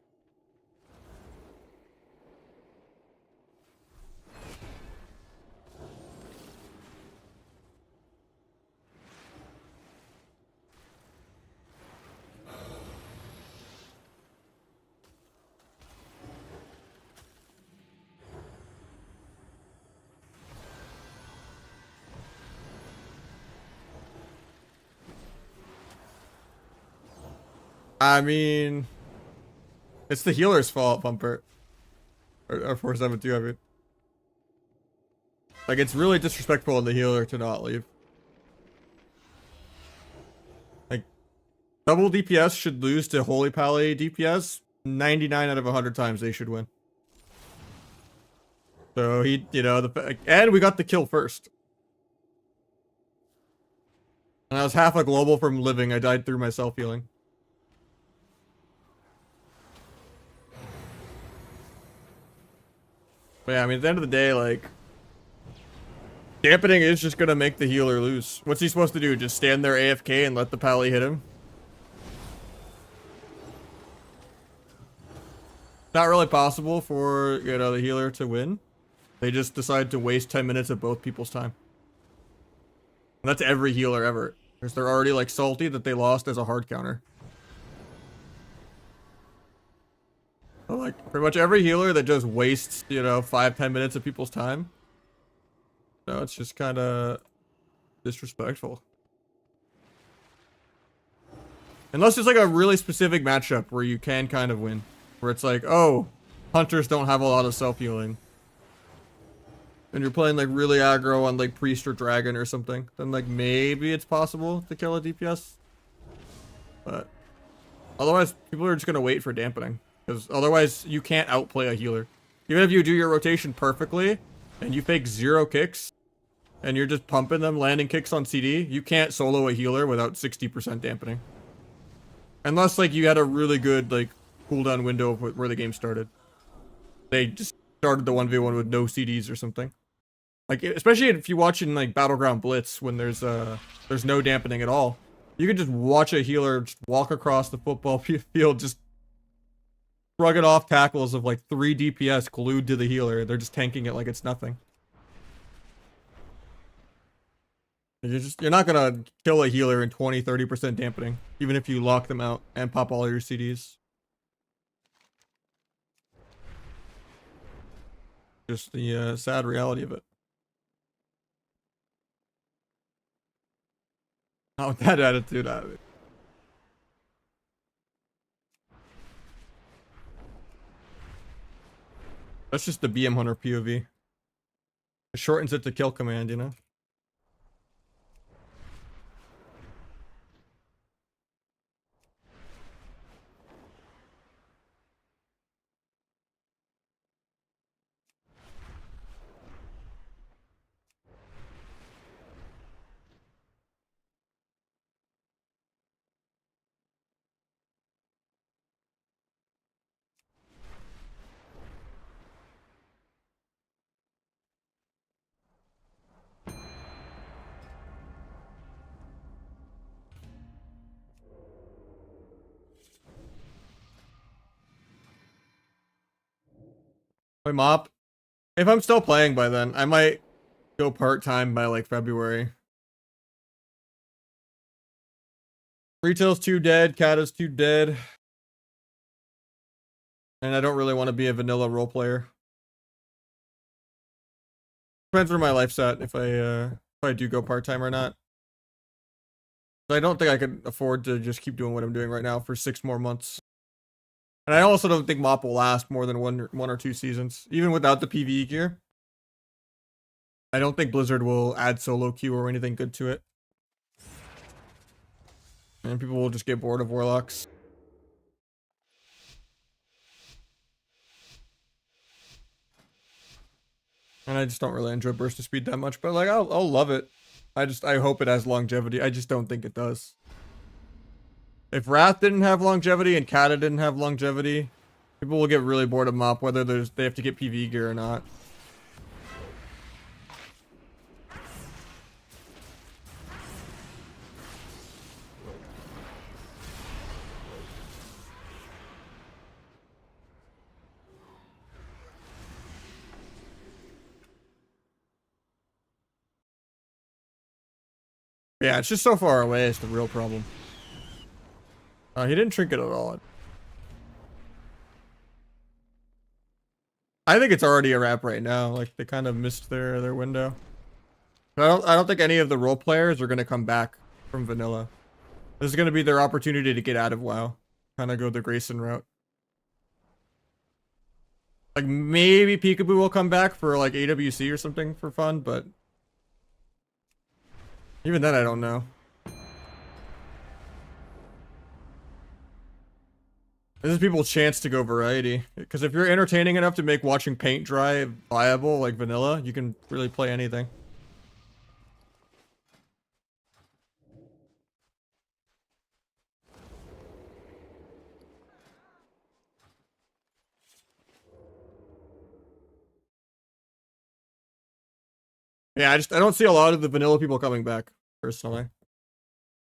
I mean, it's the healer's fault, Bumper. Or 472, I mean. Like, it's really disrespectful of the healer to not leave. Like, double DPS should lose to Holy Pally DPS. 99 out of 100 times they should win. So he, you know, and we got the kill first. And I was half a global from living. I died through my self-healing. But yeah, I mean, at the end of the day, like, dampening is just gonna make the healer lose. What's he supposed to do? Just stand there AFK and let the pally hit him? Not really possible for, you know, the healer to win. They just decide to waste 10 minutes of both people's time. And that's every healer ever. Because they're already, like, salty that they lost as a hard counter. But, like, pretty much every healer that just wastes, you know, 5-10 minutes of people's time. No, it's just kind of disrespectful. Unless it's like a really specific matchup where you can kind of win. Where it's like, oh, hunters don't have a lot of self-healing. And you're playing like really aggro on like priest or dragon or something. Then like maybe it's possible to kill a DPS. But otherwise, people are just going to wait for dampening. Because otherwise, you can't outplay a healer. Even if you do your rotation perfectly, and you fake 0 kicks, and you're just pumping them, landing kicks on CD, you can't solo a healer without 60% dampening. Unless, like, you had a really good, like, cooldown window of where the game started. They just started the 1v1 with no CDs or something. Like, especially if you watch in, like, Battleground Blitz, when there's no dampening at all. You can just watch a healer just walk across the football field, just rugged off tackles of, like, 3 DPS glued to the healer. They're just tanking it like it's nothing. You're not gonna kill a healer in 20-30% dampening, even if you lock them out and pop all your CDs. Just the sad reality of it. Not with that attitude out of it. That's just the BM Hunter POV. It shortens it to kill command, you know? Wait, Mop. If I'm still playing by then, I might go part-time by like February. Retail's too dead, Kata's too dead. And I don't really want to be a vanilla role player. Depends where my life's at if I do go part-time or not. I don't think I could afford to just keep doing what I'm doing right now for 6 more months. And I also don't think MOP will last more than one or two seasons, even without the PvE gear. I don't think Blizzard will add solo queue or anything good to it. And people will just get bored of Warlocks. And I just don't really enjoy Burst of Speed that much, but like I'll love it. I hope it has longevity. I just don't think it does. If Wrath didn't have longevity and Kata didn't have longevity, people will get really bored of MOP whether they have to get PvE gear or not. Yeah, it's just so far away is the real problem. He didn't trinket at all. I think it's already a wrap right now. Like they kind of missed their window. But I don't think any of the role players are gonna come back from vanilla. This is gonna be their opportunity to get out of WoW. Kind of go the Grayson route. Like maybe Peekaboo will come back for like AWC or something for fun, but even then I don't know. This is people's chance to go variety. Because if you're entertaining enough to make watching paint dry viable like vanilla, you can really play anything. Yeah, I don't see a lot of the vanilla people coming back, personally.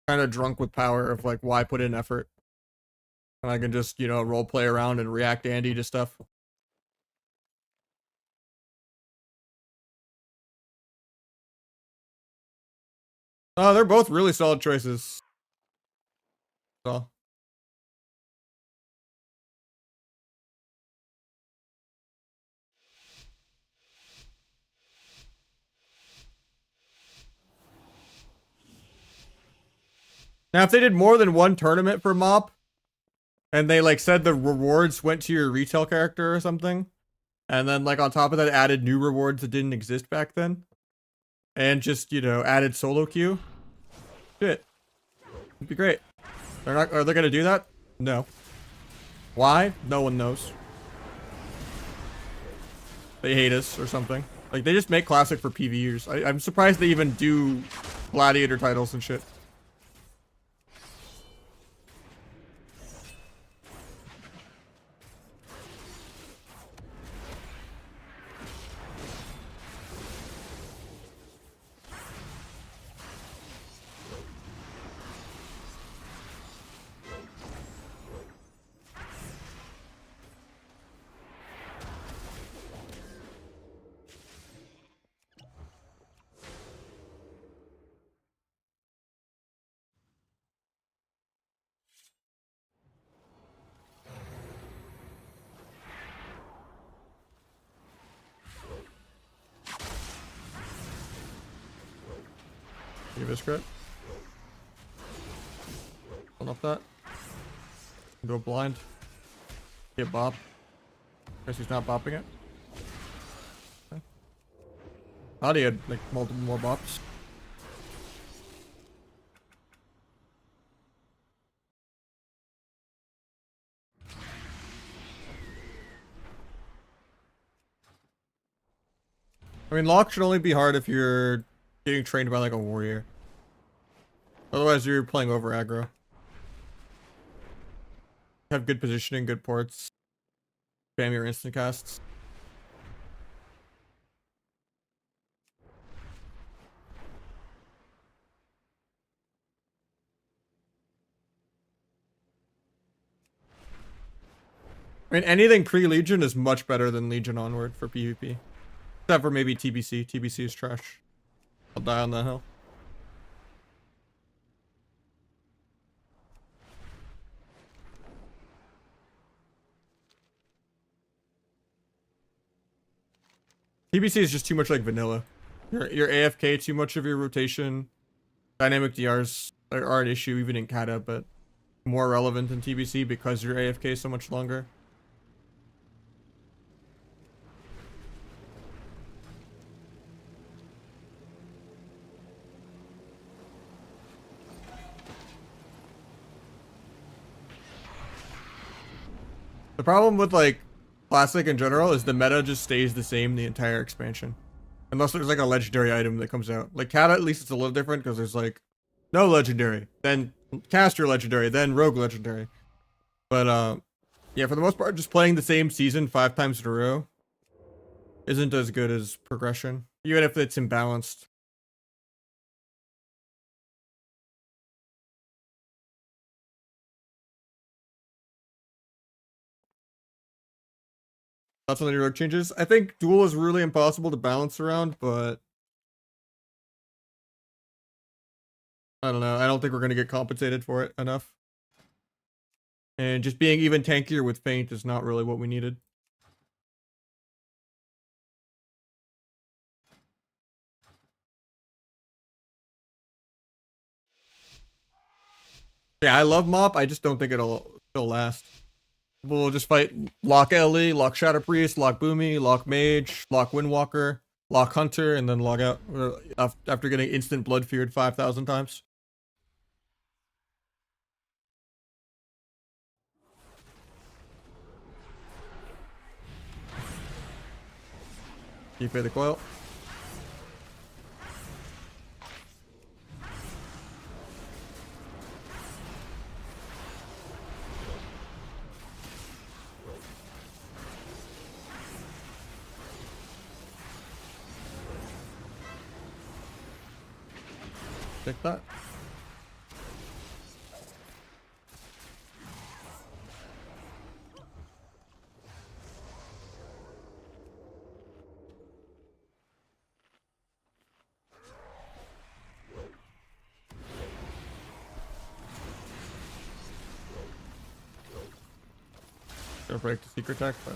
Kind of drunk with power of like, why put in effort? And I can just, you know, role play around and react Andy to stuff. Oh, they're both really solid choices. So. Now, if they did more than one tournament for MOP, and they like said the rewards went to your retail character or something, and then like on top of that added new rewards that didn't exist back then, and just, you know, added solo queue, shit, it'd be great. Are they gonna do that? No. Why? No one knows. They hate us or something. Like they just make classic for PvEers. I'm surprised they even do gladiator titles and shit. Give it a script. Turn off that. Go blind. Get bop. Guess he's not bopping it. Okay. Thought he had like multiple more bops. I mean, lock should only be hard if you're getting trained by like a warrior. Otherwise, you're playing over aggro. Have good positioning, good ports. Spam your instant casts. I mean, anything pre-Legion is much better than Legion onward for PvP. Except for maybe TBC. TBC is trash. I'll die on that hill. TBC is just too much like vanilla. You're AFK too much of your rotation. Dynamic DRs are an issue even in Kata, but more relevant in TBC because your AFK is so much longer. The problem with like Classic in general is the meta just stays the same the entire expansion. Unless there's like a legendary item that comes out. Like Kata, at least it's a little different because there's like no legendary, then caster legendary, then rogue legendary. But yeah, for the most part, just playing the same season 5 times in a row isn't as good as progression, even if it's imbalanced. That's one of the rogue changes. I think duel is really impossible to balance around, but I don't know. I don't think we're gonna get compensated for it enough. And just being even tankier with feint is not really what we needed. Yeah, I love Mop. I just don't think it'll last. We'll just fight Lock Ellie, Lock Shadow Priest, Lock Boomy, Lock Mage, Lock Windwalker, Lock Hunter, and then log out after getting instant blood feared 5,000 times. You pay the coil. Take that. Gonna break the secret tech, but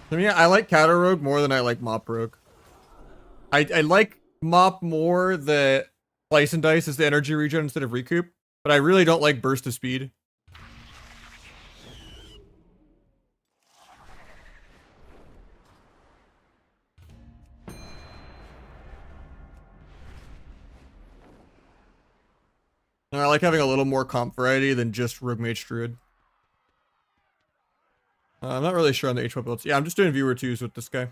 to me, I like Counter Rogue more than I like Mop Rogue. I like Mop more that Slice and Dice is the energy regen instead of recoup, but I really don't like Burst of Speed. And I like having a little more comp variety than just Rogue Mage Druid. I'm not really sure on the H1 builds. Yeah, I'm just doing viewer 2s with this guy.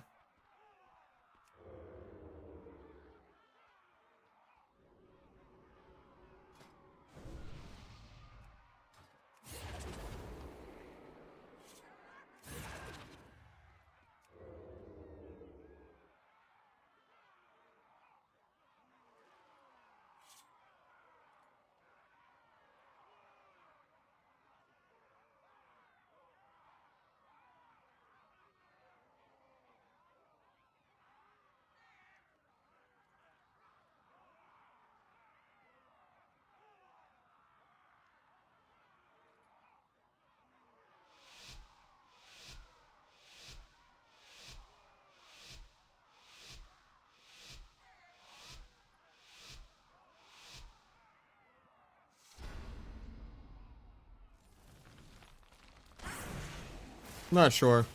I'm not sure.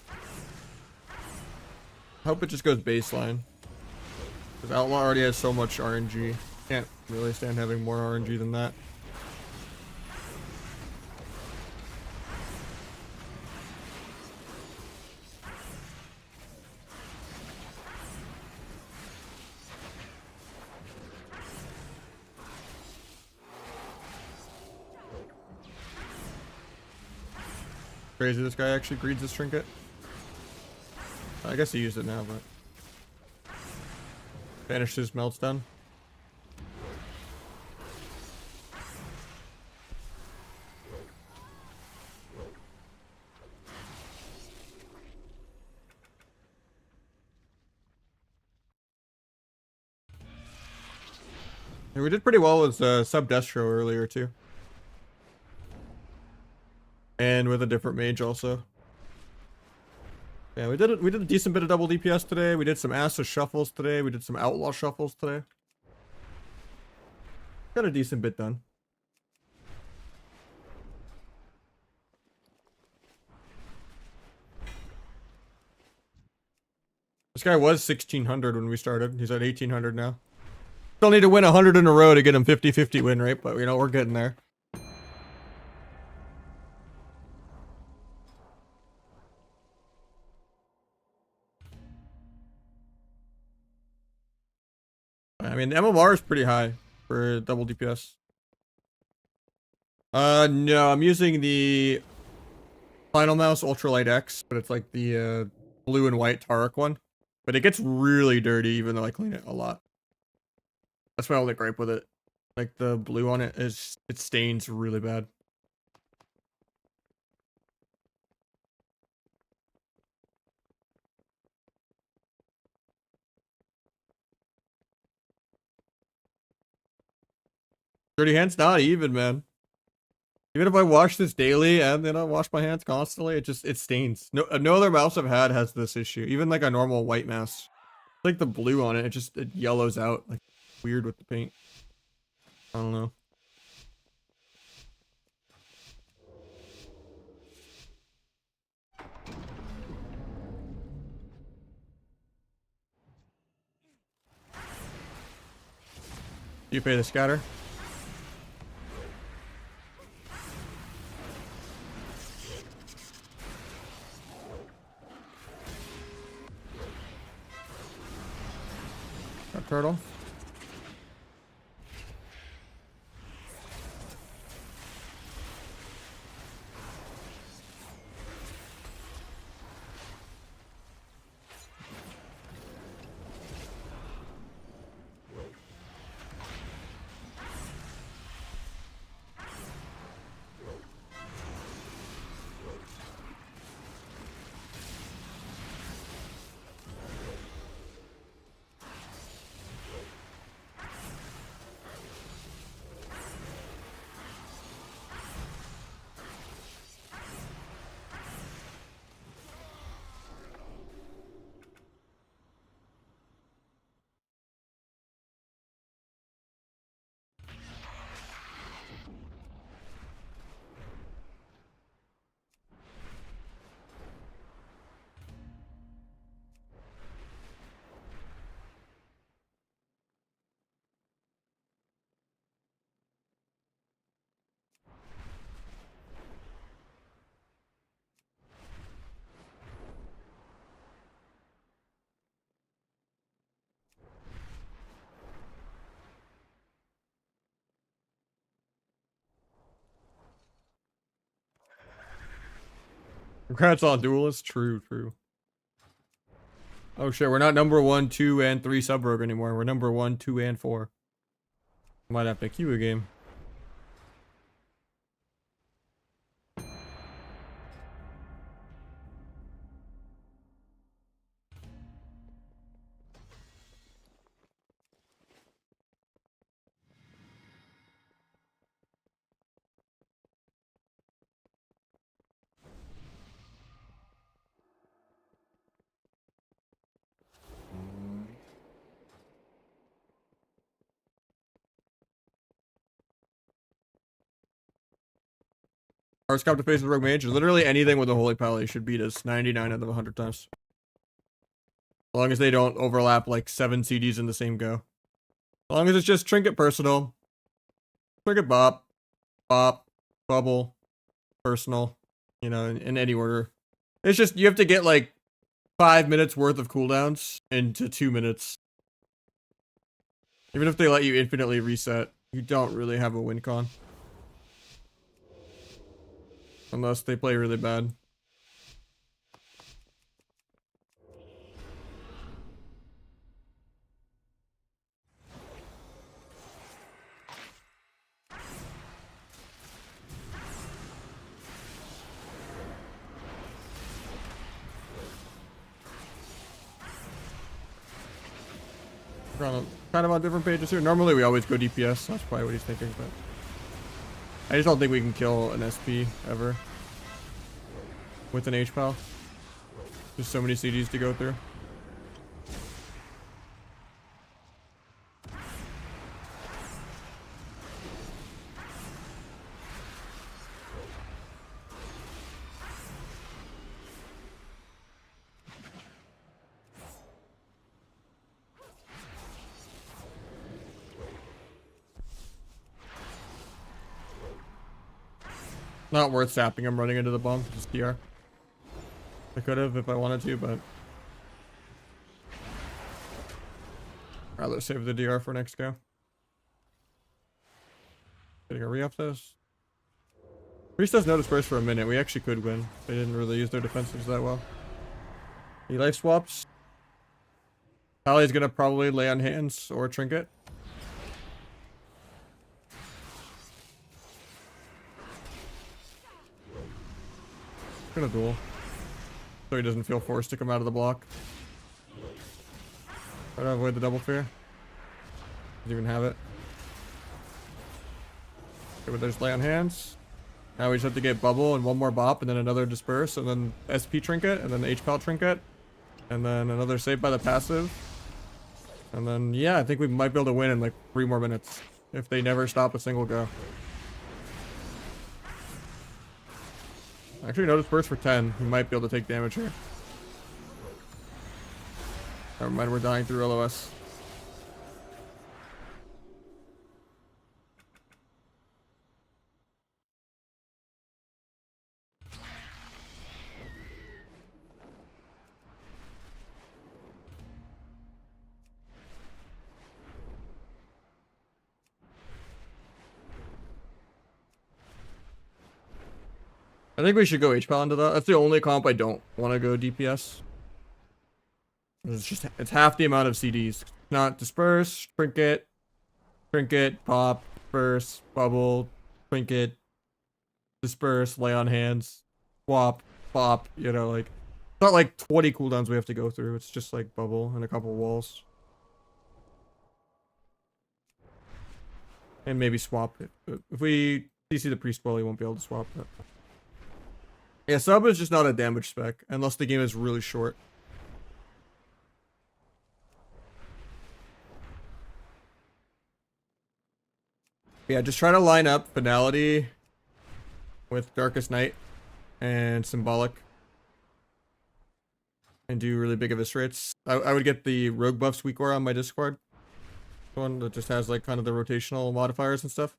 I hope it just goes baseline. Because Outlaw already has so much RNG. Can't really stand having more RNG than that. Crazy, this guy actually greeds his trinket. I guess he used it now, but banished his meltdown. And we did pretty well with sub Destro earlier too. And with a different mage also. Yeah, we did a decent bit of double DPS today. We did some Asa shuffles today. We did some outlaw shuffles today. Got a decent bit done. This guy was 1600 when we started. He's at 1800 now. Still need to win 100 in a row to get him 50-50 win rate, but you know, we're getting there. I mean, the MMR is pretty high for double DPS. No, I'm using the Final Mouse Ultralight X, but it's like the blue and white Tarek one. But it gets really dirty even though I clean it a lot. That's my only gripe with it. Like the blue on it stains really bad. Dirty hands? Not even, man. Even if I wash this daily and then I wash my hands constantly, it stains. No other mouse I've had has this issue. Even like a normal white mouse. Like the blue on it, it yellows out. Like weird with the paint. I don't know. You pay the scatter? Got turtle. Congrats on duelist. True. Oh shit, we're not number 1, 2, and 3 sub rogue anymore. We're number 1, 2, and 4. Might have to queue a game. Hard scope to face with rogue mage. Literally anything with a holy pally should beat us 99 out of 100 times. As long as they don't overlap like 7 CDs in the same go. As long as it's just trinket personal. Trinket bop. Bop. Bubble. Personal. You know, in any order. It's just, you have to get like 5 minutes worth of cooldowns into 2 minutes. Even if they let you infinitely reset, you don't really have a win con. Unless they play really bad. Kind of on different pages here. Normally we always go DPS, so that's probably what he's thinking, but I just don't think we can kill an SP ever. with an H-pal. There's so many CDs to go through. Not worth sapping him running into the bomb. Just DR. I could have if I wanted to, but rather save the DR for next go. Getting a re-up this. Priest does notice burst for a minute. We actually could win. They didn't really use their defensives that well. He life swaps. Tally's gonna probably lay on hands or trinket. Gonna duel. So he doesn't feel forced to come out of the block. Try to avoid the double fear. Doesn't even have it. Okay, but there's lay on hands. Now we just have to get bubble and one more bop and then another disperse and then SP trinket and then H-pal trinket. And then another save by the passive. And then yeah, I think we might be able to win in like 3 more minutes. If they never stop a single go. Actually, notice burst for 10. We might be able to take damage here. Never mind, we're dying through LOS. I think we should go H-pal into that. That's the only comp I don't want to go DPS. It's half the amount of CDs. Not disperse, trinket, pop, disperse, bubble, trinket, disperse, lay on hands, swap, pop, you know, like it's not like 20 cooldowns we have to go through. It's just like bubble and a couple walls. And maybe swap it. If we CC the priest well, he won't be able to swap it. Yeah, sub is just not a damage spec, unless the game is really short. Yeah, just try to line up Finality with Darkest Night and Symbolic. And do really big eviscerates. I would get the Rogue Buffs weak aura on my Discord. The one that just has like kind of the rotational modifiers and stuff.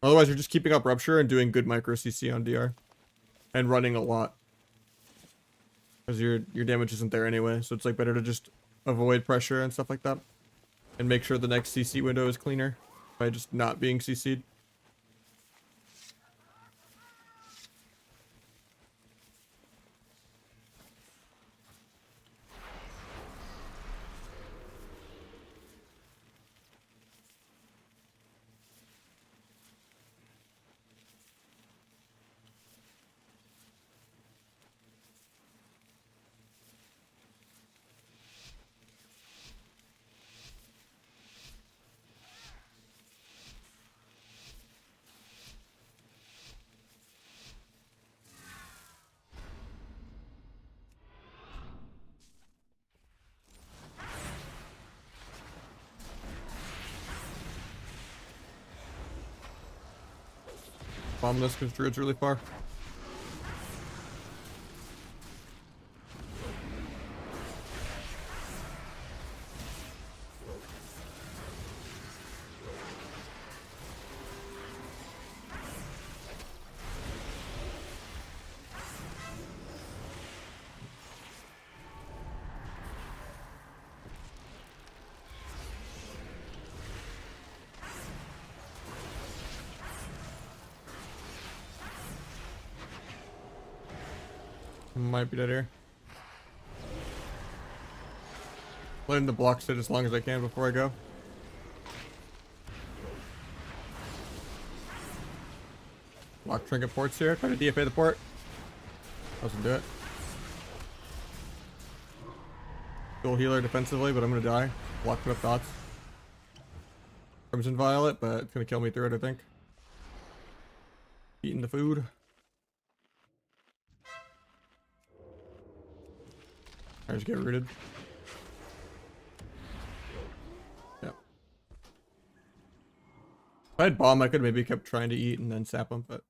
Otherwise, you're just keeping up Rupture and doing good micro CC on DR. And running a lot. Because your damage isn't there anyway, so it's like better to just avoid pressure and stuff like that. And make sure the next CC window is cleaner by just not being CC'd. Bomb this because Druid's really far. Might be dead here. Letting the block sit as long as I can before I go. Block trinket ports here. Try to DFA the port. Doesn't do it. Dual healer defensively, but I'm gonna die. Blocking up dots. Crimson Violet, but it's gonna kill me through it, I think. Eating the food. I just get rooted. Yeah. If I had bomb, I could maybe kept trying to eat and then sap him, but.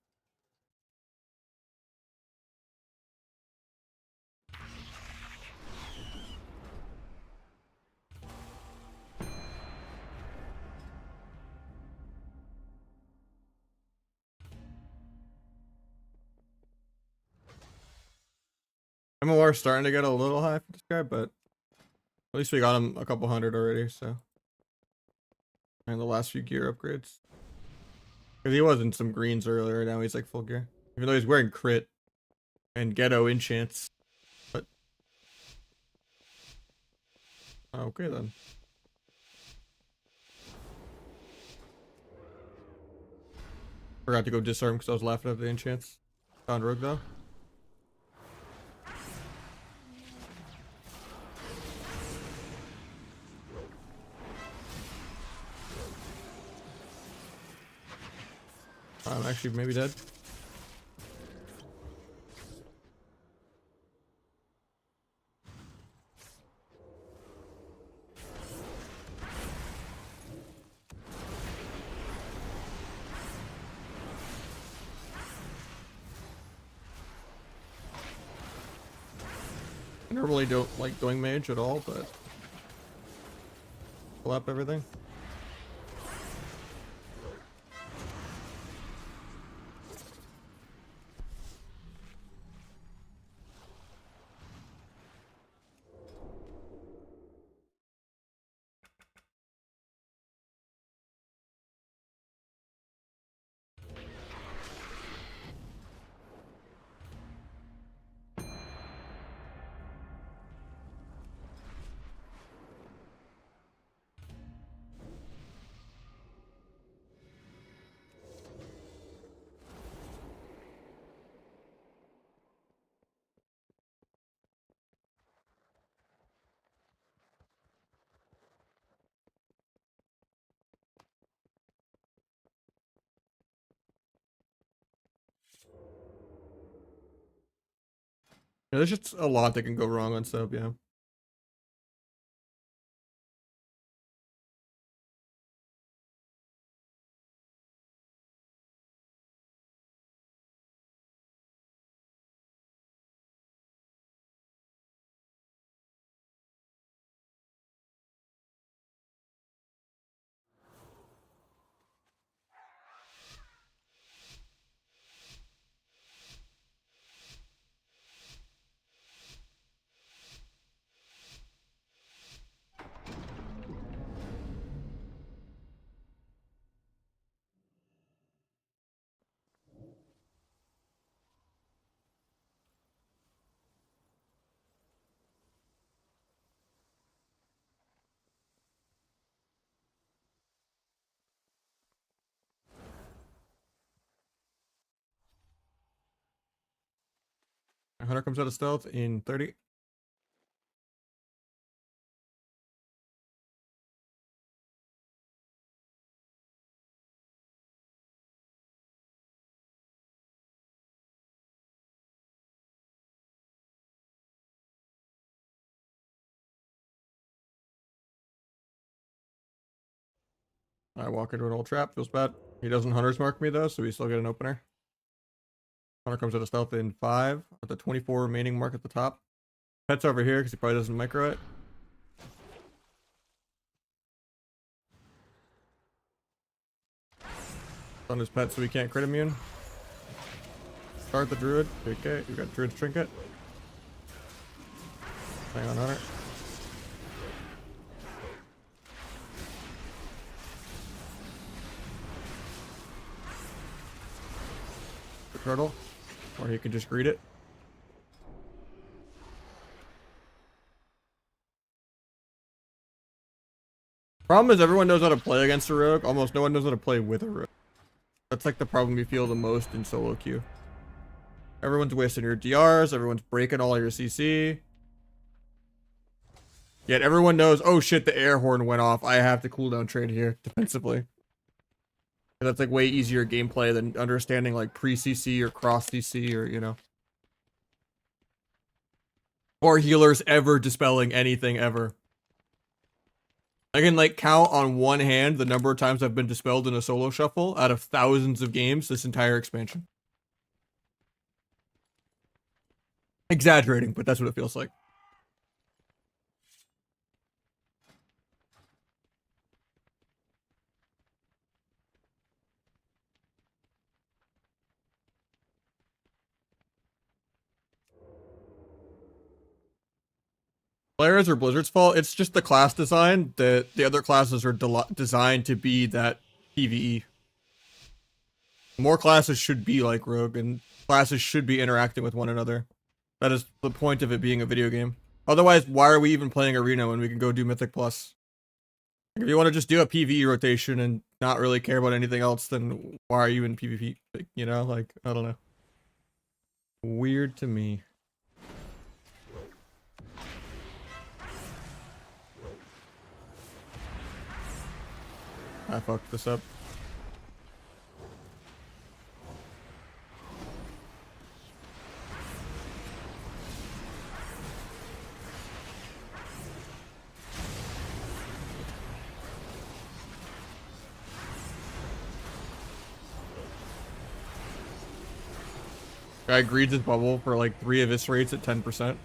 MOR starting to get a little high for this guy, but at least we got him a couple hundred already, so. And the last few gear upgrades. Because he was in some greens earlier, now he's like full gear. Even though he's wearing crit and ghetto enchants. But okay then. Forgot to go disarm because I was laughing at the enchants. Found rogue though. I'm actually maybe dead. I normally don't like going mage at all, but pull up everything. Yeah, there's just a lot that can go wrong on sub, yeah. Hunter comes out of stealth in 30. I walk into an old trap, feels bad. He doesn't hunter's mark me though, so we still get an opener. Hunter comes out of stealth in 5 at the 24 remaining mark at the top. Pet's over here because he probably doesn't micro it. On his pet so he can't crit immune. Start the druid. Okay, you got druid's trinket. Hang on, Hunter. The turtle. Or he can just greet it. Problem is everyone knows how to play against a rogue. Almost no one knows how to play with a rogue. That's like the problem you feel the most in solo queue. Everyone's wasting your DRs, everyone's breaking all your CC. Yet everyone knows, oh shit, the air horn went off. I have to cooldown trade here defensively. That's like way easier gameplay than understanding like pre-CC or cross-CC or, you know. Or healers ever dispelling anything ever. I can like count on one hand the number of times I've been dispelled in a solo shuffle out of thousands of games this entire expansion. Exaggerating, but that's what it feels like. Players or Blizzard's fault, it's just the class design. The other classes are designed to be that PvE. More classes should be like Rogue, and classes should be interacting with one another. That is the point of it being a video game. Otherwise, why are we even playing Arena when we can go do Mythic Plus? If you want to just do a PvE rotation and not really care about anything else, then why are you in PvP? You know, like, I don't know. Weird to me. I fucked this up. Guy greeds his bubble for like 3 of his rates at 10%.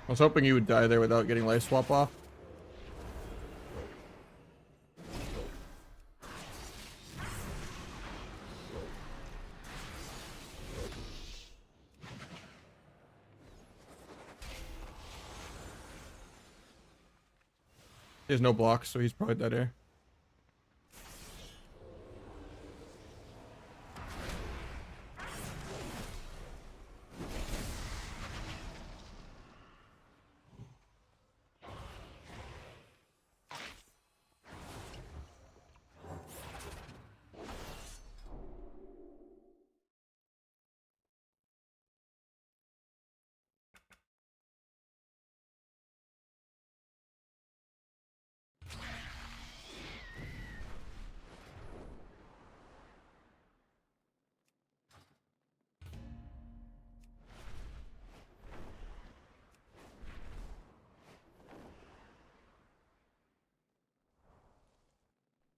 I was hoping you would die there without getting life swap off. He has no blocks, so he's probably dead here.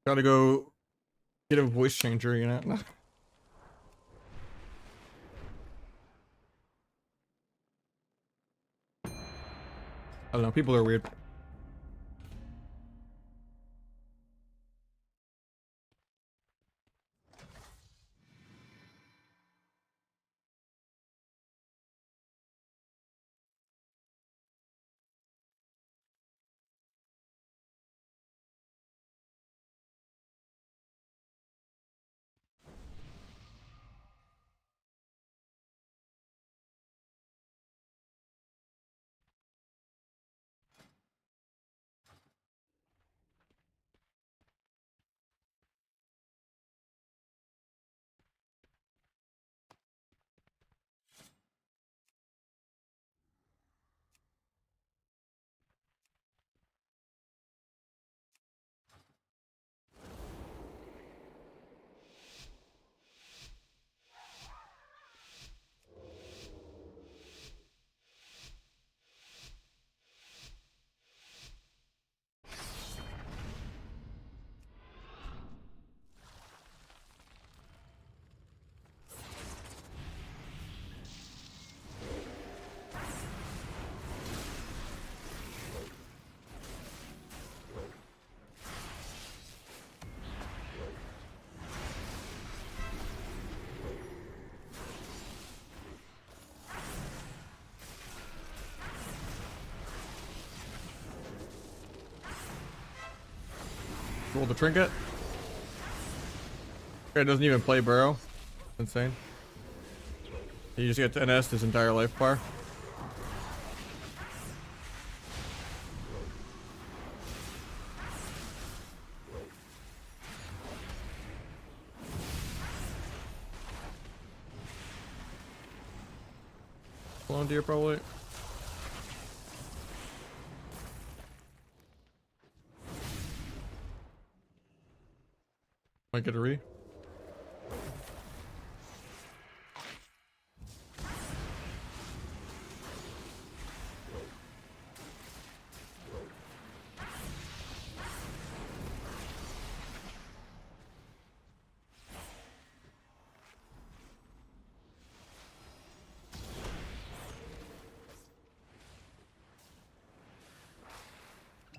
Gotta go get a voice changer, you know? I don't know, people are weird. Cool, the trinket. Guy doesn't even play burrow. Insane. He just gets NS his entire life bar. Clone deer probably. Might get a re.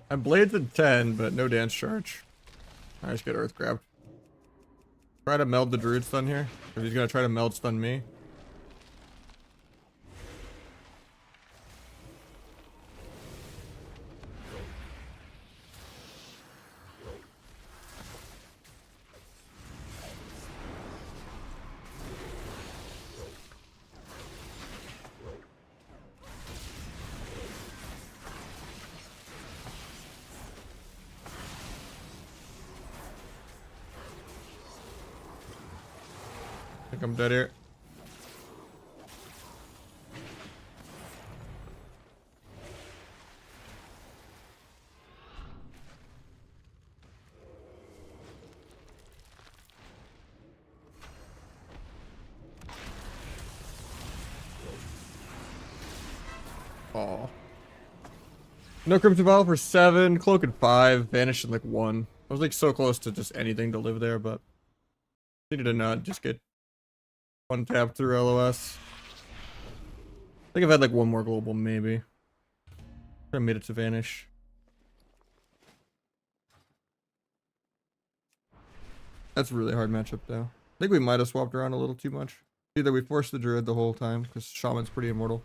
I'm blades at 10, but no dance charge. I just get earth grabbed. Try to meld the druid stun here. If he's gonna try to meld stun me. I think I'm dead here. Oh. No Crimson Vial for 7, Cloak at 5, Vanish in like 1. I was like so close to just anything to live there, but needed to not just get one tap through LOS. I think I've had like one more global, maybe. I made it to Vanish. That's a really hard matchup, though. I think we might have swapped around a little too much. Either we forced the Druid the whole time, because Shaman's pretty immortal.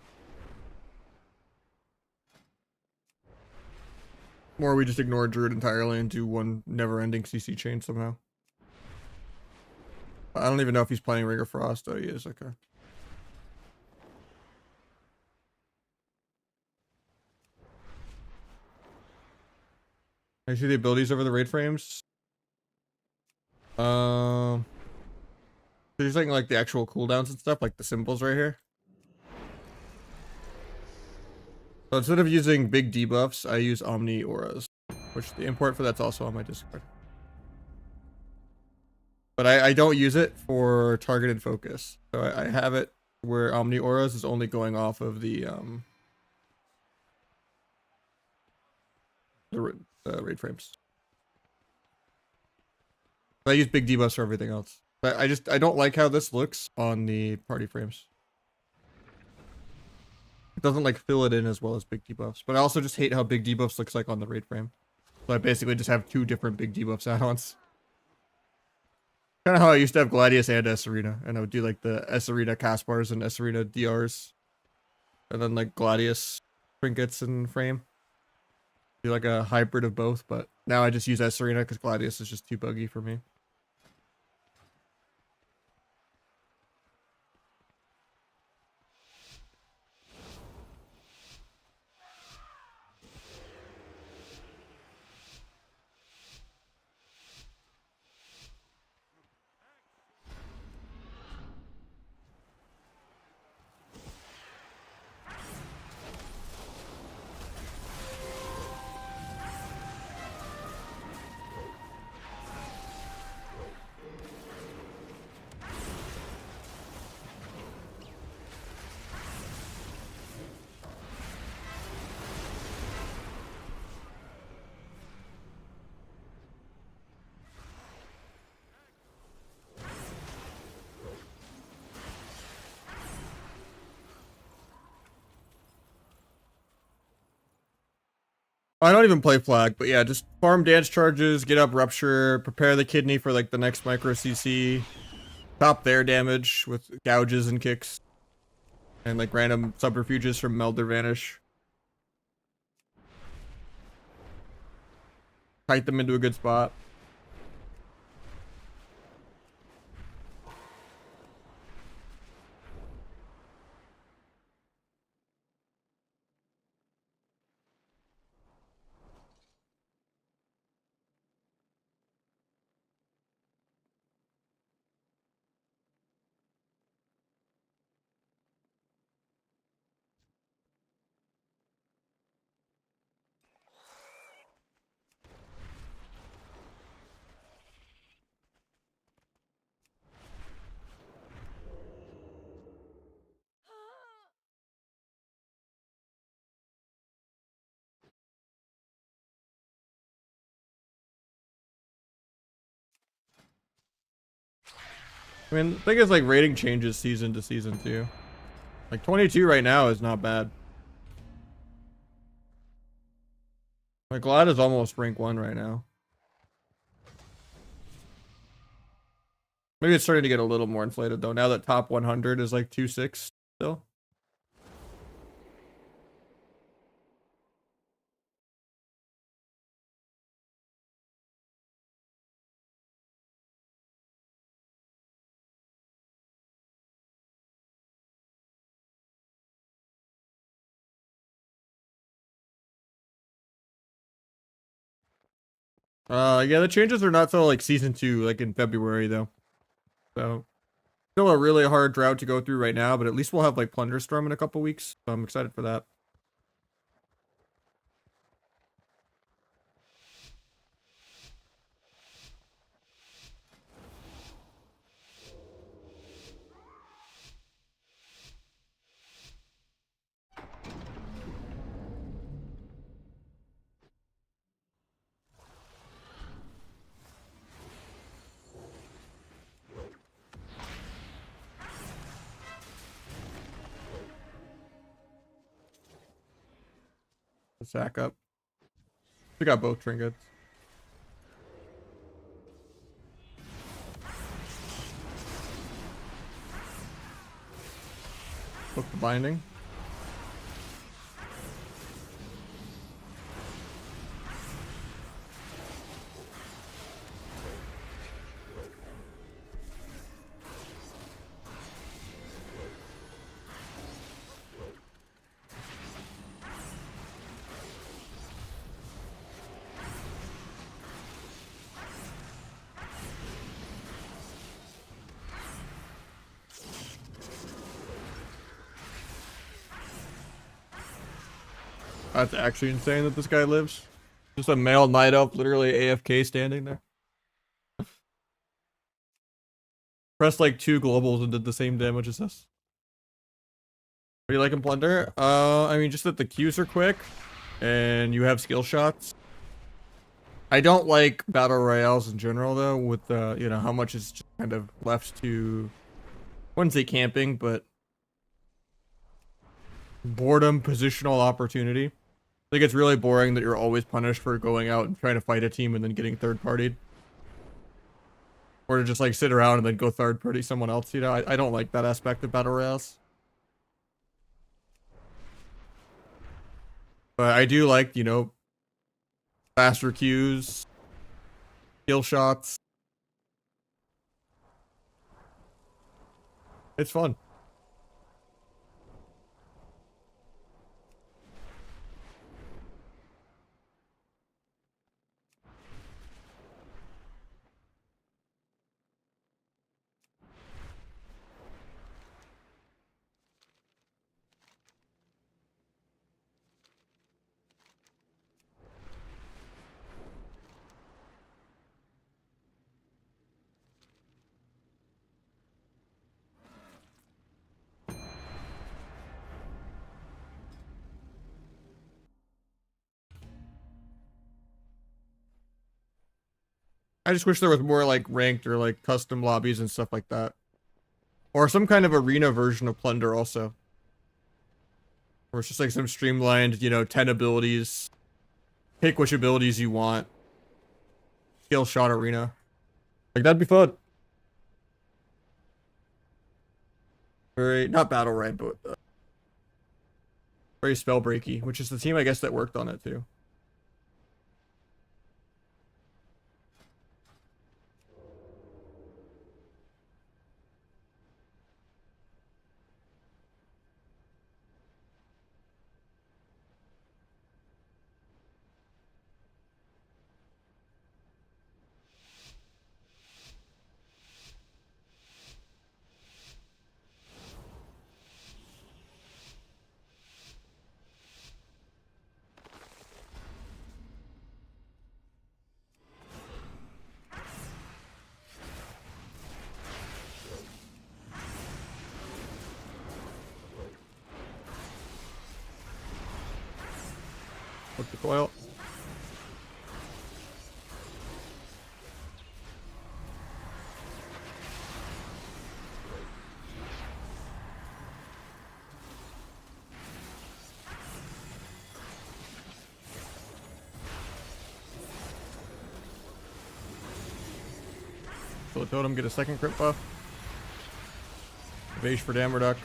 Or we just ignore Druid entirely and do one never-ending CC chain somehow. I don't even know if he's playing Ring of Frost. Oh, he is. Okay. I see the abilities over the raid frames. So you're saying like the actual cooldowns and stuff, like the symbols right here. So instead of using big debuffs, I use Omni Auras, which the import for that's also on my Discord. But I don't use it for targeted focus. So I have it where Omni Auras is only going off of the raid frames. But I use big debuffs for everything else. But I don't like how this looks on the party frames. It doesn't like fill it in as well as big debuffs. But I also just hate how big debuffs looks like on the raid frame. So I basically just have two different big debuffs add-ons. Kind of how I used to have Gladius and S Arena, and I would do like the S Arena cast bars and S Arena DRs, and then like Gladius trinkets and frame. Do like a hybrid of both, but now I just use S Arena because Gladius is just too buggy for me. I don't even play flag, but yeah, just farm dance charges, get up rupture, prepare the kidney for like the next micro CC, top their damage with gouges and kicks, and like random subterfuges from meld or vanish. Kite them into a good spot. I mean, the thing is, like, rating changes season to season too. Like 22 right now is not bad. Like Glad is almost rank 1 right now. Maybe it's starting to get a little more inflated though. Now that top 100 is like 2.6 still. Yeah, the changes are not till like season 2, like in February though. So still a really hard drought to go through right now, but at least we'll have like Plunderstorm in a couple weeks. So I'm excited for that. Sack up. We got both trinkets. Book the binding. That's actually insane that this guy lives. Just a male night elf literally AFK standing there. Pressed like 2 globals and did the same damage as us. What do you like in Plunder? I mean, just that the Qs are quick and you have skill shots. I don't like battle royales in general though, with you know, how much is just kind of left to, I wouldn't say camping, but boredom, positional opportunity. I think it's really boring that you're always punished for going out and trying to fight a team and then getting third partied. Or to just like sit around and then go third party someone else, you know? I don't like that aspect of battle royales. But I do like, you know, faster Qs, skill shots. It's fun. I just wish there was more like ranked or like custom lobbies and stuff like that. Or some kind of arena version of Plunder also. Or it's just like some streamlined, you know, 10 abilities. Pick which abilities you want. Skill shot arena. Like that'd be fun. Very, not battle right, but very spell breaky, which is the team I guess that worked on it too. Look the coil. Kill a totem, get a second crit buff. Evage for dam reduc.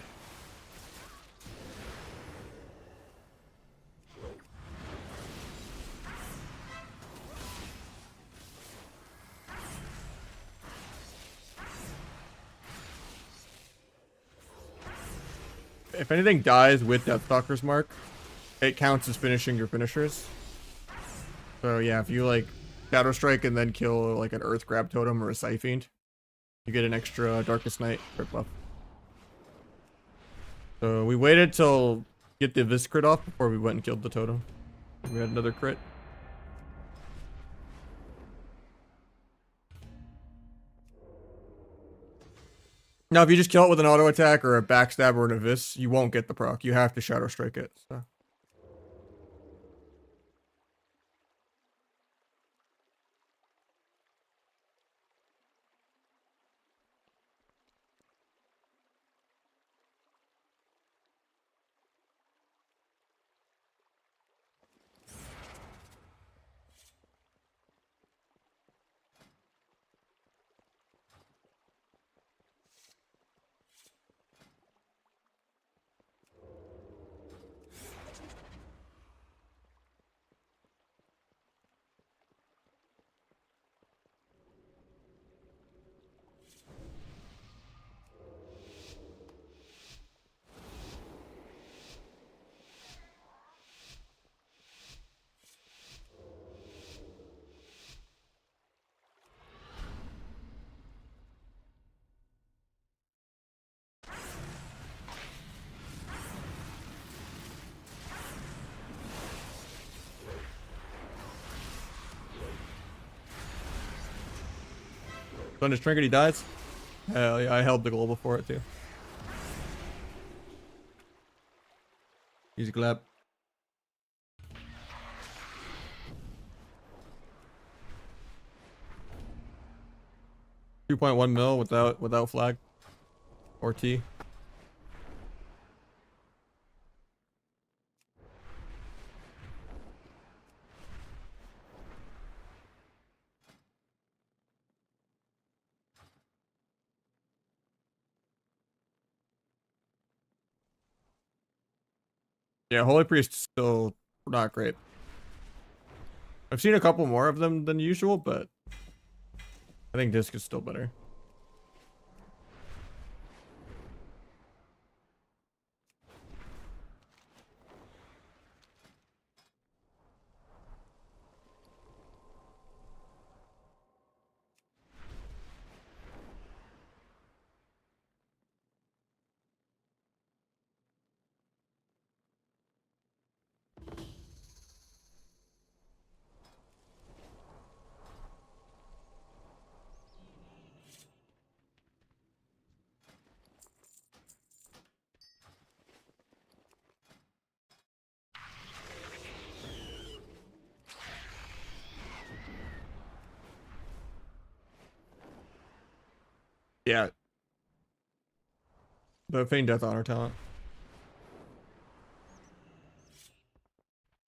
If anything dies with Deathstalker's mark, it counts as finishing your finishers. So yeah, if you like Shadow Strike and then kill like an Earth Grab Totem or a Scythe Fiend, you get an extra Darkest Night crit buff. So we waited till get the Vis crit off before we went and killed the totem. We had another crit. Now, if you just kill it with an auto attack or a backstab or an Abyss, you won't get the proc. You have to Shadow Strike it. So. On his trinket, he dies. Hell yeah, I held the global for it too. Easy clap. $2.1 mil without flag or T. Yeah, Holy Priest still not great. I've seen a couple more of them than usual, but I think Disc is still better. Yeah. The Feign Death Honor talent.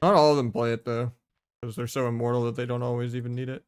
Not all of them play it though, because they're so immortal that they don't always even need it.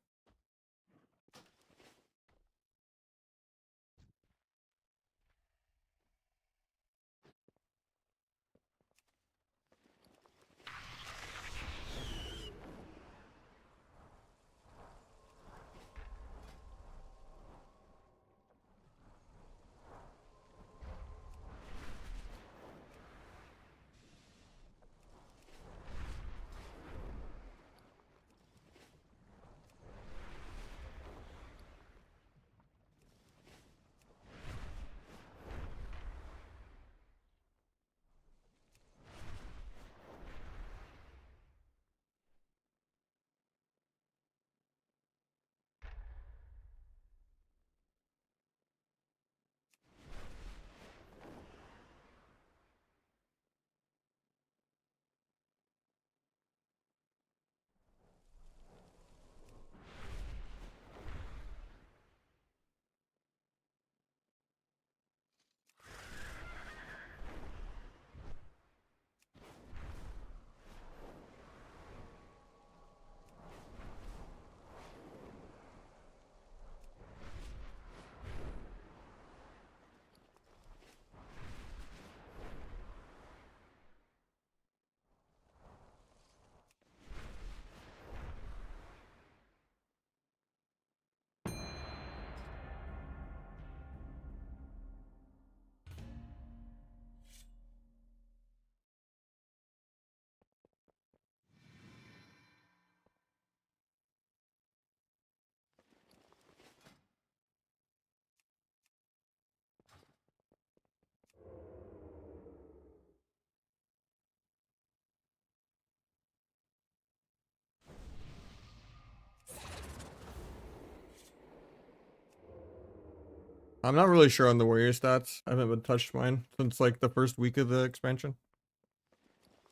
I'm not really sure on the warrior stats. I haven't been touched mine since like the first week of the expansion.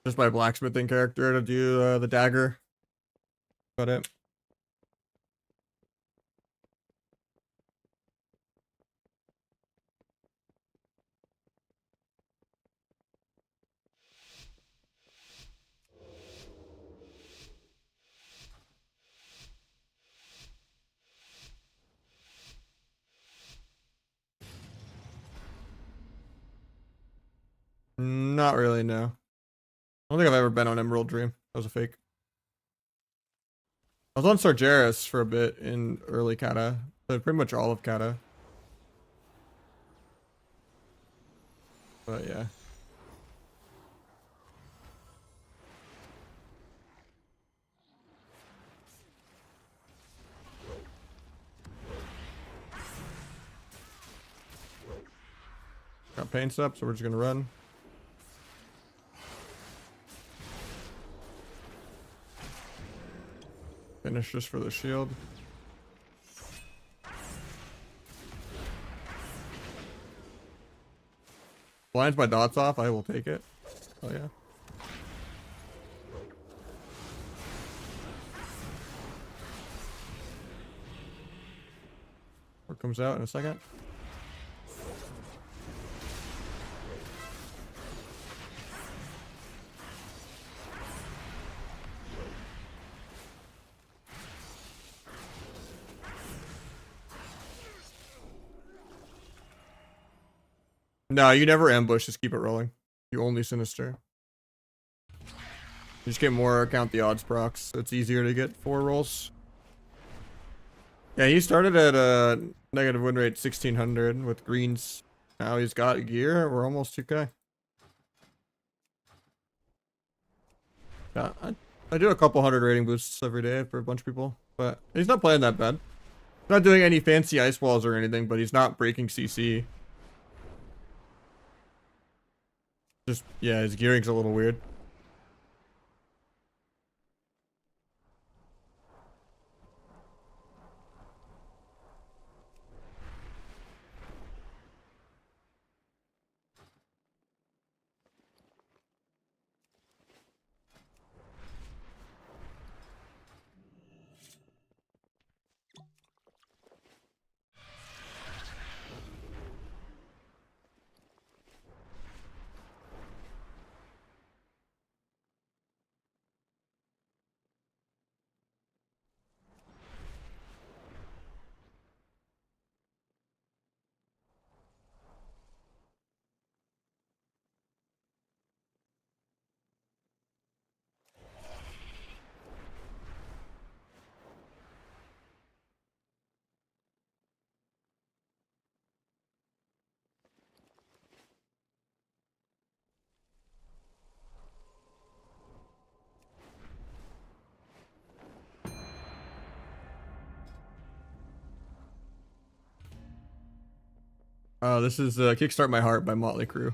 Just my blacksmithing character to do the dagger. Got it. Not really, no. I don't think I've ever been on Emerald Dream. That was a fake. I was on Sargeras for a bit in early Kata, but pretty much all of Kata. But yeah. Got pain step, so we're just gonna run. Finish just for the shield. Blinds my dots off, I will take it. Oh yeah. Or comes out in a second. No, you never ambush, just keep it rolling. You only sinister. You just get more, count the odds procs, so it's easier to get 4 rolls. Yeah, he started at a negative win rate 1600 with greens. Now he's got gear, we're almost 2k. Yeah, I do a couple hundred rating boosts every day for a bunch of people, but he's not playing that bad. He's not doing any fancy ice walls or anything, but he's not breaking CC. Just, yeah, his gearing's a little weird. Oh, this is Kickstart My Heart by Motley Crue.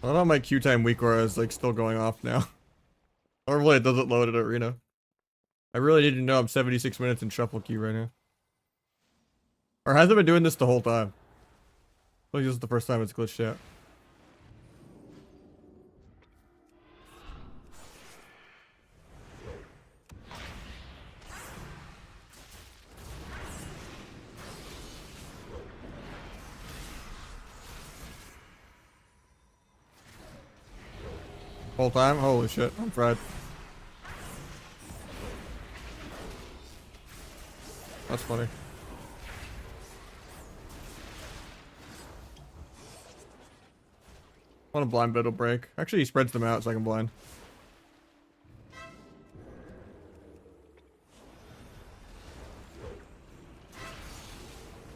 I don't know, my Q time weak aura is like still going off now. Normally it doesn't load at arena. I really need to know I'm 76 minutes in shuffle queue right now. Or has it been doing this the whole time? I feel like this is the first time it's glitched out. Full time? Holy shit, I'm fried. That's funny. I want a blind bit will break. Actually, he spreads them out so I can blind.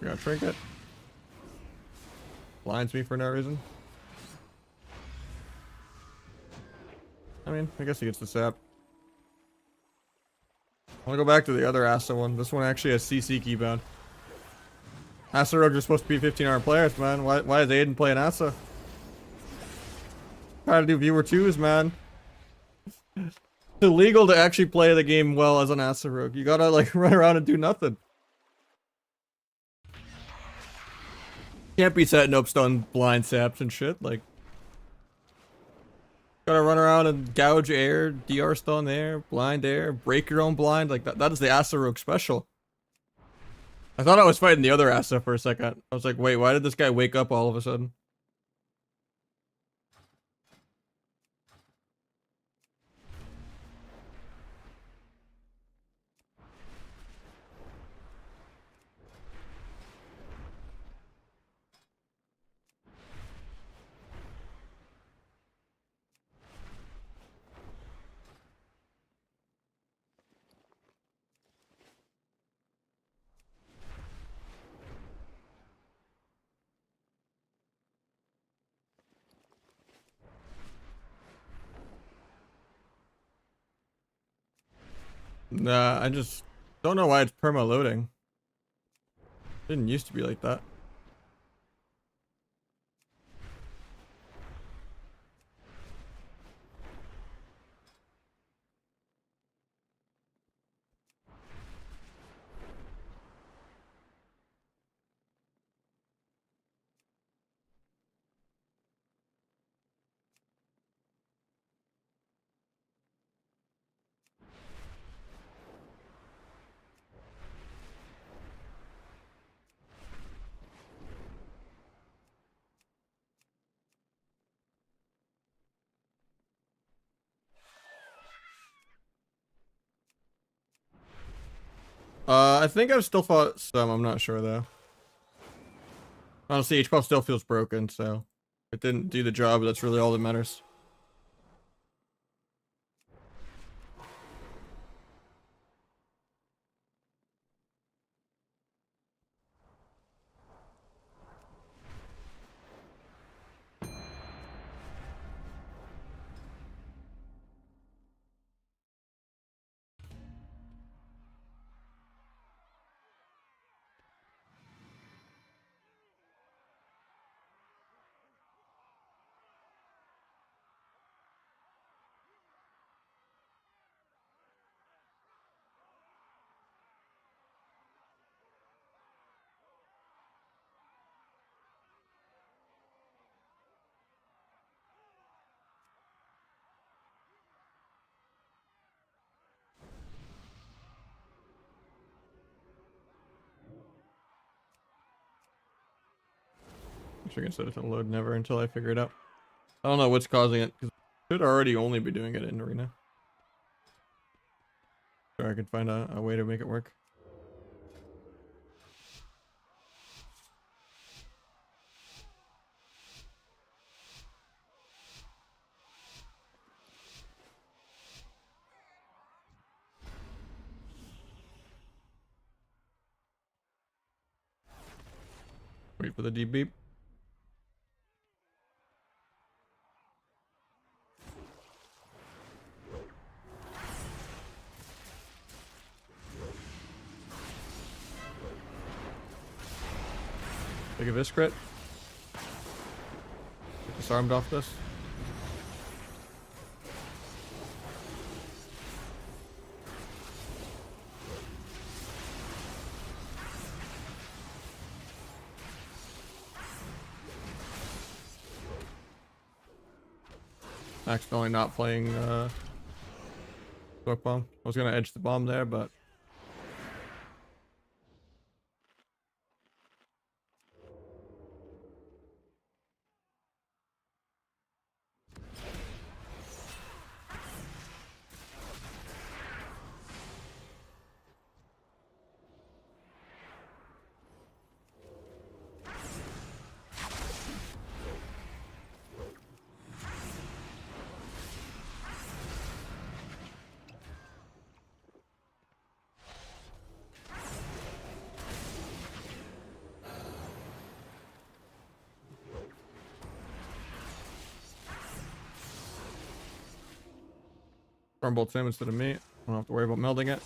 We got a trinket. Blinds me for no reason. I mean, I guess he gets the sap. I want to go back to the other Asa one. This one actually has CC keybound. Asa Rogues are supposed to be 15-hour players, man. Why is Aiden playing Asa? Trying to do viewer 2s, man. It's illegal to actually play the game well as an Asa Rogue. You gotta, like, run around and do nothing. Can't be setting up stun blind saps and shit, like. Gotta run around and gouge air, DR stun air, blind air, break your own blind, like that is the Asa Rogue special. I thought I was fighting the other Asa for a second. I was like, wait, why did this guy wake up all of a sudden? Nah, I just don't know why it's perma loading. Didn't used to be like that. I think I've still fought some, I'm not sure though. Honestly, H-Pop still feels broken, so it didn't do the job, that's really all that matters. Actually, I guess it doesn't load never until I figure it out. I don't know what's causing it, because it should already only be doing it in arena. Sure, I could find a way to make it work. Wait for the deep beep. Take a vis crit. Get disarmed off this. Accidentally not playing smoke bomb. I was gonna edge the bomb there, but Stormbolt's him instead of me. I don't have to worry about melding it.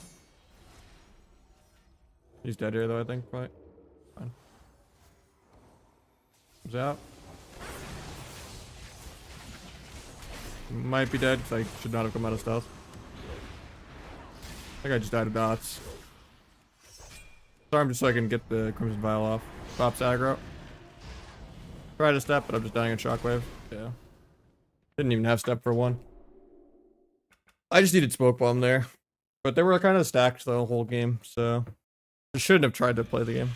He's dead here though, I think. Probably. Fine. Comes out. Might be dead because I should not have come out of stealth. I think I just died of dots. Storm just so I can get the Crimson Vial off. Pops aggro. Tried to step, but I'm just dying in shockwave. Yeah. Didn't even have step for one. I just needed smoke bomb there. But they were kind of stacked the whole game, so I shouldn't have tried to play the game.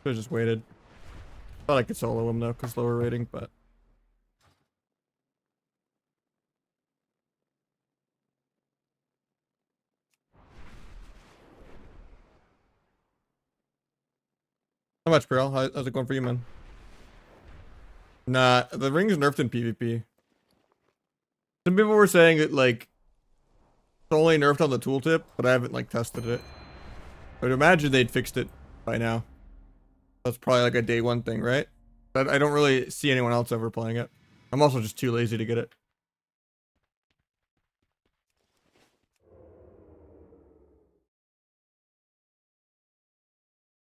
Should have just waited. Thought I could solo him though, because lower rating, but how much, Pearl? How's it going for you, man? Nah, the ring's nerfed in PvP. Some people were saying that, like, it's only nerfed on the tooltip, but I haven't, like, tested it. I would imagine they'd fixed it by now. That's probably, like, a day one thing, right? But I don't really see anyone else ever playing it. I'm also just too lazy to get it.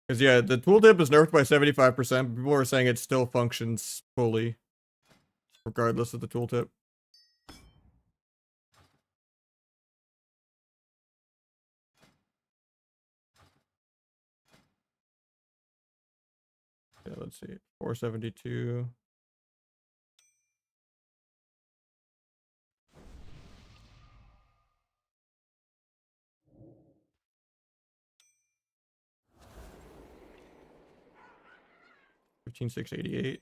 Because, yeah, the tooltip is nerfed by 75%, but people are saying it still functions fully, regardless of the tooltip. Yeah, let's see. 472. $15,688.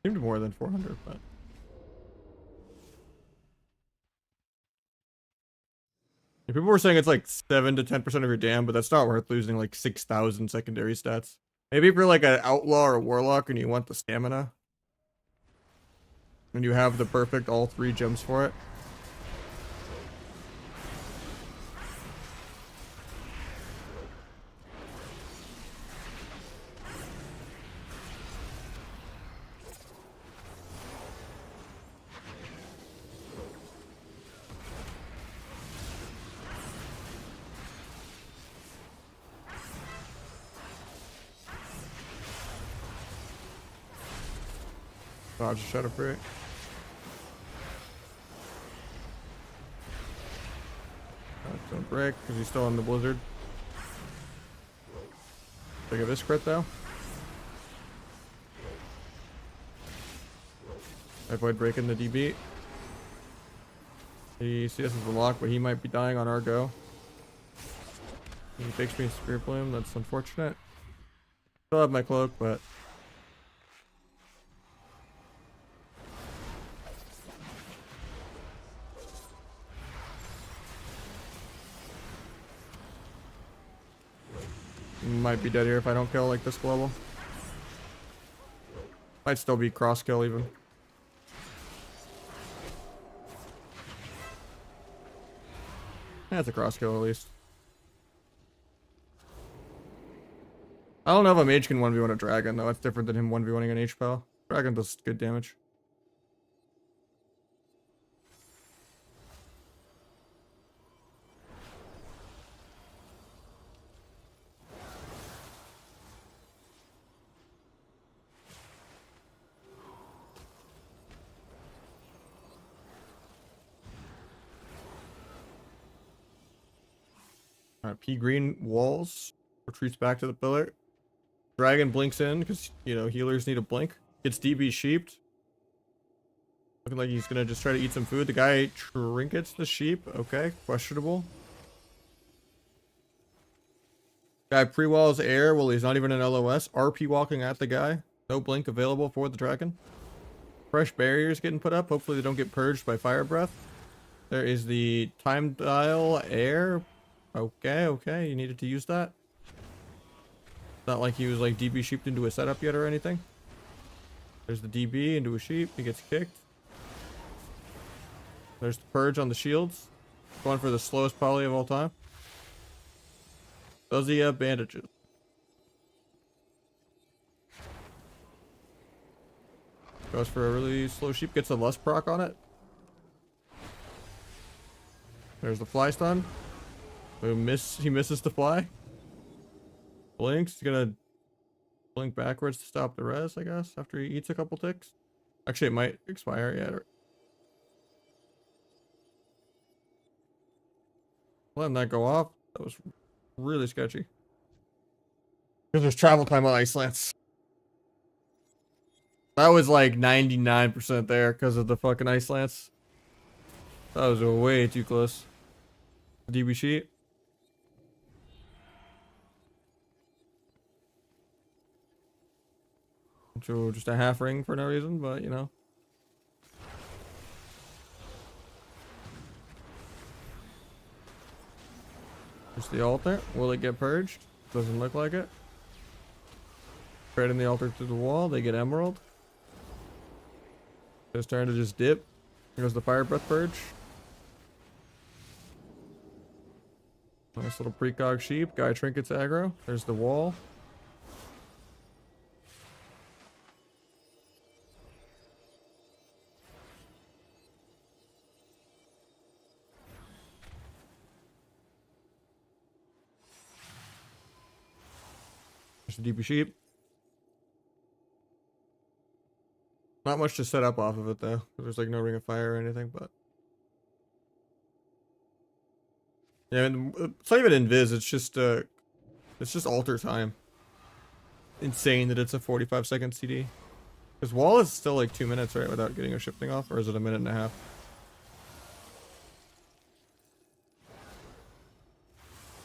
Seemed more than 400, but yeah, people were saying it's like 7 to 10% of your dam, but that's not worth losing like 6,000 secondary stats. Maybe if you're like an outlaw or a warlock and you want the stamina, and you have the perfect all 3 gems for it. Dodge a Shadow Free. Don't break because he's still on the blizzard. Look at this crit though. I avoid breaking the DB. He CS is unlocked, but he might be dying on our go. He takes me Spirit Bloom. That's unfortunate. Still have my cloak, but might be dead here if I don't kill like this global. Might still be cross kill even. That's a cross kill at least. I don't know if a mage can 1v1 a dragon though. That's different than him 1v1ing an H-Pal. Dragon does good damage. Alright, P green walls. Retreats back to the pillar. Dragon blinks in because, you know, healers need a blink. Gets DB sheeped. Looking like he's gonna just try to eat some food. The guy trinkets the sheep. Okay, questionable. Guy pre-walls air. Well, he's not even an LOS. RP walking at the guy. No blink available for the dragon. Fresh barriers getting put up. Hopefully they don't get purged by fire breath. There is the time dial air. Okay, you needed to use that. Not like he was like DB sheeped into a setup yet or anything. There's the DB into a sheep. He gets kicked. There's the purge on the shields. Going for the slowest poly of all time. Does he have bandages? Goes for a really slow sheep. Gets a lust proc on it. There's the fly stun. He misses the fly. Blinks. He's gonna blink backwards to stop the res, I guess, after he eats a couple ticks. Actually, it might expire. Yeah. Letting that go off. That was really sketchy. Because there's travel time on Icelands. That was like 99% there because of the fucking Icelands. That was way too close. DB sheet. So just a half ring for no reason, but you know. Just the altar. Will it get purged? Doesn't look like it. Trading the altar through the wall. They get emerald. It's time to just dip. Here goes the fire breath purge. Nice little precog sheep. Guy trinkets aggro. There's the wall. There's the DP sheep. Not much to set up off of it though. There's like no ring of fire or anything, but yeah, it's not even invis. It's just altar time. Insane that it's a 45-second CD. Because wall is still like 2 minutes, right, without getting a shifting off, or is it a minute and a half?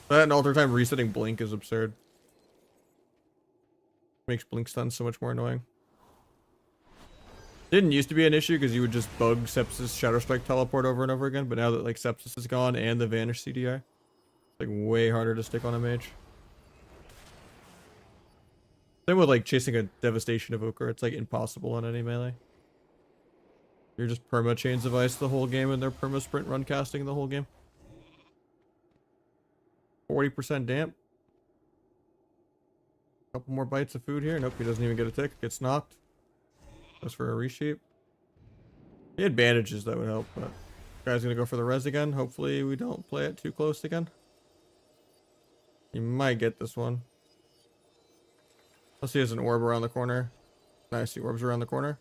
That and altar time resetting blink is absurd. Makes blink stun so much more annoying. Didn't used to be an issue because you would just bug Sepsis Shadow Strike teleport over and over again, but now that like Sepsis is gone and the Vanish CDI, it's like way harder to stick on a mage. Same with like chasing a Devastation Evoker, it's like impossible on any melee. You're just perma Chains of Ice the whole game and they're perma sprint run casting the whole game. 40% damp. Couple more bites of food here. Nope, he doesn't even get a tick. Gets knocked. Goes for a reshape. He had bandages that would help, but guy's gonna go for the res again. Hopefully we don't play it too close again. He might get this one. Let's see, there's an orb around the corner. Nice, the orbs around the corner.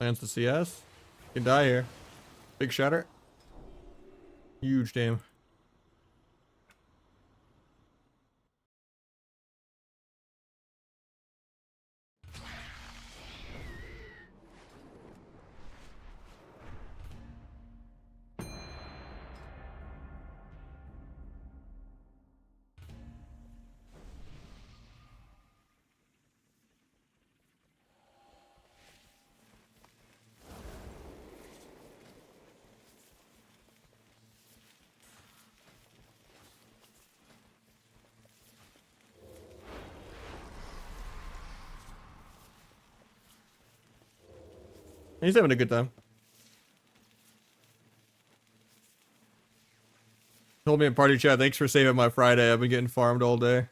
Lands the CS. You can die here. Big shatter. Huge damn. He's having a good time. Told me in party chat, thanks for saving my Friday. I've been getting farmed all day.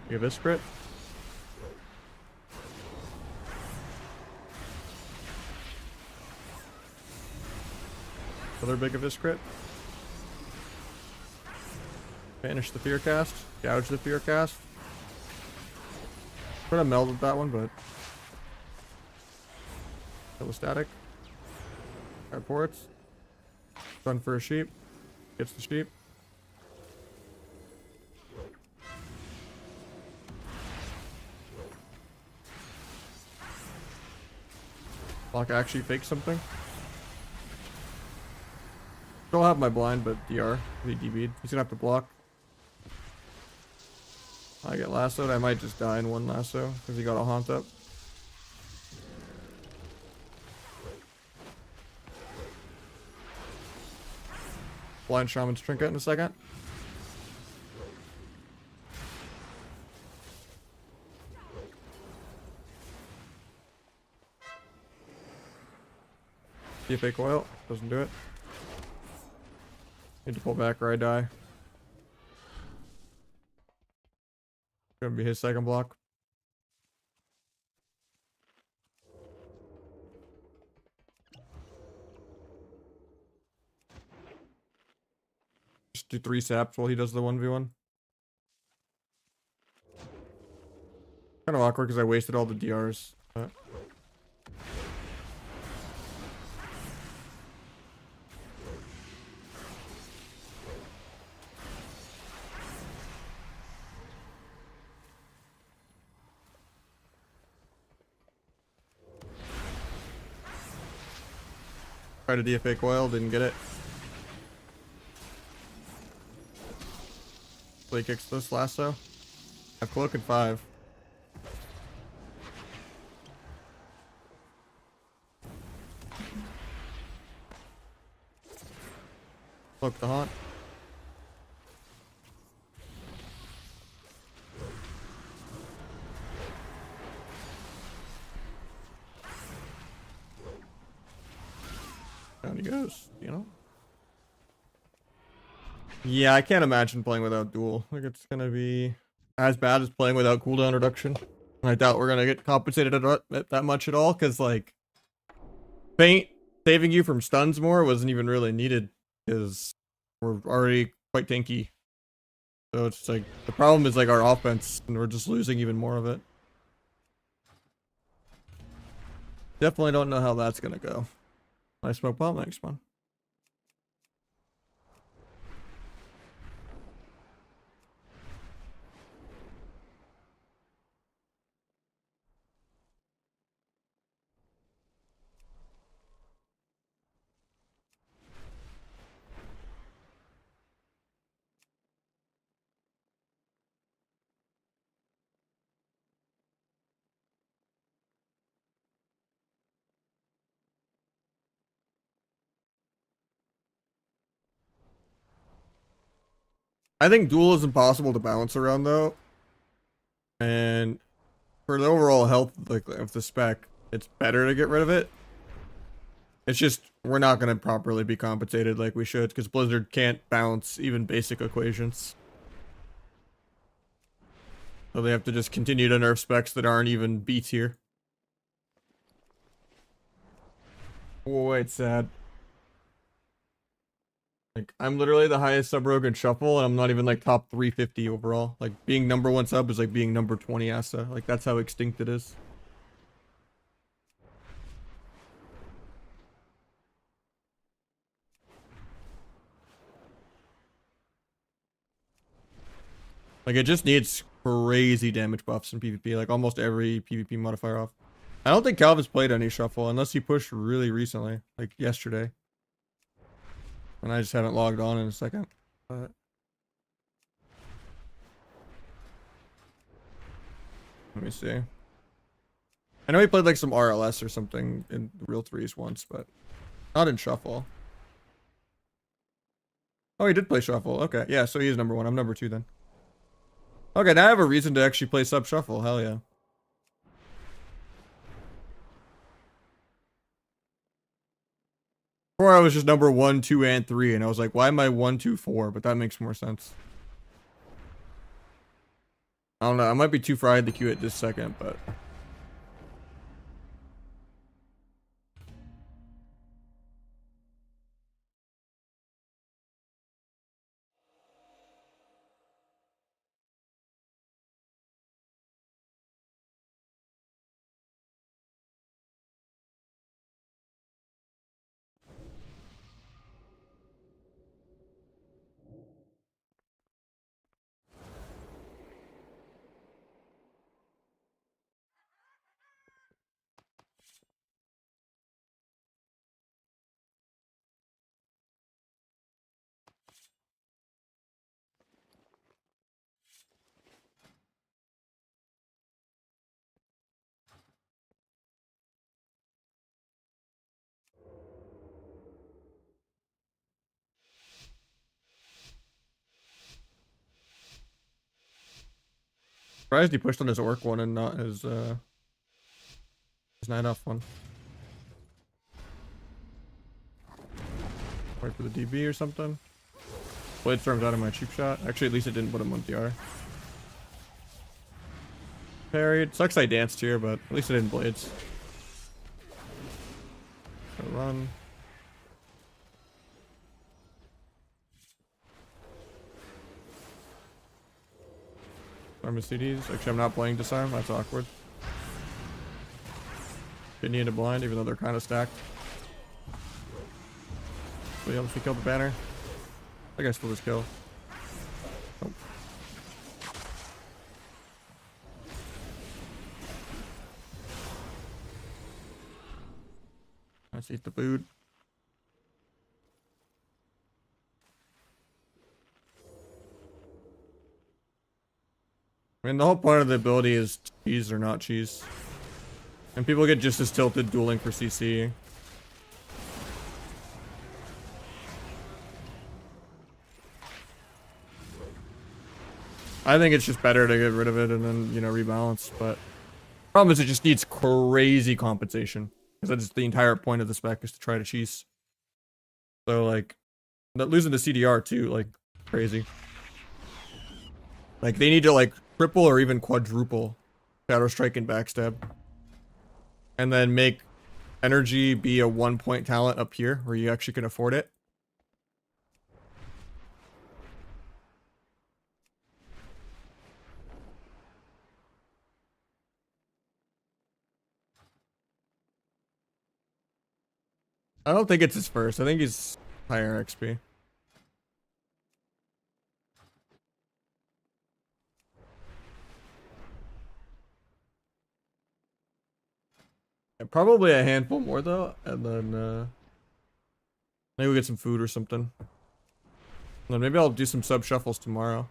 You have this crit. Another big abyss crit. Banish the fear cast. Gouge the fear cast. Could have melded that one, but kill the static. Got ports. Run for a sheep. Gets the sheep. Block actually fake something. Still have my blind, but DR. He DB'd. He's gonna have to block. I get lassoed. I might just die in one lasso because he got a haunt up. Blind Shaman's Trinket in a second. See a fake oil. Doesn't do it. Need to pull back or I die. Gonna be his second block. Just do 3 saps while he does the 1v1. Kind of awkward because I wasted all the DRs. But... Tried to DFA coil, didn't get it. Play kicks this lasso. I have cloak and 5. Cloak the haunt. Down he goes, you know? Yeah, I can't imagine playing without duel. Like, it's gonna be as bad as playing without cooldown reduction. I doubt we're gonna get compensated at that much at all, because, like, Feint saving you from stuns more wasn't even really needed, because we're already quite tanky. So it's like, the problem is, like, our offense, and we're just losing even more of it. Definitely don't know how that's gonna go. I smoke bomb next one. I think duel is impossible to balance around though. And for the overall health like of the spec, it's better to get rid of it. It's just we're not gonna properly be compensated like we should because Blizzard can't balance even basic equations. So they have to just continue to nerf specs that aren't even B tier. Oh, it's sad. Like, I'm literally the highest sub rogue in Shuffle, and I'm not even, like, top 350 overall. Like, being number 1 sub is like being number 20 Asa. Like, that's how extinct it is. Like, it just needs crazy damage buffs in PvP. Like, almost every PvP modifier off. I don't think Calvin's played any Shuffle, unless he pushed really recently. Like, yesterday. And I just haven't logged on in a second. But... let me see. I know he played like some RLS or something in real threes once, but not in Shuffle. Oh, he did play Shuffle. Okay, yeah, so he is number 1. I'm number 2 then. Okay, now I have a reason to actually play sub Shuffle. Hell yeah. Before I was just number 1, 2, and 3, and I was like, why am I 1, 2, 4? But that makes more sense. I don't know. I might be too fried to queue it this second, but surprised he pushed on his orc one and not his night off one. Wait for the DB or something. Blade storm's out of my cheap shot. Actually, at least it didn't put him on DR. Parried. Sucks I danced here, but at least I didn't blades. Gotta run. Disarm his CDs. Actually, I'm not playing disarm. That's awkward. Kidney into blind, even though they're kind of stacked. So yeah, if he killed the banner. I guess still his kill. Oh. Let's eat the food. I mean, the whole point of the ability is cheese or not cheese. And people get just as tilted dueling for CC. I think it's just better to get rid of it and then, you know, rebalance, but problem is it just needs crazy compensation. Because that's the entire point of the spec is to try to cheese. So, like, losing the CDR too, like, crazy. Like, they need to, like, triple or even quadruple Shadow Strike and Backstab. And then make energy be a 1-point talent up here, where you actually can afford it. I don't think it's his first. I think he's higher XP. Yeah, probably a handful more though, and then maybe we get some food or something. And then maybe I'll do some sub shuffles tomorrow.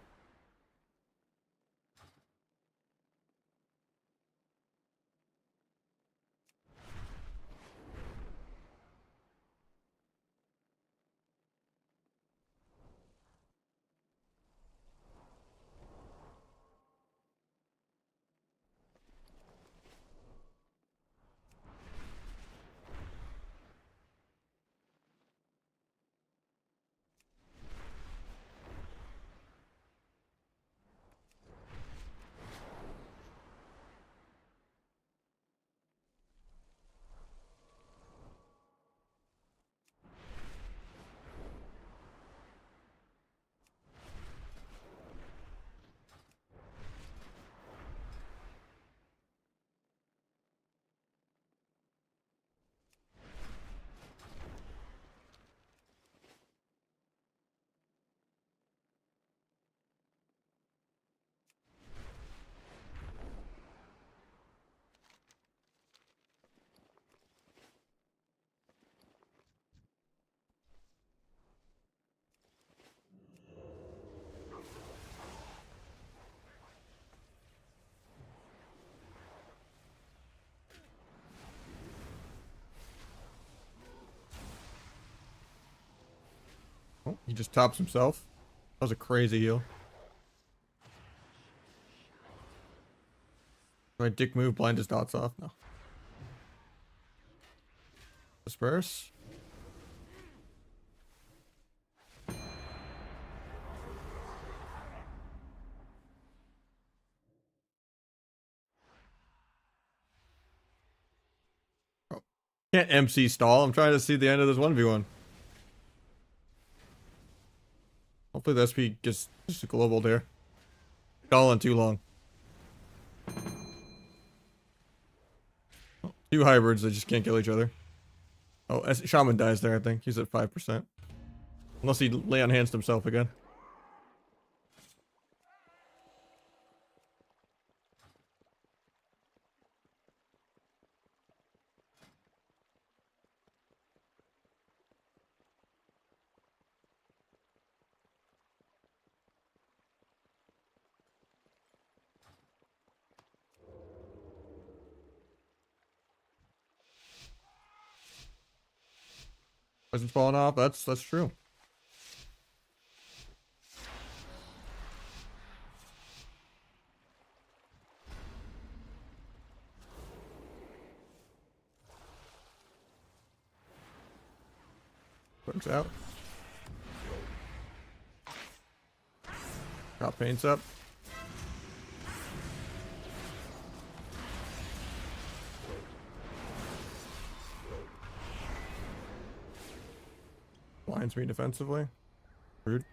Oh, he just tops himself. That was a crazy heal. My dick move, blind his dots off. No. Disperse. Can't MC stall. I'm trying to see the end of this 1v1. Hopefully the SP gets just a global there. Stalling too long. Oh, two hybrids that just can't kill each other. Oh, Shaman dies there, I think. He's at 5%. Unless he lay on hands himself again. Wasn't falling off. That's true. Works out. Got paints up. Blinds me defensively. Rude.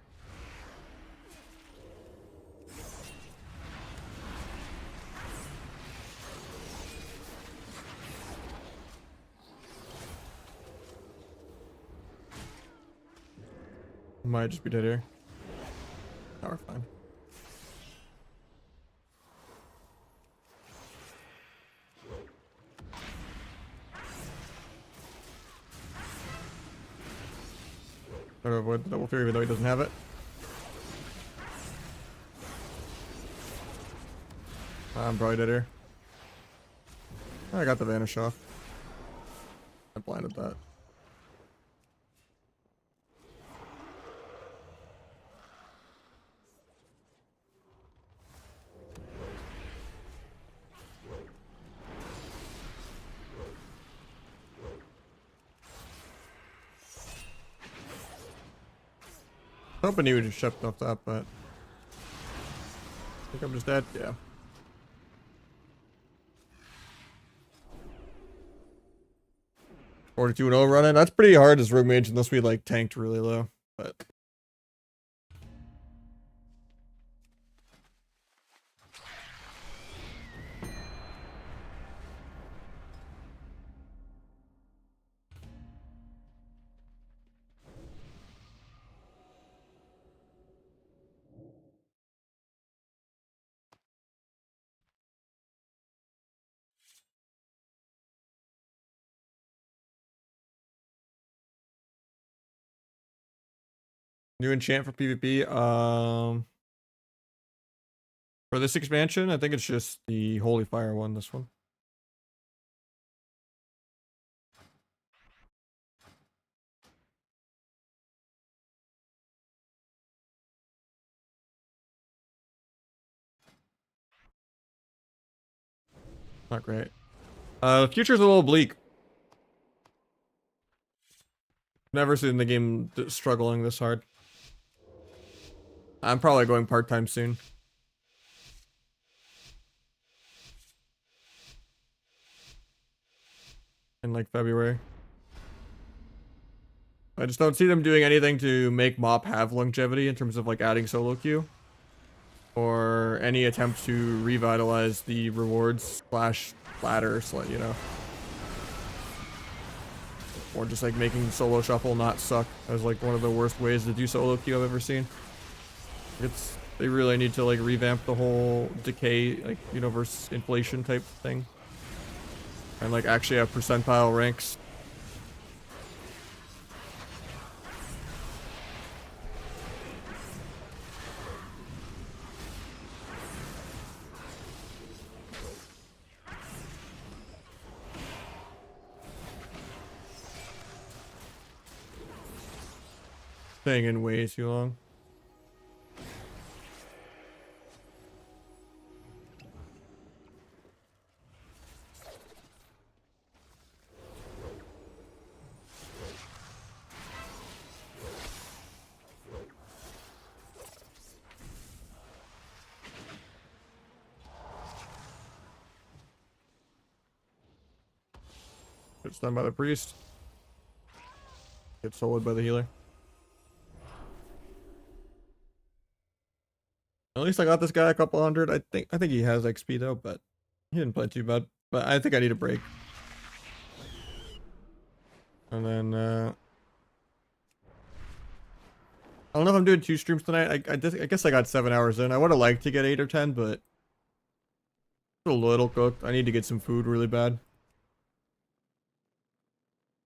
Might just be dead here. No, we're fine. Try to avoid the double fear even though he doesn't have it. I'm probably dead here. I got the vanish off. I blinded that. Hoping he would have shoved off that, but I think I'm just dead. Yeah. Forty-two and 0 running. That's pretty hard as rogue mage unless we like tanked really low. But new enchant for PvP. For this expansion, I think it's just the Holy Fire one. This one. Not great. The future's a little bleak. Never seen the game struggling this hard. I'm probably going part-time soon. In like February. I just don't see them doing anything to make MoP have longevity in terms of like adding solo queue. Or any attempt to revitalize the rewards slash ladder, you know. Or just like making solo shuffle not suck as like one of the worst ways to do solo queue I've ever seen. They really need to like revamp the whole decay, like universe inflation type thing. And like actually have percentile ranks. Staying in way too long. It's done by the priest. Get soloed by the healer. At least I got this guy a couple hundred. I think he has XP though, but he didn't play too bad. But I think I need a break. And then I don't know if I'm doing 2 streams tonight. I guess I got 7 hours in. I would have liked to get 8 or 10, but it's a little cooked. I need to get some food really bad.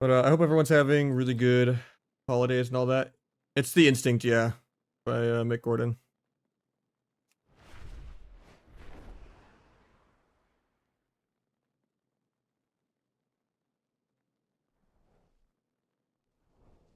But I hope everyone's having really good holidays and all that. It's The Instinct, yeah, by Mick Gordon.